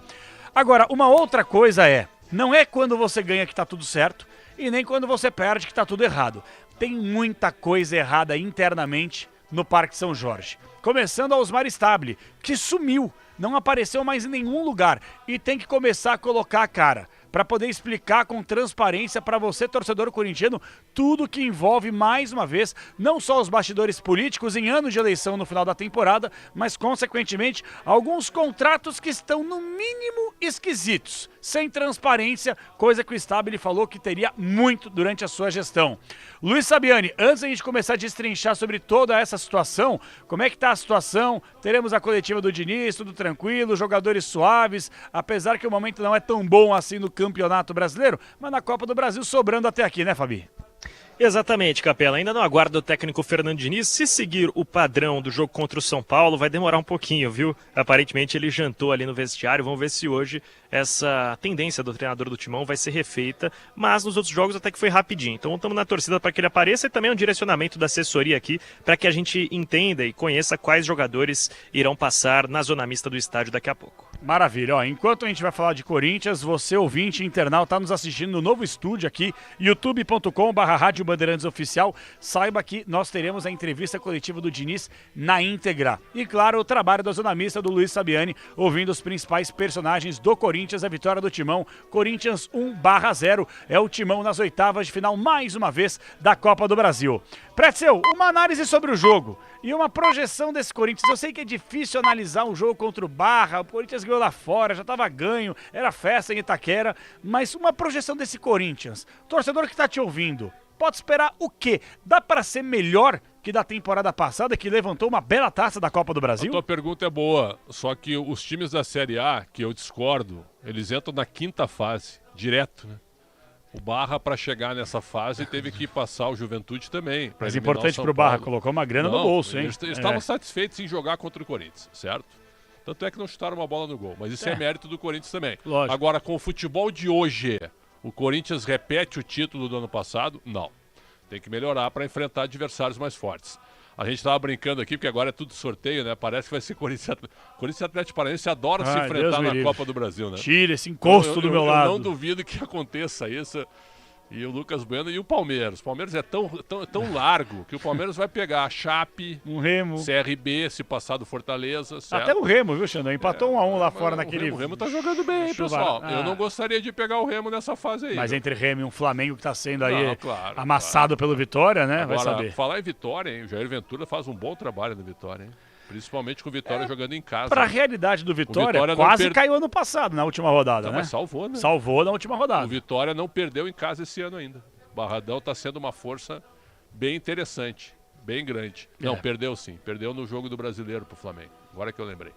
Agora, uma outra coisa é, não é quando você ganha que tá tudo certo, e nem quando você perde que tá tudo errado. Tem muita coisa errada internamente no Parque São Jorge. Começando a Osmar Stabile, que sumiu, não apareceu mais em nenhum lugar e tem que começar a colocar a cara para poder explicar com transparência para você, torcedor corintiano, tudo que envolve, mais uma vez, não só os bastidores políticos em anos de eleição no final da temporada, mas, consequentemente, alguns contratos que estão, no mínimo, esquisitos, sem transparência, coisa que o Stabile falou que teria muito durante a sua gestão. Luiz Sabiani, antes da gente começar a destrinchar sobre toda essa situação, como é que tá a situação? Teremos a coletiva do Diniz, tudo tranquilo, jogadores suaves, apesar que o momento não é tão bom assim no Campeonato Brasileiro, mas na Copa do Brasil sobrando até aqui, né, Fabi? Exatamente, Capela. Ainda não aguardo o técnico Fernando Diniz. Se seguir o padrão do jogo contra o São Paulo, vai demorar um pouquinho, viu? Aparentemente ele jantou ali no vestiário. Vamos ver se hoje essa tendência do treinador do Timão vai ser refeita. Mas nos outros jogos até que foi rapidinho. Então estamos na torcida para que ele apareça e também um direcionamento da assessoria aqui para que a gente entenda e conheça quais jogadores irão passar na zona mista do estádio daqui a pouco. Maravilha, ó, enquanto a gente vai falar de Corinthians, você ouvinte internauta tá nos assistindo no novo estúdio aqui, youtube.com/Rádio Bandeirantes Oficial, saiba que nós teremos a entrevista coletiva do Diniz na íntegra. E claro, o trabalho da zona mista do Luiz Sabiani, ouvindo os principais personagens do Corinthians, a vitória do Timão, Corinthians 1/0, é o Timão nas oitavas de final, mais uma vez, da Copa do Brasil. Pretzel, uma análise sobre o jogo e uma projeção desse Corinthians. Eu sei que é difícil analisar um jogo contra o Barra, o Corinthians ganhou lá fora, já estava ganho, era festa em Itaquera, mas uma projeção desse Corinthians. Torcedor que está te ouvindo, pode esperar o quê? Dá para ser melhor que da temporada passada, que levantou uma bela taça da Copa do Brasil? A tua pergunta é boa, só que os times da Série A, que eu discordo, eles entram na quinta fase, direto, né? O Barra, para chegar nessa fase, teve que passar o Juventude também. Mas importante para o Barra, colocou uma grana no bolso, hein? Eles estavam satisfeitos em jogar contra o Corinthians, certo? Tanto é que não chutaram uma bola no gol, mas isso é mérito do Corinthians também. Lógico. Agora, com o futebol de hoje, o Corinthians repete o título do ano passado? Não. Tem que melhorar para enfrentar adversários mais fortes. A gente estava brincando aqui, porque agora é tudo sorteio, né? Parece que vai ser Corinthians e Atlético Paranaense adora se enfrentar na Copa do Brasil, né? Tira esse encosto do meu lado. Eu não duvido que aconteça isso. E o Lucas Bueno e o Palmeiras. O Palmeiras é tão largo que o Palmeiras vai pegar a Chape, um Remo, CRB, se passar do Fortaleza. Certo? Até o Remo, viu, Xandão? Empatou 1-1 lá fora naquele... O Remo tá jogando bem, hein, pessoal? Eu não gostaria de pegar o Remo nessa fase aí. Mas entre Remo e um Flamengo que tá sendo aí amassado pelo Vitória, né? Agora, vai saber. Falar em Vitória, hein? O Jair Ventura faz um bom trabalho no Vitória, hein? Principalmente com o Vitória jogando em casa. Pra realidade do Vitória quase caiu ano passado, na última rodada, né? Mas salvou, né? Salvou na última rodada. O Vitória não perdeu em casa esse ano ainda. Barradão está sendo uma força bem interessante, bem grande. Não, perdeu sim. Perdeu no jogo do Brasileiro pro Flamengo. Agora que eu lembrei.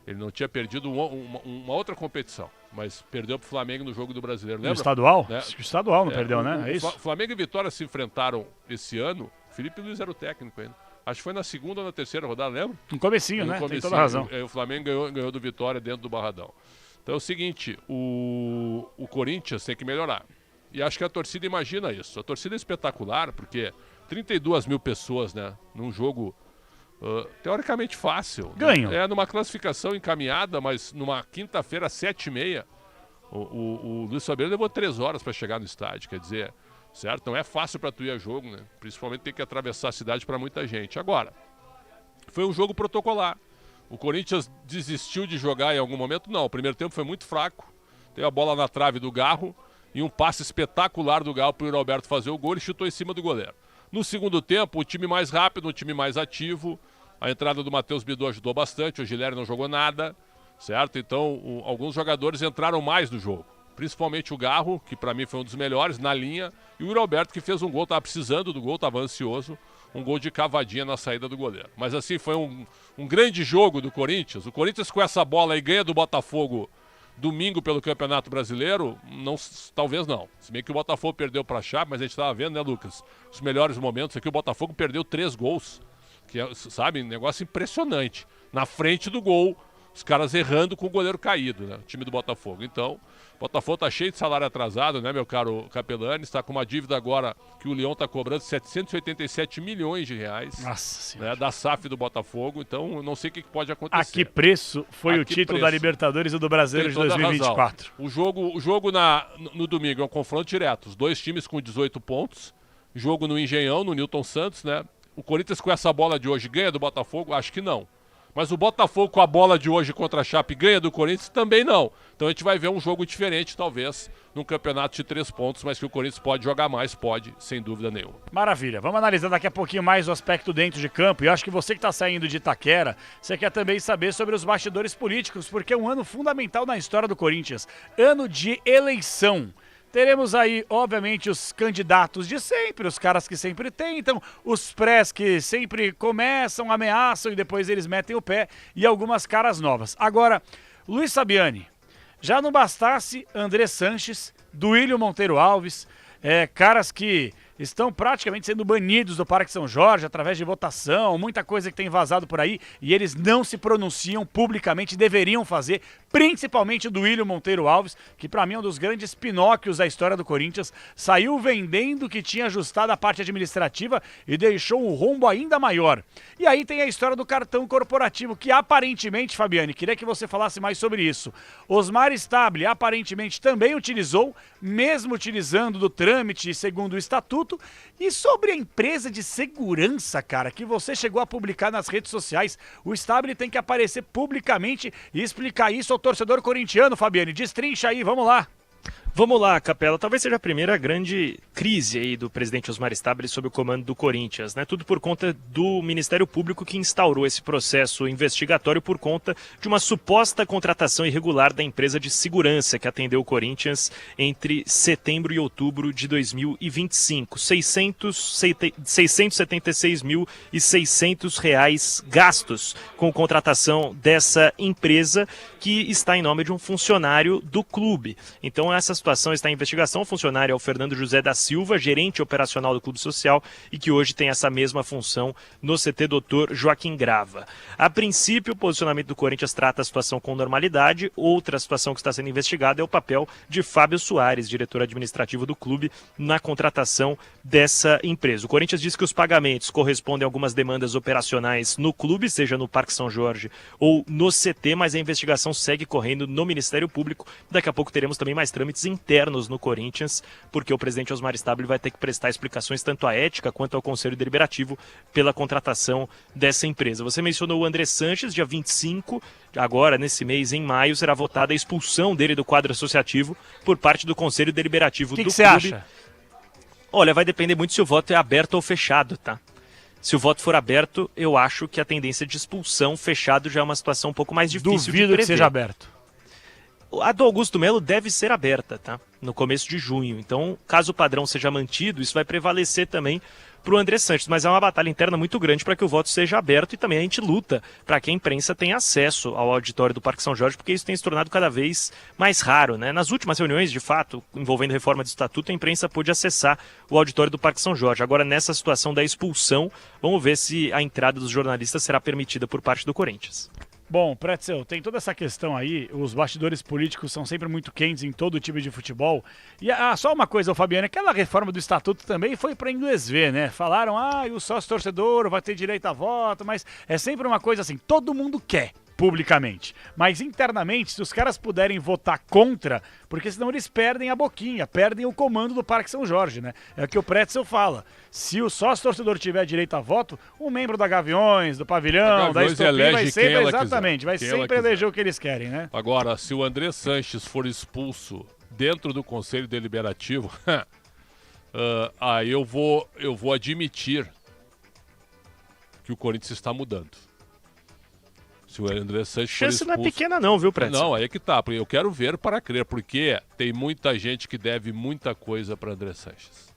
Ele não tinha perdido uma outra competição, mas perdeu pro Flamengo no jogo do Brasileiro. Lembra? No estadual? Né? Acho que o estadual não perdeu, né? É isso? Flamengo e Vitória se enfrentaram esse ano. Felipe Luiz era o técnico ainda. Acho que foi na segunda ou na terceira rodada, lembra? No comecinho, né? Tem toda a razão. O Flamengo ganhou do Vitória dentro do Barradão. Então é o seguinte, o Corinthians tem que melhorar. E acho que a torcida imagina isso. A torcida é espetacular, porque 32 mil pessoas, né? Num jogo teoricamente fácil. Ganho. Né? Numa classificação encaminhada, mas numa quinta-feira, 7h30, o Luiz Fabiano levou 3 horas para chegar no estádio. Quer dizer, certo? Não é fácil para tu ir a jogo, né? Principalmente tem que atravessar a cidade para muita gente. Agora, foi um jogo protocolar. O Corinthians desistiu de jogar em algum momento? Não, o primeiro tempo foi muito fraco. Teve a bola na trave do Garro e um passe espetacular do Galo para o Roberto fazer o gol e chutou em cima do goleiro. No segundo tempo, o time mais rápido, o time mais ativo. A entrada do Matheus Bidu ajudou bastante, o Gileri não jogou nada, certo? Então, alguns jogadores entraram mais no jogo. Principalmente o Garro, que para mim foi um dos melhores na linha, e o Roberto, que fez um gol, estava precisando do gol, estava ansioso. Um gol de cavadinha na saída do goleiro. Mas assim, foi um grande jogo do Corinthians. O Corinthians com essa bola aí ganha do Botafogo domingo pelo Campeonato Brasileiro, talvez não. Se bem que o Botafogo perdeu para a Chape, mas a gente estava vendo, né, Lucas? Os melhores momentos aqui, o Botafogo perdeu 3 gols. Que é, sabe, um negócio impressionante. Na frente do gol, Os caras errando com o goleiro caído, né? O time do Botafogo. Então, o Botafogo tá cheio de salário atrasado, né, meu caro Capelani? Está com uma dívida agora que o Lyon tá cobrando 787 milhões de reais. Nossa Senhora. Né, da SAF do Botafogo. Então, não sei o que pode acontecer. A que preço foi o título da Libertadores e do Brasileiro de 2024? O jogo no domingo é um confronto direto. Os dois times com 18 pontos. Jogo no Engenhão, no Newton Santos, né? O Corinthians com essa bola de hoje ganha do Botafogo? Acho que não. Mas o Botafogo com a bola de hoje contra a Chape ganha do Corinthians? Também não. Então a gente vai ver um jogo diferente, talvez, num campeonato de 3 pontos, mas que o Corinthians pode jogar mais, pode, sem dúvida nenhuma. Maravilha. Vamos analisar daqui a pouquinho mais o aspecto dentro de campo. E eu acho que você que está saindo de Itaquera, você quer também saber sobre os bastidores políticos, porque é um ano fundamental na história do Corinthians. Ano de eleição. Teremos aí, obviamente, os candidatos de sempre, os caras que sempre tentam, os prés que sempre começam, ameaçam e depois eles metem o pé, e algumas caras novas. Agora, Luiz Fabiani, já não bastasse André Sanches, Duílio Monteiro Alves, caras que estão praticamente sendo banidos do Parque São Jorge através de votação, muita coisa que tem vazado por aí, e eles não se pronunciam publicamente, deveriam fazer, principalmente o Duílio Monteiro Alves, que para mim é um dos grandes Pinóquios da história do Corinthians, saiu vendendo que tinha ajustado a parte administrativa e deixou o rombo ainda maior. E aí tem a história do cartão corporativo, que aparentemente, Fabiane, queria que você falasse mais sobre isso. Osmar Stabile aparentemente também utilizou, mesmo utilizando do trâmite segundo o estatuto. E sobre a empresa de segurança, cara, que você chegou a publicar nas redes sociais, o Stabile tem que aparecer publicamente e explicar isso ao torcedor corintiano, Fabiane. Destrincha aí, vamos lá. Vamos lá, Capela. Talvez seja a primeira grande crise aí do presidente Osmar Stabile sob o comando do Corinthians, né? Tudo por conta do Ministério Público que instaurou esse processo investigatório por conta de uma suposta contratação irregular da empresa de segurança que atendeu o Corinthians entre setembro e outubro de 2025. 676.600 reais gastos com contratação dessa empresa que está em nome de um funcionário do clube. Então essa situação está em investigação. O funcionário é o Fernando José da Silva, gerente operacional do Clube Social e que hoje tem essa mesma função no CT Dr. Joaquim Grava. A princípio, o posicionamento do Corinthians trata a situação com normalidade. Outra situação que está sendo investigada é o papel de Fábio Soares, diretor administrativo do clube, na contratação dessa empresa. O Corinthians diz que os pagamentos correspondem a algumas demandas operacionais no clube, seja no Parque São Jorge ou no CT, mas a investigação segue correndo no Ministério Público. Daqui a pouco teremos também mais trâmites internos no Corinthians, porque o presidente Osmar Stabile vai ter que prestar explicações tanto à ética quanto ao Conselho Deliberativo pela contratação dessa empresa. Você mencionou o André Sanches, dia 25, agora nesse mês, em maio, será votada a expulsão dele do quadro associativo por parte do Conselho Deliberativo do clube. O que você acha? Olha, vai depender muito se o voto é aberto ou fechado, tá? Se o voto for aberto, eu acho que a tendência de expulsão, fechado já é uma situação um pouco mais difícil de prever. Duvido que seja aberto. A do Augusto Melo deve ser aberta, tá? No começo de junho. Então, caso o padrão seja mantido, isso vai prevalecer também para o André Sanches. Mas é uma batalha interna muito grande para que o voto seja aberto e também a gente luta para que a imprensa tenha acesso ao auditório do Parque São Jorge, porque isso tem se tornado cada vez mais raro, né? Nas últimas reuniões, de fato, envolvendo reforma do estatuto, a imprensa pôde acessar o auditório do Parque São Jorge. Agora, nessa situação da expulsão, vamos ver se a entrada dos jornalistas será permitida por parte do Corinthians. Bom, Pretzel, tem toda essa questão aí, os bastidores políticos são sempre muito quentes em todo time de futebol. E só uma coisa, Fabiano, aquela reforma do estatuto também foi para inglês ver, né? Falaram, o sócio torcedor vai ter direito a voto, mas é sempre uma coisa assim, todo mundo quer publicamente, mas internamente, se os caras puderem votar contra, porque senão eles perdem a boquinha, perdem o comando do Parque São Jorge, né? É o que o Pretzel fala. Se o sócio-torcedor tiver direito a voto, um membro da Gaviões, do Pavilhão, da Estopim, vai sempre, exatamente, vai sempre eleger o que eles querem, né? Agora, se o André Sanches for expulso dentro do Conselho Deliberativo, aí eu vou admitir que o Corinthians está mudando. Se o André Sanches for expulso... Chance não é pequena não, viu, Pretzel? Não, aí é que tá. Eu quero ver para crer, porque tem muita gente que deve muita coisa para André Sanches.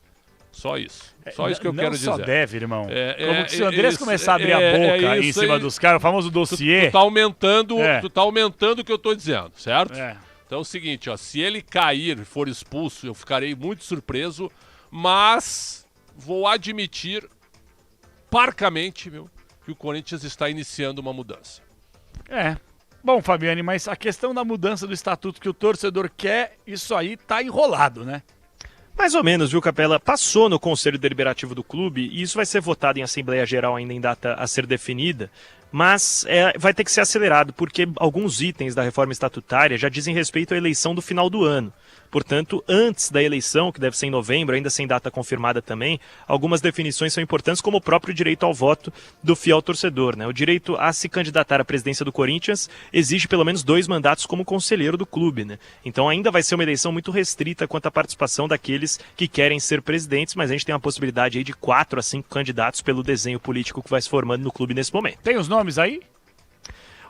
Só isso. Só isso que eu quero dizer. Não só deve, irmão. Como que se o Andrés começar a abrir a boca em cima dos caras, o famoso dossiê... Tu tá aumentando o que eu tô dizendo, certo? Então é o seguinte, se ele cair e for expulso, eu ficarei muito surpreso, mas vou admitir parcamente, que o Corinthians está iniciando uma mudança. Bom, Fabiane, mas a questão da mudança do estatuto que o torcedor quer, isso aí tá enrolado, né? Mais ou menos, viu, Capela? Passou no Conselho Deliberativo do clube e isso vai ser votado em Assembleia Geral ainda em data a ser definida, mas vai ter que ser acelerado, porque alguns itens da reforma estatutária já dizem respeito à eleição do final do ano. Portanto, antes da eleição, que deve ser em novembro, ainda sem data confirmada também, algumas definições são importantes, como o próprio direito ao voto do fiel torcedor, né? O direito a se candidatar à presidência do Corinthians exige pelo menos 2 mandatos como conselheiro do clube, né? Então ainda vai ser uma eleição muito restrita quanto à participação daqueles que querem ser presidentes, mas a gente tem uma possibilidade aí de 4 a 5 candidatos pelo desenho político que vai se formando no clube nesse momento. Tem os nomes aí?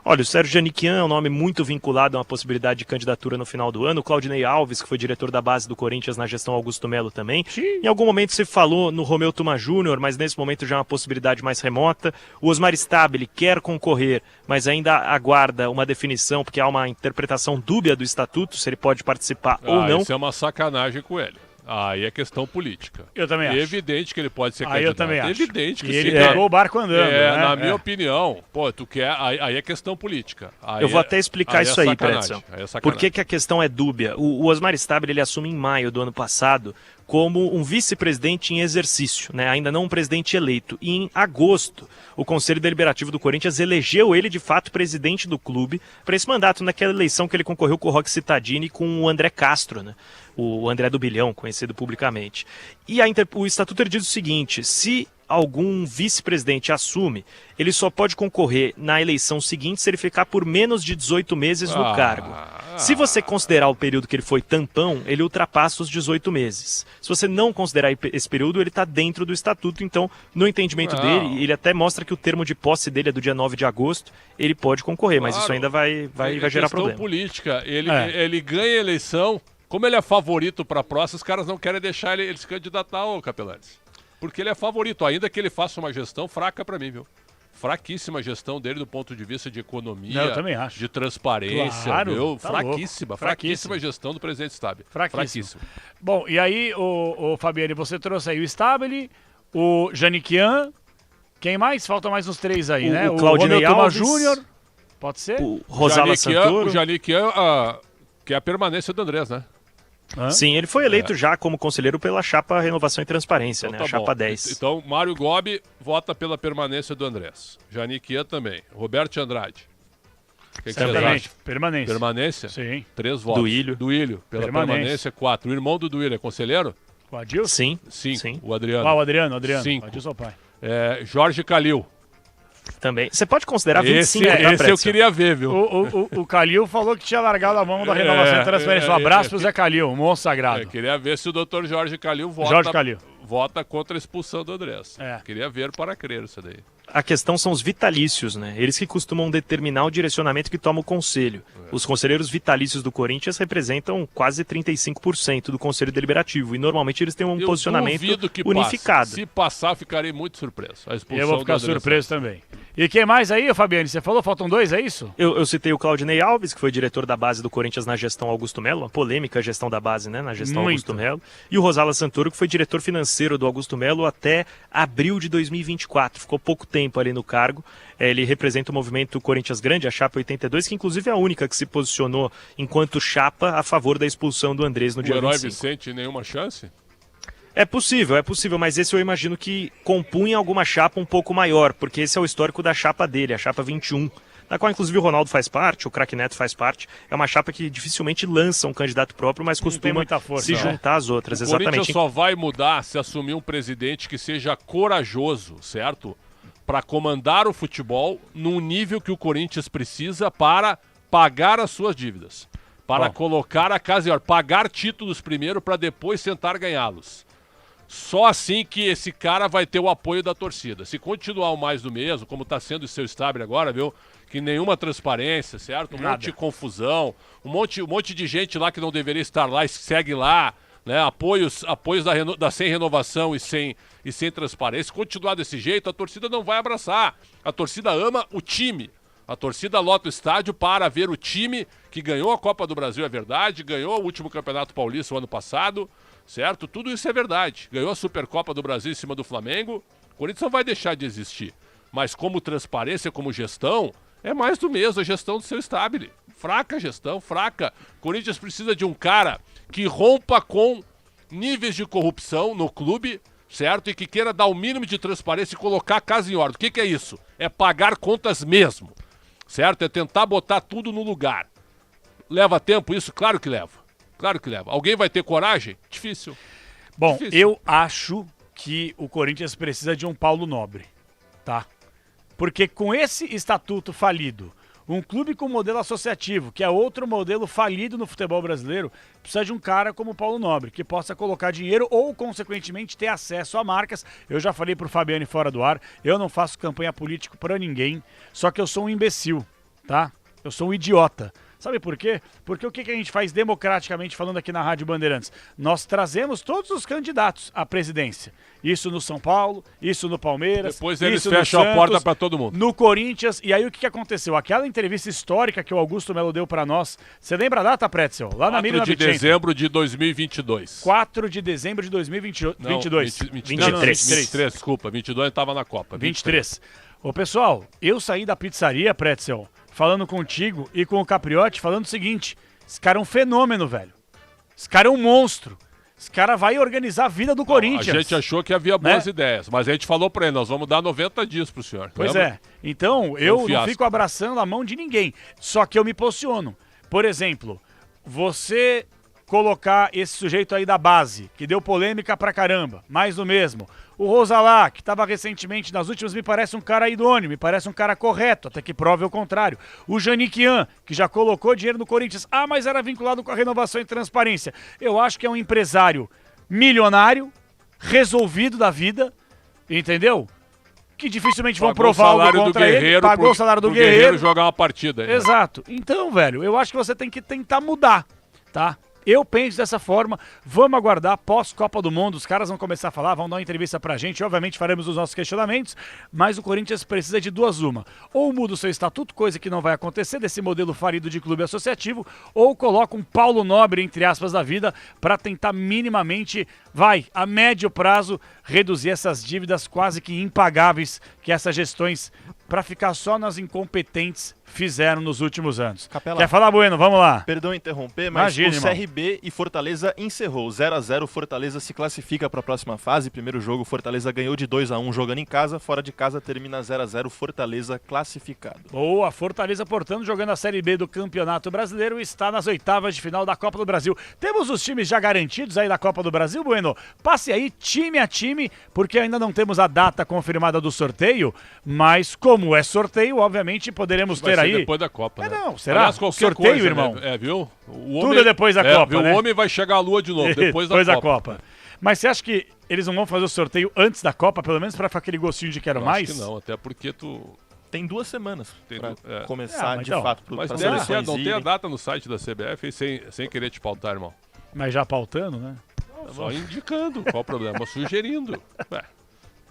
Olha, o Sérgio Janiquian é um nome muito vinculado a uma possibilidade de candidatura no final do ano. O Claudinei Alves, que foi diretor da base do Corinthians na gestão Augusto Melo também. Em algum momento se falou no Romeu Tuma Júnior, mas nesse momento já é uma possibilidade mais remota. O Osmar Stabile quer concorrer, mas ainda aguarda uma definição, porque há uma interpretação dúbia do estatuto, se ele pode participar ou não. Isso é uma sacanagem com ele. Aí é questão política. Eu também acho. É evidente que ele pode ser candidato. Eu também acho. É evidente que ele pegou o barco andando. Né? Na minha opinião, tu quer. Aí é questão política. Eu vou até explicar isso aí, Predson. Por que a questão é dúbia? O Osmar Stabile, ele assume em maio do ano passado como um vice-presidente em exercício, né? Ainda não um presidente eleito. E em agosto, o Conselho Deliberativo do Corinthians elegeu ele de fato presidente do clube para esse mandato, naquela eleição que ele concorreu com o Roque Cittadini e com o André Castro, né? O André do Bilhão, conhecido publicamente. E o estatuto ele diz o seguinte: se algum vice-presidente assume, ele só pode concorrer na eleição seguinte se ele ficar por menos de 18 meses no cargo. Se você considerar o período que ele foi tampão, ele ultrapassa os 18 meses. Se você não considerar esse período, ele está dentro do estatuto. Então, no entendimento dele, ele até mostra que o termo de posse dele é do dia 9 de agosto, ele pode concorrer, mas isso ainda vai gerar problema. Política, ele ganha a eleição, como ele é favorito para a próxima, os caras não querem deixar ele se candidatar, ô Capelanes. Porque ele é favorito, ainda que ele faça uma gestão fraca para mim, viu? Fraquíssima gestão dele do ponto de vista de economia, eu também acho. De transparência, claro, viu? Tá Fraquíssima gestão do presidente Stabile. Fraquíssimo. Bom, e aí, o Fabiane, você trouxe aí o Stabile, o Janiquian, quem mais? Faltam mais uns 3 aí, né? O Claudinei Alves Júnior, pode ser? O Rosala Santoro. O Janiquian, que é a permanência do Andrés, né? Sim, ele foi eleito já como conselheiro pela chapa Renovação e Transparência, então, né? A chapa 10. Então, Mário Gobi vota pela permanência do Andrés. Janiquian também. Roberto Andrade. Certamente. Permanência. Permanência? Sim. 3 votos. Duílio. Pela permanência, 4. O irmão do Duílio é conselheiro? O Adilson? Sim. 5. O Adriano. O Adriano. 5. O Adilson é o pai. Jorge Calil. Também. Você pode considerar 25, esse eu queria ver, viu? O Calil falou que tinha largado a mão da renovação e transferência. Um abraço pro Zé Calil, um monstro sagrado. Queria ver se o Dr. Jorge Calil vota contra a expulsão do Andrés. Queria ver para crer isso daí. A questão são os vitalícios, né? Eles que costumam determinar o direcionamento que toma o conselho. Os conselheiros vitalícios do Corinthians representam quase 35% do conselho deliberativo e normalmente eles têm um posicionamento unificado. Se passar, ficarei muito surpreso. A expulsão eu vou ficar surpreso também. E quem mais aí, Fabiane? Você falou, faltam 2, é isso? Eu citei o Claudinei Alves, que foi diretor da base do Corinthians na gestão Augusto Melo, uma polêmica gestão da base, né? Na gestão Augusto Melo. E o Rosala Santoro, que foi diretor financeiro do Augusto Melo até abril de 2024. Ficou pouco tempo ali no cargo. Ele representa o movimento Corinthians Grande, a chapa 82, que inclusive é a única que se posicionou enquanto chapa a favor da expulsão do Andrés no dia 25. O Herói Vicente, nenhuma chance? É possível, mas esse eu imagino que compunha alguma chapa um pouco maior, porque esse é o histórico da chapa dele, a chapa 21, da qual inclusive o Ronaldo faz parte, o Craque Neto faz parte. É uma chapa que dificilmente lança um candidato próprio, mas costuma se juntar às outras. O Corinthians só vai mudar se assumir um presidente que seja corajoso, certo? Para comandar o futebol num nível que o Corinthians precisa para pagar as suas dívidas. Para colocar a casa em ordem, pagar títulos primeiro para depois tentar ganhá-los. Só assim que esse cara vai ter o apoio da torcida. Se continuar o mais do mesmo, como está sendo o seu Stabile agora, viu? Que nenhuma transparência, certo? Monte de confusão, um monte de gente lá que não deveria estar lá e segue lá, né? Apoios da sem renovação e sem transparência. Se continuar desse jeito, a torcida não vai abraçar. A torcida ama o time. A torcida lota o estádio para ver o time que ganhou a Copa do Brasil, é verdade, ganhou o último Campeonato Paulista o ano passado, certo? Tudo isso é verdade. Ganhou a Supercopa do Brasil em cima do Flamengo. O Corinthians não vai deixar de existir. Mas como transparência, como gestão, É mais do mesmo, a gestão do seu estabile. Fraca gestão, fraca. Corinthians precisa de um cara que rompa com níveis de corrupção no clube, certo? E que queira dar o mínimo de transparência e colocar a casa em ordem. O que é isso? É pagar contas mesmo, certo? É tentar botar tudo no lugar. Leva tempo isso? Claro que leva. Claro que leva. Alguém vai ter coragem? Difícil. Bom, Difícil. eu acho que o Corinthians precisa de um Paulo Nobre, tá? Porque com esse estatuto falido, um clube com modelo associativo, que é outro modelo falido no futebol brasileiro, precisa de um cara como o Paulo Nobre, que possa colocar dinheiro ou, consequentemente, ter acesso a marcas. Eu já falei pro Fabiane fora do ar, eu não faço campanha política pra ninguém, só que eu sou um imbecil, tá? Eu sou um idiota. Sabe por quê? Porque o que a gente faz democraticamente falando aqui na Rádio Bandeirantes? Nós trazemos todos os candidatos à presidência. Isso no São Paulo, isso no Palmeiras, depois eles isso fecham no Santos, a porta para todo mundo. no Corinthians. E aí o que aconteceu? Aquela entrevista histórica que o Augusto Melo deu para nós, você lembra a data, Pretzel? Lá na 4 de dezembro de 2022. 4 de dezembro de 2022. Não, 23, desculpa. 22 estava na Copa. 23. Ô, pessoal, eu saí da pizzaria, Pretzel, falando contigo e com o Capriotti, falando o seguinte: esse cara é um fenômeno, velho. Esse cara é um monstro. Esse cara vai organizar a vida do Corinthians. A gente achou que havia boas ideias, mas a gente falou pra ele, nós vamos dar 90 dias pro senhor. Pois lembra? é. Então, eu não fico abraçando a mão de ninguém. Só que eu me posiciono. Por exemplo, você colocar esse sujeito aí da base, que deu polêmica pra caramba, mais do mesmo. O Rosalá, que estava recentemente, nas últimas, me parece um cara idôneo, me parece um cara correto, até que prove o contrário. O Janiquian, que já colocou dinheiro no Corinthians, mas era vinculado com a renovação e transparência. Eu acho que é um empresário milionário, resolvido da vida, entendeu? Que dificilmente vão provar algo contra ele. Pagou o salário do Guerreiro. Jogar uma partida. Aí, exato. Então, velho, eu acho que você tem que tentar mudar, tá? Eu penso dessa forma, vamos aguardar pós-Copa do Mundo, os caras vão começar a falar, vão dar uma entrevista pra gente, obviamente faremos os nossos questionamentos, mas o Corinthians precisa de duas uma. Ou muda o seu estatuto, coisa que não vai acontecer, desse modelo falido de clube associativo, ou coloca um Paulo Nobre, entre aspas, da vida, pra tentar minimamente, a médio prazo, reduzir essas dívidas quase que impagáveis que essas gestões, pra ficar só nas incompetentes, fizeram nos últimos anos. Capela, quer falar, Bueno? Vamos lá. Perdão interromper, mas imagina, o CRB e Fortaleza encerrou 0-0. Fortaleza se classifica para a próxima fase. Primeiro jogo, Fortaleza ganhou de 2-1 jogando em casa. Fora de casa termina 0-0. Fortaleza classificado. Boa, Fortaleza, portanto, jogando a Série B do Campeonato Brasileiro, está nas oitavas de final da Copa do Brasil. Temos os times já garantidos aí da Copa do Brasil, Bueno? Passe aí time a time, porque ainda não temos a data confirmada do sorteio, mas como é sorteio, obviamente poderemos ter aí depois da Copa, né? Não, será? Aliás, sorteio, coisa, irmão. Né? Viu? Tudo é depois da Copa, viu? né? O homem vai chegar à lua de novo, depois da Copa. Mas você acha que eles não vão fazer o sorteio antes da Copa, pelo menos para ficar aquele gostinho de quero mais? Acho que não, até porque tu... Tem 2 semanas para começar de então, fato. Mas não tem a data no site da CBF, sem querer te pautar, irmão. Mas já pautando, né? Só indicando, qual o problema? Sugerindo. Ué.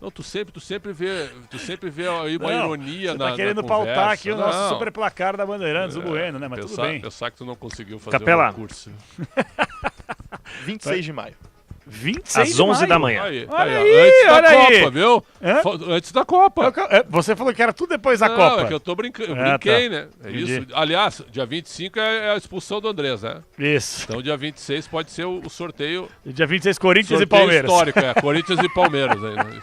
Não, tu sempre vê aí uma ironia na conversa. Tá querendo pautar aqui o nosso super placar da Bandeirantes, o Bueno, né? Mas tudo bem. Pensar que tu não conseguiu fazer Capela. um curso. 26 de maio. 26 às 11 da manhã. Aí, olha antes da aí. Copa, viu? Antes da Copa. Você falou que era tudo depois da não, Copa. É que eu tô brincando. Brinquei, tá. né? É isso. Aliás, dia 25 é a expulsão do Andrés, né? Isso. Então, dia 26 pode ser o sorteio. Dia 26, Corinthians sorteio e Palmeiras. Histórico, Corinthians e Palmeiras. Aí, né?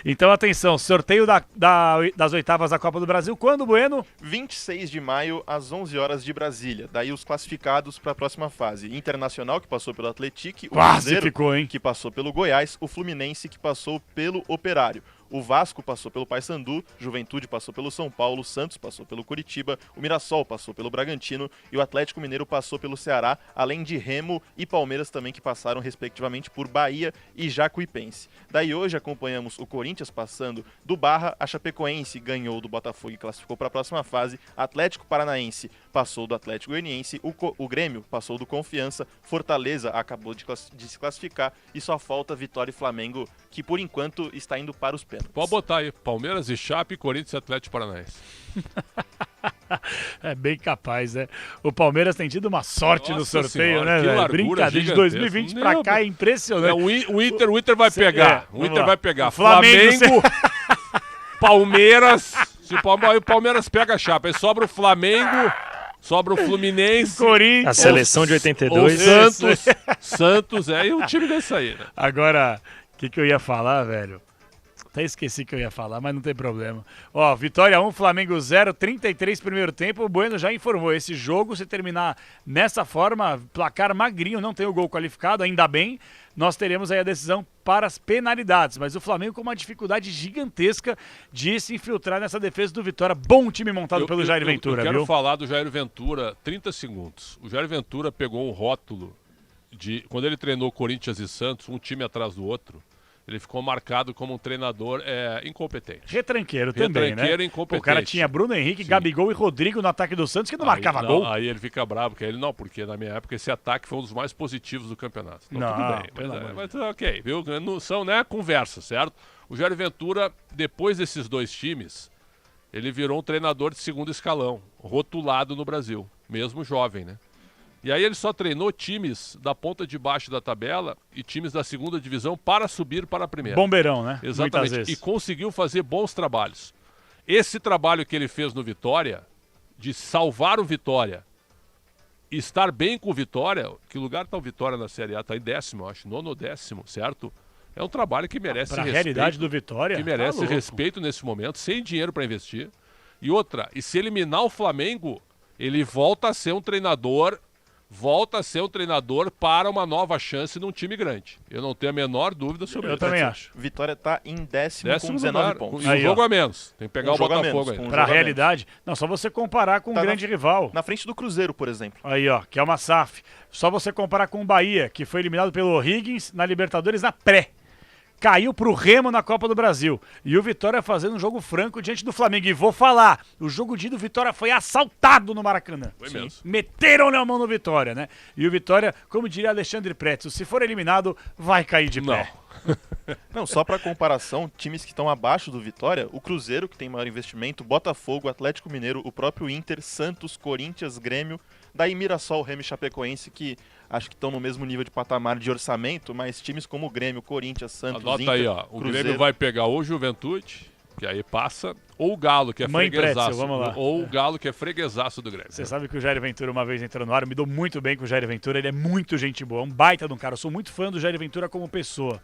Então, atenção, sorteio das oitavas da Copa do Brasil. Quando, Bueno? 26 de maio, às 11 horas de Brasília. Daí os classificados para a próxima fase. Internacional, que passou pelo Atlético. O quase Cruzeiro, ficou, hein? Que passou pelo Goiás, o Fluminense, que passou pelo Operário. O Vasco passou pelo Paysandu, Juventude passou pelo São Paulo, Santos passou pelo Curitiba, o Mirassol passou pelo Bragantino e o Atlético Mineiro passou pelo Ceará, além de Remo e Palmeiras também, que passaram respectivamente por Bahia e Jacuipense. Daí hoje acompanhamos o Corinthians passando do Barra, a Chapecoense ganhou do Botafogo e classificou para a próxima fase, Atlético Paranaense passou do Atlético Goianiense, o Grêmio passou do Confiança, Fortaleza acabou de se classificar e só falta Vitória e Flamengo, que por enquanto está indo para os pênaltis. Pode botar aí, Palmeiras e Chape, Corinthians e Atlético Paranaense. É bem capaz, né? O Palmeiras tem tido uma sorte no sorteio, senhora, né, velho? Brincadeira, de 2020 pra cá é impressionante. O Inter vai pegar. O Inter vai pegar. Flamengo Palmeiras Se o Palmeiras pega a chapa, aí sobra o Flamengo, sobra o Fluminense, Corinthians, a seleção de 82. Santos, e o time desse aí, né? Agora, o que eu ia falar, velho? Até esqueci que eu ia falar, mas não tem problema. Ó, Vitória 1, Flamengo 0, 33 primeiro tempo. O Bueno já informou, esse jogo, se terminar nessa forma, placar magrinho, não tem o gol qualificado, ainda bem, nós teremos aí a decisão para as penalidades. Mas o Flamengo com uma dificuldade gigantesca de se infiltrar nessa defesa do Vitória. Bom time montado pelo Jair Ventura, eu quero viu? falar do Jair Ventura, 30 segundos. O Jair Ventura pegou um rótulo de... Quando ele treinou Corinthians e Santos, um time atrás do outro, ele ficou marcado como um treinador incompetente. Retranqueiro também, Retranqueiro né? e incompetente. O cara tinha Bruno Henrique, Gabigol e Rodrigo no ataque do Santos que não marcava gol. Aí ele fica bravo, porque na minha época esse ataque foi um dos mais positivos do campeonato. Então, tudo bem, mas ok, viu? Não são, né, conversa, certo? O Jair Ventura, depois desses dois times, ele virou um treinador de segundo escalão, rotulado no Brasil, mesmo jovem, né? E aí ele só treinou times da ponta de baixo da tabela e times da segunda divisão para subir para a primeira. Bombeirão, né? Exatamente. E conseguiu fazer bons trabalhos. Esse trabalho que ele fez no Vitória, de salvar o Vitória e estar bem com o Vitória, que lugar está o Vitória na Série A? Está em 10º, eu acho, 9º ou 10º, certo? É um trabalho que merece respeito. Para a realidade do Vitória. Que merece respeito nesse momento, sem dinheiro para investir. E outra, e se eliminar o Flamengo, ele volta a ser um treinador para uma nova chance num time grande. Eu não tenho a menor dúvida sobre isso. Eu também acho. Vitória está em 10º com 19 pontos. E um jogo a menos. Tem que pegar o Botafogo aí. Para a realidade, não, só você comparar com um grande rival. Na frente do Cruzeiro, por exemplo. Aí, ó, que é uma SAF. Só você comparar com o Bahia, que foi eliminado pelo O'Higgins na Libertadores na pré. Caiu pro Remo na Copa do Brasil. E o Vitória fazendo um jogo franco diante do Flamengo. E vou falar, o jogo de ida do Vitória foi assaltado no Maracanã. Foi mesmo. Meteram-lhe a mão no Vitória, né? E o Vitória, como diria Alexandre Pretzel, se for eliminado, vai cair de pé. Não, só para comparação, times que estão abaixo do Vitória, o Cruzeiro, que tem maior investimento, Botafogo, Atlético Mineiro, o próprio Inter, Santos, Corinthians, Grêmio, daí Mirassol, Remo e Chapecoense, que acho que estão no mesmo nível de patamar de orçamento, mas times como o Grêmio, Corinthians, Santos, Anota Inter, aí, ó. O Cruzeiro... Grêmio vai pegar ou o Juventude, que aí passa, ou o Galo, que é freguesaço. Vamos lá. Ou o Galo, que é freguesaço do Grêmio. Você sabe que o Jair Ventura uma vez entrou no ar, eu me dou muito bem com o Jair Ventura, ele é muito gente boa, um baita de um cara. Eu sou muito fã do Jair Ventura como pessoa.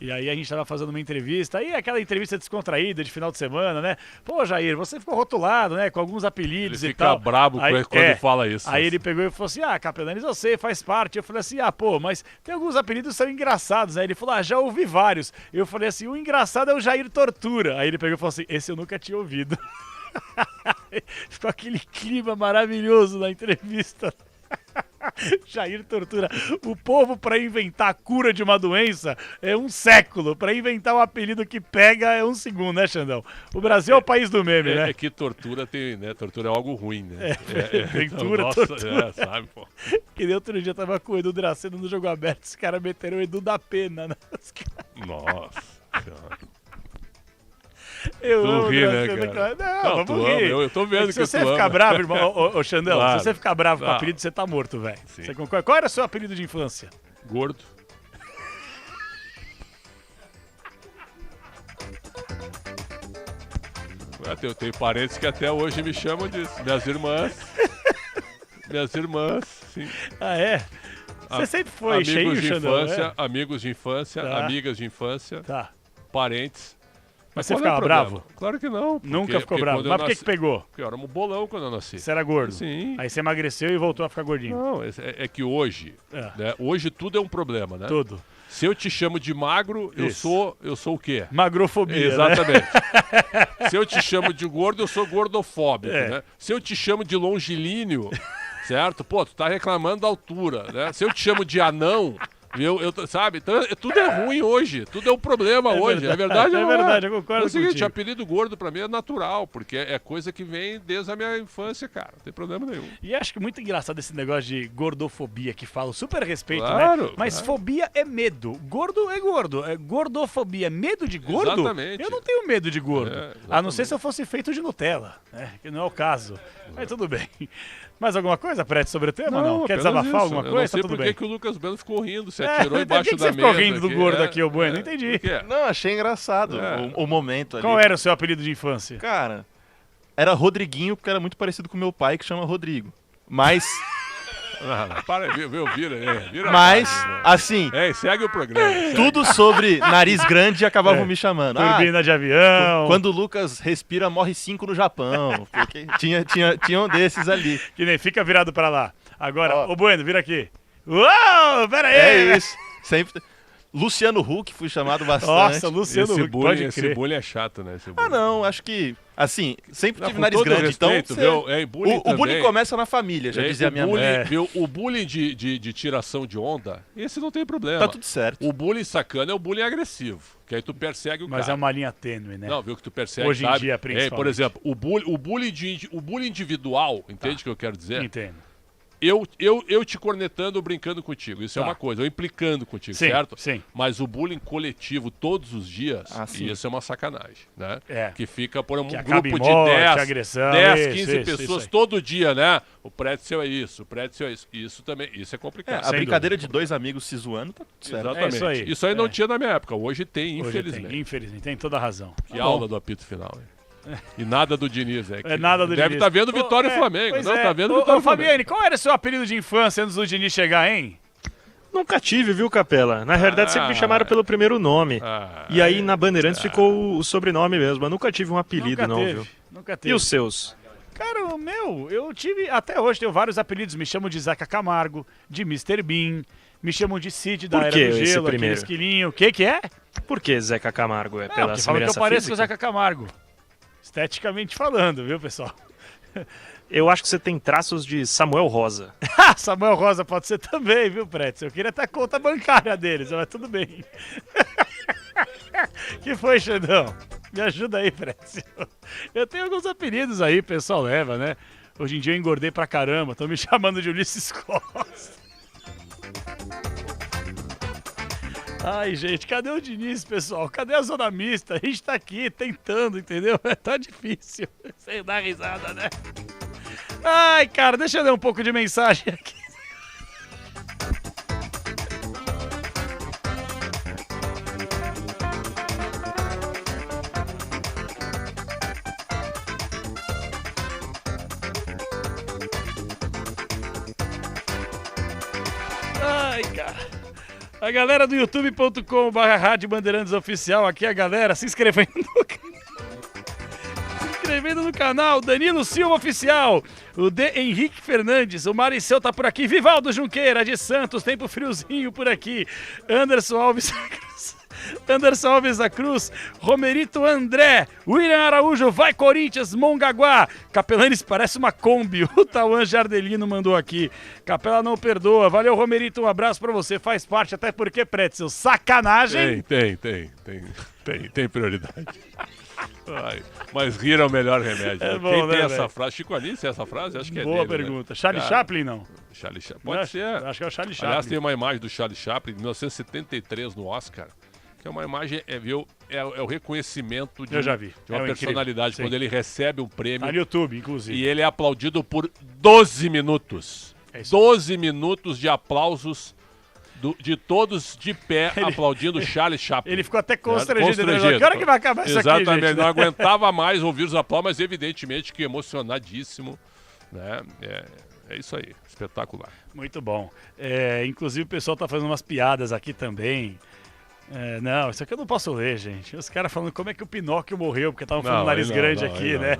E aí a gente tava fazendo uma entrevista, aí aquela entrevista descontraída de final de semana, né? Pô, Jair, você ficou rotulado, né? Com alguns apelidos ele e tal. Ele fica brabo quando fala isso. Aí ele pegou e falou assim, Capelanes, eu sei, faz parte. Eu falei assim, pô, mas tem alguns apelidos que são engraçados, né? Ele falou, já ouvi vários. Eu falei assim, o engraçado é o Jair Tortura. Aí ele pegou e falou assim, esse eu nunca tinha ouvido. Ficou aquele clima maravilhoso na entrevista. Jair Tortura. O povo, para inventar a cura de uma doença, é um século. Para inventar um apelido que pega, é um segundo, né, Xandão? O Brasil é o país do meme, né? É que tortura tem, né? Tortura é algo ruim, né? Ventura, então, tortura. Sabe, pô. Que nem outro dia tava com o Edu Draceno no jogo aberto, os caras meteram o Edu da pena, né? Nossa, cara. Eu amo, ri, né, cara? Não, vamos rir. Eu tô vendo que se você ficar bravo, irmão, ô Xandão, claro. se você ficar bravo com o apelido, você tá morto, velho. Você concorda? Qual era o seu apelido de infância? Gordo. Eu tenho parentes que até hoje me chamam disso. Minhas irmãs, sim. Ah, é? Você sempre foi cheio, Xandão, amigos de infância, amigas de infância, parentes. Mas você ficava bravo? Claro que não. Nunca ficou bravo. Mas por que pegou? Porque eu era um bolão quando eu nasci. Você era gordo? Sim. Aí você emagreceu e voltou a ficar gordinho. Não, é que hoje, né, hoje tudo é um problema, né? Tudo. Se eu te chamo de magro, eu sou o quê? Magrofobia, exatamente. Né? Se eu te chamo de gordo, eu sou gordofóbico, né? Se eu te chamo de longilíneo, certo? Pô, tu tá reclamando da altura, né? Se eu te chamo de anão... sabe? Então, tudo é ruim hoje, tudo é um problema hoje. É verdade, é verdade, eu concordo. É o seguinte, contigo. apelido gordo pra mim é natural, porque é coisa que vem desde a minha infância, cara. Não tem problema nenhum. E acho que muito engraçado esse negócio de gordofobia que falo, super respeito, claro, né? Mas fobia é medo. Gordo é gordo. Gordofobia, medo de gordo? Exatamente. Eu não tenho medo de gordo. A não ser se eu fosse feito de Nutella, né? Que não é o caso. Mas tudo bem. Mais alguma coisa, Prete, sobre o tema? Não? Quer desabafar alguma coisa? Eu não sei tudo por bem. que o Lucas Bueno ficou rindo, se atirou embaixo da mesa. Por que você ficou rindo do gordo aqui, ô Bueno? Não entendi. Não, achei engraçado o momento ali. Qual era o seu apelido de infância? Cara, era Rodriguinho, porque era muito parecido com meu pai, que chama Rodrigo. Mas... Para, vira. Mas, assim... segue o programa. Tudo sobre nariz grande acabavam me chamando. Turbina de avião. Quando o Lucas respira, morre 5 no Japão. Porque tinha um desses ali. Que nem fica virado pra lá. Agora, ô Bueno, vira aqui. Uou, pera aí. É isso. Sempre... Luciano Huck, fui chamado bastante. Nossa, Luciano Huck, pode crer. Esse bullying é chato, né? Não, acho que... Assim, sempre tive com nariz todo grande, respeito, então... o bullying começa na família, já dizia minha mãe. O bullying de tiração de onda, esse não tem problema. Tá tudo certo. O bullying sacana é o bullying agressivo, que aí tu persegue o cara. Mas é uma linha tênue, né? Não, viu, que tu persegue, hoje em dia, principalmente. Por exemplo, o bullying individual, entende o que eu quero dizer? Entendo. Eu te cornetando ou brincando contigo, isso é uma coisa, eu implicando contigo, sim, certo? Sim. Mas o bullying coletivo todos os dias, isso é uma sacanagem, né? Que fica por um grupo de 10, 15 pessoas todo dia, né? O Pretzel é isso, o Pretzel é isso. Isso também, isso é complicado. A brincadeira de dois amigos se zoando tá tudo certo. Exatamente. Isso aí não tinha na minha época, hoje tem, infelizmente. Infelizmente, tem toda a razão. Que aula do apito final, hein? E nada do Diniz, nada do Diniz. Deve estar vendo Vitória e Flamengo. Não, tá vendo Vitória e Flamengo. Fabiane, qual era o seu apelido de infância antes do Diniz chegar, hein? Nunca tive, viu, Capela? Na verdade, sempre me chamaram pelo primeiro nome. E aí, na Bandeirantes, ficou o sobrenome mesmo. Eu nunca tive um apelido, viu? Nunca teve. E os seus? Cara, o meu, eu tive... Até hoje tenho vários apelidos. Me chamam de Zeca Camargo, de Mr. Bean. Me chamam de Cid da Era do Gelo, aquele esquilinho. O que é? Por que Zeca Camargo? É pela semelhança que eu pareço com o física? Zeca Camargo. Esteticamente falando, viu, pessoal? Eu acho que você tem traços de Samuel Rosa. Samuel Rosa pode ser também, viu, Pretzel? Eu queria ter a conta bancária deles, mas tudo bem. Que foi, Xandão? Me ajuda aí, Pretzel. Eu tenho alguns apelidos aí, o pessoal leva, né? Hoje em dia eu engordei pra caramba, estão me chamando de Ulisses Costa. Ai, gente, cadê o Diniz, pessoal? Cadê a zona mista? A gente tá aqui tentando, entendeu? Tá difícil. Sem dar risada, né? Ai, cara, deixa eu ler um pouco de mensagem aqui. Ai, cara. A galera do youtube.com/Rádio Bandeirantes Oficial, aqui a galera se inscrevendo no canal, Danilo Silva Oficial, o D. Henrique Fernandes, o Maricel tá por aqui, Vivaldo Junqueira de Santos, tempo friozinho por aqui, Anderson Alves da Cruz, Romerito André, William Araújo, vai Corinthians, Mongaguá, Capelanes parece uma Kombi, o Tauan Jardelino mandou aqui, Capela não perdoa, valeu Romerito, um abraço pra você, faz parte, até porque, Pretzel, sacanagem. Tem prioridade. Ai, mas rir é o melhor remédio. Bom, quem tem né, essa véio? frase? Chico Anísio, essa frase? Acho que é Boa dele, pergunta. Né? Charlie Chaplin, não? Charlie Chaplin. Pode ser. Acho que é o Charlie Chaplin. Aliás, tem uma imagem do Charlie Chaplin de 1973 no Oscar, que é uma imagem, é o reconhecimento de, eu já vi. de uma personalidade, quando ele recebe um prêmio. Tá no YouTube, inclusive. E ele é aplaudido por 12 minutos. 12 minutos de aplausos de todos de pé aplaudindo Charlie Chaplin. Ele ficou até constrangido. Que hora que vai acabar isso aqui, gente? Exatamente, não aguentava mais ouvir os aplausos, mas evidentemente que emocionadíssimo. Né? É isso aí, espetacular. Muito bom. Inclusive o pessoal tá fazendo umas piadas aqui também. Não, isso aqui eu não posso ler, gente. Os caras falando como é que o Pinóquio morreu, porque estavam falando nariz grande aqui, né?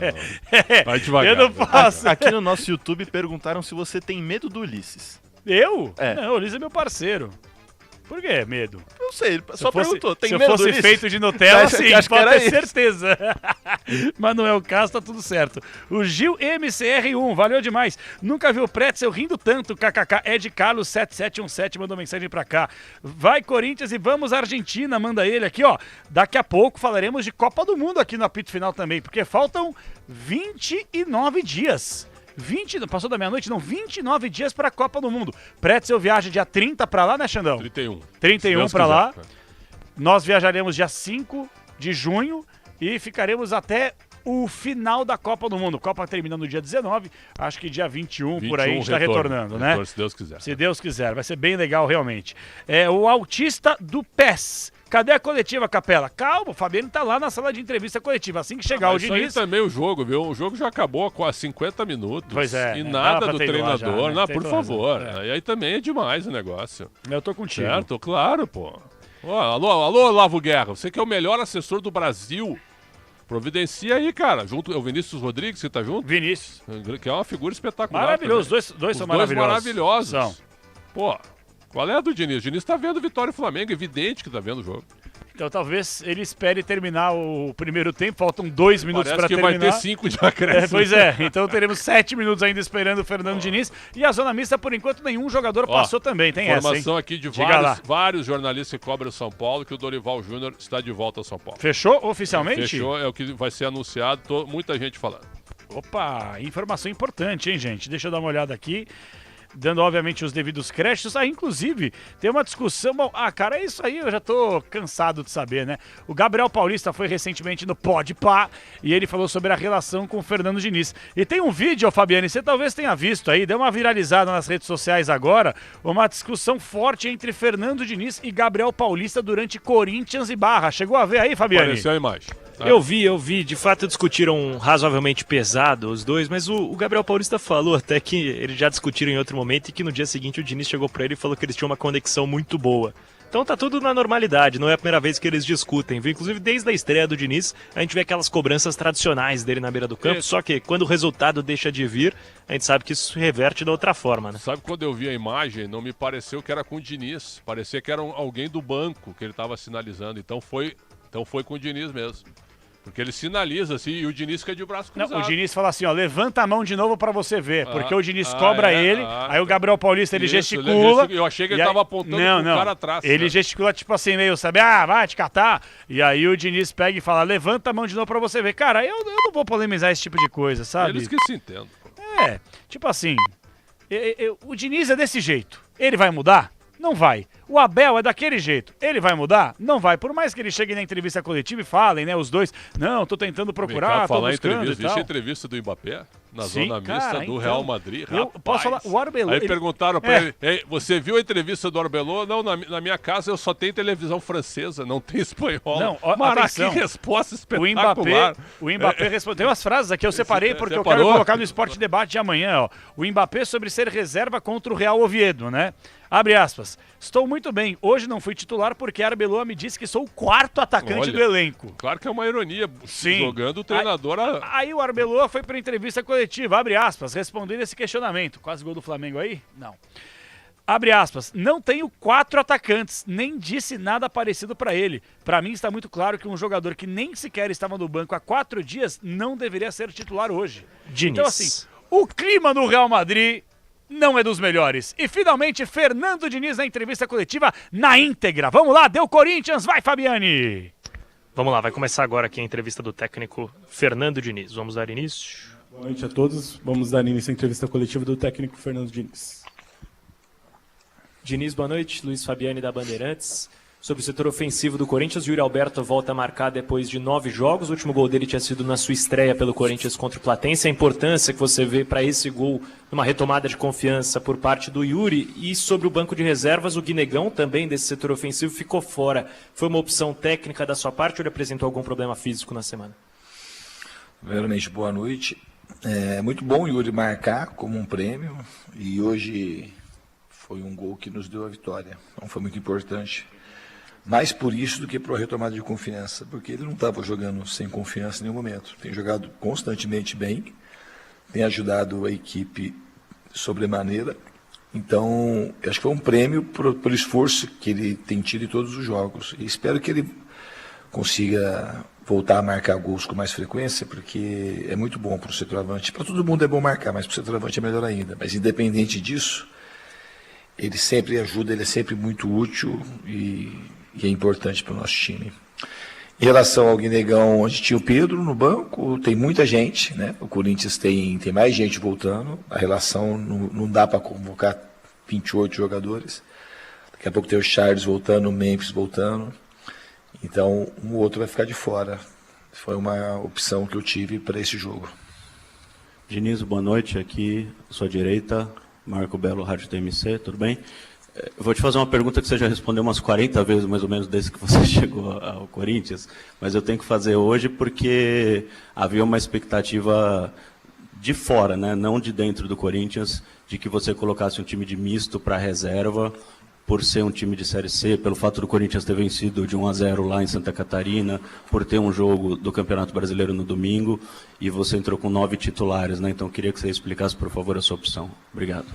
Vai devagar. Eu não posso. Aqui no nosso YouTube perguntaram se você tem medo do Ulisses. Eu? Não, o Ulisses é meu parceiro. Por que medo? Não sei, só perguntou. Tem se medo eu fosse feito de Nutella, sim, pode ter certeza. Mas não é o caso, tá tudo certo. O Gil MCR1, valeu demais. Nunca vi o Pretzel rindo tanto, kkk. Ed Carlos 7717 mandou mensagem pra cá. Vai Corinthians e vamos Argentina, manda ele aqui, ó. Daqui a pouco falaremos de Copa do Mundo aqui no apito final também, porque faltam 29 dias. Passou da meia-noite? Não, 29 dias para a Copa do Mundo. Pretzel viaja dia 30 para lá, né, Xandão? 31 para lá. Nós viajaremos dia 5 de junho e ficaremos até o final da Copa do Mundo. Copa termina no dia 19, acho que dia 21 por aí a gente está retornando, né? Se Deus quiser. Se Deus quiser, vai ser bem legal realmente. O autista do PES. Cadê a coletiva, Capela? Calma, o Fabiano tá lá na sala de entrevista coletiva. Assim que chegar o Diniz... Isso aí também o jogo, viu? O jogo já acabou há quase 50 minutos. Pois é. E nada do treinador. Já, né? Não, por favor. Aí também é demais o negócio. Eu tô contigo. Certo? Claro, pô. Alô, Olavo Guerra. Você que é o melhor assessor do Brasil. Providencia aí, cara. Junto é o Vinícius Rodrigues que tá junto? Vinícius. Que é uma figura espetacular. Maravilhoso. Dois são maravilhosos. Maravilhosos. São. Pô, qual é a do Diniz? O Diniz tá vendo Vitória e Flamengo. Evidente que tá vendo o jogo. Então talvez ele espere terminar o primeiro tempo. Faltam 2 minutos para terminar. Parece que vai ter 5 de acréscimo. Pois é. Então teremos 7 minutos ainda esperando o Fernando Diniz. E a zona mista, por enquanto, nenhum jogador passou também. Tem informação essa, aqui de vários jornalistas que cobrem o São Paulo, que o Dorival Júnior está de volta ao São Paulo. Fechou oficialmente? Fechou, é o que vai ser anunciado. Muita gente falando. Opa, informação importante, hein, gente? Deixa eu dar uma olhada aqui. Dando, obviamente, os devidos créditos. Inclusive, tem uma discussão... Bom, cara, é isso aí, eu já tô cansado de saber, né? O Gabriel Paulista foi recentemente no Podpah e ele falou sobre a relação com o Fernando Diniz. E tem um vídeo, Fabiane, você talvez tenha visto aí, deu uma viralizada nas redes sociais agora, uma discussão forte entre Fernando Diniz e Gabriel Paulista durante Corinthians e Barra. Chegou a ver aí, Fabiane? Apareceu a imagem. Eu vi, de fato discutiram razoavelmente pesado os dois, mas o Gabriel Paulista falou até que eles já discutiram em outro momento e que no dia seguinte o Diniz chegou pra ele e falou que eles tinham uma conexão muito boa. Então tá tudo na normalidade, não é a primeira vez que eles discutem, viu? Inclusive desde a estreia do Diniz, a gente vê aquelas cobranças tradicionais dele na beira do campo, só que quando o resultado deixa de vir, a gente sabe que isso reverte da outra forma, né? Sabe quando eu vi a imagem, não me pareceu que era com o Diniz, parecia que era alguém do banco que ele tava sinalizando, então foi com o Diniz mesmo. Porque ele sinaliza assim e o Diniz fica de braço cruzado. Não, o Diniz fala assim, ó, levanta a mão de novo pra você ver. Porque o Diniz cobra ele, aí o Gabriel Paulista ele gesticula. Eu achei que ele tava apontando pro cara atrás. Ele gesticula tipo assim, meio, sabe, vai te catar. E aí o Diniz pega e fala, levanta a mão de novo pra você ver. Cara, eu não vou polemizar esse tipo de coisa, sabe? Eles que se entendem. Tipo assim, o Diniz é desse jeito. Ele vai mudar? Não vai. O Abel é daquele jeito. Ele vai mudar? Não vai. Por mais que ele chegue na entrevista coletiva e falem, né, os dois, não, tô tentando procurar, tô buscando e tal. Existe entrevista do Mbappé na zona mista do Real Madrid. Eu posso falar, o Arbeloa... Aí perguntaram pra ele, você viu a entrevista do Arbeloa? Não, na minha casa eu só tenho televisão francesa, não tem espanhol. Não, que resposta espetacular. O Mbappé respondeu. Tem umas frases aqui, eu separei porque eu quero colocar no Esporte Debate de amanhã, ó. O Mbappé sobre ser reserva contra o Real Oviedo, né? Abre aspas. Estou muito bem. Hoje não fui titular porque Arbeloa me disse que sou o 4º atacante do elenco. Claro que é uma ironia. Sim. Jogando o treinador... Aí o Arbeloa foi para entrevista coletiva, abre aspas, respondendo esse questionamento. Quase gol do Flamengo aí? Não. Abre aspas. Não tenho 4 atacantes. Nem disse nada parecido para ele. Para mim está muito claro que um jogador que nem sequer estava no banco há 4 dias não deveria ser titular hoje. Diniz. Então assim, o clima no Real Madrid... não é dos melhores. E finalmente, Fernando Diniz na entrevista coletiva na íntegra. Vamos lá, deu Corinthians, vai Fabiane! Vamos lá, vai começar agora aqui a entrevista do técnico Fernando Diniz. Vamos dar início. Boa noite a todos. Vamos dar início à entrevista coletiva do técnico Fernando Diniz. Diniz, boa noite. Luiz Fabiane da Bandeirantes. Sobre o setor ofensivo do Corinthians, Yuri Alberto volta a marcar depois de 9 jogos. O último gol dele tinha sido na sua estreia pelo Corinthians contra o Platense. A importância que você vê para esse gol, uma retomada de confiança por parte do Yuri. E sobre o banco de reservas, o Guinegão, também desse setor ofensivo, ficou fora. Foi uma opção técnica da sua parte ou ele apresentou algum problema físico na semana? Primeiramente, boa noite. É muito bom o Yuri marcar como um prêmio. E hoje foi um gol que nos deu a vitória. Então foi muito importante. Mais por isso do que por retomada de confiança, porque ele não estava jogando sem confiança em nenhum momento. Tem jogado constantemente bem, tem ajudado a equipe sobremaneira. Então, acho que foi um prêmio pelo esforço que ele tem tido em todos os jogos. E espero que ele consiga voltar a marcar gols com mais frequência, porque é muito bom para o centroavante. Para todo mundo é bom marcar, mas para o centroavante é melhor ainda. Mas independente disso, ele sempre ajuda, ele é sempre muito útil e é importante para o nosso time. Em relação ao Guinegão, a gente tinha o Pedro no banco, tem muita gente, né? O Corinthians tem mais gente voltando, a relação não dá para convocar 28 jogadores. Daqui a pouco tem o Charles voltando, o Memphis voltando. Então, um ou outro vai ficar de fora. Foi uma opção que eu tive para esse jogo. Diniz, boa noite. Aqui, à sua direita, Marco Belo, Rádio TMC, tudo bem? Eu vou te fazer uma pergunta que você já respondeu umas 40 vezes, mais ou menos, desde que você chegou ao Corinthians, mas eu tenho que fazer hoje porque havia uma expectativa de fora, né, não de dentro do Corinthians, de que você colocasse um time de misto para reserva, por ser um time de Série C, pelo fato do Corinthians ter vencido de 1-0 lá em Santa Catarina, por ter um jogo do Campeonato Brasileiro no domingo, e você entrou com 9 titulares, né? Então, queria que você explicasse, por favor, a sua opção. Obrigado.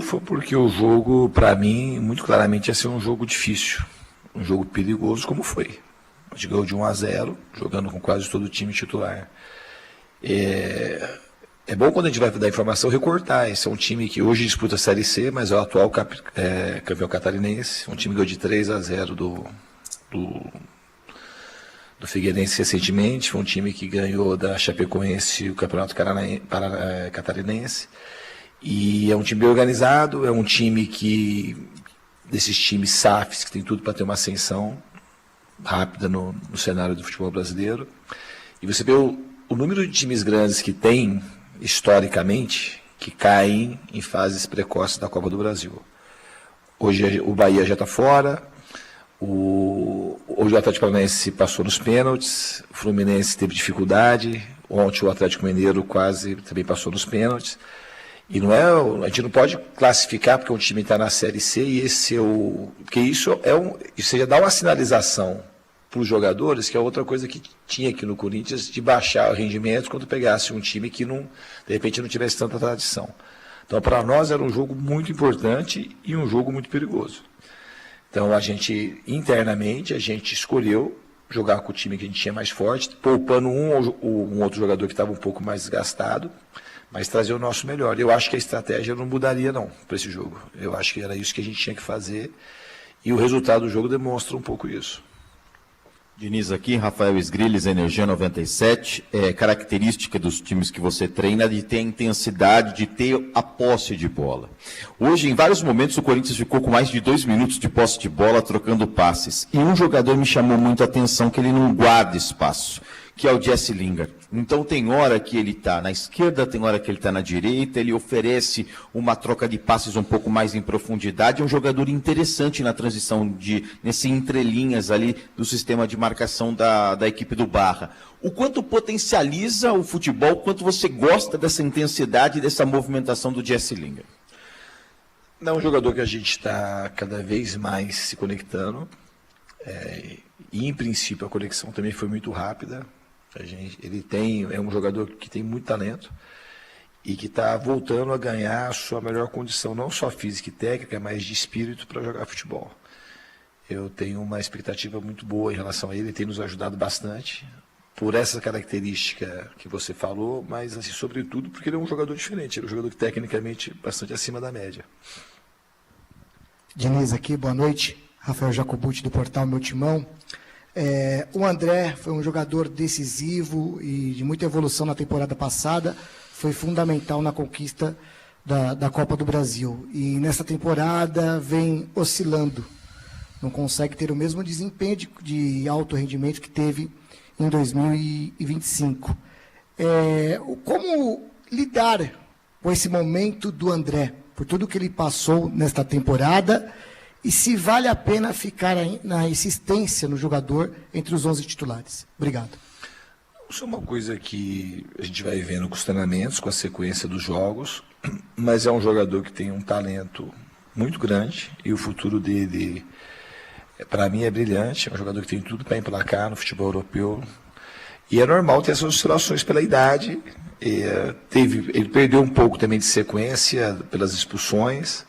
Foi porque o jogo, para mim, muito claramente ia ser um jogo difícil, um jogo perigoso, como foi. A gente ganhou de 1-0, jogando com quase todo o time titular. É bom quando a gente vai dar informação recortar. Esse é um time que hoje disputa a Série C, mas é o atual campeão catarinense. Um time que ganhou de 3-0 do Figueirense recentemente. Foi um time que ganhou da Chapecoense o Campeonato Catarinense. E é um time bem organizado, é um time desses times SAFs, que tem tudo para ter uma ascensão rápida no cenário do futebol brasileiro. E você vê o número de times grandes que tem, historicamente, que caem em fases precoces da Copa do Brasil. Hoje o Bahia já está fora, hoje o Atlético Paranaense passou nos pênaltis, o Fluminense teve dificuldade, ontem o Atlético Mineiro quase também passou nos pênaltis. E a gente não pode classificar porque um time está na Série C e porque isso já dá uma sinalização para os jogadores, que é outra coisa que tinha aqui no Corinthians, de baixar o rendimento quando pegasse um time que de repente não tivesse tanta tradição. Então, para nós era um jogo muito importante e um jogo muito perigoso. Então, internamente, a gente escolheu jogar com o time que a gente tinha mais forte, poupando um outro jogador que estava um pouco mais desgastado, mas trazer o nosso melhor. Eu acho que a estratégia não mudaria não para esse jogo. Eu acho que era isso que a gente tinha que fazer e o resultado do jogo demonstra um pouco isso. Diniz aqui, Rafael Esgrilles, Energia 97. Característica dos times que você treina de ter a intensidade, de ter a posse de bola. Hoje, em vários momentos, o Corinthians ficou com mais de 2 minutos de posse de bola, trocando passes. E um jogador me chamou muito a atenção, que ele não guarda espaço, que é o Jesse Lingard. Então tem hora que ele está na esquerda, tem hora que ele está na direita, ele oferece uma troca de passes um pouco mais em profundidade, é um jogador interessante na transição, nesse entrelinhas ali do sistema de marcação da equipe do Barra. O quanto potencializa o futebol, o quanto você gosta dessa intensidade e dessa movimentação do Jesse Lingard? É um jogador que a gente está cada vez mais se conectando, e em princípio a conexão também foi muito rápida. É um jogador que tem muito talento e que está voltando a ganhar a sua melhor condição, não só física e técnica, mas de espírito para jogar futebol. Eu tenho uma expectativa muito boa em relação a ele tem nos ajudado bastante por essa característica que você falou, mas assim, sobretudo porque ele é um jogador diferente, ele é um jogador que tecnicamente bastante acima da média. Diniz aqui, boa noite. Rafael Jacobucci do portal Meu Timão. O André foi um jogador decisivo e de muita evolução na temporada passada, foi fundamental na conquista da Copa do Brasil. E nessa temporada vem oscilando, não consegue ter o mesmo desempenho de alto rendimento que teve em 2025. Como lidar com esse momento do André, por tudo que ele passou nesta temporada, e se vale a pena ficar na insistência no jogador entre os 11 titulares? Obrigado. Isso é uma coisa que a gente vai vendo com os treinamentos, com a sequência dos jogos, mas é um jogador que tem um talento muito grande e o futuro dele, para mim, é brilhante. É um jogador que tem tudo para emplacar no futebol europeu. E é normal ter essas oscilações pela idade. Ele perdeu um pouco também de sequência pelas expulsões.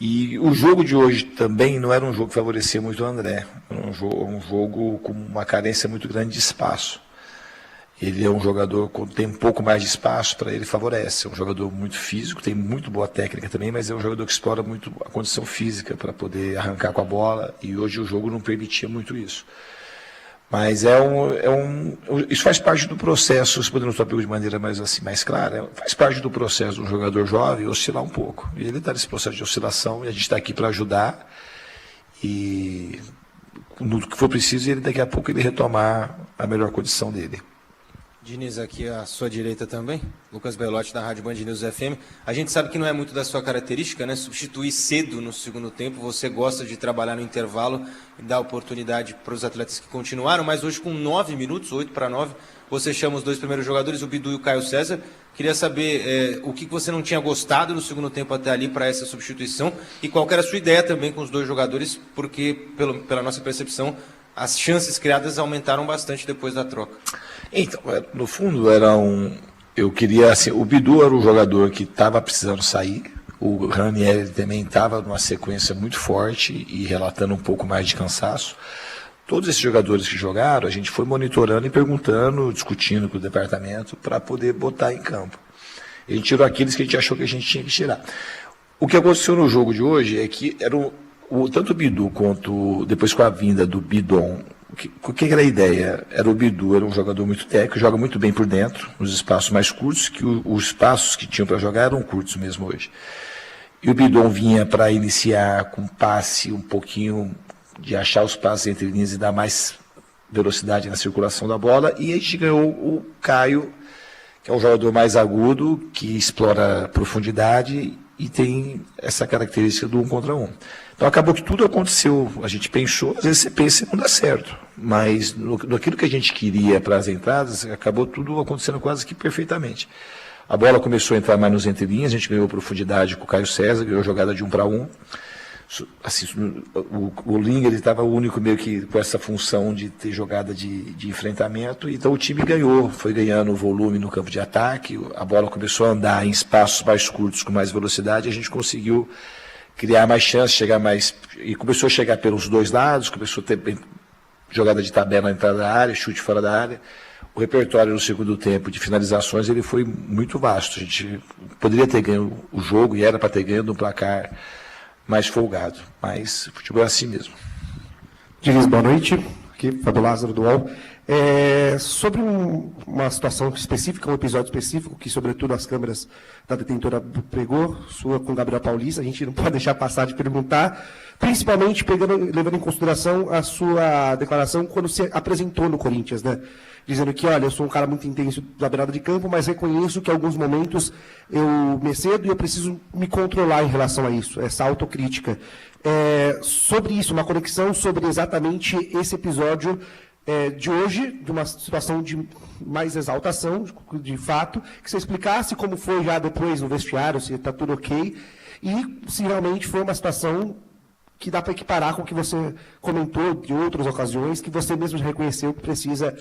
E o jogo de hoje também não era um jogo que favorecia muito o André. Era um jogo com uma carência muito grande de espaço. Ele é um jogador, quando tem um pouco mais de espaço, para ele favorece. É um jogador muito físico, tem muito boa técnica também, mas é um jogador que explora muito a condição física para poder arrancar com a bola. E hoje o jogo não permitia muito isso. Mas isso faz parte do processo, se podemos tópico de maneira mais clara, faz parte do processo de um jogador jovem oscilar um pouco. E ele está nesse processo de oscilação e a gente está aqui para ajudar. E no que for preciso, daqui a pouco ele retomar a melhor condição dele. Diniz, aqui à sua direita também, Lucas Belotti da Rádio Band News FM. A gente sabe que não é muito da sua característica, né? Substituir cedo no segundo tempo, você gosta de trabalhar no intervalo e dar oportunidade para os atletas que continuaram, mas hoje com 9 minutos, 8-9, você chama os dois primeiros jogadores, o Bidu e o Caio César. Queria saber o que você não tinha gostado no segundo tempo até ali para essa substituição e qual que era a sua ideia também com os dois jogadores, porque pela nossa percepção as chances criadas aumentaram bastante depois da troca. Então, no fundo, eu queria, assim, o Bidu era o jogador que estava precisando sair, o Ranieri também estava numa sequência muito forte e relatando um pouco mais de cansaço. Todos esses jogadores que jogaram, a gente foi monitorando e perguntando, discutindo com o departamento para poder botar em campo. A gente tirou aqueles que a gente achou que a gente tinha que tirar. O que aconteceu no jogo de hoje é que tanto o Bidu quanto depois com a vinda do Bidon, o que era a ideia? O Bidu era um jogador muito técnico, joga muito bem por dentro, nos espaços mais curtos, que os espaços que tinham para jogar eram curtos mesmo hoje. E o Bidon vinha para iniciar com passe um pouquinho de achar os passes entre linhas e dar mais velocidade na circulação da bola, e a gente ganhou o Caio, que é um jogador mais agudo, que explora profundidade e tem essa característica do 1 contra 1. Então acabou que tudo aconteceu, a gente pensou, às vezes você pensa e não dá certo, mas naquilo que a gente queria para as entradas, acabou tudo acontecendo quase que perfeitamente. A bola começou a entrar mais nos entrelinhas, a gente ganhou profundidade com o Caio César, ganhou jogada de 1 para 1. Assim, o Linha estava o único meio que com essa função de ter jogada de enfrentamento, então o time ganhou, foi ganhando volume no campo de ataque, a bola começou a andar em espaços mais curtos com mais velocidade, a gente conseguiu criar mais chances, chegar mais, e começou a chegar pelos dois lados, começou a ter jogada de tabela na entrada da área, chute fora da área. O repertório no segundo tempo de finalizações ele foi muito vasto, a gente poderia ter ganho o jogo e era para ter ganho no placar mais folgado, mas o futebol é assim mesmo. Diniz, boa noite. Aqui, Fábio Lázaro do UOL. Sobre uma situação específica, um episódio específico, que sobretudo as câmeras da detentora pegou, sua com o Gabriel Paulista, a gente não pode deixar passar de perguntar, principalmente levando em consideração a sua declaração quando se apresentou no Corinthians, né? Dizendo que, olha, eu sou um cara muito intenso da beirada de campo, mas reconheço que em alguns momentos eu me excedo e eu preciso me controlar em relação a isso, essa autocrítica. Sobre isso, uma conexão sobre exatamente esse episódio de hoje, de uma situação de mais exaltação, de fato, que você explicasse como foi já depois no vestiário, se está tudo ok, e se realmente foi uma situação que dá para equiparar com o que você comentou de outras ocasiões, que você mesmo reconheceu que precisa,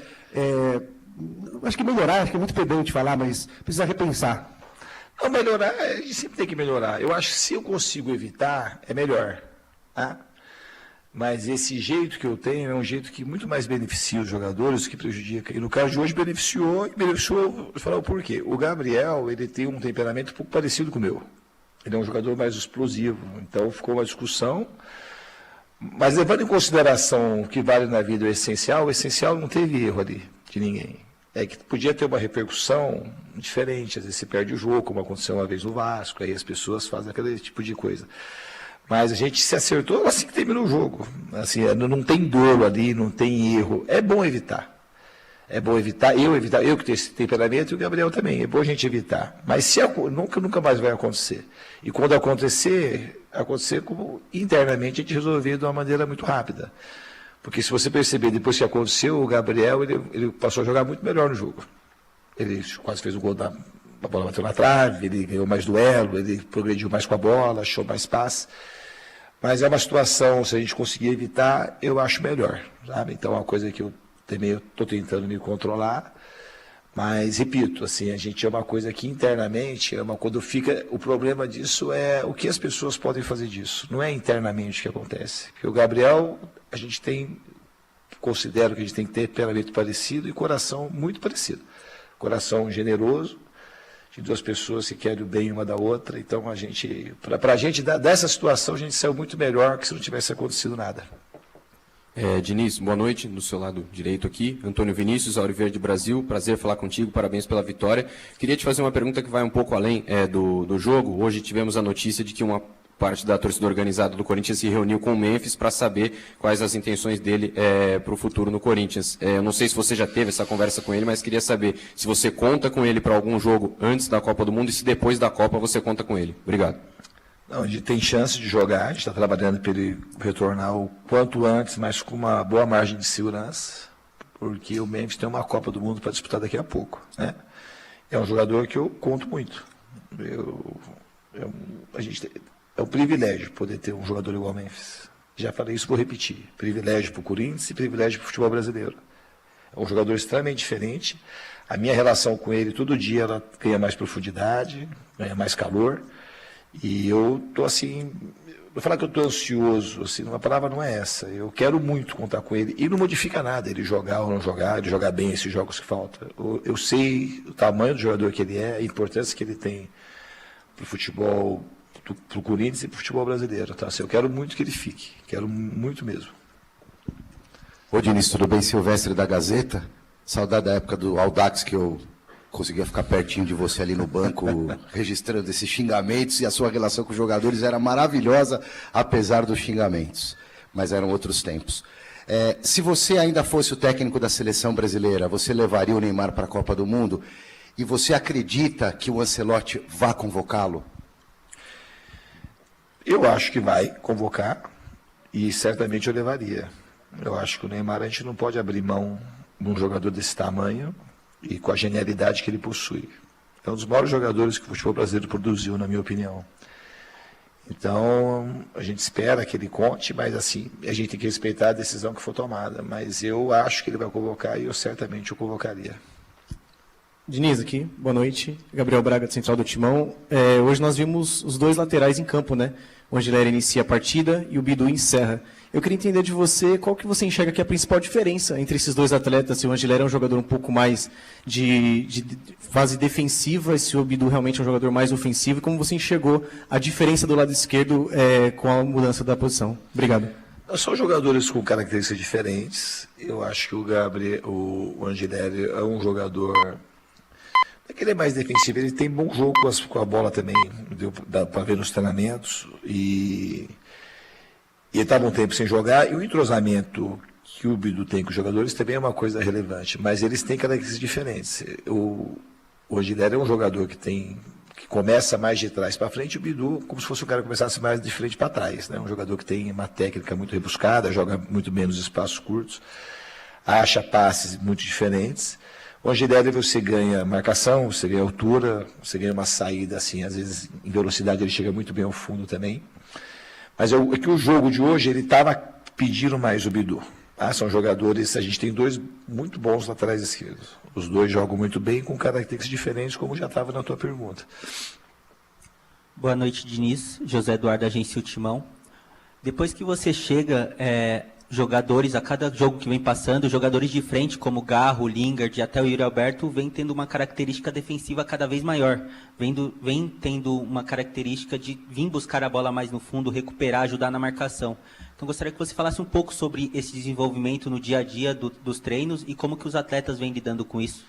acho que melhorar, acho que é muito pedante falar, mas precisa repensar. Não, melhorar, a gente sempre tem que melhorar. Eu acho que se eu consigo evitar, é melhor. Tá? Mas esse jeito que eu tenho é um jeito que muito mais beneficia os jogadores que prejudica. E no caso de hoje beneficiou, vou falar o porquê. O Gabriel, ele tem um temperamento um pouco parecido com o meu. Ele é um jogador mais explosivo, então ficou uma discussão. Mas levando em consideração o que vale na vida o essencial não teve erro ali de ninguém. É que podia ter uma repercussão diferente, às vezes você perde o jogo, como aconteceu uma vez no Vasco, aí as pessoas fazem aquele tipo de coisa. Mas a gente se acertou assim que terminou o jogo. Assim, não tem dolo ali, não tem erro. É bom evitar. É bom evitar, eu que tenho esse temperamento e o Gabriel também. É bom a gente evitar. Mas nunca mais vai acontecer. E quando acontecer como internamente a gente resolver de uma maneira muito rápida. Porque se você perceber, depois que aconteceu, o Gabriel ele passou a jogar muito melhor no jogo. Ele quase fez o gol a bola bateu na trave, ele ganhou mais duelo, ele progrediu mais com a bola, achou mais passe. Mas é uma situação, se a gente conseguir evitar, eu acho melhor. Sabe? Então é uma coisa que eu também estou tentando me controlar. Mas, repito, assim, a gente é uma coisa que internamente, quando fica, o problema disso é o que as pessoas podem fazer disso. Não é internamente que acontece. Porque o Gabriel, a gente considero que a gente tem que ter temperamento parecido e coração muito parecido. Coração generoso, de duas pessoas que querem o bem uma da outra. Então, para a gente, dessa situação, a gente saiu muito melhor que se não tivesse acontecido nada. Diniz, boa noite, do seu lado direito aqui. Antônio Vinícius, Auriverde Brasil, prazer falar contigo, parabéns pela vitória. Queria te fazer uma pergunta que vai um pouco além do jogo. Hoje tivemos a notícia de que uma parte da torcida organizada do Corinthians se reuniu com o Memphis para saber quais as intenções dele para o futuro no Corinthians. Eu não sei se você já teve essa conversa com ele, mas queria saber se você conta com ele para algum jogo antes da Copa do Mundo e se depois da Copa você conta com ele. Obrigado. Não, a gente tem chance de jogar, a gente está trabalhando para ele retornar o quanto antes, mas com uma boa margem de segurança, porque o Memphis tem uma Copa do Mundo para disputar daqui a pouco, né? É um jogador que eu conto muito. É um privilégio poder ter um jogador igual ao Memphis. Já falei isso, vou repetir. Privilégio para o Corinthians e privilégio para o futebol brasileiro. É um jogador extremamente diferente. A minha relação com ele, todo dia, ela ganha mais profundidade, ganha mais calor. E eu estou assim, vou falar que eu estou ansioso, assim, uma palavra não é essa. Eu quero muito contar com ele. E não modifica nada ele jogar ou não jogar, ele jogar bem esses jogos que faltam. Eu sei o tamanho do jogador que ele é, a importância que ele tem para o futebol, para o Corinthians e para o futebol brasileiro. Tá? Assim, eu quero muito que ele fique, quero muito mesmo. Ô Diniz, tudo bem? Silvestre da Gazeta. Saudade da época do Audax, que eu conseguia ficar pertinho de você ali no banco, registrando esses xingamentos, e a sua relação com os jogadores era maravilhosa, apesar dos xingamentos. Mas eram outros tempos. Se você ainda fosse o técnico da seleção brasileira, você levaria o Neymar para a Copa do Mundo? E você acredita que o Ancelotti vá convocá-lo? Eu acho que vai convocar e certamente eu levaria. Eu acho que o Neymar a gente não pode abrir mão de um jogador desse tamanho e com a genialidade que ele possui. É um dos maiores jogadores que o futebol brasileiro produziu, na minha opinião. Então, a gente espera que ele conte, mas assim, a gente tem que respeitar a decisão que for tomada. Mas eu acho que ele vai convocar e eu certamente o convocaria. Diniz aqui, boa noite. Gabriel Braga, de Central do Timão. Hoje nós vimos os dois laterais em campo, né? O Angelera inicia a partida e o Bidu encerra. Eu queria entender de você qual que você enxerga que é a principal diferença entre esses dois atletas. Se o Angelera é um jogador um pouco mais de fase defensiva, e se o Bidu realmente é um jogador mais ofensivo, e como você enxergou a diferença do lado esquerdo com a mudança da posição. Obrigado. São jogadores com características diferentes. Eu acho que o Angelera é um jogador... que ele é mais defensivo, ele tem bom jogo com a bola também, dá para ver nos treinamentos, e ele estava um tempo sem jogar, e o entrosamento que o Bidu tem com os jogadores também é uma coisa relevante, mas eles têm características diferentes. O Angelera é um jogador que começa mais de trás para frente, o Bidu como se fosse um cara que começasse mais de frente para trás, né? Um jogador que tem uma técnica muito rebuscada, joga muito menos espaços curtos, acha passes muito diferentes. O Angelera você ganha marcação, você ganha altura, você ganha uma saída assim, às vezes em velocidade ele chega muito bem ao fundo também. Mas é que o jogo de hoje ele estava pedindo mais o Bidu. São jogadores, a gente tem dois muito bons laterais esquerdos. Os dois jogam muito bem com características diferentes, como já estava na tua pergunta. Boa noite, Diniz. José Eduardo, Agência O Timão. Depois que você chega... jogadores, a cada jogo que vem passando, jogadores de frente como Garro, Lingard e até o Yuri Alberto vem tendo uma característica defensiva cada vez maior, vem tendo uma característica de vir buscar a bola mais no fundo, recuperar, ajudar na marcação. Então gostaria que você falasse um pouco sobre esse desenvolvimento no dia a dia dos treinos e como que os atletas vêm lidando com isso.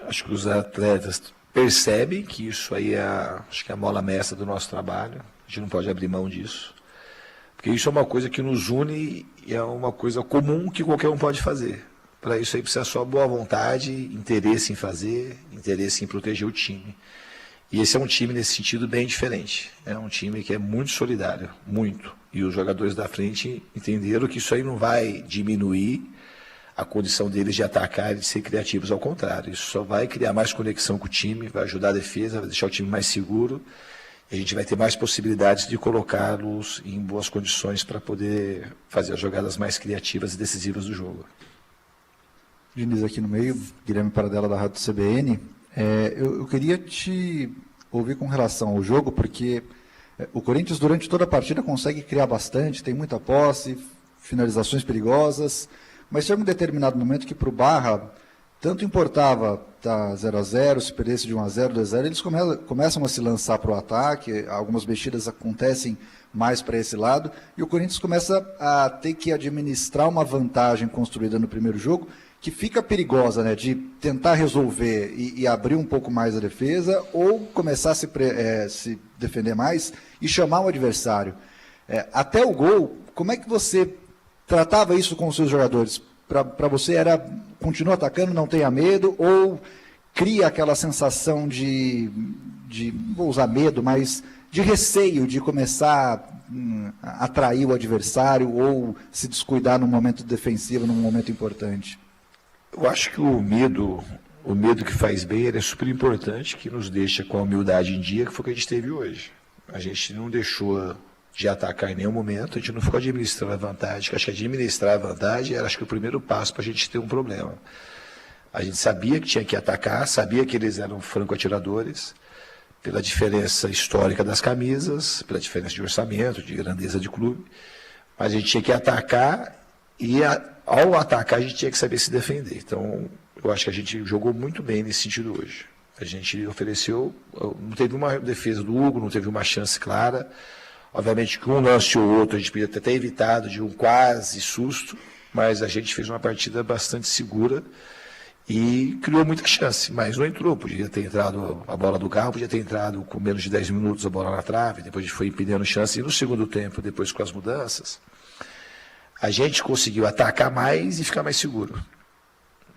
Acho que os atletas percebem que isso aí é a mola mestra do nosso trabalho, a gente não pode abrir mão disso. Porque isso é uma coisa que nos une e é uma coisa comum que qualquer um pode fazer. Para isso aí precisa só boa vontade, interesse em fazer, interesse em proteger o time. E esse é um time nesse sentido bem diferente. É um time que é muito solidário, muito. E os jogadores da frente entenderam que isso aí não vai diminuir a condição deles de atacar e de ser criativos, ao contrário. Isso só vai criar mais conexão com o time, vai ajudar a defesa, vai deixar o time mais seguro. A gente vai ter mais possibilidades de colocá-los em boas condições para poder fazer as jogadas mais criativas e decisivas do jogo. Diniz aqui no meio, Guilherme Paradela da Rádio CBN. Eu queria te ouvir com relação ao jogo, porque o Corinthians durante toda a partida consegue criar bastante, tem muita posse, finalizações perigosas, mas chega um determinado momento que para o Barra tanto importava estar 0-0, se perdesse de 1-0, 2-0, eles começam a se lançar para o ataque, algumas mexidas acontecem mais para esse lado, e o Corinthians começa a ter que administrar uma vantagem construída no primeiro jogo, que fica perigosa, né? De tentar resolver e abrir um pouco mais a defesa ou começar a se defender mais e chamar o adversário. Até o gol, como é que você tratava isso com os seus jogadores? Para você era continua atacando, não tenha medo, ou cria aquela sensação de vou usar medo, mas de receio de começar a atrair o adversário ou se descuidar num momento defensivo, num momento importante? Eu acho que o medo que faz bem, ele é super importante, que nos deixa com a humildade em dia, que foi o que a gente teve hoje. A gente não deixou de atacar em nenhum momento, a gente não ficou administrando a vantagem, acho que administrar a vantagem era, acho que, o primeiro passo para a gente ter um problema. A gente sabia que tinha que atacar, sabia que eles eram franco-atiradores, pela diferença histórica das camisas, pela diferença de orçamento, de grandeza de clube, mas a gente tinha que atacar e, ao atacar, a gente tinha que saber se defender. Então, eu acho que a gente jogou muito bem nesse sentido hoje. A gente ofereceu, não teve uma defesa do Hugo, não teve uma chance clara. Obviamente que um lance ou outro a gente podia ter evitado de um quase susto, mas a gente fez uma partida bastante segura e criou muita chance, mas não entrou. Podia ter entrado a bola do Garro, podia ter entrado com menos de 10 minutos a bola na trave, depois a gente foi impedindo chance. E no segundo tempo, depois com as mudanças, a gente conseguiu atacar mais e ficar mais seguro.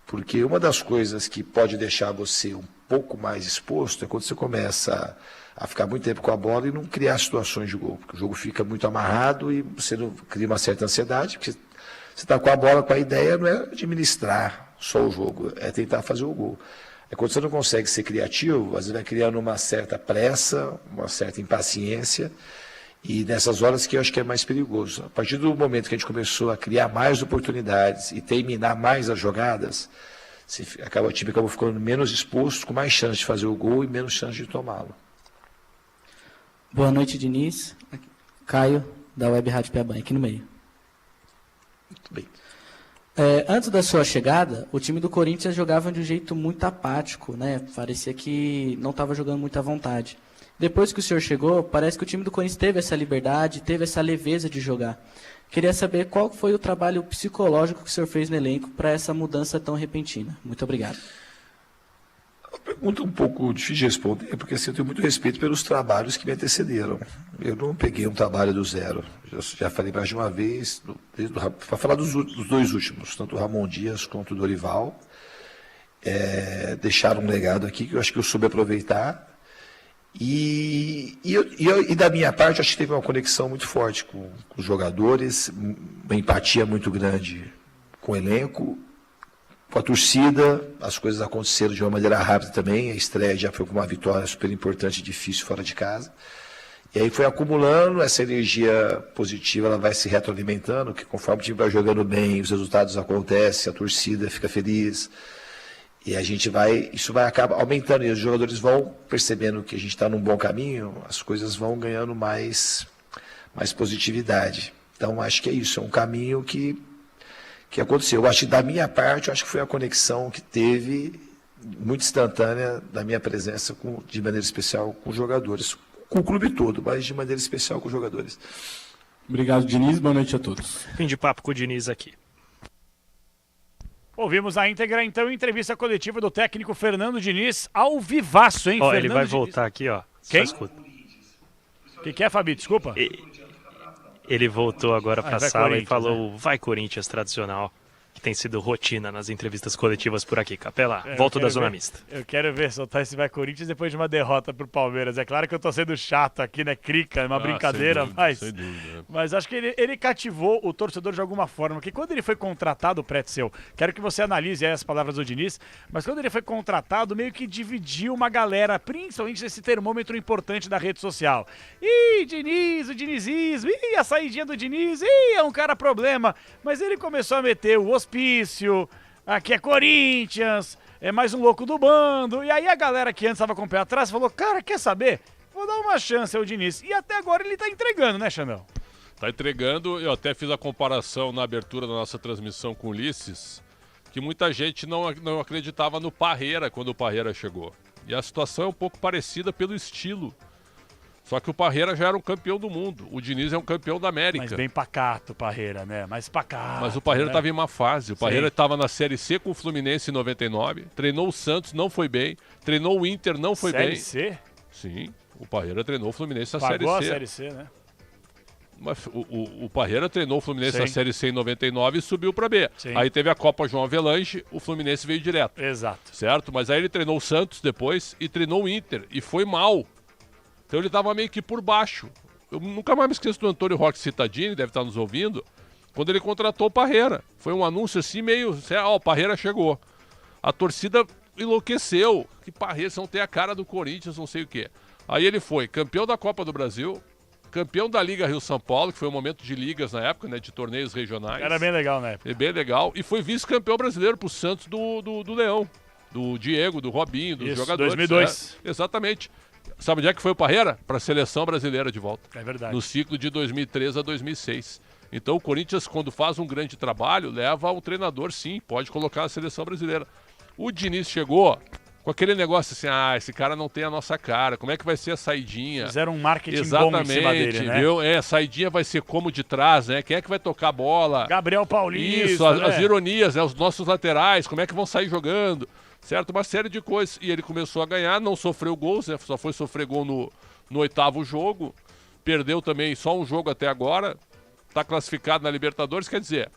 Porque uma das coisas que pode deixar você um pouco mais exposto é quando você começa a ficar muito tempo com a bola e não criar situações de gol. Porque o jogo fica muito amarrado e você não cria uma certa ansiedade, porque você está com a bola, com a ideia não é administrar só o jogo, é tentar fazer o gol. É quando você não consegue ser criativo, às vezes vai criando uma certa pressa, uma certa impaciência, e nessas horas que eu acho que é mais perigoso. A partir do momento que a gente começou a criar mais oportunidades e terminar mais as jogadas, o time acabou ficando menos exposto, com mais chance de fazer o gol e menos chance de tomá-lo. Boa noite, Diniz. Caio, da Web Rádio Piabanha, aqui no meio. Muito bem. Antes da sua chegada, o time do Corinthians jogava de um jeito muito apático, né? Parecia que não estava jogando muita vontade. Depois que o senhor chegou, parece que o time do Corinthians teve essa liberdade, teve essa leveza de jogar. Queria saber qual foi o trabalho psicológico que o senhor fez no elenco para essa mudança tão repentina. Muito obrigado. Pergunta um pouco difícil de responder, porque assim, eu tenho muito respeito pelos trabalhos que me antecederam. Eu não peguei um trabalho do zero. Já falei mais de uma vez, para falar dos dois últimos, tanto o Ramon Dias quanto o Dorival, deixaram um legado aqui que eu acho que eu soube aproveitar. E da minha parte, acho que teve uma conexão muito forte com os jogadores, uma empatia muito grande com o elenco, com a torcida. As coisas aconteceram de uma maneira rápida também. A estreia já foi com uma vitória super importante e difícil fora de casa. E aí foi acumulando essa energia positiva, ela vai se retroalimentando, que conforme o time vai jogando bem, os resultados acontecem, a torcida fica feliz. E isso vai acabar aumentando, e os jogadores vão percebendo que a gente está num bom caminho, as coisas vão ganhando mais positividade. Então, acho que é isso, é um caminho que aconteceu. Eu acho que da minha parte, eu acho que foi a conexão que teve, muito instantânea, da minha presença, de maneira especial, com os jogadores. Com o clube todo, mas de maneira especial com os jogadores. Obrigado, Diniz. Boa noite a todos. Fim de papo com o Diniz aqui. Ouvimos a íntegra, então, entrevista coletiva do técnico Fernando Diniz, ao vivaço, hein? Ele vai voltar aqui, ó. Quem? Escuta. O que é, Fabi? Desculpa. Ele voltou agora para a sala e falou, né? Vai Corinthians tradicional, que tem sido rotina nas entrevistas coletivas por aqui. Capela, volta da Zona Mista. Eu quero ver soltar esse Vai Corinthians depois de uma derrota pro Palmeiras. É claro que eu tô sendo chato aqui, né? Crica, é uma brincadeira, sem dúvida. Mas acho que ele cativou o torcedor de alguma forma. Porque quando ele foi contratado, Pretzel, quero que você analise aí as palavras do Diniz, mas quando ele foi contratado, meio que dividiu uma galera, principalmente esse termômetro importante da rede social. Ih, Diniz, o dinizismo, ih, a saidinha do Diniz, ih, é um cara problema. Mas ele começou a meter o hospício, aqui é Corinthians, é mais um louco do bando. E aí a galera que antes estava com o pé atrás falou, cara, quer saber? Vou dar uma chance ao Diniz. E até agora ele tá entregando, né, Xandão? Tá entregando, eu até fiz a comparação na abertura da nossa transmissão com o Ulisses, que muita gente não acreditava no Parreira quando o Parreira chegou. E a situação é um pouco parecida pelo estilo. Só que o Parreira já era um campeão do mundo. O Diniz é um campeão da América. Mas bem pacato o Parreira, né? Mais pacato. Mas o Parreira né? estava em má fase. O Parreira Sim. estava na Série C com o Fluminense em 99. Treinou o Santos, não foi bem. Treinou o Inter, não foi bem. Série C? Sim, o Parreira treinou o Fluminense na Pagou Série C. a Série C, né? Mas o Parreira treinou o Fluminense Sim. na Série C em 99 e subiu para B. Sim. Aí teve a Copa João Avelange, o Fluminense veio direto. Exato. Certo? Mas aí ele treinou o Santos depois e treinou o Inter. E foi mal. Então ele estava meio que por baixo. Eu nunca mais me esqueço do Antônio Roque Cittadini, deve estar nos ouvindo, quando ele contratou o Parreira. Foi um anúncio assim meio... o Parreira chegou. A torcida enlouqueceu. Que Parreira, você não tem a cara do Corinthians, não sei o quê. Aí ele foi campeão da Copa do Brasil, campeão da Liga Rio-São Paulo, que foi um momento de ligas na época, né, de torneios regionais. Era bem legal na época. Bem legal. E foi vice-campeão brasileiro pro Santos do Leão. Do Diego, do Robinho, dos Isso, jogadores. 2002. Exatamente. Sabe onde é que foi o Parreira? Para a seleção brasileira de volta. É verdade. No ciclo de 2003 a 2006. Então o Corinthians, quando faz um grande trabalho, leva um treinador, sim, pode colocar a seleção brasileira. O Diniz chegou com aquele negócio assim, esse cara não tem a nossa cara, como é que vai ser a saidinha? Fizeram um marketing Exatamente, bom em cima dele, né? Viu? A saidinha vai ser como de trás, né? Quem é que vai tocar a bola? Gabriel Paulista, Isso, as né? ironias, né? Os nossos laterais, como é que vão sair jogando? Certo? Uma série de coisas. E ele começou a ganhar, não sofreu gols, né? Só foi sofrer gol no 8º jogo. Perdeu também só um jogo até agora. Está classificado na Libertadores. Quer dizer,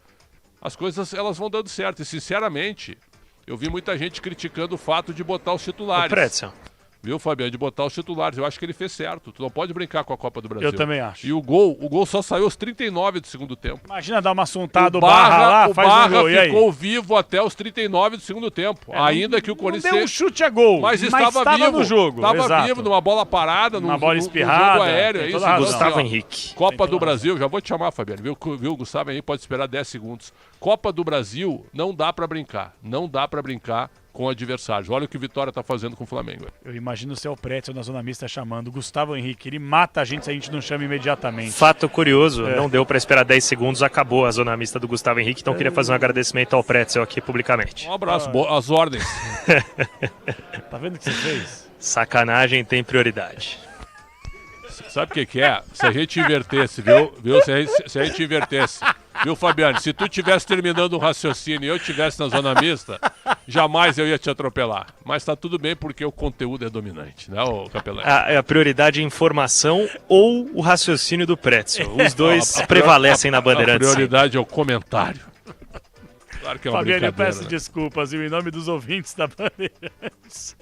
as coisas elas vão dando certo. E, sinceramente, eu vi muita gente criticando o fato de botar os titulares. O Pretzel. Viu, Fabiano? De botar os titulares. Eu acho que ele fez certo. Tu não pode brincar com a Copa do Brasil. Eu também acho. E o gol só saiu aos 39 do segundo tempo. Imagina dar uma assuntada do Barra lá, o faz Barra um gol, e aí? ficou vivo até os 39 do segundo tempo. Ainda que o Corinthians... Não deu um chute a gol, mas estava vivo no jogo. Estava Exato. vivo, numa bola parada, Uma num bola espirrada, jogo aéreo. tem É toda isso, a razão. Gustavo ó, Henrique. Copa do Brasil, já vou te chamar, Fabiano. Viu, Gustavo Henrique pode esperar 10 segundos. Copa do Brasil, não dá pra brincar. Não dá pra brincar com adversários. Olha o que o Vitória tá fazendo com o Flamengo. Eu imagino o seu Pretzel na zona mista chamando Gustavo Henrique. Ele mata a gente se a gente não chama imediatamente. Fato curioso, não deu pra esperar 10 segundos, acabou a zona mista do Gustavo Henrique, então queria fazer um agradecimento ao Pretzel aqui publicamente. Um abraço, as ordens. Tá vendo o que você fez? Sacanagem tem prioridade. Sabe o que é? Se a gente invertesse, viu? Se a gente invertesse. Viu, Fabiano? Se tu estivesse terminando o raciocínio e eu estivesse na zona mista, jamais eu ia te atropelar. Mas tá tudo bem porque o conteúdo é dominante, né, ô Capelão? A prioridade é a informação ou o raciocínio do Pretzel. Os dois prevalecem na Bandeirantes. A prioridade é o comentário. Claro que é uma Fabiano, eu brincadeira, peço né? desculpas, viu, em nome dos ouvintes da Bandeirantes.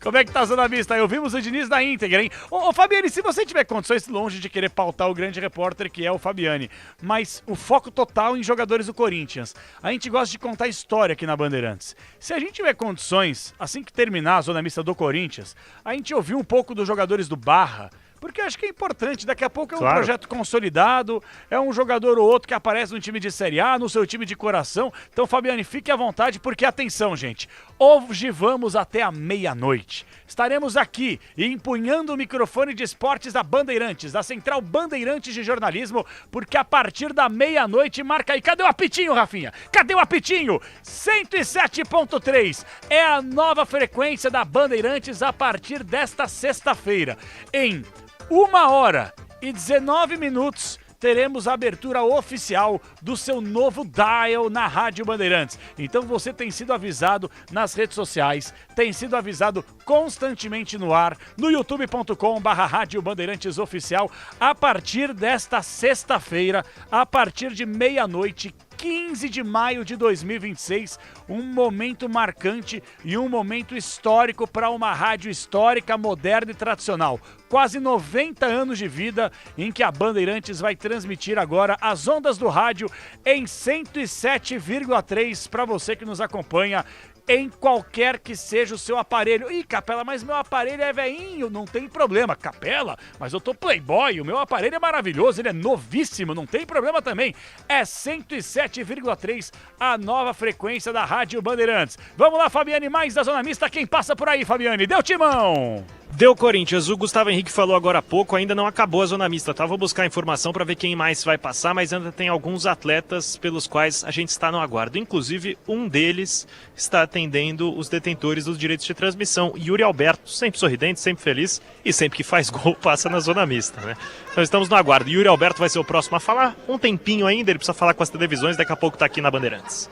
Como é que tá a zona mista aí? Ouvimos o Diniz da íntegra, hein? Ô, Fabiane, se você tiver condições, longe de querer pautar o grande repórter que é o Fabiane, mas o foco total em jogadores do Corinthians. A gente gosta de contar história aqui na Bandeirantes. Se a gente tiver condições, assim que terminar a zona mista do Corinthians, a gente ouvir um pouco dos jogadores do Barra, porque acho que é importante, daqui a pouco é um projeto consolidado, é um jogador ou outro que aparece no time de Série A, no seu time de coração. Então, Fabiane, fique à vontade, porque atenção, gente, hoje vamos até a meia-noite. Estaremos aqui empunhando o microfone de esportes da Bandeirantes, da Central Bandeirantes de Jornalismo, porque a partir da meia-noite marca aí. Cadê o apitinho, Rafinha? Cadê o apitinho? 107.3 é a nova frequência da Bandeirantes a partir desta sexta-feira. Em 1h19 teremos a abertura oficial do seu novo dial na Rádio Bandeirantes. Então você tem sido avisado nas redes sociais, tem sido avisado constantemente no ar, no youtube.com/Rádio Bandeirantes Oficial, a partir desta sexta-feira, a partir de meia-noite, 15 de maio de 2026, um momento marcante e um momento histórico para uma rádio histórica, moderna e tradicional. Quase 90 anos de vida em que a Bandeirantes vai transmitir agora as ondas do rádio em 107,3 para você que nos acompanha em qualquer que seja o seu aparelho. Ih, Capela, mas meu aparelho é veinho, não tem problema. Capela, mas eu tô playboy, o meu aparelho é maravilhoso, ele é novíssimo, não tem problema também. É 107,3, a nova frequência da Rádio Bandeirantes. Vamos lá, Fabiane, mais da Zona Mista, quem passa por aí, Fabiane? Deu timão! Deu Corinthians, o Gustavo Henrique falou agora há pouco, ainda não acabou a zona mista, tá? Vou buscar informação para ver quem mais vai passar, mas ainda tem alguns atletas pelos quais a gente está no aguardo. Inclusive, um deles está atendendo os detentores dos direitos de transmissão, Yuri Alberto, sempre sorridente, sempre feliz e sempre que faz gol passa na zona mista, né? Então estamos no aguardo. Yuri Alberto vai ser o próximo a falar, um tempinho ainda, ele precisa falar com as televisões, daqui a pouco está aqui na Bandeirantes.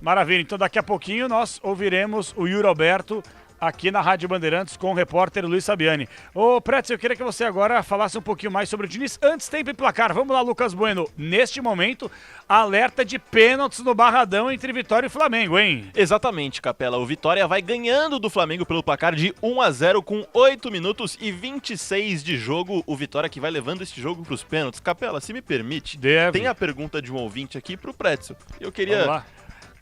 Maravilha, então daqui a pouquinho nós ouviremos o Yuri Alberto aqui na Rádio Bandeirantes com o repórter Luiz Sabiani. Ô, Pretz, eu queria que você agora falasse um pouquinho mais sobre o Diniz. Antes, tempo e placar. Vamos lá, Lucas Bueno. Neste momento, alerta de pênaltis no Barradão entre Vitória e Flamengo, hein? Exatamente, Capela. O Vitória vai ganhando do Flamengo pelo placar de 1-0 com 8 minutos e 26 de jogo. O Vitória que vai levando esse jogo para os pênaltis. Capela, se me permite, tem a pergunta de um ouvinte aqui para o Pretzel. Eu queria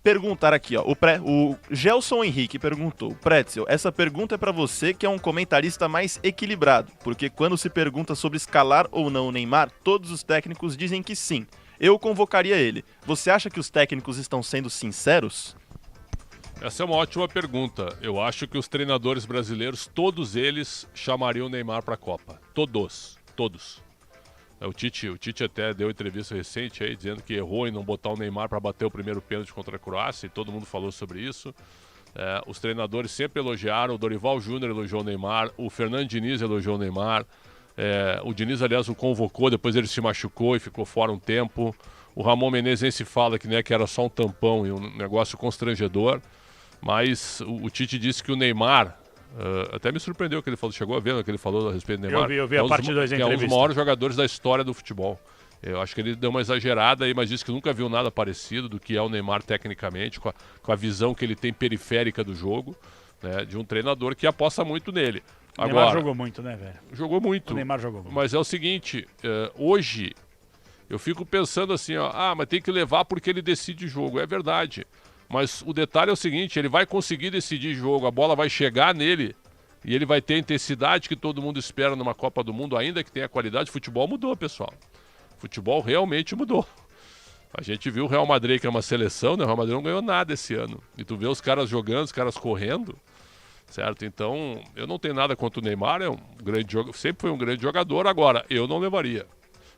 perguntar aqui, ó, o Gelson Henrique perguntou: Pretzel, essa pergunta é para você que é um comentarista mais equilibrado, porque quando se pergunta sobre escalar ou não o Neymar, todos os técnicos dizem que sim. Eu convocaria ele. Você acha que os técnicos estão sendo sinceros? Essa é uma ótima pergunta. Eu acho que os treinadores brasileiros, todos eles chamariam o Neymar para a Copa. Todos. O Tite até deu entrevista recente aí dizendo que errou em não botar o Neymar para bater o primeiro pênalti contra a Croácia, e todo mundo falou sobre isso. Os treinadores sempre elogiaram, o Dorival Júnior elogiou o Neymar, o Fernando Diniz elogiou o Neymar, o Diniz, aliás, o convocou, depois ele se machucou e ficou fora um tempo. O Ramon Menezes nem se fala que era só um tampão e um negócio constrangedor, mas o Tite disse que o Neymar... até me surpreendeu que ele falou, chegou a ver o que ele falou a respeito do Neymar. Eu vi a parte 2 da entrevista. Que é um dos maiores jogadores da história do futebol. Eu acho que ele deu uma exagerada aí, mas disse que nunca viu nada parecido do que é o Neymar tecnicamente, com a visão que ele tem periférica do jogo, né, de um treinador que aposta muito nele. O Neymar jogou muito, né, velho? Jogou muito. O Neymar jogou muito. Mas é o seguinte, hoje eu fico pensando assim, ó, mas tem que levar porque ele decide jogo. É verdade. Mas o detalhe é o seguinte, ele vai conseguir decidir jogo, a bola vai chegar nele e ele vai ter a intensidade que todo mundo espera numa Copa do Mundo, ainda que tenha qualidade. Futebol mudou, pessoal. Futebol realmente mudou. A gente viu o Real Madrid, que é uma seleção, né? O Real Madrid não ganhou nada esse ano. E tu vê os caras jogando, os caras correndo, certo? Então, eu não tenho nada contra o Neymar, sempre foi um grande jogador. Agora, eu não levaria.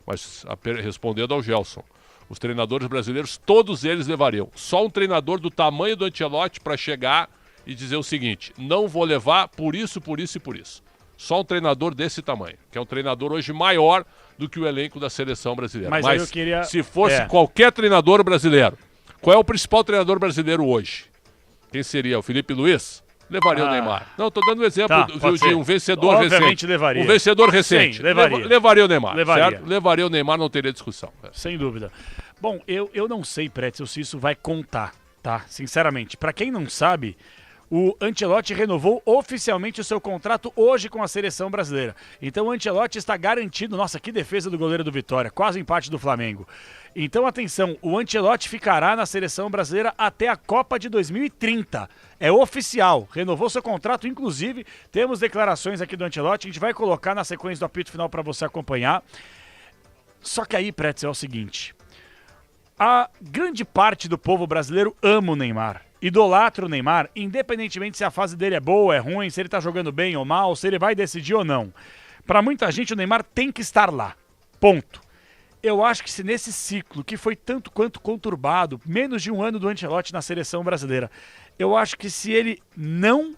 Mas, respondendo ao Gelson, os treinadores brasileiros, todos eles levariam. Só um treinador do tamanho do Ancelotti para chegar e dizer o seguinte: não vou levar por isso, por isso e por isso. Só um treinador desse tamanho, que é um treinador hoje maior do que o elenco da seleção brasileira. Mas eu queria... se fosse qualquer treinador brasileiro, qual é o principal treinador brasileiro hoje? Quem seria? O Felipe Luiz? Levaria o Neymar. Não, estou dando um exemplo de um vencedor recente. Obviamente levaria. Um vencedor recente. Sim, levaria. Levaria o Neymar, levaria. Certo? Levaria o Neymar, não teria discussão. Sem dúvida. Bom, eu não sei, Pretzel, se isso vai contar, tá? Sinceramente. Para quem não sabe, o Ancelotti renovou oficialmente o seu contrato hoje com a seleção brasileira. Então o Ancelotti está garantido. Nossa, que defesa do goleiro do Vitória. Quase empate do Flamengo. Então, atenção, o Ancelotti ficará na seleção brasileira até a Copa de 2030. É oficial, renovou seu contrato, inclusive temos declarações aqui do Ancelotti, a gente vai colocar na sequência do apito final para você acompanhar. Só que aí, Pretzel, é o seguinte: a grande parte do povo brasileiro ama o Neymar, idolatra o Neymar, independentemente se a fase dele é boa, é ruim, se ele tá jogando bem ou mal, se ele vai decidir ou não. Para muita gente, o Neymar tem que estar lá, ponto. Eu acho que se nesse ciclo, que foi tanto quanto conturbado, menos de um ano do Ancelotti na seleção brasileira, eu acho que se ele não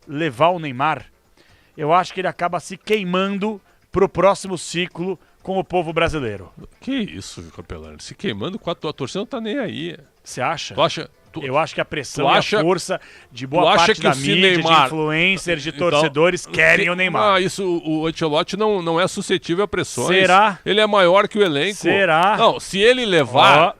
levar o Neymar, eu acho que ele acaba se queimando pro próximo ciclo com o povo brasileiro. Que isso, Capelano? Se queimando com a torcida não tá nem aí. Você acha? Tu acha? Eu acho que a pressão e a força de boa parte da mídia, Neymar, de influencers, de torcedores querem o Neymar. O Ancelotti não é suscetível a pressões. Será? Ele é maior que o elenco. Será? Não, se ele levar,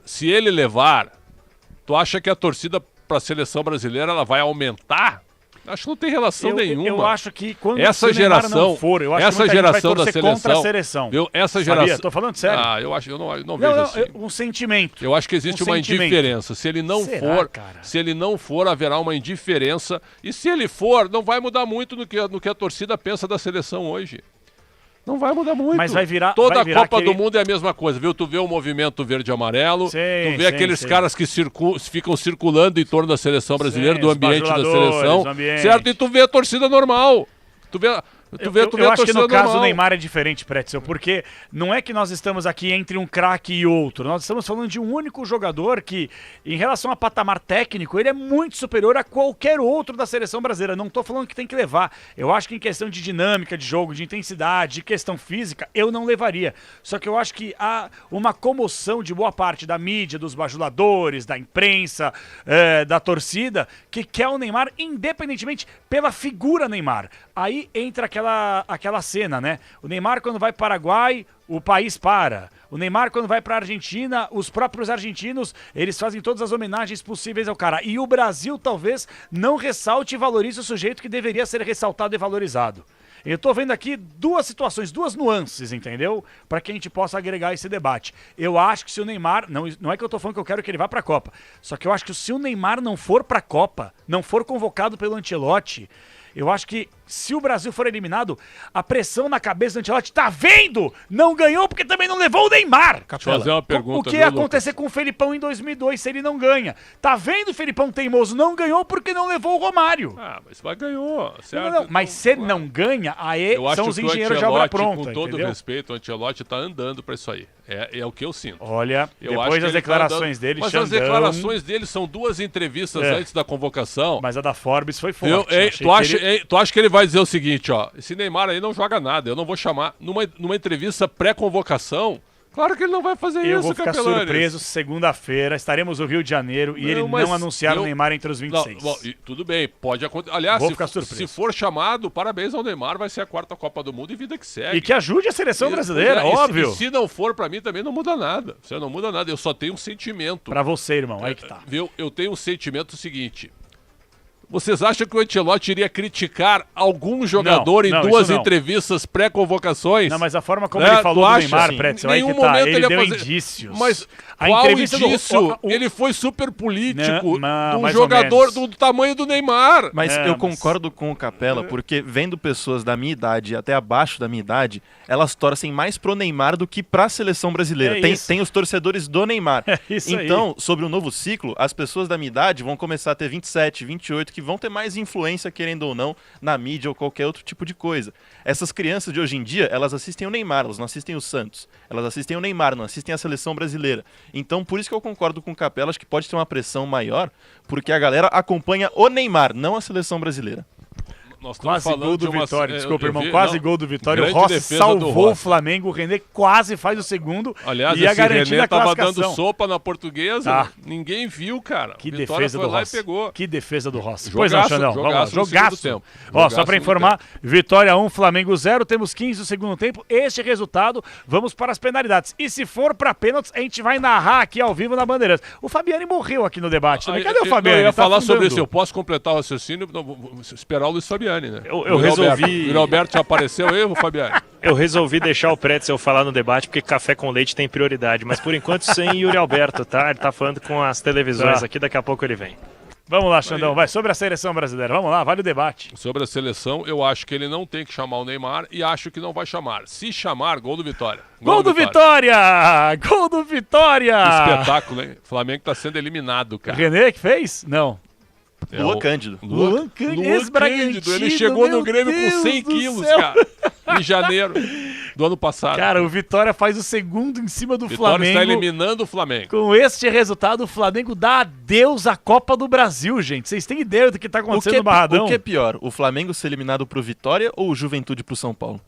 tu acha que a torcida para a seleção brasileira ela vai aumentar? Acho que não tem relação nenhuma. Eu acho que quando essa geração, não for, eu acho essa que geração vai da seleção, contra a seleção. Essa geração. Sabia? Tô falando sério. Eu não vejo assim. Um sentimento. Eu acho que existe uma indiferença. Se ele não for, haverá uma indiferença. E se ele for, não vai mudar muito no que a torcida pensa da seleção hoje. Não vai mudar muito. Mas vai virar. Toda a Copa do Mundo é a mesma coisa, viu? Tu vê o movimento verde e amarelo, tu vê aqueles caras que ficam circulando em torno da seleção brasileira, do ambiente da seleção, certo? E tu vê a torcida normal. Tu vê Eu acho que no caso do Neymar é diferente, Pretzel, porque não é que nós estamos aqui entre um craque e outro. Nós estamos falando de um único jogador que, em relação a patamar técnico, ele é muito superior a qualquer outro da seleção brasileira. Não estou falando que tem que levar. Eu acho que em questão de dinâmica de jogo, de intensidade, de questão física, eu não levaria. Só que eu acho que há uma comoção de boa parte da mídia, dos bajuladores, da imprensa, da torcida, que quer o Neymar independentemente pela figura Neymar. Aí entra aquela cena, né? O Neymar, quando vai para o Paraguai, o país para. O Neymar, quando vai para a Argentina, os próprios argentinos, eles fazem todas as homenagens possíveis ao cara. E o Brasil, talvez, não ressalte e valorize o sujeito que deveria ser ressaltado e valorizado. Eu tô vendo aqui duas situações, duas nuances, entendeu? Para que a gente possa agregar esse debate. Eu acho que se o Neymar... Não é que eu tô falando que eu quero que ele vá para a Copa. Só que eu acho que se o Neymar não for para a Copa, não for convocado pelo Ancelotti... Eu acho que se o Brasil for eliminado, a pressão na cabeça do Ancelotti, tá vendo? Não ganhou porque também não levou o Neymar. Deixa eu fazer uma pergunta. O que ia acontecer com o Felipão em 2002 se ele não ganha? Tá vendo o Felipão teimoso? Não ganhou porque não levou o Romário. Mas ganhou, certo? Não, mas se ele não ganha, aí são os engenheiros de obra pronta, com todo entendeu? respeito, o Ancelotti tá andando pra isso aí. É o que eu sinto. Olha, depois das declarações dele, Mas as declarações dele são duas entrevistas antes da convocação. Mas a da Forbes foi forte. Tu acha que ele vai dizer o seguinte, ó, esse Neymar aí não joga nada, eu não vou chamar numa entrevista pré-convocação? Claro que ele não vai fazer isso, Eu vou ficar Capelanes. surpreso, segunda-feira, estaremos no Rio de Janeiro e ele não anunciar o Neymar entre os 26. Tudo bem, pode acontecer. Aliás, Vou ficar surpreso. se for chamado, parabéns ao Neymar, vai ser a 4ª Copa do Mundo e vida que segue. E que ajude a seleção brasileira, óbvio. E se não for, pra mim também não muda nada. Você não muda nada, eu só tenho um sentimento. Pra você, irmão, aí que tá. Viu? Eu tenho um sentimento seguinte. Vocês acham que o Ancelotti iria criticar algum jogador em duas entrevistas pré-convocações? Não, mas a forma como ele falou do Neymar, Pretzel, aí que tá, ele deu indícios. Mas a qual entrevista indício? Ele foi super político de um jogador do tamanho do Neymar. Mas eu concordo com o Capela, porque vendo pessoas da minha idade até abaixo da minha idade, elas torcem mais pro Neymar do que pra seleção brasileira. Tem os torcedores do Neymar. Então, sobre o novo ciclo, as pessoas da minha idade vão começar a ter 27, 28, que vão ter mais influência, querendo ou não, na mídia ou qualquer outro tipo de coisa. Essas crianças de hoje em dia, elas assistem o Neymar, elas não assistem o Santos. Elas assistem o Neymar, não assistem a seleção brasileira. Então, por isso que eu concordo com o Capela, acho que pode ter uma pressão maior, porque a galera acompanha o Neymar, não a seleção brasileira. Nós estamos Quase gol do Vitória, desculpa, irmão. vi, Quase gol do Vitória. O grande Rossi defesa do salvou Rossi. o Flamengo. O René quase faz o segundo. Aliás, e ia esse garantir René a tava classificação. dando sopa na Portuguesa. Ninguém viu, cara. Que Vitória defesa foi do lá Rossi. E pegou. Que defesa do Rossi. Jogaço, Pois não, Xandão. Vamos lá. jogaço no segundo Jogaço. tempo. Ó, só Jogaço pra no informar, Vitória 1, Flamengo 0. Temos 15 do segundo tempo. Este resultado, vamos para as penalidades. E se for pra pênaltis, a gente vai narrar aqui ao vivo na Bandeirantes. O Fabiani morreu aqui no debate também. Cadê o Fabiani? Eu ia Tá falar afundando. sobre isso. Eu posso completar o raciocínio? Não, vou esperar o Luiz Fabiani, né? Eu resolvi... O Alberto já apareceu aí, Fabiani? Eu resolvi deixar o Pretzel falar no debate porque café com leite tem prioridade. Mas por enquanto sem Yuri Alberto, tá? Ele tá falando com as televisões aqui, daqui a pouco ele vem. Vamos lá, Xandão, vai. Sobre a seleção brasileira, vamos lá, vale o debate. Sobre a seleção, eu acho que ele não tem que chamar o Neymar e acho que não vai chamar. Se chamar, gol do Vitória. Gol do Vitória! Gol do Vitória! Espetáculo, hein? O Flamengo tá sendo eliminado, cara. René que fez? Não. Luan Cândido. Luan Cândido. Ele chegou no Grêmio com 100 quilos, cara. Em janeiro do ano passado. Cara, o Vitória faz o segundo em cima do Vitória Flamengo. está eliminando o Flamengo. Com este resultado, o Flamengo dá adeus à Copa do Brasil, gente. Vocês têm ideia do que tá acontecendo no Barradão? O que é pior, o Flamengo ser eliminado pro Vitória ou o Juventude pro São Paulo?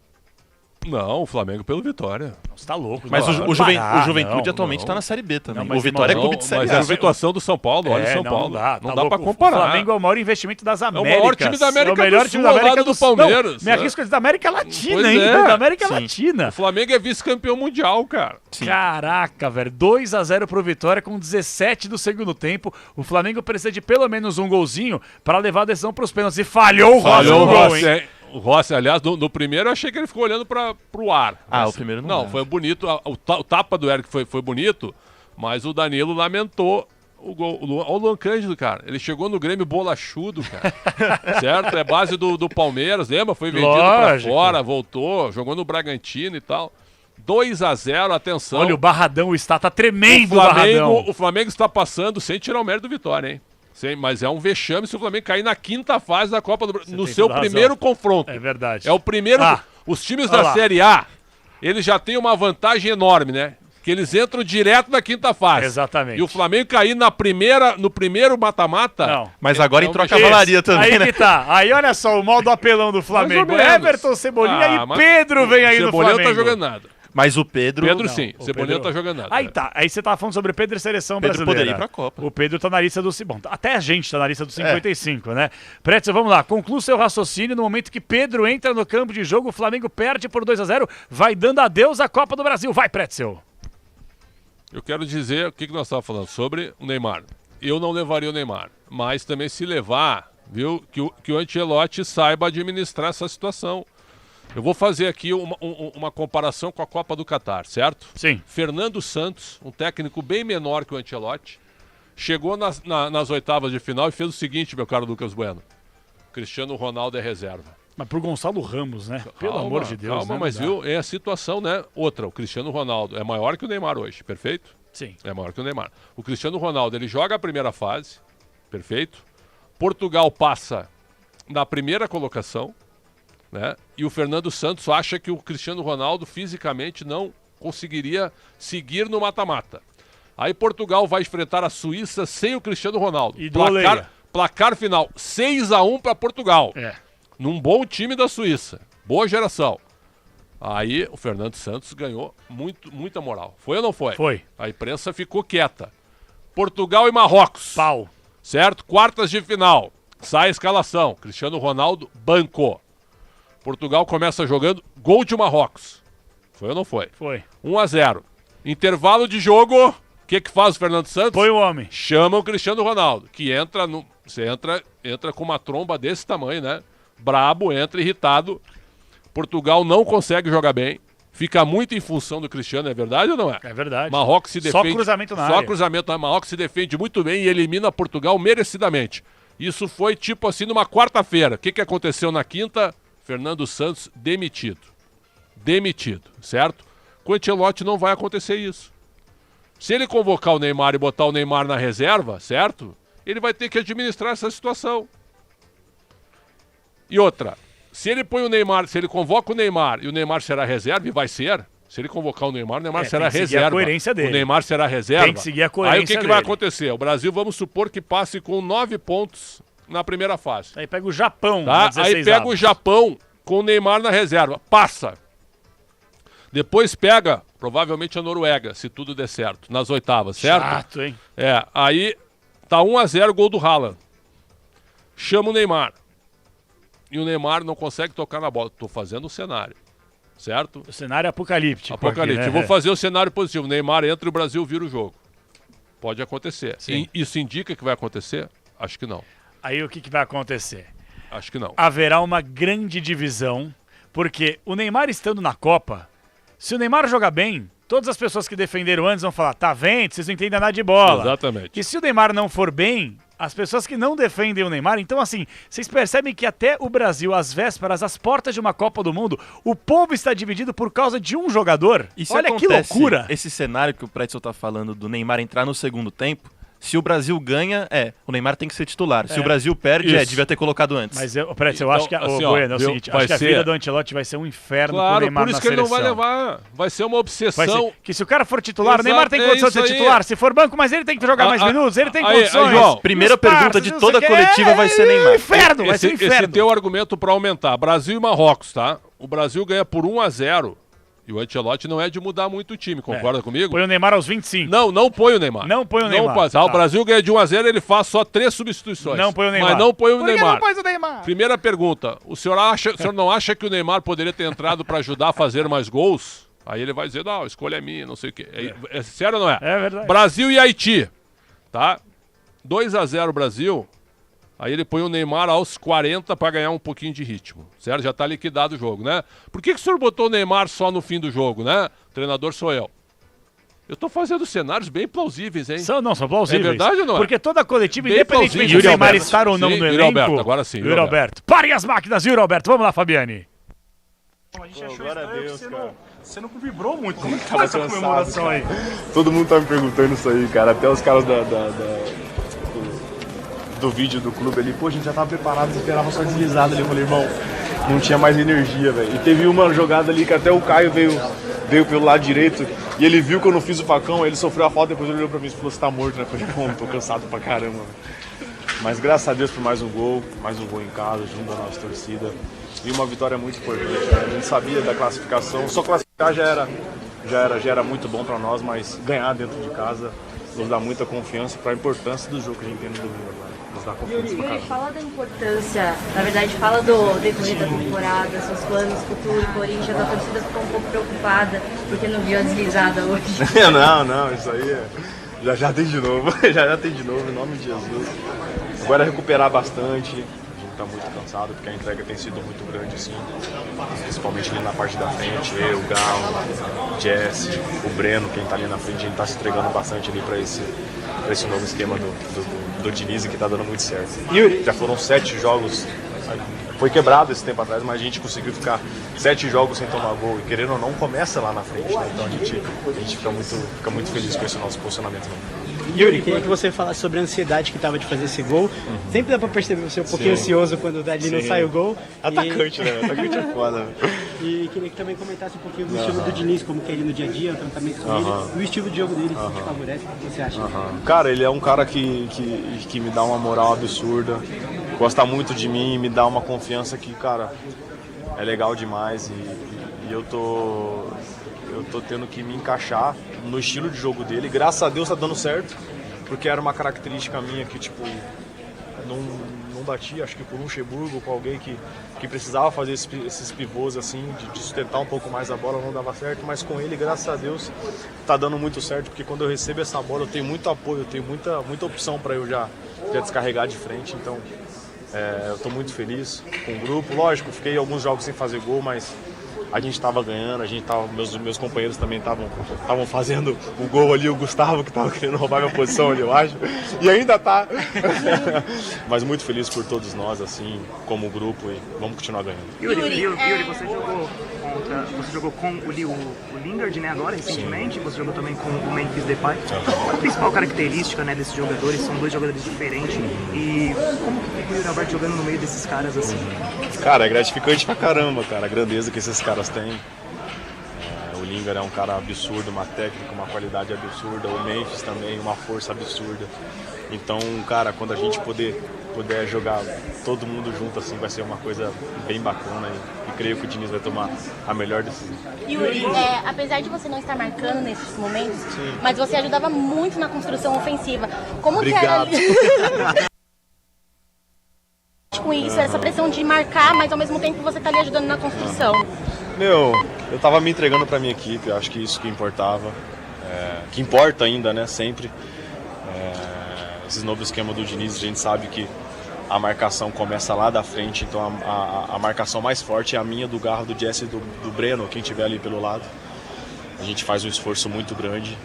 Não, o Flamengo pelo Vitória. Você tá louco. Mas não, o Juventude atualmente tá na Série B também. Não, o Vitória é clube de Série Mas A. é a situação do São Paulo, olha o São Paulo. Não dá pra comparar. O Flamengo é o maior investimento das Américas. É o maior time da América do Sul. É o melhor time da América do Palmeiras. Não, me arrisco da América Latina, Pois hein? é. Da América Sim. Latina. O Flamengo é vice-campeão mundial, cara. Caraca, velho. 2-0 pro Vitória com 17 do segundo tempo. O Flamengo precisa de pelo menos um golzinho para levar a decisão pros pênaltis. E falhou o Rossi no gol, hein? O Rossi, aliás, no primeiro eu achei que ele ficou olhando pro ar. Ah, o primeiro não. Foi bonito. O tapa do Eric foi bonito, mas o Danilo lamentou o gol. Olha o Luan Cândido, cara. Ele chegou no Grêmio bolachudo, cara. Certo? É base do Palmeiras, lembra? Foi vendido pra fora, voltou, jogou no Bragantino e tal. 2-0, atenção. Olha o Barradão, tá tremendo o Barradão. O Flamengo está passando sem tirar o mérito do Vitória, hein? Sim, mas é um vexame se o Flamengo cair na quinta fase da Copa do Brasil, no tem seu toda a primeiro razão. confronto. É verdade. É o primeiro. Os times olha da lá. Série A, eles já têm uma vantagem enorme, né? Que eles entram direto na quinta fase. Exatamente. E o Flamengo cair no primeiro mata-mata. Não. Mas agora entrou a vexame. cavalaria também, Aí né? que tá. Aí olha só, o mal do apelão do Flamengo. Mais ou menos. Everton, Cebolinha e mas Pedro vem aí do Cebolinha Flamengo. não tá jogando nada. Mas o Pedro... Pedro Não, sim, o Cebolinha Pedro- não tá jogando nada. Aí tá, aí você tava falando sobre Pedro e seleção Pedro brasileira. poderia ir pra Copa. O Pedro tá na lista do... Bom, até a gente tá na lista do 55, né? Pretzel, vamos lá. Conclua seu raciocínio no momento que Pedro entra no campo de jogo, o Flamengo perde por 2-0, vai dando adeus à Copa do Brasil. Vai, Pretzel. Eu quero dizer o que nós estávamos falando sobre o Neymar. Eu não levaria o Neymar, mas também se levar, viu, que o Ancelotti saiba administrar essa situação. Eu vou fazer aqui uma comparação com a Copa do Catar, certo? Sim. Fernando Santos, um técnico bem menor que o Ancelotti, chegou nas oitavas de final e fez o seguinte, meu caro Lucas Bueno. Cristiano Ronaldo é reserva. Mas pro Gonçalo Ramos, né? Pelo amor de Deus, Calma, né? mas Não dá. viu, é a situação, né? Outra, o Cristiano Ronaldo é maior que o Neymar hoje, perfeito? Sim. É maior que o Neymar. O Cristiano Ronaldo, ele joga a primeira fase, perfeito? Portugal passa na primeira colocação, né? E o Fernando Santos acha que o Cristiano Ronaldo fisicamente não conseguiria seguir no mata-mata. Aí Portugal vai enfrentar a Suíça sem o Cristiano Ronaldo. E doleia. Placar final, 6-1 para Portugal. É. Num bom time da Suíça. Boa geração. Aí o Fernando Santos ganhou muita moral. Foi ou não foi? Foi. A imprensa ficou quieta. Portugal e Marrocos. Pau. Certo? Quartas de final. Sai a escalação. Cristiano Ronaldo bancou. Portugal começa jogando gol de Marrocos. Foi ou não foi? Foi. 1-0. Intervalo de jogo. O que faz o Fernando Santos? Foi o homem. Chama o Cristiano Ronaldo, que entra no... Você entra com uma tromba desse tamanho, né? Brabo, entra irritado. Portugal não consegue jogar bem. Fica muito em função do Cristiano, é verdade ou não é? É verdade. Marrocos se defende. Só cruzamento na Só área. cruzamento. Marrocos se defende muito bem e elimina Portugal merecidamente. Isso foi tipo assim numa quarta-feira. O que aconteceu na quinta? Fernando Santos demitido. Demitido, certo? Com o Ancelotti não vai acontecer isso. Se ele convocar o Neymar e botar o Neymar na reserva, certo? Ele vai ter que administrar essa situação. E outra, se ele põe o Neymar, se ele convoca o Neymar e o Neymar será reserva, e vai ser, se ele convocar o Neymar será tem que seguir a reserva. coerência dele. O Neymar será reserva. Tem que seguir a coerência Aí o que vai dele. acontecer? O Brasil, vamos supor que passe com 9 pontos na primeira fase. Aí pega o Japão. Tá? na Aí 16 pega avos. o Japão com o Neymar na reserva. Passa. Depois pega, provavelmente, a Noruega, se tudo der certo, nas oitavas, certo? Chato, hein? É, aí tá 1-0 gol do Haaland. Chama o Neymar. E o Neymar não consegue tocar na bola. Tô fazendo o cenário, certo? O cenário apocalíptico. Apocalíptico. Aqui, né? Eu vou fazer o cenário positivo. O Neymar entra e o Brasil vira o jogo. Pode acontecer. Sim. Isso indica que vai acontecer? Acho que não. Aí o que vai acontecer? Acho que não. Haverá uma grande divisão, porque o Neymar estando na Copa, se o Neymar jogar bem, todas as pessoas que defenderam antes vão falar, tá vendo? Vocês não entendem nada de bola. Exatamente. E se o Neymar não for bem, as pessoas que não defendem o Neymar, então assim, vocês percebem que até o Brasil, às vésperas, às portas de uma Copa do Mundo, o povo está dividido por causa de um jogador? E se Olha que acontece loucura! Esse cenário que o Pretzel tá falando do Neymar entrar no segundo tempo, se o Brasil ganha, o Neymar tem que ser titular. Se o Brasil perde, Isso. devia ter colocado antes. Mas, Pretzel, eu acho que assim, Bueno, é o viu? seguinte, Vai acho que a ser- vida do Ancelotti vai ser um inferno pro Claro, Neymar por isso na que ele não seleção. vai levar. Vai ser uma Vai obsessão. ser que se o cara for titular, o Exato, Neymar tem é condição de ser isso aí. titular. Se for banco, mas ele tem que jogar mais minutos, ele tem aí, condições. João, primeira E os pergunta parças, de não toda sei o a quê, coletiva vai ser Neymar. Inferno, vai ser um inferno. Esse teu argumento para aumentar. Brasil e Marrocos, tá? O Brasil ganha por 1-0. E o Ancelotti não é de mudar muito o time, concorda comigo? Põe o Neymar aos 25. Não põe o Neymar. Não põe o Neymar. Pode. Tá. O Brasil ganha de 1-0, ele faz só 3 substituições. Não põe o Neymar. Mas não põe o Por que Neymar. não põe o Neymar? Primeira pergunta. O senhor não acha que o Neymar poderia ter entrado para ajudar a fazer mais gols? Aí ele vai dizer, não, a escolha é minha, não sei o quê. É sério ou não é? É verdade. Brasil e Haiti, tá? 2-0 Brasil. Aí ele põe o Neymar aos 40 para ganhar um pouquinho de ritmo, certo? Já tá liquidado o jogo, né? Por que o senhor botou o Neymar só no fim do jogo, né? O treinador sou eu. Eu tô fazendo cenários bem plausíveis, hein? São plausíveis. É verdade ou não é? Porque toda coletiva, Bem independentemente plausível. do Neymar Yuri estar ou não Alberto. no Sim, elenco... Yuri Alberto, agora sim, Yuri Yuri Alberto. Parem as máquinas, Yuri Alberto. Vamos lá, Fabiane. A gente achou estranho que você não vibrou muito. Como que foi essa comemoração aí? Todo mundo tá me perguntando isso aí, cara. Até os caras do vídeo do clube ali, pô, a gente já tava preparado, esperava só deslizada ali. Eu falei, irmão, não tinha mais energia, velho. E teve uma jogada ali que até o Caio veio pelo lado direito e ele viu que eu não fiz o facão, ele sofreu a falta, depois ele olhou pra mim e falou, você tá morto, né? Eu falei, pô, tô cansado pra caramba, velho. Mas graças a Deus por mais um gol em casa, junto da nossa torcida. E uma vitória muito importante, né? A gente sabia da classificação, só classificar já era muito bom para nós, mas ganhar dentro de casa nos dá muita confiança para a importância do jogo que a gente tem no domingo agora. Nos dá confiança pra caramba. Fala da importância, na verdade, fala do decorrer da temporada, seus planos, futuro, Corinthians, a torcida ficou um pouco preocupada porque não viu a deslizada hoje. Não, isso aí já tem de novo, já tem de novo, em nome de Jesus. Agora é recuperar bastante. Tá muito cansado, porque a entrega tem sido muito grande, assim, principalmente ali na parte da frente, eu, o Galo, o Jesse, o Breno, quem tá ali na frente, a gente tá se entregando bastante ali para esse novo esquema do Diniz, que tá dando muito certo. Já foram 7 jogos, foi quebrado esse tempo atrás, mas a gente conseguiu ficar 7 jogos sem tomar gol, e querendo ou não, começa lá na frente, né? Então a gente fica muito feliz com esse nosso posicionamento. Yuri, queria que você falasse sobre a ansiedade que estava de fazer esse gol. Sempre dá pra perceber você um pouquinho ansioso quando dali não sai o gol. Atacante, né? Atacante é foda. E queria que também comentasse um pouquinho do estilo do Diniz, como que é ele no dia a dia, o tratamento com ele, e o estilo de jogo dele, que te favorece, o que você acha? Cara, ele é um cara que me dá uma moral absurda, gosta muito de mim, me dá uma confiança que, cara, é legal demais e eu tô tendo que me encaixar no estilo de jogo dele. Graças a Deus tá dando certo, porque era uma característica minha que, tipo, não batia, acho que por Luxemburgo, com alguém que precisava fazer esses pivôs, assim, de sustentar um pouco mais a bola, não dava certo, mas com ele, graças a Deus, tá dando muito certo, porque quando eu recebo essa bola, eu tenho muito apoio, eu tenho muita opção para eu já descarregar de frente, então eu tô muito feliz com o grupo. Lógico, fiquei alguns jogos sem fazer gol, mas a gente estava ganhando, meus companheiros também estavam fazendo o gol ali, o Gustavo que estava querendo roubar minha posição ali, eu acho, e ainda tá. Mas muito feliz por todos nós, assim, como grupo, e vamos continuar ganhando. Yuri, você jogou com o Lingard, né, agora, recentemente. Sim. Você jogou também com o Memphis Depay. Qual a principal característica, né, desses jogadores? São 2 jogadores diferentes. E como que fica o Yuri Alberto jogando no meio desses caras assim? Cara, é gratificante pra caramba, cara, a grandeza que esses caras têm. O Lingard é um cara absurdo, uma técnica, uma qualidade absurda. O Memphis também, uma força absurda. Então, cara, quando a gente puder jogar todo mundo junto, assim, vai ser uma coisa bem bacana e creio que o Diniz vai tomar a melhor decisão. Yuri, apesar de você não estar marcando nesses momentos, mas você ajudava muito na construção ofensiva. Como Obrigado. que era com isso, essa pressão de marcar, mas ao mesmo tempo você tá ali ajudando na construção? Eu tava me entregando pra minha equipe, eu acho que isso que importava, que importa ainda, né, sempre. Esse novo esquema do Diniz, a gente sabe que a marcação começa lá da frente, então a marcação mais forte é a minha, do Garro, do Jesse e do Breno, quem estiver ali pelo lado. A gente faz um esforço muito grande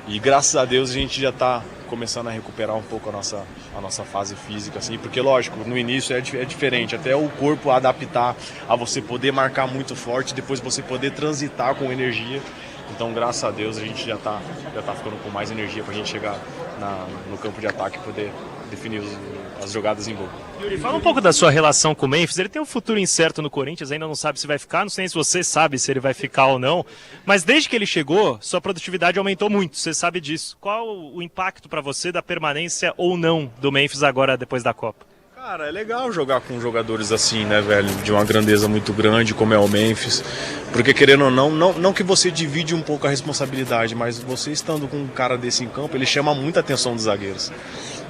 e graças a Deus a gente já está começando a recuperar um pouco a nossa fase física, assim, porque lógico, no início é diferente, até o corpo adaptar a você poder marcar muito forte, depois você poder transitar com energia. Então, graças a Deus, a gente já tá ficando com mais energia para a gente chegar no campo de ataque e poder definir as jogadas em gol. Yuri, fala um pouco da sua relação com o Memphis. Ele tem um futuro incerto no Corinthians, ainda não sabe se vai ficar, não sei se você sabe se ele vai ficar ou não, mas desde que ele chegou, sua produtividade aumentou muito, você sabe disso. Qual o impacto para você da permanência ou não do Memphis agora, depois da Copa? Cara, é legal jogar com jogadores assim, né, velho, de uma grandeza muito grande, como é o Memphis, porque querendo ou não que você divide um pouco a responsabilidade, mas você estando com um cara desse em campo, ele chama muita atenção dos zagueiros.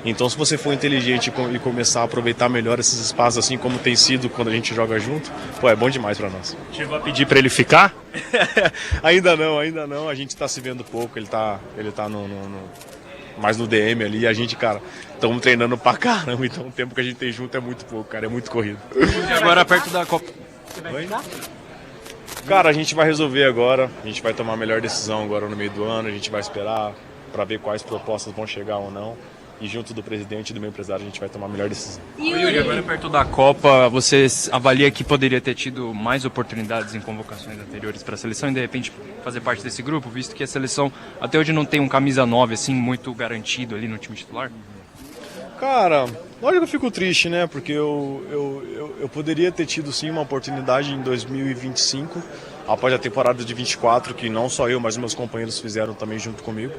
Então, se você for inteligente e começar a aproveitar melhor esses espaços, assim como tem sido quando a gente joga junto, pô, é bom demais pra nós. Chegou a pedir pra ele ficar? Ainda não, a gente tá se vendo pouco, ele tá mais no DM ali, e a gente, cara, estamos treinando pra caramba, então o tempo que a gente tem junto é muito pouco, cara, é muito corrido. E agora perto da Copa. Oi? Cara, a gente vai resolver agora, a gente vai tomar a melhor decisão agora no meio do ano, a gente vai esperar para ver quais propostas vão chegar ou não. E junto do presidente e do meu empresário a gente vai tomar a melhor decisão. Yuri, agora perto da Copa, você avalia que poderia ter tido mais oportunidades em convocações anteriores para a seleção e de repente fazer parte desse grupo, visto que a seleção até hoje não tem um camisa 9 assim muito garantido ali no time titular? Cara, lógico que eu fico triste, né? Porque eu poderia ter tido sim uma oportunidade em 2025, após a temporada de 24, que não só eu, mas meus companheiros fizeram também junto comigo.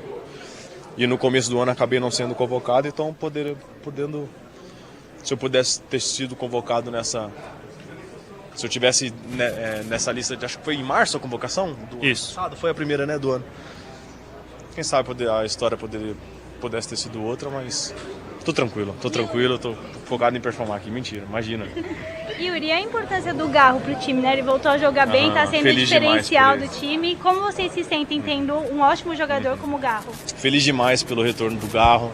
E no começo do ano acabei não sendo convocado, então se eu pudesse ter sido convocado se eu tivesse nessa lista, acho que foi em março a convocação? Isso. Passado, foi a primeira, né, do ano. Quem sabe a história pudesse ter sido outra, mas tô tranquilo, tô focado em performar aqui, mentira, imagina. Yuri, a importância do Garro pro time, né? Ele voltou a jogar bem, tá sendo o diferencial do time. Como vocês se sentem tendo um ótimo jogador como o Garro? Feliz demais pelo retorno do Garro,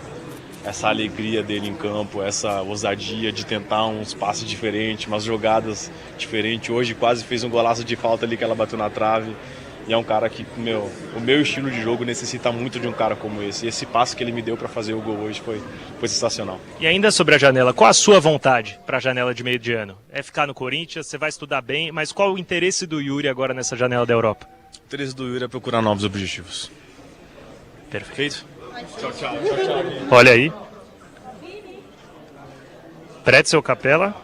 essa alegria dele em campo, essa ousadia de tentar uns passes diferentes, umas jogadas diferentes. Hoje quase fez um golaço de falta ali que ela bateu na trave. E é um cara que, o meu estilo de jogo necessita muito de um cara como esse. E esse passe que ele me deu para fazer o gol hoje foi sensacional. E ainda sobre a janela, qual a sua vontade para a janela de meio de ano? É ficar no Corinthians, você vai estudar bem, mas qual o interesse do Yuri agora nessa janela da Europa? O interesse do Yuri é procurar novos objetivos. Perfeito. Tchau. Olha aí. Pretzel Capela.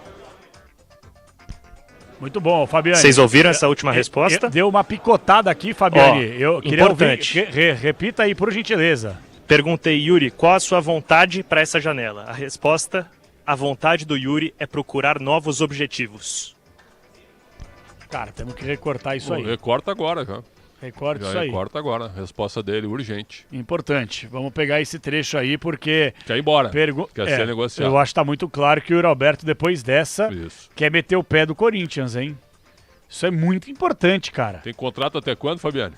Muito bom, Fabiane. Vocês ouviram essa última resposta? Deu uma picotada aqui, Fabiane. Eu queria importante. Repita aí, por gentileza. Perguntei, Yuri, qual a sua vontade para essa janela? A resposta, a vontade do Yuri é procurar novos objetivos. Cara, temos que recortar isso aí. Recorta agora, cara. Recorta isso aí. Recorta agora. Resposta dele, urgente. Importante. Vamos pegar esse trecho aí, porque... Quer ir embora. Quer ser negociado. Eu acho que tá muito claro que o Yuri Alberto, depois dessa, quer meter o pé do Corinthians, hein? Isso é muito importante, cara. Tem contrato até quando, Fabiane?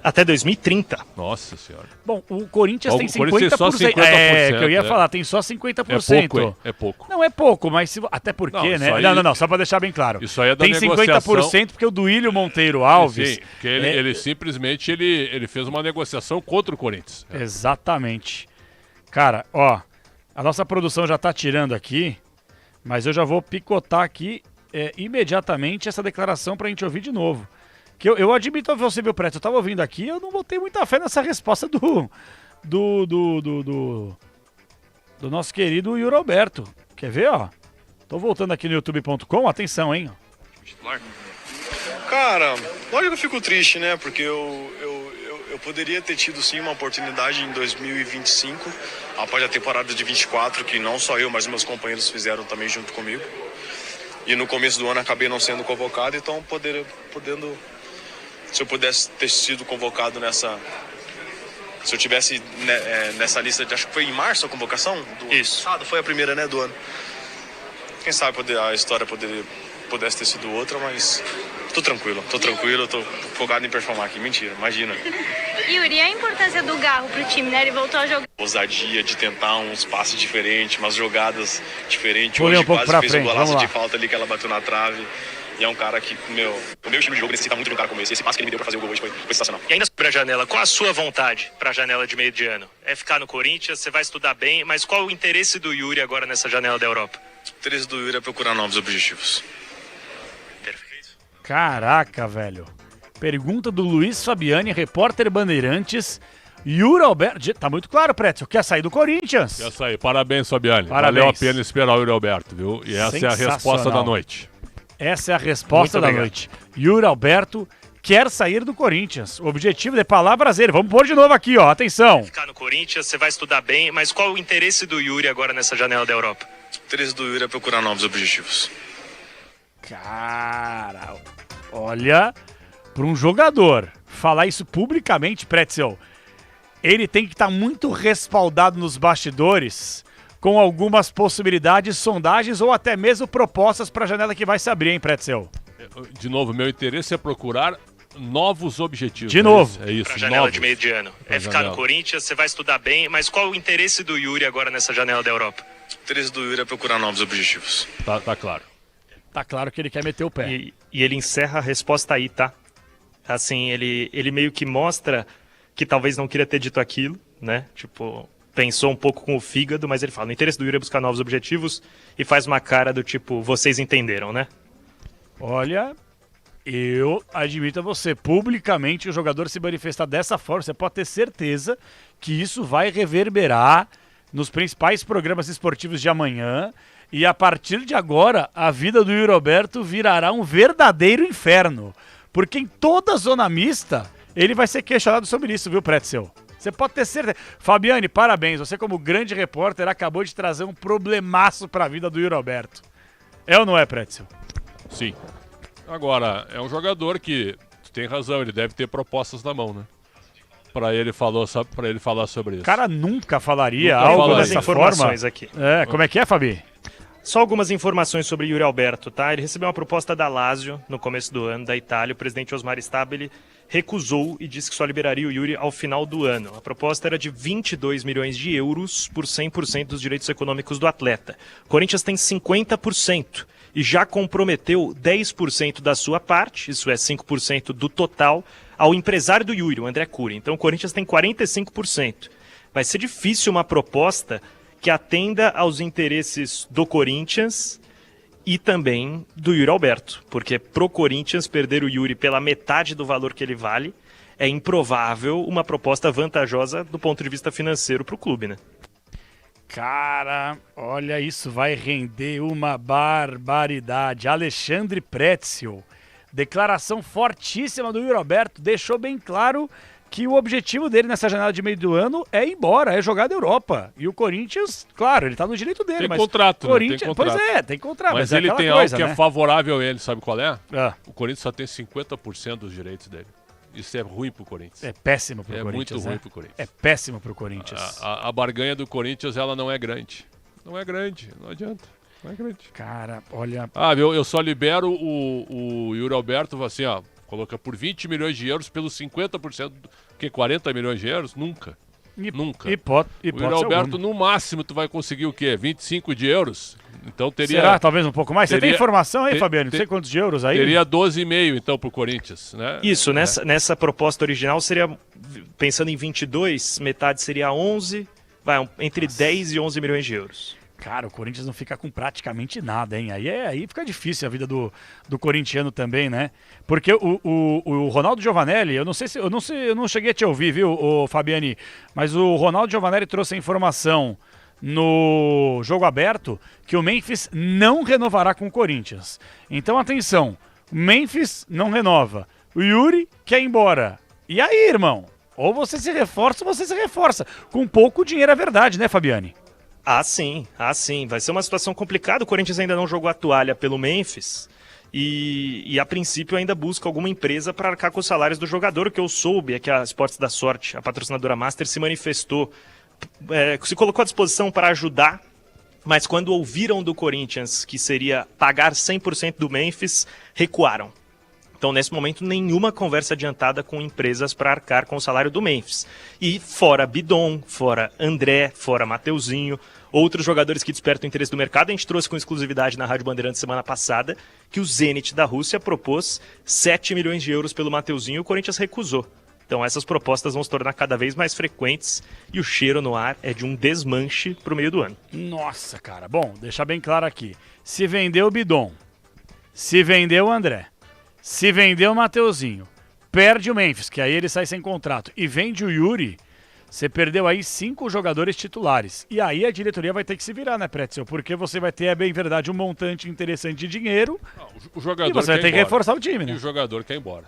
Até 2030. Nossa senhora. Bom, o Corinthians tem 50%. Corinthians tem só 50%. Que eu ia falar, tem só 50%. É pouco, é pouco. Não é pouco, mas até porque, né? Não, só pra deixar bem claro. Isso aí é da tem negociação. 50% porque o Duílio Monteiro Alves... Sim, porque ele simplesmente ele fez uma negociação contra o Corinthians. Exatamente. Cara, ó, a nossa produção já tá tirando aqui, mas eu já vou picotar aqui imediatamente essa declaração pra gente ouvir de novo. Que eu admito a você, meu Preto, eu tava ouvindo aqui, eu não botei muita fé nessa resposta do nosso querido Yuri Alberto. Quer ver, ó? Tô voltando aqui no youtube.com, atenção, hein? Cara, lógico que eu fico triste, né? Porque eu poderia ter tido sim uma oportunidade em 2025, após a temporada de 24, que não só eu, mas meus companheiros fizeram também junto comigo. E no começo do ano acabei não sendo convocado, então se eu pudesse ter sido convocado se eu tivesse nessa lista, acho que foi em março a convocação? Isso. Passado, foi a primeira, né, do ano. Quem sabe a história pudesse ter sido outra, mas tô tranquilo, tô focado em performar aqui, mentira, imagina. Yuri, a importância do Garro pro time, né? Ele voltou a jogar. Ousadia de tentar uns passes diferentes, umas jogadas diferentes. Hoje quase fez um golaço de falta ali que ela bateu na trave. E é um cara que, o meu estilo de jogo necessita muito de um cara como esse. Esse passe que ele me deu pra fazer o gol hoje foi sensacional. E ainda sobre a janela, qual a sua vontade pra janela de meio de ano? É ficar no Corinthians, você vai estudar bem, mas qual o interesse do Yuri agora nessa janela da Europa? O interesse do Yuri é procurar novos objetivos. Perfeito. Caraca, velho. Pergunta do Luiz Fabiani, repórter Bandeirantes. Yuri Alberto, tá muito claro, Pretzel, quer sair do Corinthians. Quer sair, parabéns, Fabiani. Parabéns. Valeu a pena esperar o Yuri Alberto, viu? E essa é a resposta da noite. Essa é a resposta da noite. Yuri Alberto quer sair do Corinthians. O objetivo de palavras dele. Vamos pôr de novo aqui, ó. Atenção. Ficar no Corinthians, você vai estudar bem, mas qual o interesse do Yuri agora nessa janela da Europa? O interesse do Yuri é procurar novos objetivos. Cara, olha, para um jogador falar isso publicamente, Pretzel, ele tem que estar muito respaldado nos bastidores, com algumas possibilidades, sondagens ou até mesmo propostas para a janela que vai se abrir, hein, Pretzel? De novo, meu interesse é procurar novos objetivos. De novo. É isso. Pra janela de meio de ano. É ficar no Corinthians, você vai estudar bem, mas qual o interesse do Yuri agora nessa janela da Europa? O interesse do Yuri é procurar novos objetivos. Tá claro. Tá claro que ele quer meter o pé. E ele encerra a resposta aí, tá? Assim, ele meio que mostra que talvez não queria ter dito aquilo, né? Tipo, pensou um pouco com o fígado, mas ele fala, no interesse do Yuri é buscar novos objetivos e faz uma cara do tipo, vocês entenderam, né? Olha, eu admito a você, publicamente o jogador se manifestar dessa forma, você pode ter certeza que isso vai reverberar nos principais programas esportivos de amanhã. E a partir de agora, a vida do Yuri Alberto virará um verdadeiro inferno. Porque em toda zona mista, ele vai ser questionado sobre isso, viu, Pretzel? Você pode ter certeza. Fabiane, parabéns. Você, como grande repórter, acabou de trazer um problemaço para a vida do Yuri Alberto. É ou não é, Pretzel? Sim. Agora, é um jogador que, tu tem razão, ele deve ter propostas na mão, né? Para ele falar sobre isso. O cara nunca falaria algo dessa forma. Aqui. Como é que é, Fabi? Só algumas informações sobre Yuri Alberto, tá? Ele recebeu uma proposta da Lazio no começo do ano, da Itália. O presidente Osmar Stabile recusou e disse que só liberaria o Yuri ao final do ano. A proposta era de 22 milhões de euros por 100% dos direitos econômicos do atleta. O Corinthians tem 50% e já comprometeu 10% da sua parte, isso é 5% do total, ao empresário do Yuri, o André Cury. Então o Corinthians tem 45%. Vai ser difícil uma proposta que atenda aos interesses do Corinthians e também do Yuri Alberto, porque pro Corinthians perder o Yuri pela metade do valor que ele vale é improvável uma proposta vantajosa do ponto de vista financeiro pro clube, né? Cara, olha, isso vai render uma barbaridade. Alexandre Pretzel, declaração fortíssima do Yuri Alberto, deixou bem claro que o objetivo dele nessa janela de meio do ano é ir embora, é jogar da Europa. E o Corinthians, claro, ele tá no direito dele. Tem mas contrato, Corinthians, tem contrato. Pois é, tem contrato. Mas é ele tem coisa, algo que né? é favorável a ele, sabe qual é? O Corinthians só tem 50% dos direitos dele. Isso é ruim pro Corinthians. É péssimo pro Corinthians. É muito ruim pro Corinthians. É péssimo pro Corinthians. A barganha do Corinthians, ela não é grande. Não é grande, não adianta. Não é grande. Cara, olha... eu só libero o Yuri Alberto, assim, ó, coloca por 20 milhões de euros pelos 50%, que 40 milhões de euros? Nunca. Nunca. O Yuri Alberto, no máximo, tu vai conseguir o quê? 25 de euros? Então teria... Será? Talvez um pouco mais? Você tem informação aí, Fabiano? Não sei quantos de euros aí. Teria 12,5 então pro Corinthians, né? Isso, nessa proposta original seria, pensando em 22, metade seria 11, entre 10 e 11 milhões de euros. Cara, o Corinthians não fica com praticamente nada, hein? Aí fica difícil a vida do corintiano também, né? Porque o Ronaldo Giovanelli, eu não cheguei a te ouvir, viu, Fabiani? Mas o Ronaldo Giovanelli trouxe a informação no jogo aberto que o Memphis não renovará com o Corinthians. Então, atenção, o Memphis não renova, o Yuri quer ir embora. E aí, irmão? Ou você se reforça ou você se reforça. Com pouco dinheiro é verdade, né, Fabiani? Ah, sim. Vai ser uma situação complicada. O Corinthians ainda não jogou a toalha pelo Memphis e a princípio ainda busca alguma empresa para arcar com os salários do jogador. O que eu soube é que a Esportes da Sorte, a patrocinadora Master, se manifestou, se colocou à disposição para ajudar, mas quando ouviram do Corinthians que seria pagar 100% do Memphis, recuaram. Então, nesse momento, nenhuma conversa adiantada com empresas para arcar com o salário do Memphis. E fora Bidon, fora André, fora Mateuzinho, outros jogadores que despertam o interesse do mercado. A gente trouxe com exclusividade na Rádio Bandeirantes semana passada que o Zenit da Rússia propôs 7 milhões de euros pelo Mateuzinho e o Corinthians recusou. Então, essas propostas vão se tornar cada vez mais frequentes e o cheiro no ar é de um desmanche para o meio do ano. Nossa, cara. Bom, deixar bem claro aqui. Se vendeu o Bidon, se vendeu o André, se vender o Mateuzinho, perde o Memphis, que aí ele sai sem contrato, e vende o Yuri, você perdeu aí 5 jogadores titulares. E aí a diretoria vai ter que se virar, né, Pretzel? Porque você vai ter, bem verdade, um montante interessante de dinheiro o jogador e você vai ter que reforçar o time, né? E o jogador quer ir embora.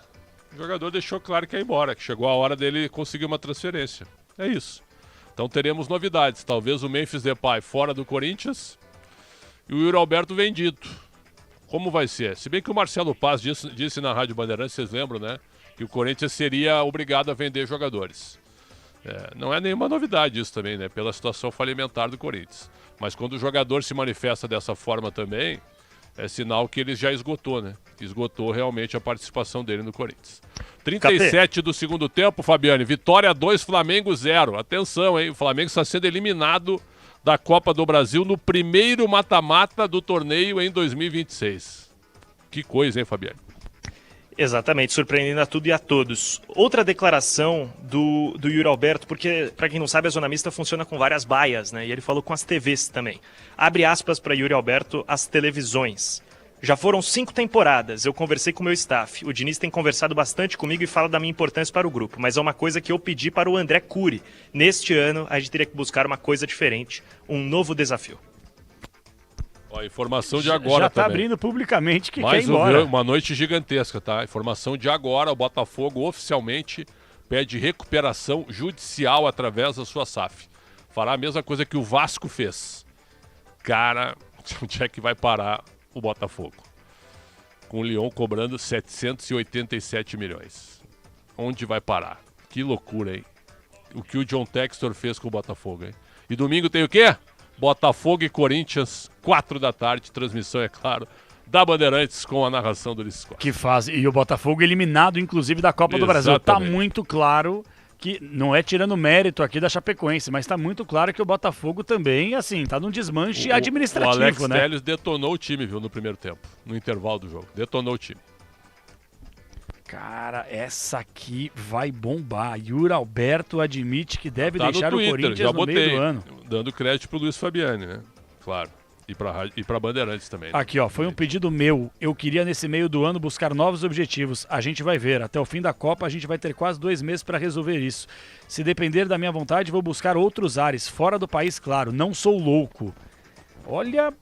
O jogador deixou claro que quer ir embora, que chegou a hora dele conseguir uma transferência. É isso. Então teremos novidades. Talvez o Memphis Depay fora do Corinthians e o Yuri Alberto vendido. Como vai ser? Se bem que o Marcelo Paz disse na Rádio Bandeirantes, vocês lembram, né? Que o Corinthians seria obrigado a vender jogadores. Não é nenhuma novidade isso também, né? Pela situação falimentar do Corinthians. Mas quando o jogador se manifesta dessa forma também, é sinal que ele já esgotou, né? Esgotou realmente a participação dele no Corinthians. 37 do segundo tempo, Fabiane. Vitória 2, Flamengo 0. Atenção, hein? O Flamengo está sendo eliminado da Copa do Brasil no primeiro mata-mata do torneio em 2026. Que coisa, hein, Fabiano? Exatamente, surpreendendo a tudo e a todos. Outra declaração do Yuri Alberto, porque, para quem não sabe, a Zona Mista funciona com várias baias, né? E ele falou com as TVs também. Abre aspas para Yuri Alberto, as televisões. Já foram 5 temporadas, eu conversei com o meu staff. O Diniz tem conversado bastante comigo e fala da minha importância para o grupo, mas é uma coisa que eu pedi para o André Cury. Neste ano, a gente teria que buscar uma coisa diferente, um novo desafio. Ó, informação de agora já tá também. abrindo publicamente que Mais quer ir embora. uma noite gigantesca, tá? Informação de agora, o Botafogo oficialmente pede recuperação judicial através da sua SAF. Fará a mesma coisa que o Vasco fez. Cara, onde é que vai parar o Botafogo? Com o Lyon cobrando 787 milhões. Onde vai parar? Que loucura, hein? O que o John Textor fez com o Botafogo, hein? E domingo tem o quê? Botafogo e Corinthians, 4 da tarde, transmissão, é claro, da Bandeirantes com a narração do Ulisses Costa. Que faz. E o Botafogo eliminado, inclusive, da Copa do Brasil. Tá muito claro que, não é tirando mérito aqui da Chapecoense, mas tá muito claro que o Botafogo também, assim, tá num desmanche administrativo, o Alex né? Telles detonou o time, viu, no primeiro tempo, no intervalo do jogo. Detonou o time. Cara, essa aqui vai bombar. Yuri Alberto admite que deve deixar no Twitter, o Corinthians já no botei, meio do ano. Dando crédito pro Luiz Fabiani, né? Claro. E pra Bandeirantes também. Né? Aqui, ó, foi um pedido meu. Eu queria nesse meio do ano buscar novos objetivos. A gente vai ver. Até o fim da Copa a gente vai ter quase 2 meses para resolver isso. Se depender da minha vontade, vou buscar outros ares, fora do país, claro. Não sou louco. Olha,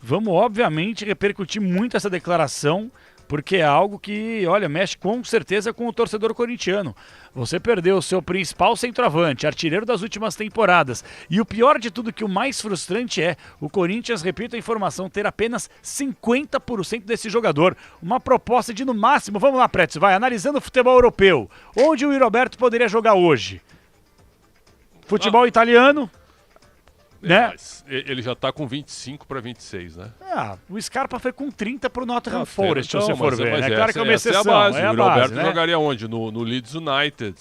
vamos obviamente repercutir muito essa declaração, porque é algo que, olha, mexe com certeza com o torcedor corintiano. Você perdeu o seu principal centroavante, artilheiro das últimas temporadas. E o pior de tudo, que o mais frustrante é, o Corinthians, repito a informação, ter apenas 50% desse jogador. Uma proposta de no máximo, vamos lá, Pretes, vai, analisando o futebol europeu. Onde o Yuri Alberto poderia jogar hoje? Futebol italiano, né? Mas ele já tá com 25 para 26, né? O Scarpa foi com 30 pro Nottingham Não, Forest, se então, você for mas ver. É essa- claro que é uma essa exceção. É a base. É a o base, Roberto né? jogaria onde? No Leeds United,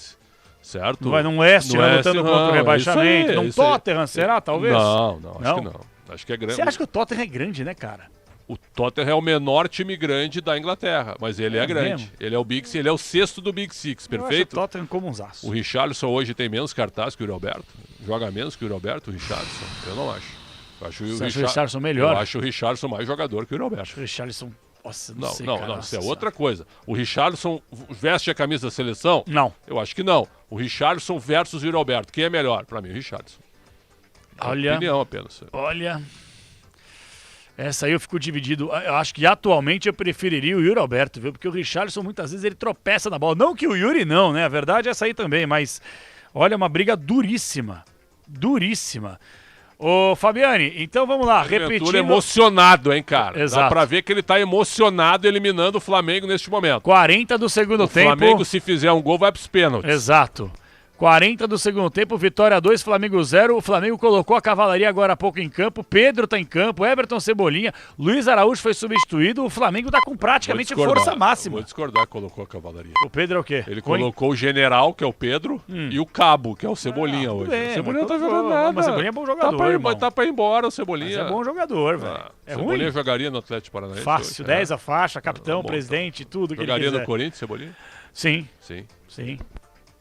certo? Não é num West Ham lutando contra o rebaixamento. Num Tottenham, será? Talvez? Não, acho que não. Acho que é grande. Você acha que o Tottenham é grande, né, cara? O Tottenham é o menor time grande da Inglaterra, mas ele é grande. mesmo? Ele é o Big Six, ele é o 6º do Big Six, Eu acho perfeito? o Tottenham como um zaço. O Richarlison hoje tem menos cartaz que o Yuri Alberto. Joga menos que o Yuri Alberto, o Richarlison. Eu não acho. Eu acho Você acha o Richarlison melhor? Eu acho o Richarlison mais jogador que o Yuri Alberto. O Richarlison, nossa, Não, sei, não, cara, isso é nossa outra coisa. O Richarlison veste a camisa da seleção? Não. Eu acho que não. O Richarlison versus o Yuri Alberto. Quem é melhor? Pra mim, o Richarlison. Olha, Opinião apenas. Olha, essa aí eu fico dividido. Eu acho que atualmente eu preferiria o Yuri Alberto, viu? Porque o Richarlison muitas vezes ele tropeça na bola. Não que o Yuri não, né? A verdade é essa aí também, mas olha, uma briga duríssima. Duríssima. Ô, Fabiani, então vamos lá, repetindo. Emocionado, hein, cara? Exato. Dá pra ver que ele tá emocionado eliminando o Flamengo neste momento. 40 do segundo tempo. O Flamengo, se fizer um gol, vai pros pênaltis. Exato. 40 do segundo tempo, Vitória 2, Flamengo 0. O Flamengo colocou a cavalaria agora há pouco em campo. Pedro tá em campo, Everton Cebolinha, Luiz Araújo foi substituído. O Flamengo tá com praticamente força máxima. Vou discordar, colocou a cavalaria. O Pedro é o quê? Ele colocou o general, que é o Pedro, e o cabo, que é o Cebolinha hoje. bem, o Cebolinha mas não tá jogando nada. mas o Cebolinha é bom jogador, Tá pra ir embora o Cebolinha. Mas é bom jogador, velho. É Cebolinha ruim? jogaria no Atlético Paranaense. Fácil, hoje, 10 a faixa, capitão, bom, presidente, tudo que ele Jogaria quiser. no Corinthians, Cebolinha? Sim. Sim.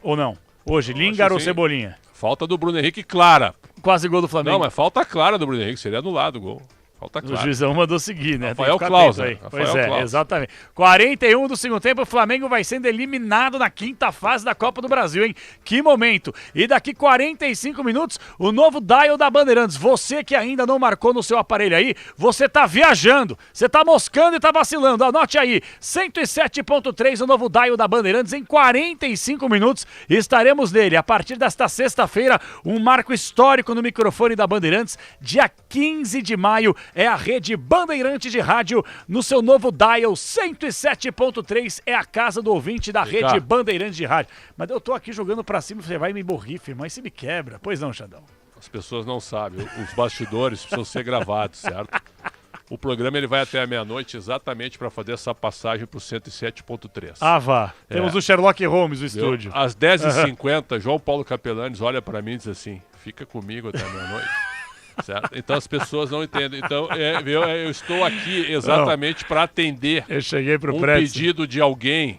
Ou não? Hoje, Lingard ou sim. Cebolinha? Falta do Bruno Henrique clara. Quase gol do Flamengo. Não, mas falta clara do Bruno Henrique, seria anulado o gol. Falta O clara. juizão mandou seguir, né? Rafael Tem que ficar Claus, atento aí. né? Pois Rafael é, Claus. exatamente. 41 do segundo tempo, o Flamengo vai sendo eliminado na 5ª fase da Copa do Brasil, hein? Que momento! E daqui 45 minutos, o novo dial da Bandeirantes. Você que ainda não marcou no seu aparelho aí, você tá viajando, você tá moscando e tá vacilando. Anote aí, 107.3, o novo dial da Bandeirantes. Em 45 minutos, estaremos nele. A partir desta sexta-feira, um marco histórico no microfone da Bandeirantes. Dia 15 de maio é a rede Bandeirantes de rádio no seu novo dial 107.3, é a casa do ouvinte da rede Bandeirantes de rádio. Mas eu tô aqui jogando pra cima, você vai me borrife, mas se me quebra. Pois não, Xandão? As pessoas não sabem, os bastidores precisam ser gravados, certo? O programa ele vai até a meia-noite exatamente para fazer essa passagem pro 107.3. Ah, vá. Temos o Sherlock Holmes no Entendeu? estúdio. Às 10h50, João Paulo Capelanes olha para mim e diz assim, fica comigo até a meia-noite. Certo? Então as pessoas não entendem. Então eu estou aqui exatamente para atender eu cheguei pro um Pretzel. pedido de alguém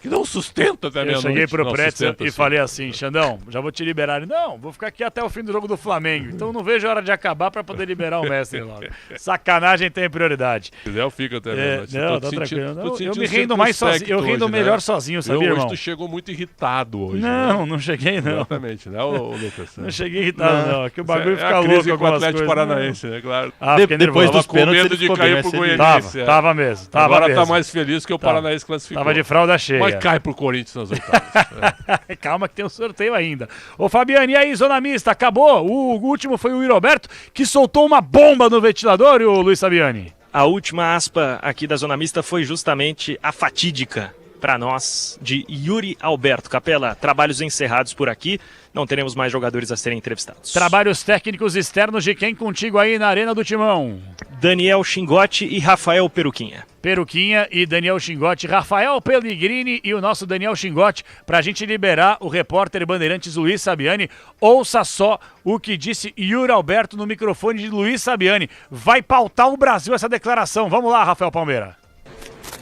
que não sustenta até Eu meia-noite. cheguei pro Não Pretzel sustenta, e sim. falei assim, Xandão, já vou te liberar. Ele, não, vou ficar aqui até o fim do jogo do Flamengo. Então não vejo a hora de acabar pra poder liberar o mestre logo. Sacanagem tem prioridade. Se quiser, eu fico até meia-noite. Não, Tô tá te tranquilo. sentindo- Não, tô te eu sentindo me rendo mais sozinho. Eu circunspecto rendo hoje, melhor né? sozinho, sabia, irmão? Hoje tu chegou muito irritado hoje. Não, né? não cheguei, não. Exatamente, né, ô Lucas? Não cheguei irritado, não. É que o bagulho Isso fica a crise louco com o algumas Atlético coisas. Paranaense, né? Claro. Fiquei Depois nervoso. dos pênaltis, com medo de cair pro Goianiense. Tava mesmo. Agora mesmo. tá mais feliz que o Paranaense classificou. Tava de fralda cheia. Mas cai pro Corinthians nas oitavas. Calma que tem um sorteio ainda. Ô Fabiane, e aí, zona mista, acabou? O último foi o Roberto que soltou uma bomba no ventilador, e o Luiz Fabiani? A última aspa aqui da zona mista foi justamente a fatídica para nós de Yuri Alberto. Capela, trabalhos encerrados por aqui, não teremos mais jogadores a serem entrevistados. Trabalhos técnicos externos de quem contigo aí na Arena do Timão? Daniel Xingotti e Rafael Peruquinha. Peruquinha e Daniel Xingotti, Rafael Pellegrini e o nosso Daniel Xingotti, pra gente liberar o repórter Bandeirantes Luiz Sabiani. Ouça só o que disse Yuri Alberto no microfone de Luiz Sabiani. Vai pautar o Brasil essa declaração. Vamos lá, Rafael Palmeira.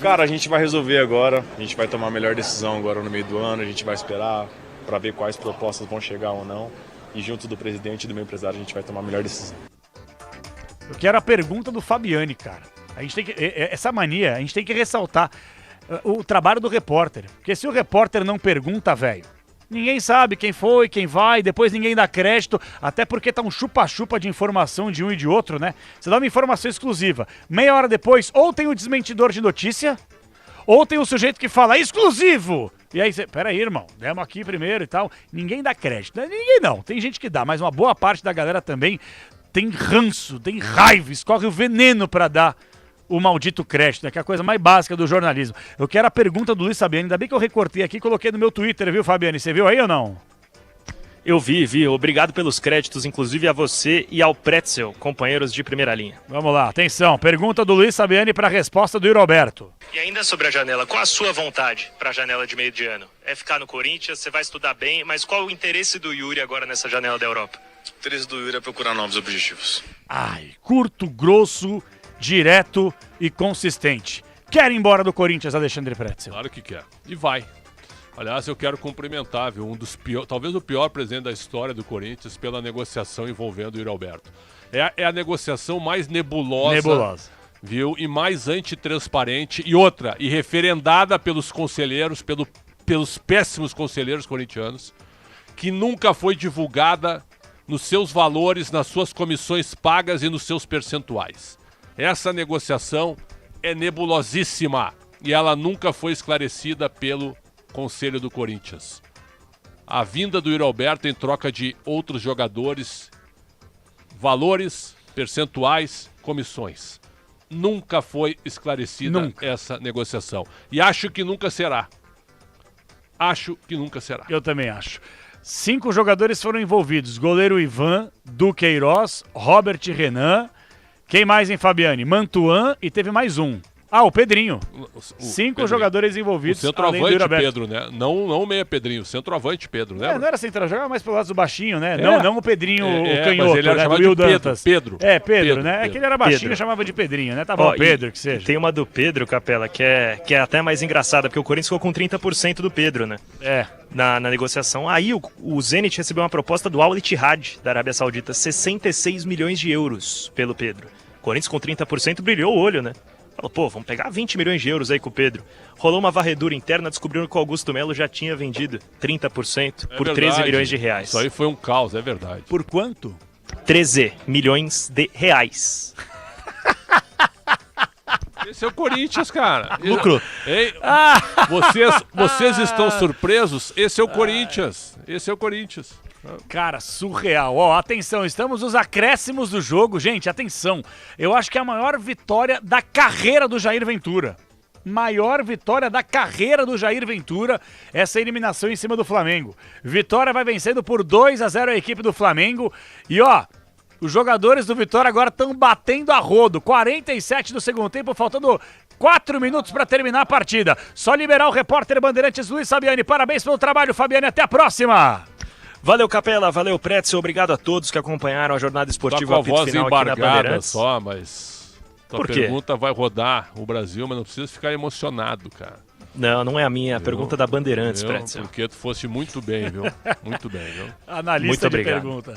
Cara, a gente vai resolver agora, a gente vai tomar a melhor decisão agora no meio do ano, a gente vai esperar para ver quais propostas vão chegar ou não, e junto do presidente e do meu empresário a gente vai tomar a melhor decisão. Eu quero a pergunta do Fabiani, cara. A gente tem que, essa mania, a gente tem que ressaltar o trabalho do repórter, porque se o repórter não pergunta, velho, ninguém sabe quem foi, quem vai, depois ninguém dá crédito, até porque tá um chupa-chupa de informação de um e de outro, né? Você dá uma informação exclusiva, meia hora depois, ou tem o desmentidor de notícia, ou tem o sujeito que fala exclusivo. E aí você, peraí, irmão, demos aqui primeiro e tal. Ninguém dá crédito, ninguém não, tem gente que dá, mas uma boa parte da galera também tem ranço, tem raiva, escorre o veneno pra dar o maldito crédito, né? Que é a coisa mais básica do jornalismo. Eu quero a pergunta do Luiz Fabiani, ainda bem que eu recortei aqui e coloquei no meu Twitter, viu, Fabiani? Você viu aí ou não? Eu vi. Obrigado pelos créditos, inclusive a você e ao Pretzel, companheiros de primeira linha. Vamos lá, atenção. Pergunta do Luiz Fabiani para a resposta do Roberto. E ainda sobre a janela, qual a sua vontade para a janela de meio de ano? É ficar no Corinthians, você vai estudar bem, mas qual o interesse do Yuri agora nessa janela da Europa? O interesse do Yuri é procurar novos objetivos. Ai, curto, grosso, direto e consistente. Quer ir embora do Corinthians, Alexandre Pretzel? Claro que quer. E vai. Aliás, eu quero cumprimentar, viu, talvez o pior presidente da história do Corinthians pela negociação envolvendo o Yuri Alberto. É a negociação mais nebulosa. Viu, e mais antitransparente e referendada pelos conselheiros, pelos péssimos conselheiros corintianos, que nunca foi divulgada nos seus valores, nas suas comissões pagas e nos seus percentuais. Essa negociação é nebulosíssima e ela nunca foi esclarecida pelo Conselho do Corinthians. A vinda do Yuri Alberto em troca de outros jogadores, valores, percentuais, comissões. Nunca foi esclarecida essa negociação. E acho que nunca será. Eu também acho. 5 jogadores foram envolvidos. Goleiro Ivan, Duqueiroz, Robert Renan. Quem mais, hein, Fabiani? Mantuan e teve mais um. O Pedrinho. 5 jogadores envolvidos. O centroavante Pedro, né? Não o meia Pedrinho, o centroavante Pedro, né? Não era centroavante, jogava mais pelo lado do baixinho, né? Não o Pedrinho, o canhoto, mas ele era chamado de Pedro. Pedro, né? É que ele era baixinho e chamava de Pedrinho, né? Tá bom, Pedro, que seja. Tem uma do Pedro, Capela, que é até mais engraçada, porque o Corinthians ficou com 30% do Pedro, né? Na negociação. Aí o Zenit recebeu uma proposta do Al Ittihad, da Arábia Saudita, 66 milhões de euros pelo Pedro. O Corinthians com 30% brilhou o olho, né? Falou, pô, vamos pegar 20 milhões de euros aí com o Pedro. Rolou uma varredura interna, descobriram que o Augusto Melo já tinha vendido 30% por 13 milhões de reais. Isso aí foi um caos, é verdade. Por quanto? 13 milhões de reais. Esse é o Corinthians, cara. Lucro. Ei, vocês estão surpresos? Esse é o Corinthians. Cara, surreal. Atenção, estamos nos acréscimos do jogo. Gente, atenção. Eu acho que é a maior vitória da carreira do Jair Ventura. Maior vitória da carreira do Jair Ventura, essa eliminação em cima do Flamengo. Vitória vai vencendo por 2-0 a equipe do Flamengo. E os jogadores do Vitória agora estão batendo a rodo. 47 do segundo tempo, faltando 4 minutos para terminar a partida. Só liberar o repórter Bandeirantes Luiz Fabiani. Parabéns pelo trabalho, Fabiani. Até a próxima! Valeu, Capela, valeu, Pretzel, obrigado a todos que acompanharam a jornada esportiva. Tá com a voz final aqui na Bandeirantes. Só, mas tua Por quê? pergunta vai rodar o Brasil, mas não precisa ficar emocionado, cara. Não é a minha. A pergunta da Bandeirantes, Pretzel. Porque tu fosse muito bem, viu? Muito bem, viu? Analista Muito de obrigado. pergunta.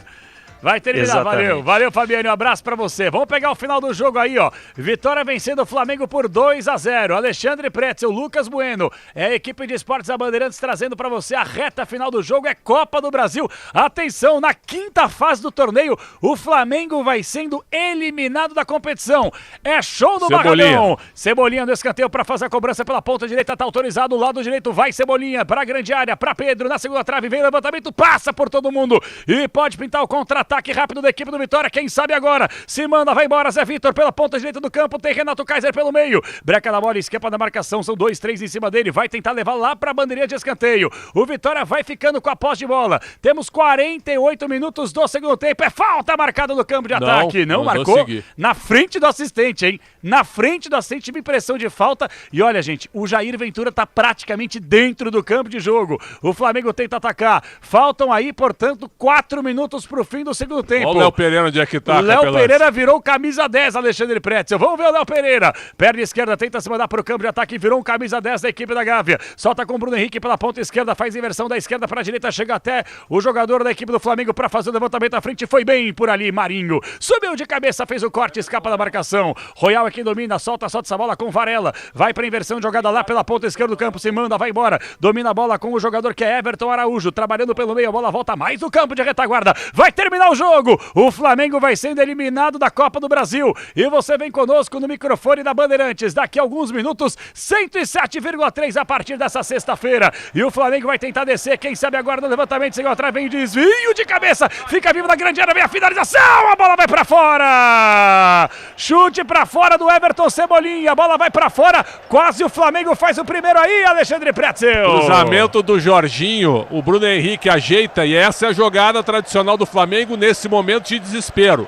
Vai terminar, Exatamente. valeu Fabiane, um abraço pra você. Vamos pegar o final do jogo aí, ó. Vitória vencendo o Flamengo por 2-0. Alexandre Pretzel, Lucas Bueno, é a equipe de esportes da Bandeirantes trazendo pra você a reta final do jogo, é Copa do Brasil. Atenção, na quinta fase do torneio, o Flamengo vai sendo eliminado da competição. É show do Barradão. Cebolinha no escanteio pra fazer a cobrança pela ponta direita, tá autorizado, o lado direito vai Cebolinha pra grande área, pra Pedro, na segunda trave, vem levantamento, passa por todo mundo e pode pintar o contra-ataque rápido da equipe do Vitória, quem sabe agora, se manda, vai embora, Zé Vitor pela ponta direita do campo, tem Renato Kaiser pelo meio, breca na bola, escapa da marcação, são 2, 3 em cima dele, vai tentar levar lá pra bandeirinha de escanteio, o Vitória vai ficando com a posse de bola, temos 48 minutos do segundo tempo, é falta marcada no campo de ataque, não marcou, seguir. Na frente do assistente, hein, na frente do assistente, tive impressão de falta, e olha gente, o Jair Ventura tá praticamente dentro do campo de jogo, o Flamengo tenta atacar, faltam aí, portanto, 4 minutos pro fim do segundo tempo. Olha o Léo Pereira onde é que tá. O Léo Pereira virou camisa 10, Alexandre Pretzel. Vamos ver o Léo Pereira. Perna esquerda, tenta se mandar pro campo de ataque, virou um camisa 10 da equipe da Gávea. Solta com o Bruno Henrique pela ponta esquerda, faz inversão da esquerda pra direita, chega até o jogador da equipe do Flamengo pra fazer o levantamento à frente. Foi bem por ali, Marinho. Subiu de cabeça, fez o corte, escapa da marcação. Royal aqui domina, solta essa bola com Varela. Vai pra inversão, jogada lá pela ponta esquerda do campo, se manda, vai embora. Domina a bola com o jogador que é Everton Araújo, trabalhando pelo meio, a bola volta mais no campo de retaguarda. Vai terminar o jogo. O Flamengo vai sendo eliminado da Copa do Brasil. E você vem conosco no microfone da Bandeirantes. Daqui a alguns minutos, 107,3 a partir dessa sexta-feira. E o Flamengo vai tentar descer. Quem sabe agora no levantamento, chegou atrás, vem desvio de cabeça. Fica vivo na grande área, vem a finalização. A bola vai pra fora. Chute pra fora do Everton Cebolinha. A bola vai pra fora. Quase o Flamengo faz o primeiro aí, Alexandre Pretzel. Cruzamento do Jorginho. O Bruno Henrique ajeita e essa é a jogada tradicional do Flamengo nesse momento de desespero.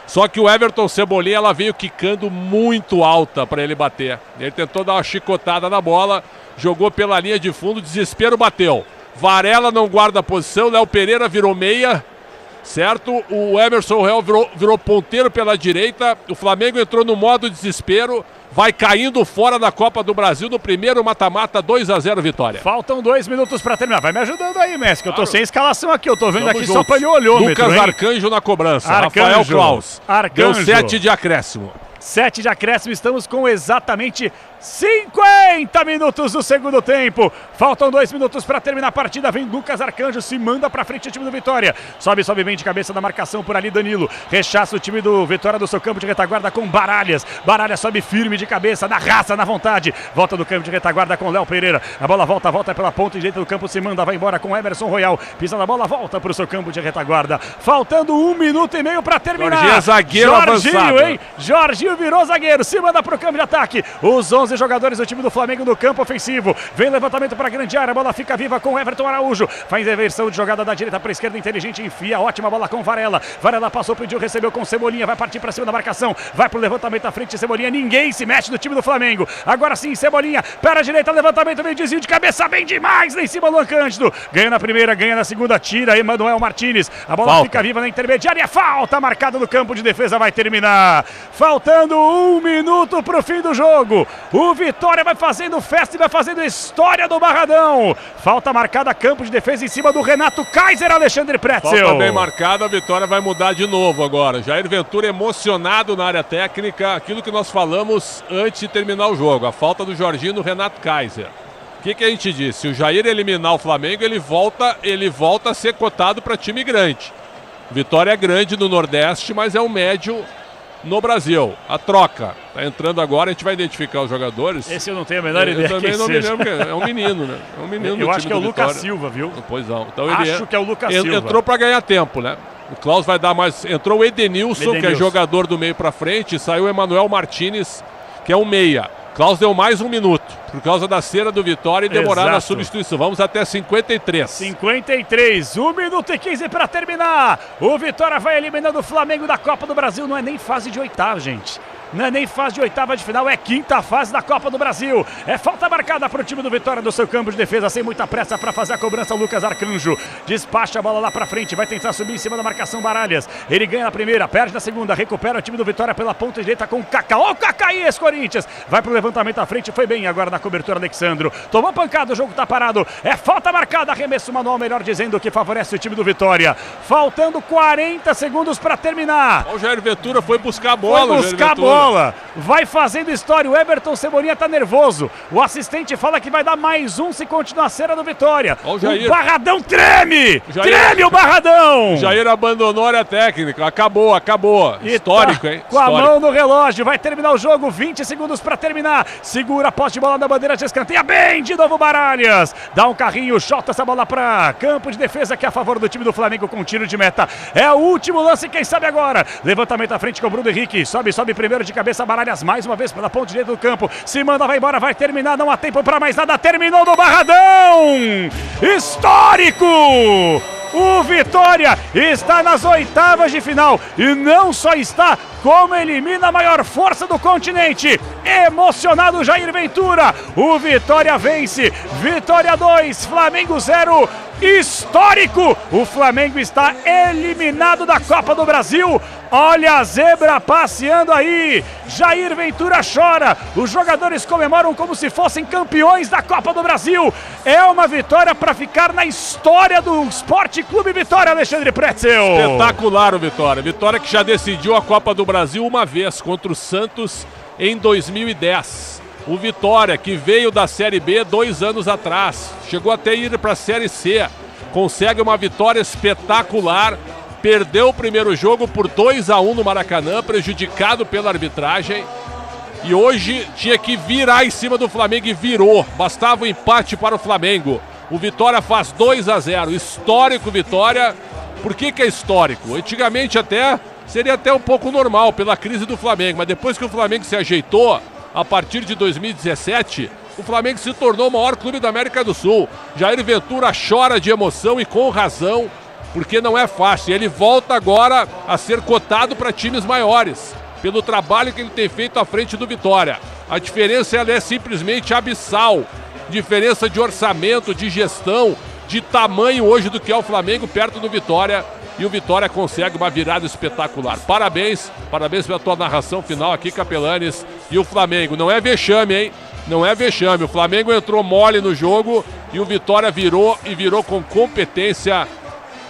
Só que o Everton Cebolinha, ela veio quicando muito alta para ele bater. Ele tentou dar uma chicotada na bola, jogou pela linha de fundo, desespero, bateu. Varela não guarda a posição, Léo Pereira virou meia, certo? O Emerson Royal virou ponteiro pela direita, o Flamengo entrou no modo desespero, vai caindo fora da Copa do Brasil no primeiro mata-mata, 2-0 Vitória. Faltam 2 minutos pra terminar. Vai me ajudando aí, Messi, que eu tô sem escalação aqui. Eu tô vendo aqui juntos. só para o olhômetro. Lucas hein? Arcanjo na cobrança. Arcanjo. Rafael Klaus. Arcanjo. Deu 7 de acréscimo. 7 de acréscimo, estamos com exatamente 50 minutos do segundo tempo. Faltam 2 minutos para terminar a partida. Vem Lucas Arcanjo, se manda para frente o time do Vitória. Sobe, bem de cabeça da marcação por ali Danilo. Rechaça o time do Vitória do seu campo de retaguarda com Baralhas. Baralhas sobe firme de cabeça, na raça, na vontade. Volta do campo de retaguarda com Léo Pereira. A bola volta pela ponta direita do campo, se manda, vai embora com Emerson Royal. Pisa na bola, volta para o seu campo de retaguarda. Faltando 1 minuto e meio para terminar. Jorginho é zagueiro avançado. Hein? Jorginho virou zagueiro, se manda para o campo de ataque. Os 11 jogadores do time do Flamengo no campo ofensivo. Vem levantamento para a grande área, a bola fica viva com Everton Araújo. Faz a inversão de jogada da direita para a esquerda, inteligente, enfia, ótima bola com Varela. Varela passou, pediu, recebeu com Cebolinha, vai partir para cima da marcação, vai pro levantamento à frente, Cebolinha, ninguém se mexe do time do Flamengo. Agora sim, Cebolinha, para a direita, levantamento, vem desvio de cabeça, bem demais, lá em cima, Luan Cândido. Ganha na primeira, ganha na segunda, tira, Emanuel Martínez. A bola fica viva na intermediária, falta marcada no campo de defesa, vai terminar. Faltando 1 minuto pro fim do jogo. O Vitória vai fazendo festa e vai fazendo história do Barradão. Falta marcada, campo de defesa em cima do Renato Kaiser, Alexandre Pretzel. Falta bem marcada, a Vitória vai mudar de novo agora. Jair Ventura emocionado na área técnica, aquilo que nós falamos antes de terminar o jogo, a falta do Jorginho no Renato Kaiser. O que a gente disse? Se o Jair eliminar o Flamengo, ele volta a ser cotado para time grande. Vitória é grande no Nordeste, mas é um médio no Brasil. A troca tá entrando agora, a gente vai identificar os jogadores. Esse eu não tenho a menor ideia. Eu também não me lembro, porque é um menino, né? É um menino do eu acho time que é o Lucas Vitória. Silva, viu? Pois não. Então acho que é o Lucas Silva. Entrou para ganhar tempo, né? O Klaus vai dar mais. Entrou o Edenilson, que é jogador do meio para frente, e saiu o Emanuel Martínez, que é um meia. Klaus deu mais 1 minuto, por causa da cera do Vitória e demorar a substituição. Vamos até 53. 53, 1 minuto e 15 para terminar. O Vitória vai eliminando o Flamengo da Copa do Brasil. Não é nem fase de oitavo, gente. Não é nem fase de oitava de final, é quinta fase da Copa do Brasil. É falta marcada para o time do Vitória do seu campo de defesa, sem muita pressa para fazer a cobrança. Lucas Arcanjo despacha a bola lá para frente, vai tentar subir em cima da marcação Baralhas. Ele ganha na primeira, perde na segunda, recupera o time do Vitória pela ponta direita com o Kaká. Ó, o Kaká e ex-Corinthians. Vai pro levantamento à frente, foi bem agora na cobertura Alexandro. Tomou pancada, o jogo tá parado. É falta marcada, arremesso manual, melhor dizendo, que favorece o time do Vitória. Faltando 40 segundos para terminar. O Jair Ventura foi buscar a bola. Foi buscar a bola. Vai fazendo história. O Everton Cebolinha tá nervoso. O assistente fala que vai dar mais um se continuar a cera do Vitória. O Barradão treme! Treme o Barradão! O Jair abandonou a área técnica. Acabou. Histórico, hein? Com a mão no relógio. Vai terminar o jogo. 20 segundos para terminar. Segura a posse de bola na bandeira de escanteio. Bem, de novo Baralhas. Dá um carrinho, chota essa bola para campo de defesa, que é a favor do time do Flamengo com tiro de meta. É o último lance, quem sabe agora. Levantamento à frente com o Bruno Henrique. Sobe primeiro de cabeça. Baralhas mais uma vez pela ponta direita do campo. Se manda, vai embora, vai terminar. Não há tempo para mais nada. Terminou do Barradão. Histórico! O Vitória está nas oitavas de final e não só está, como elimina a maior força do continente. Emocionado Jair Ventura. O Vitória vence. Vitória 2, Flamengo 0. Histórico! O Flamengo está eliminado da Copa do Brasil. Olha a zebra passeando aí. Jair Ventura chora. Os jogadores comemoram como se fossem campeões da Copa do Brasil. É uma vitória para ficar na história do Esporte Clube Vitória, Alexandre Pretzel. Espetacular o Vitória. Vitória que já decidiu a Copa do Brasil uma vez contra o Santos em 2010. O Vitória, que veio da Série B 2 anos atrás, chegou até ir para a Série C, consegue uma vitória espetacular, perdeu o primeiro jogo por 2-1 no Maracanã, prejudicado pela arbitragem, e hoje tinha que virar em cima do Flamengo e virou, bastava o empate para o Flamengo. O Vitória faz 2-0, histórico Vitória. Por que é histórico? Antigamente seria até um pouco normal pela crise do Flamengo, mas depois que o Flamengo se ajeitou, a partir de 2017, o Flamengo se tornou o maior clube da América do Sul. Jair Ventura chora de emoção e com razão, porque não é fácil. Ele volta agora a ser cotado para times maiores, pelo trabalho que ele tem feito à frente do Vitória. A diferença ela é simplesmente abissal. Diferença de orçamento, de gestão, de tamanho hoje do que é o Flamengo perto do Vitória. E o Vitória consegue uma virada espetacular. Parabéns pela tua narração final aqui, Capelanes. E o Flamengo, não é vexame, hein? Não é vexame. O Flamengo entrou mole no jogo e o Vitória virou com competência.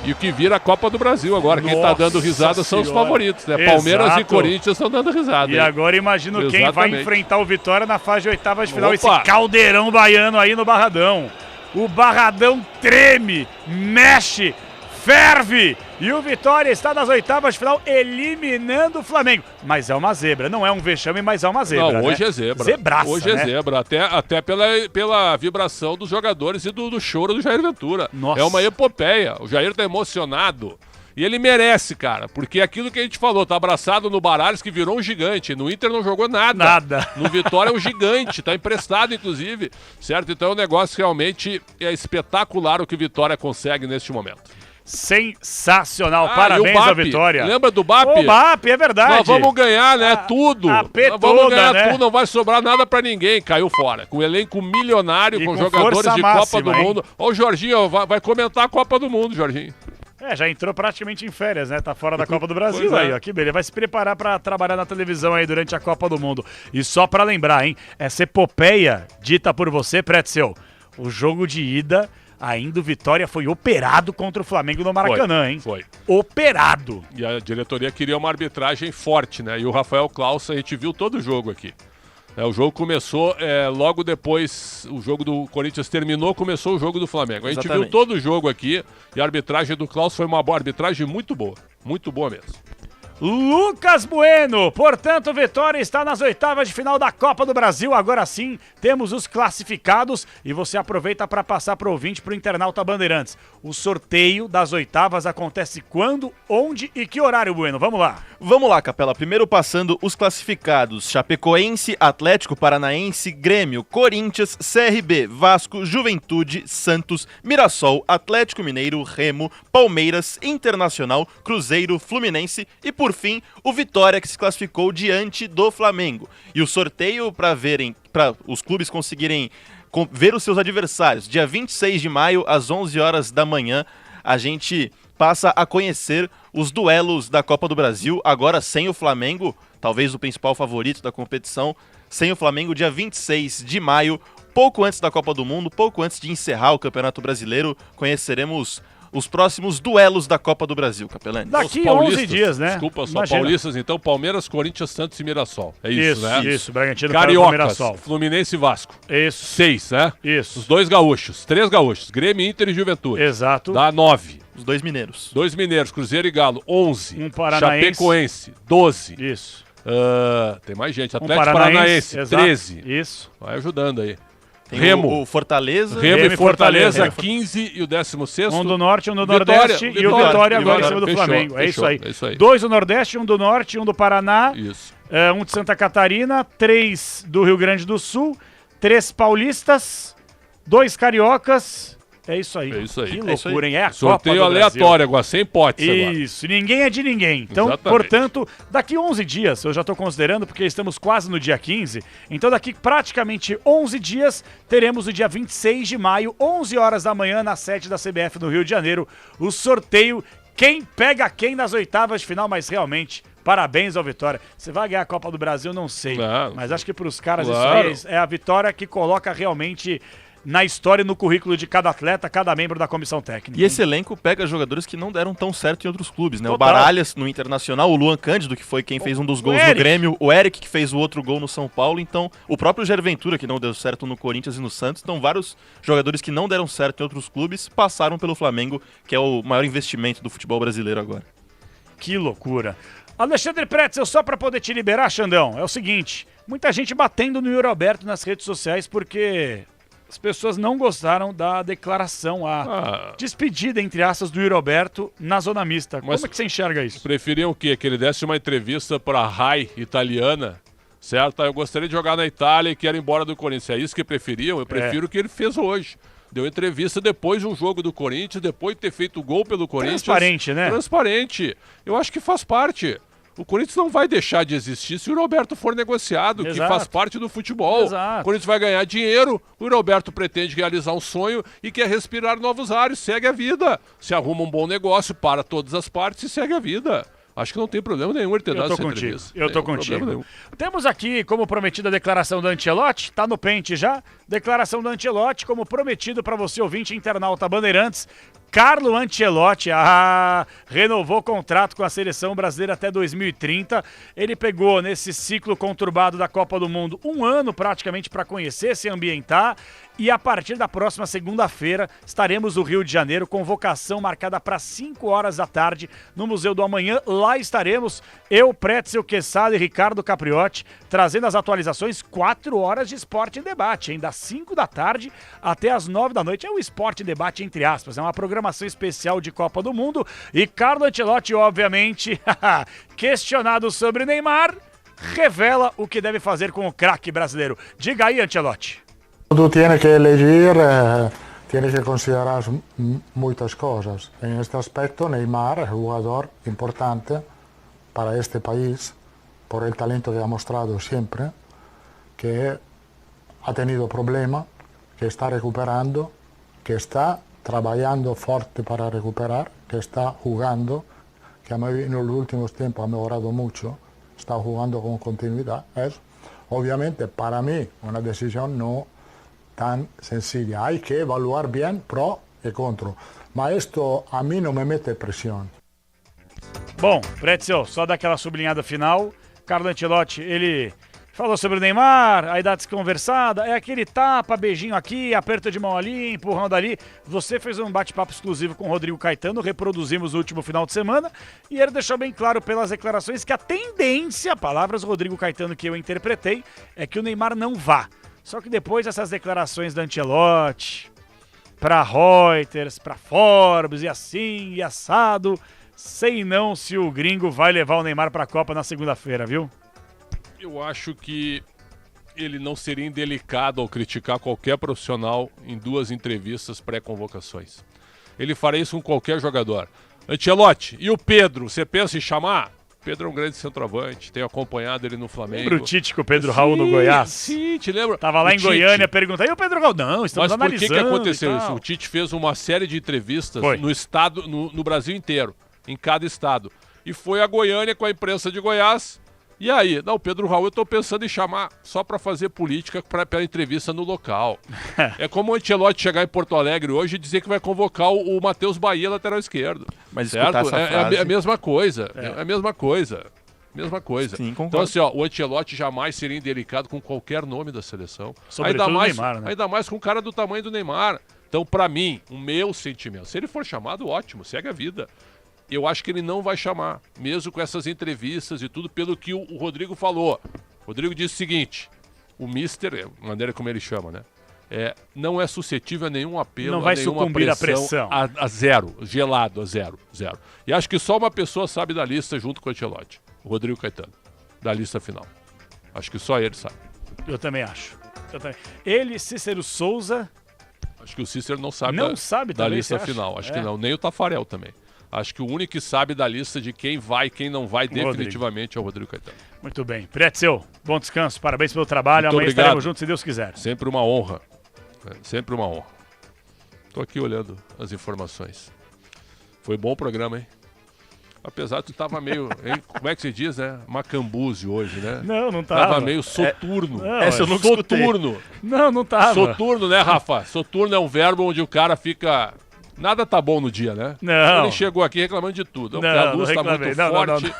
E o que vira a Copa do Brasil agora. Quem tá dando risada são os favoritos, né? Palmeiras e Corinthians estão dando risada. E agora imagino quem vai enfrentar o Vitória na fase de oitavas de final. Esse caldeirão baiano aí no Barradão. O Barradão treme, mexe, ferve. E o Vitória está nas oitavas de final eliminando o Flamengo. Mas é uma zebra, não é um vexame, mas é uma zebra. Não, hoje né? É zebra. Zebraça, hoje né? É zebra, até pela vibração dos jogadores e do choro do Jair Ventura. Nossa. É uma epopeia. O Jair tá emocionado. E ele merece, cara, porque aquilo que a gente falou, tá abraçado no Baralhas, que virou um gigante. No Inter não jogou nada. No Vitória é um gigante, tá emprestado, inclusive. Certo? Então é um negócio realmente espetacular o que o Vitória consegue neste momento. Sensacional, parabéns ao Vitória. Lembra do BAP? O BAP, é verdade. Nós vamos ganhar, né? Tudo. Nós vamos ganhar tudo, não vai sobrar nada pra ninguém. Caiu fora. Com elenco milionário, com jogadores de Copa do Mundo. Ó, o Jorginho vai comentar a Copa do Mundo, Jorginho. Já entrou praticamente em férias, né? Tá fora da Copa do Brasil aí, ó. Que beleza. Vai se preparar pra trabalhar na televisão aí durante a Copa do Mundo. E só pra lembrar, hein? Essa epopeia dita por você, Pretzel. O jogo de ida, ainda o Vitória foi operado contra o Flamengo no Maracanã, hein? Foi. Operado. E a diretoria queria uma arbitragem forte, né? E o Rafael Claus, a gente viu todo o jogo aqui. O jogo começou logo depois, o jogo do Corinthians terminou, começou o jogo do Flamengo. A gente viu todo o jogo aqui e a arbitragem do Claus foi uma arbitragem muito boa mesmo. Lucas Bueno, portanto, Vitória está nas oitavas de final da Copa do Brasil. Agora sim, temos os classificados e você aproveita para passar para o ouvinte, para o internauta Bandeirantes. O sorteio das oitavas acontece quando, onde e que horário, Bueno? Vamos lá. Vamos lá, Capela. Primeiro passando os classificados: Chapecoense, Atlético Paranaense, Grêmio, Corinthians, CRB, Vasco, Juventude, Santos, Mirassol, Atlético Mineiro, Remo, Palmeiras, Internacional, Cruzeiro, Fluminense e por por fim, o Vitória, que se classificou diante do Flamengo. E o sorteio para os clubes conseguirem ver os seus adversários. Dia 26 de maio, às 11 horas da manhã, a gente passa a conhecer os duelos da Copa do Brasil, agora sem o Flamengo, talvez o principal favorito da competição, sem o Flamengo, dia 26 de maio, pouco antes da Copa do Mundo, pouco antes de encerrar o Campeonato Brasileiro, conheceremos os próximos duelos da Copa do Brasil, Capelani. Daqui 11 dias, né? Desculpa, só Imagina. paulistas, então, Palmeiras, Corinthians, Santos e Mirassol. É isso, né? Isso, Bragantino, Cariocas, Mirassol. Fluminense e Vasco. Isso. 6, né? Isso. Os 2 gaúchos, 3 gaúchos, Grêmio, Inter e Juventude. Exato. Dá 9. Os 2 mineiros. 2 mineiros, Cruzeiro e Galo, 11. Um paranaense. Chapecoense, 12. Isso. Tem mais gente. Atlético Paranaense, Paranaense, exato. 13. Isso. Vai ajudando aí. Tem Remo. o Fortaleza. Remo e Fortaleza, 15 e o 16º. Um do Norte, um do Nordeste e o Vitória agora em cima do Fechou, Flamengo. É isso aí. É isso aí. 2 do Nordeste, um do Norte, um do Paraná. Isso. Um de Santa Catarina, 3 do Rio Grande do Sul, 3 paulistas, 2 cariocas. É isso aí. É isso aí. Que loucura, hein? É a Sorteio Copa do aleatório agora, sem potes agora. Isso, ninguém é de ninguém. Então, Exatamente. portanto, daqui 11 dias, eu já estou considerando, porque estamos quase no dia 15, então daqui praticamente 11 dias, teremos o dia 26 de maio, 11 horas da manhã, na sede da CBF no Rio de Janeiro, o sorteio, quem pega quem nas oitavas de final, mas realmente... Parabéns ao Vitória. Você vai ganhar a Copa do Brasil, não sei. Mas acho que para os caras Claro. isso aí é a vitória que coloca realmente na história e no currículo de cada atleta, cada membro da comissão técnica. E esse elenco pega jogadores que não deram tão certo em outros clubes, né? Total. O Baralhas no Internacional, o Luan Cândido, que foi quem fez um dos gols no Grêmio, o Eric, que fez o outro gol no São Paulo, então o próprio Jair Ventura, que não deu certo no Corinthians e no Santos, então vários jogadores que não deram certo em outros clubes passaram pelo Flamengo, que é o maior investimento do futebol brasileiro agora. Que loucura. Alexandre Pretzel, só para poder te liberar, Xandão, é o seguinte, muita gente batendo no Yuri Alberto nas redes sociais porque as pessoas não gostaram da declaração, a despedida, entre aspas, do Yuri Alberto na zona mista. Como é que você enxerga isso? Preferiam o quê? Que ele desse uma entrevista para a RAI italiana, certo? Eu gostaria de jogar na Itália e quero ir embora do Corinthians. É isso que preferiam? Eu prefiro o que ele fez hoje. Deu entrevista depois de um jogo do Corinthians, depois de ter feito gol pelo Corinthians. Transparente, né? Transparente. Eu acho que faz parte. O Corinthians não vai deixar de existir se o Roberto for negociado, que faz parte do futebol. Exato. O Corinthians vai ganhar dinheiro, o Roberto pretende realizar um sonho e quer respirar novos ares, segue a vida. Se arruma um bom negócio para todas as partes e segue a vida. Acho que não tem problema nenhum ele ter dado essa entrevista. Eu tô contigo. Temos aqui, como prometido, a declaração do Ancelotti. Tá no pente já. Declaração do Ancelotti, como prometido para você, ouvinte internauta Bandeirantes. Carlo Ancelotti renovou contrato com a seleção brasileira até 2030. Ele pegou nesse ciclo conturbado da Copa do Mundo um ano praticamente para conhecer, se ambientar. E a partir da próxima segunda-feira estaremos no Rio de Janeiro, convocação marcada para 5 horas da tarde no Museu do Amanhã. Lá estaremos eu, Pretzel Quesada e Ricardo Capriotti, trazendo as atualizações, 4 horas de Esporte em Debate, hein? Das 5 da tarde até as 9 da noite. É o Esporte em Debate, entre aspas, é uma programação especial de Copa do Mundo. E Carlo Ancelotti, obviamente, questionado sobre Neymar, revela o que deve fazer com o craque brasileiro. Diga aí, Ancelotti. Tú tienes que elegir, tienes que considerar muchas cosas. En este aspecto, Neymar es un jugador importante para este país por el talento que ha mostrado siempre, que ha tenido problemas, que está recuperando, que está trabajando fuerte para recuperar, que está jugando, que en los últimos tiempos ha mejorado mucho, está jugando con continuidad. Es, obviamente, para mí, una decisión no tan sencilla. Hay que evaluar bien pro e contro. Mas esto a mim não me mete pressão. Bom, Pretzel, só daquela sublinhada final. Carlo Ancelotti, ele falou sobre o Neymar, aí dá desconversada, é aquele tapa, beijinho aqui, aperto de mão ali, empurrão dali. Você fez um bate-papo exclusivo com o Rodrigo Caetano, reproduzimos no último final de semana, e ele deixou bem claro pelas declarações que a tendência, palavras do Rodrigo Caetano que eu interpretei, é que o Neymar não vá. Só que depois dessas declarações da Ancelotti, para Reuters, para Forbes, e assim, e assado, sei não se o gringo vai levar o Neymar para a Copa na segunda-feira, viu? Eu acho que ele não seria indelicado ao criticar qualquer profissional em 2 entrevistas pré-convocações. Ele faria isso com qualquer jogador. Ancelotti, e o Pedro, você pensa em chamar? Pedro é um grande centroavante, tenho acompanhado ele no Flamengo. Lembra o Tite com o Pedro Raul no Goiás? Sim, te lembra? Tava lá O em Tite. Goiânia, pergunta, e o Pedro Raul? Não, estamos analisando. Mas por que aconteceu isso? O Tite fez uma série de entrevistas no estado, no Brasil inteiro, em cada estado. E foi a Goiânia com a imprensa de Goiás. E aí? Não, Pedro Raul, eu tô pensando em chamar só para fazer política para entrevista no local. É como o Ancelotti chegar em Porto Alegre hoje e dizer que vai convocar o Matheus Bahia, lateral esquerdo. Mas certo? escutar essa frase... É a mesma coisa. É a mesma coisa. Mesma coisa. Sim, concordo. Então, assim, ó, o Ancelotti jamais seria indelicado com qualquer nome da seleção. Sobretudo Ainda mais, o Neymar, né? Ainda mais com um cara do tamanho do Neymar. Então, para mim, o meu sentimento, se ele for chamado, ótimo, segue a vida. Eu acho que ele não vai chamar, mesmo com essas entrevistas e tudo, pelo que o Rodrigo falou. O Rodrigo disse o seguinte, o Mister, a maneira como ele chama, né? Não é suscetível a nenhum apelo, não vai a nenhuma sucumbir à pressão. A zero, gelado, a zero. E acho que só uma pessoa sabe da lista junto com o Ancelotti, o Rodrigo Caetano, da lista final. Acho que só ele sabe. Eu também acho. Ele, Cícero Souza... Acho que o Cícero não sabe, da também, lista final. Acho que não, nem o Tafarel também. Acho que o único que sabe da lista de quem vai e quem não vai definitivamente é o Rodrigo Caetano. Muito bem. Pretzel, bom descanso, parabéns pelo trabalho. Muito Amanhã obrigado. estaremos juntos, se Deus quiser. Sempre uma honra. Sempre uma honra. Tô aqui olhando as informações. Foi bom o programa, hein? Apesar de tu tava meio, hein? Como é que se diz, né? Macambúzio hoje, né? Não tava. Tava meio soturno. Essa eu não soturno. Não tava. Soturno, né, Rafa? Soturno é um verbo onde o cara fica... Nada tá bom no dia, né? Não. Ele chegou aqui reclamando de tudo. Não, a luz não tá muito reclamei.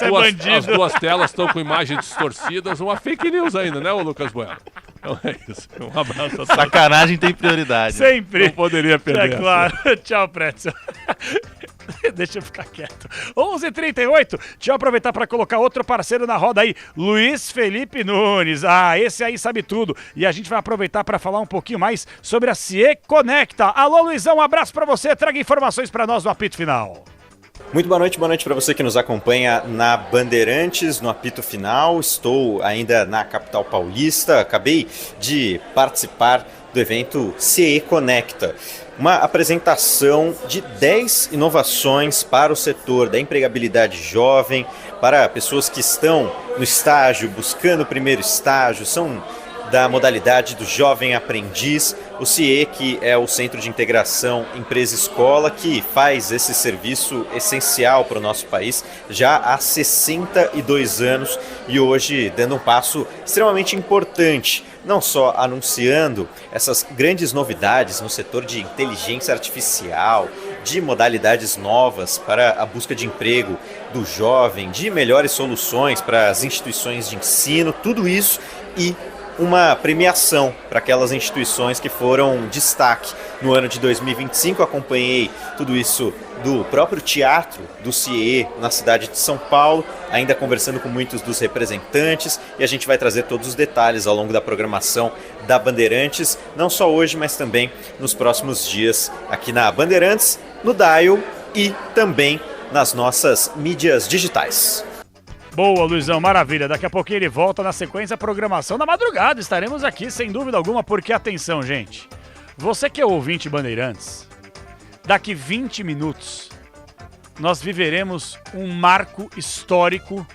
forte. As duas telas estão com imagens distorcidas. Uma fake news ainda, né, ô Lucas Bueno? Então é isso. Um abraço a todos. Sacanagem tem prioridade. Sempre. Não poderia perder. É claro. Tchau, Pretzel. Deixa eu ficar quieto. 11h38. Deixa eu aproveitar para colocar outro parceiro na roda aí. Luiz Felipe Nunes. Esse aí sabe tudo. E a gente vai aproveitar para falar um pouquinho mais sobre a CIE Conecta. Alô, Luizão, um abraço para você. Traga informações para nós no apito final. Muito boa noite para você que nos acompanha na Bandeirantes, no apito final. Estou ainda na capital paulista, acabei de participar do evento CIE Conecta, uma apresentação de 10 inovações para o setor da empregabilidade jovem, para pessoas que estão no estágio, buscando o primeiro estágio, são da modalidade do jovem aprendiz, o CIE, que é o Centro de Integração Empresa-Escola, que faz esse serviço essencial para o nosso país já há 62 anos e hoje dando um passo extremamente importante, não só anunciando essas grandes novidades no setor de inteligência artificial, de modalidades novas para a busca de emprego do jovem, de melhores soluções para as instituições de ensino, tudo isso e uma premiação para aquelas instituições que foram destaque no ano de 2025. Acompanhei tudo isso do próprio teatro do CIE na cidade de São Paulo, ainda conversando com muitos dos representantes, e a gente vai trazer todos os detalhes ao longo da programação da Bandeirantes, não só hoje, mas também nos próximos dias aqui na Bandeirantes, no Dial e também nas nossas mídias digitais. Boa, Luizão, maravilha. Daqui a pouquinho ele volta na sequência programação da madrugada. Estaremos aqui, sem dúvida alguma, porque, atenção, gente. Você que é ouvinte Bandeirantes, daqui 20 minutos, nós viveremos um marco histórico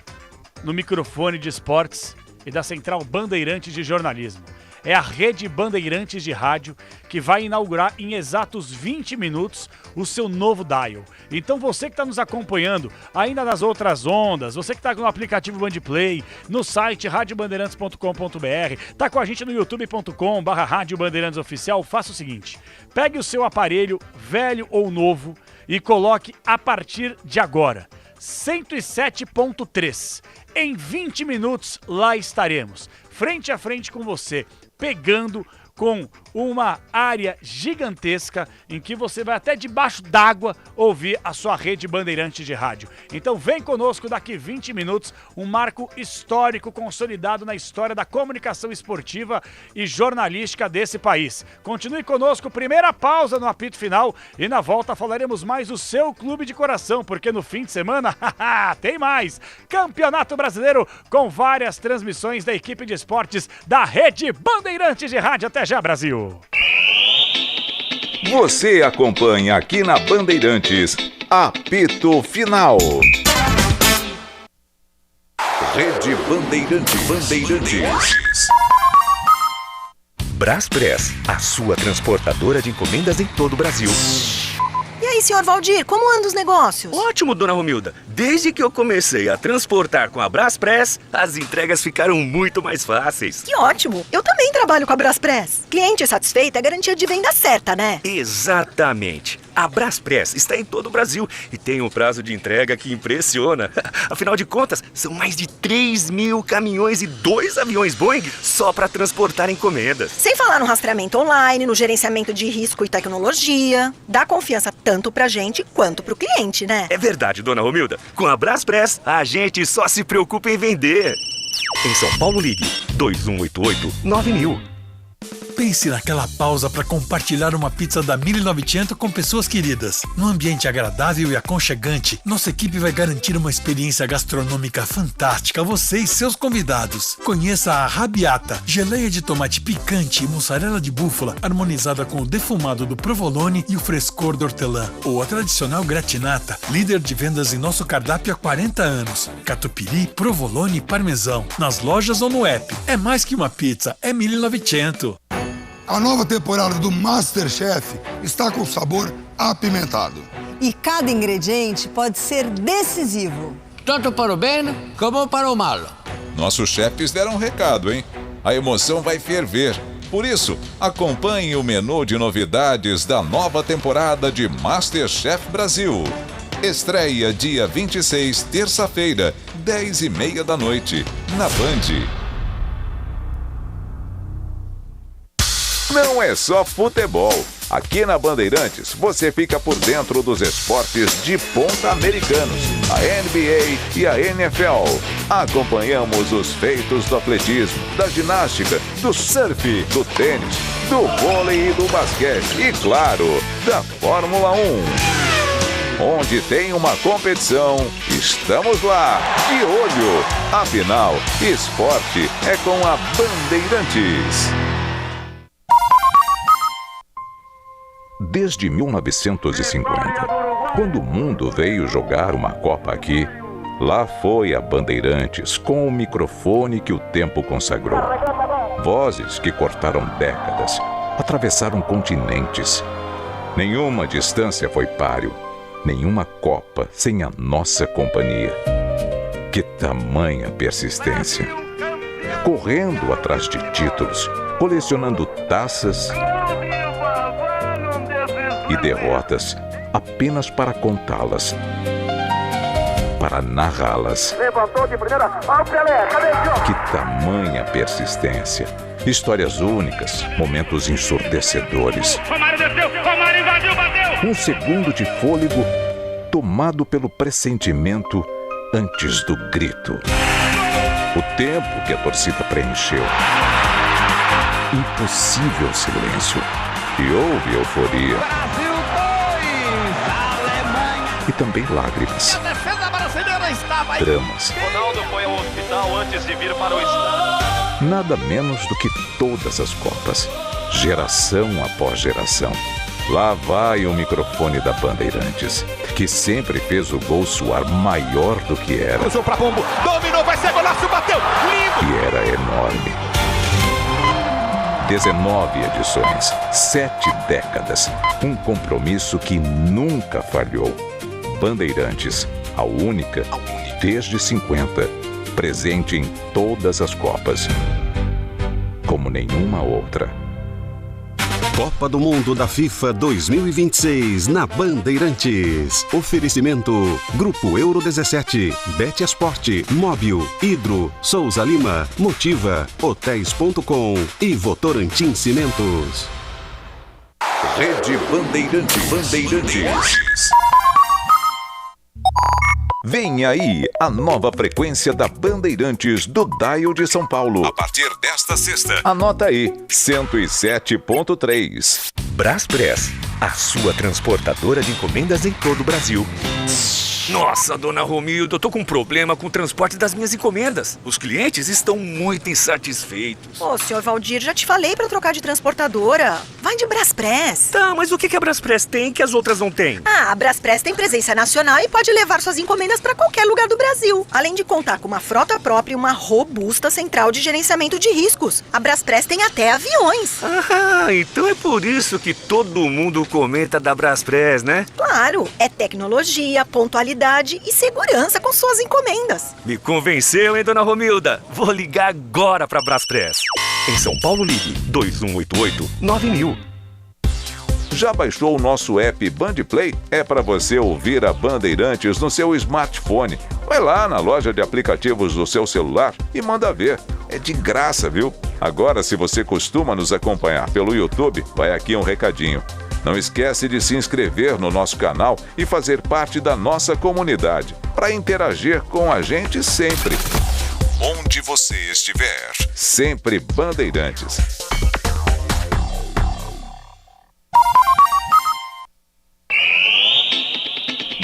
no microfone de esportes e da Central Bandeirantes de Jornalismo. É a Rede Bandeirantes de Rádio que vai inaugurar em exatos 20 minutos o seu novo dial. Então você que está nos acompanhando ainda nas outras ondas, você que está no aplicativo Bandplay, no site radiobandeirantes.com.br, está com a gente no youtube.com/Rádio Bandeirantes Oficial, faça o seguinte, pegue o seu aparelho, velho ou novo, e coloque a partir de agora, 107.3. Em 20 minutos lá estaremos, frente a frente com você, pegando com uma área gigantesca em que você vai até debaixo d'água ouvir a sua rede Bandeirantes de rádio. Então vem conosco daqui 20 minutos, um marco histórico consolidado na história da comunicação esportiva e jornalística desse país. Continue conosco, primeira pausa no apito final e na volta falaremos mais do seu clube de coração, porque no fim de semana, tem mais! Campeonato Brasileiro com várias transmissões da equipe de esportes da Rede Bandeirantes de Rádio. Até já, Brasil! Você acompanha aqui na Bandeirantes, apito final. Bandeirantes. Braspress, a sua transportadora de encomendas em todo o Brasil. E aí, senhor Valdir, como andam os negócios? Ótimo, dona Romilda. Desde que eu comecei a transportar com a Braspress, as entregas ficaram muito mais fáceis. Que ótimo! Eu também trabalho com a Braspress. Cliente satisfeito é garantia de venda certa, né? Exatamente. A Braspress está em todo o Brasil e tem um prazo de entrega que impressiona. Afinal de contas, são mais de 3 mil caminhões e 2 aviões Boeing só para transportar encomendas. Sem falar no rastreamento online, no gerenciamento de risco e tecnologia. Dá confiança tanto pra gente quanto pro cliente, né? É verdade, dona Romilda. Com a Braspress, a gente só se preocupa em vender. Em São Paulo, ligue 2188-9000. Pense naquela pausa para compartilhar uma pizza da 1900 com pessoas queridas. Num ambiente agradável e aconchegante, nossa equipe vai garantir uma experiência gastronômica fantástica a você e seus convidados. Conheça a Rabiata, geleia de tomate picante e mussarela de búfala, harmonizada com o defumado do provolone e o frescor do hortelã. Ou a tradicional gratinata, líder de vendas em nosso cardápio há 40 anos. Catupiry, provolone e parmesão. Nas lojas ou no app. É mais que uma pizza, é 1900. A nova temporada do MasterChef está com sabor apimentado. E cada ingrediente pode ser decisivo. Tanto para o bem como para o mal. Nossos chefes deram um recado, hein? A emoção vai ferver. Por isso, acompanhe o menu de novidades da nova temporada de MasterChef Brasil. Estreia dia 26, terça-feira, 10h30 da noite, na Band. Não é só futebol. Aqui na Bandeirantes, você fica por dentro dos esportes de ponta americanos, a NBA e a NFL. Acompanhamos os feitos do atletismo, da ginástica, do surf, do tênis, do vôlei e do basquete e, claro, da Fórmula 1. Onde tem uma competição, estamos lá, de olho. Afinal, esporte é com a Bandeirantes. Desde 1950, quando o mundo veio jogar uma Copa aqui, lá foi a Bandeirantes com o microfone que o tempo consagrou. Vozes que cortaram décadas, atravessaram continentes. Nenhuma distância foi páreo, nenhuma Copa sem a nossa companhia. Que tamanha persistência! Correndo atrás de títulos, colecionando taças e derrotas apenas para contá-las, para narrá-las. Levantou de primeira, Pelé, cabeceou. Que tamanha persistência! Histórias únicas, momentos ensurdecedores. Romário desceu, Romário invadiu, bateu! Um segundo de fôlego tomado pelo pressentimento antes do grito. O tempo que a torcida preencheu. Impossível silêncio. E houve euforia. Brasil 2, Alemanha. E também lágrimas. A defesa brasileira estava aí. Dramas. Ronaldo foi ao hospital antes de vir para o estádio. Nada menos do que todas as Copas. Geração após geração. Lá vai o microfone da Bandeirantes, que sempre fez o gol soar maior do que era. Cruzou pra Pombo, dominou, vai ser golaço, bateu, lindo! E era enorme. 19 edições, 7 décadas, um compromisso que nunca falhou. Bandeirantes, a única, desde 50, presente em todas as Copas, como nenhuma outra. Copa do Mundo da FIFA 2026 na Bandeirantes. Oferecimento Grupo Euro 17, Bet Esporte, Móbil, Hidro, Souza Lima, Motiva, Hotéis.com e Votorantim Cimentos. Rede Bandeirantes. Vem aí a nova frequência da Bandeirantes do Dial de São Paulo. A partir desta sexta. Anota aí, 107.3. Braspress, a sua transportadora de encomendas em todo o Brasil. Nossa, dona Romilda, eu tô com um problema com o transporte das minhas encomendas. Os clientes estão muito insatisfeitos. Ô, senhor Valdir, já te falei pra trocar de transportadora. Vai de Braspress. Tá, mas o que a Braspress tem que as outras não têm? A Braspress tem presença nacional e pode levar suas encomendas pra qualquer lugar do Brasil. Além de contar com uma frota própria e uma robusta central de gerenciamento de riscos. A Braspress tem até aviões. Ah, então é por isso que todo mundo comenta da Braspress, né? Claro, é tecnologia, pontualidade e segurança com suas encomendas. Me convenceu, hein, dona Romilda? Vou ligar agora pra Braspress. Em São Paulo, ligue 2188-9000. Já baixou o nosso app Bandplay? É para você ouvir a Bandeirantes no seu smartphone. Vai lá na loja de aplicativos do seu celular e manda ver. É de graça, viu? Agora, se você costuma nos acompanhar pelo YouTube, vai aqui um recadinho. Não esquece de se inscrever no nosso canal e fazer parte da nossa comunidade, para interagir com a gente sempre. Onde você estiver, sempre Bandeirantes.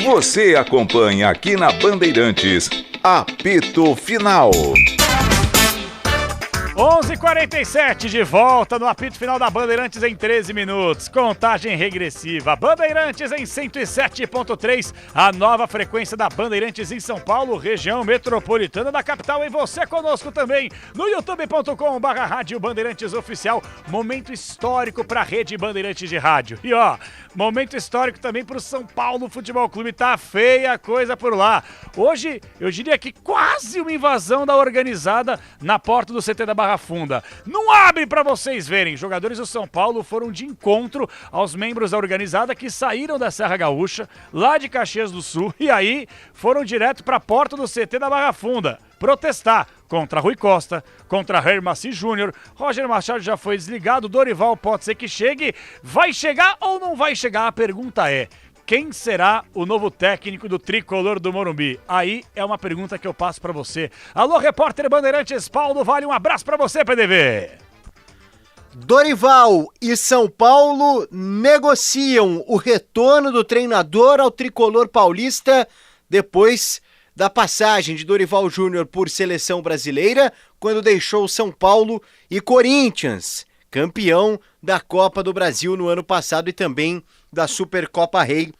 Você acompanha aqui na Bandeirantes, Apito Final. 11h47, de volta no apito final da Bandeirantes em 13 minutos. Contagem regressiva. Bandeirantes em 107.3, a nova frequência da Bandeirantes em São Paulo, região metropolitana da capital. E você conosco também no youtube.com/rádio Bandeirantes Oficial. Momento histórico para a rede Bandeirantes de rádio. E ó, momento histórico também para o São Paulo Futebol Clube. Tá feia a coisa por lá. Hoje, eu diria que quase uma invasão da organizada na porta do CT da Barra Funda. Não abre para vocês verem. Jogadores do São Paulo foram de encontro aos membros da organizada que saíram da Serra Gaúcha, lá de Caxias do Sul, e aí foram direto para a porta do CT da Barra Funda protestar contra Rui Costa, contra Hermassi Júnior. Roger Machado já foi desligado, Dorival pode ser que chegue. Vai chegar ou não vai chegar? A pergunta é: quem será o novo técnico do Tricolor do Morumbi? Aí é uma pergunta que eu passo pra você. Alô, repórter Bandeirantes, Paulo Vale, um abraço pra você, PDV. Dorival e São Paulo negociam o retorno do treinador ao Tricolor paulista depois da passagem de Dorival Júnior por seleção brasileira, quando deixou São Paulo e Corinthians, campeão da Copa do Brasil no ano passado e também da Supercopa Rei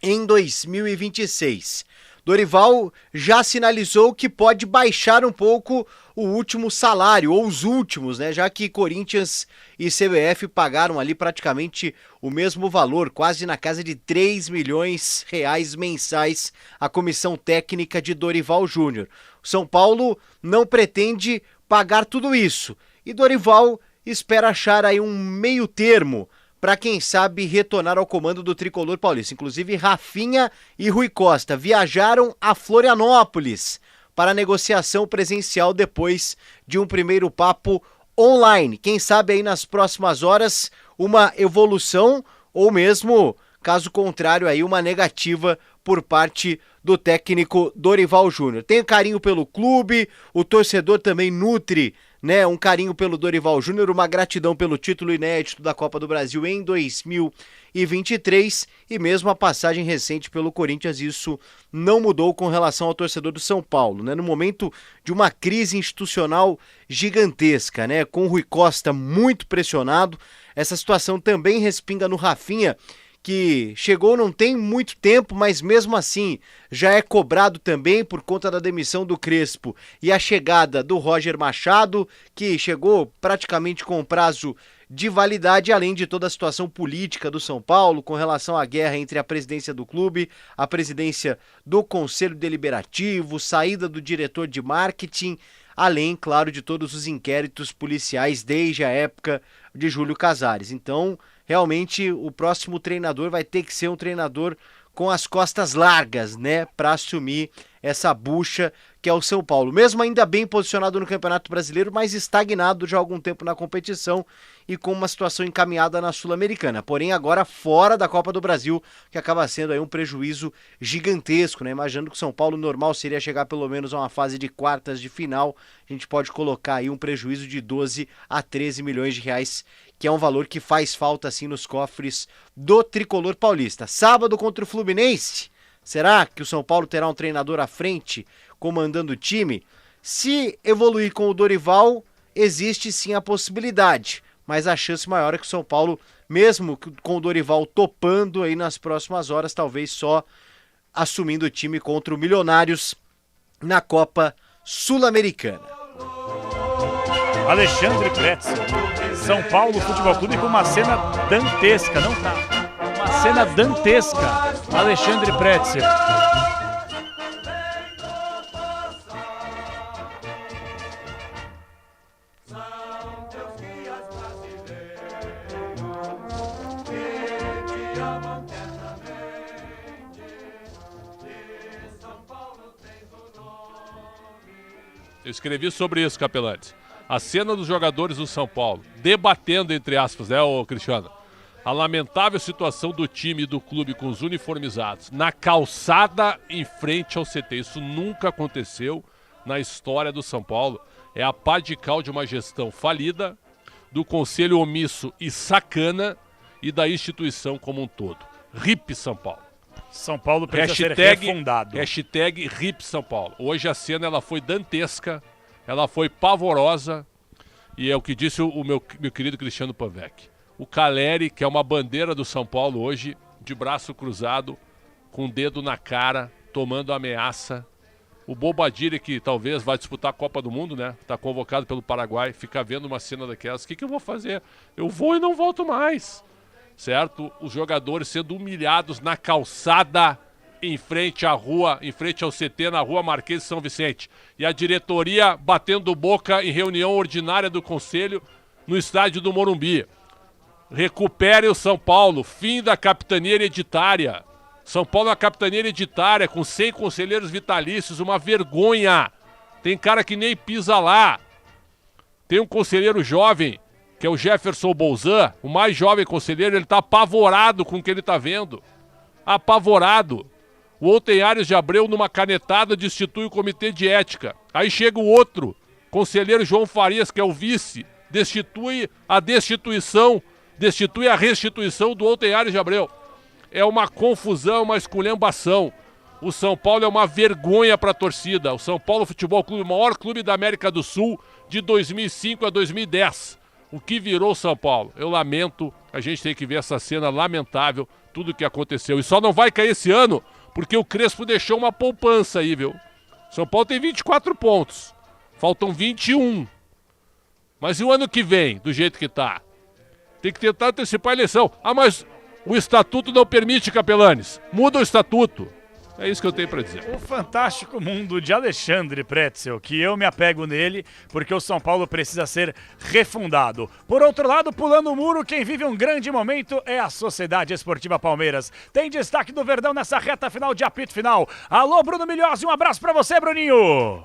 em 2026. Dorival já sinalizou que pode baixar um pouco o último salário, ou os últimos, né? Já que Corinthians e CBF pagaram ali praticamente o mesmo valor, quase na casa de 3 milhões reais mensais, a comissão técnica de Dorival Júnior. O São Paulo não pretende pagar tudo isso, e Dorival espera achar aí um meio termo para quem sabe retornar ao comando do Tricolor paulista. Inclusive Rafinha e Rui Costa viajaram a Florianópolis para negociação presencial depois de um primeiro papo online. Quem sabe aí nas próximas horas uma evolução ou mesmo, caso contrário, aí uma negativa por parte do técnico Dorival Júnior. Tem carinho pelo clube, o torcedor também nutre, né, um carinho pelo Dorival Júnior, uma gratidão pelo título inédito da Copa do Brasil em 2023 e mesmo a passagem recente pelo Corinthians, isso não mudou com relação ao torcedor do São Paulo, né, no momento de uma crise institucional gigantesca, né, com o Rui Costa muito pressionado. Essa situação também respinga no Rafinha, que chegou não tem muito tempo, mas mesmo assim já é cobrado também por conta da demissão do Crespo e a chegada do Roger Machado, que chegou praticamente com prazo de validade, além de toda a situação política do São Paulo com relação à guerra entre a presidência do clube, a presidência do Conselho Deliberativo, saída do diretor de marketing, além, claro, de todos os inquéritos policiais desde a época de Júlio Casares. Então, realmente, o próximo treinador vai ter que ser um treinador com as costas largas, né, para assumir essa bucha que é o São Paulo. Mesmo ainda bem posicionado no Campeonato Brasileiro, mas estagnado já há algum tempo na competição e com uma situação encaminhada na Sul-Americana. Porém, agora fora da Copa do Brasil, que acaba sendo aí um prejuízo gigantesco, né? Imaginando que o São Paulo normal seria chegar pelo menos a uma fase de quartas de final, a gente pode colocar aí um prejuízo de 12 a 13 milhões de reais, que é um valor que faz falta assim nos cofres do Tricolor paulista. Sábado contra o Fluminense, Será que o São Paulo terá um treinador à frente comandando o time? Se evoluir com o Dorival, existe sim a possibilidade, mas a chance maior é que o São Paulo, mesmo com o Dorival topando aí nas próximas horas, talvez só assumindo o time contra o Milionários na Copa Sul-Americana. Alexandre Pretzel, São Paulo Futebol Clube com uma cena dantesca, não tá? Uma cena dantesca, Alexandre Pretzel. Eu escrevi sobre isso, Capelante. A cena dos jogadores do São Paulo, debatendo, entre aspas, né, ô Cristiano? A lamentável situação do time e do clube com os uniformizados na calçada em frente ao CT. Isso nunca aconteceu na história do São Paulo. É a pá de cal de uma gestão falida, do conselho omisso e sacana e da instituição como um todo. RIP São Paulo. São Paulo precisa ser refundado. Hashtag RIP São Paulo. Hoje a cena ela foi dantesca, ela foi pavorosa, e é o que disse o meu querido Cristiano Panvec. O Caleri, que é uma bandeira do São Paulo hoje, de braço cruzado, com o dedo na cara, tomando ameaça. O Bobadilha, que talvez vai disputar a Copa do Mundo, né? Está convocado pelo Paraguai, fica vendo uma cena daquelas. O que eu vou fazer? Eu vou e não volto mais. Certo? Os jogadores sendo humilhados na calçada em frente à rua, em frente ao CT, na rua Marquês de São Vicente. E a diretoria batendo boca em reunião ordinária do Conselho no estádio do Morumbi. Recupere o São Paulo, fim da capitania hereditária. São Paulo é uma capitania hereditária com 100 conselheiros vitalícios, uma vergonha. Tem cara que nem pisa lá. Tem um conselheiro jovem, que é o Jefferson Bolzan, o mais jovem conselheiro, ele está apavorado com o que ele está vendo. Apavorado. O Ontem Ares de Abreu, numa canetada, destitui o comitê de ética. Aí chega o outro, conselheiro João Farias, que é o vice, destitui a restituição do Ontem Ares de Abreu. É uma confusão, uma esculhambação. O São Paulo é uma vergonha para a torcida. O São Paulo Futebol Clube, o maior clube da América do Sul, de 2005 a 2010. O que virou São Paulo? Eu lamento, a gente tem que ver essa cena lamentável, tudo o que aconteceu. E só não vai cair esse ano, porque o Crespo deixou uma poupança aí, viu? São Paulo tem 24 pontos, faltam 21. Mas e o ano que vem, do jeito que tá? Tem que tentar antecipar a eleição. Ah, mas o estatuto não permite, Capelanes. Muda o estatuto. É isso que eu tenho para dizer. O fantástico mundo de Alexandre Pretzel, que eu me apego nele, porque o São Paulo precisa ser refundado. Por outro lado, pulando o muro, quem vive um grande momento é a Sociedade Esportiva Palmeiras. Tem destaque do Verdão nessa reta final de apito final. Alô, Bruno Milhozzi, um abraço para você, Bruninho.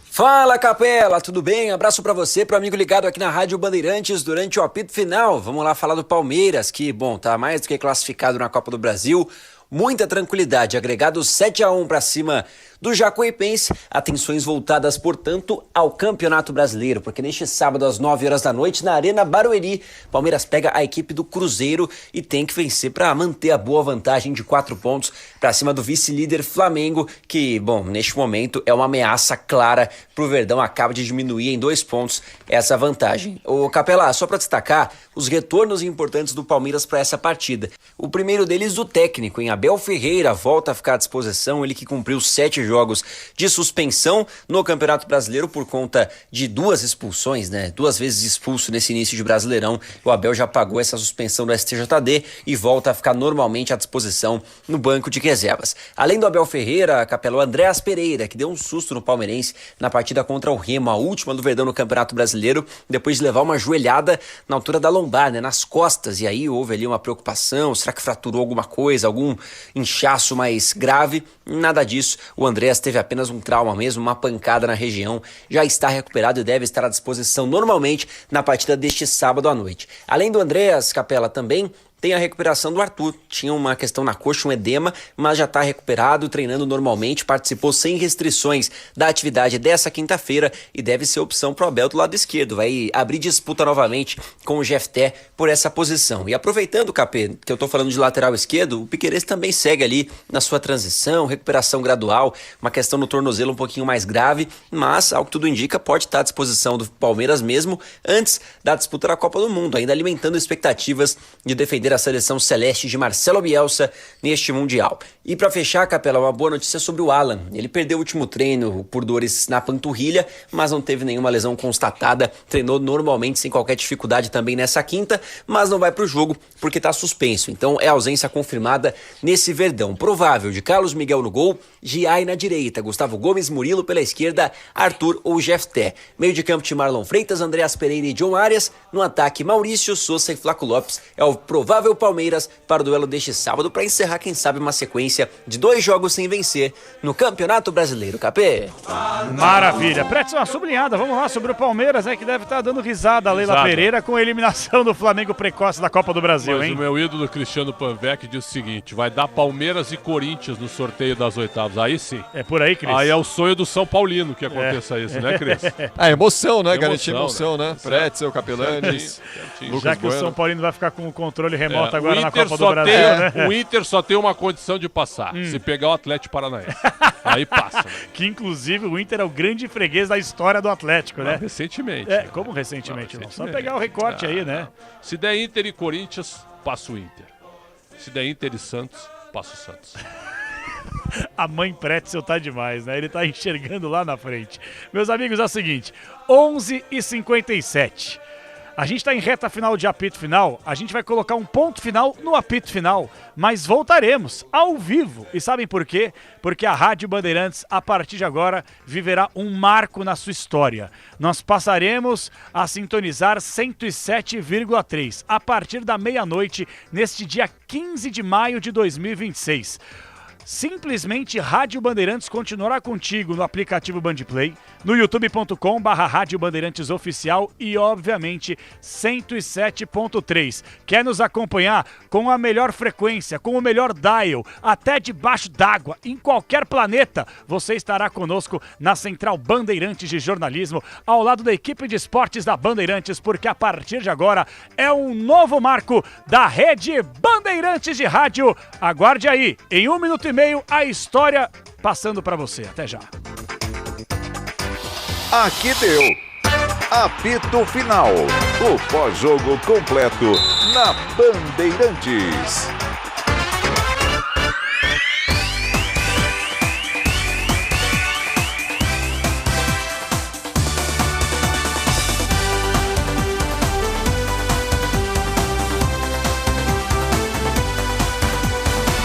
Fala, Capela, tudo bem? Abraço pra você, pro amigo ligado aqui na Rádio Bandeirantes durante o apito final. Vamos lá falar do Palmeiras, que, bom, tá mais do que classificado na Copa do Brasil. Muita tranquilidade, agregado 7-1 para cima do Jacuipense, atenções voltadas, portanto, ao Campeonato Brasileiro, porque neste sábado às 9 horas da noite, na Arena Barueri, Palmeiras pega a equipe do Cruzeiro e tem que vencer para manter a boa vantagem de 4 pontos para cima do vice-líder Flamengo, que, bom, neste momento é uma ameaça clara pro Verdão, acaba de diminuir em 2 pontos essa vantagem. Ô Capela, só para destacar os retornos importantes do Palmeiras para essa partida. O primeiro deles do técnico, em Abel Ferreira, volta a ficar à disposição, ele que cumpriu 7 jogos de suspensão no Campeonato Brasileiro por conta de 2 expulsões, né? 2 vezes expulso nesse início de Brasileirão. O Abel já pagou essa suspensão do STJD e volta a ficar normalmente à disposição no banco de reservas. Além do Abel Ferreira, Capela, o Andréas Pereira, que deu um susto no palmeirense na partida contra o Remo, a última do Verdão no Campeonato Brasileiro, depois de levar uma joelhada na altura da lombar, né? Nas costas, e aí houve ali uma preocupação, será que fraturou alguma coisa, algum inchaço mais grave? Nada disso, o Andréas teve apenas um trauma mesmo, uma pancada na região, já está recuperado e deve estar à disposição normalmente na partida deste sábado à noite. Além do Andréas, Capela, também tem a recuperação do Arthur. Tinha uma questão na coxa, um edema, mas já está recuperado, treinando normalmente, participou sem restrições da atividade dessa quinta-feira e deve ser opção pro Abel do lado esquerdo. Vai abrir disputa novamente com o Jefté por essa posição. E aproveitando, Capê, que eu tô falando de lateral esquerdo, o Piquerez também segue ali na sua transição, recuperação gradual, uma questão no tornozelo um pouquinho mais grave, mas, ao que tudo indica, pode estar à disposição do Palmeiras mesmo antes da disputa da Copa do Mundo, ainda alimentando expectativas de defender a seleção celeste de Marcelo Bielsa neste Mundial. E para fechar, Capela, uma boa notícia sobre o Alan. Ele perdeu o último treino por dores na panturrilha, mas não teve nenhuma lesão constatada, treinou normalmente sem qualquer dificuldade também nessa quinta, mas não vai para o jogo porque está suspenso. Então é ausência confirmada nesse Verdão. Provável de Carlos Miguel no gol, Giai na direita, Gustavo Gomes, Murilo pela esquerda, Arthur ou Jefté. Meio de campo de Marlon Freitas, Andreas Pereira e John Arias. No ataque, Maurício, Sousa e Flaco Lopes. É o provável Palmeiras para o duelo deste sábado, para encerrar, quem sabe, uma sequência de 2 jogos sem vencer no Campeonato Brasileiro. Capê. Maravilha. Pretz, uma sublinhada, vamos lá, sobre o Palmeiras, que deve estar dando risada a Leila Pereira com a eliminação do Flamengo precoce da Copa do Brasil, Mas hein? o meu ídolo Cristiano Panvec diz o seguinte: vai dar Palmeiras e Corinthians no sorteio das oitavas. Aí sim. É por aí, Cris? Aí é o sonho do São Paulino que aconteça isso, né, Cris? Emoção, né? Garantir emoção, né? Pretzel, Capelanes, Já que o São Paulino vai ficar com o controle remoto agora na Copa do Brasil, né? O Inter só tem uma condição de passar, se pegar o Atlético Paranaense. Aí passa. Né? Que inclusive o Inter é o grande freguês da história do Atlético, né? Recentemente. Como recentemente? Não, só pegar o recorte aí, né? Se der Inter e Corinthians, passa o Inter. Se der Inter e Santos, passa o Santos. A mãe Pretzel tá demais, né? Ele tá enxergando lá na frente. Meus amigos, é o seguinte, 11h57. A gente está em reta final de apito final, a gente vai colocar um ponto final no apito final, mas voltaremos ao vivo. E sabem por quê? Porque a Rádio Bandeirantes, a partir de agora, viverá um marco na sua história. Nós passaremos a sintonizar 107,3 a partir da meia-noite, neste dia 15 de maio de 2026. Simplesmente Rádio Bandeirantes continuará contigo no aplicativo Bandplay, no youtube.com/Rádio Bandeirantes Oficial e, obviamente, 107.3. Quer nos acompanhar com a melhor frequência, com o melhor dial, até debaixo d'água, em qualquer planeta, você estará conosco na Central Bandeirantes de Jornalismo, ao lado da equipe de esportes da Bandeirantes, porque a partir de agora é um novo marco da Rede Bandeirantes de Rádio. Aguarde aí, em 1 minuto e meio, a história passando para você. Até já. Aqui deu. Apito Final. O pós-jogo completo na Bandeirantes.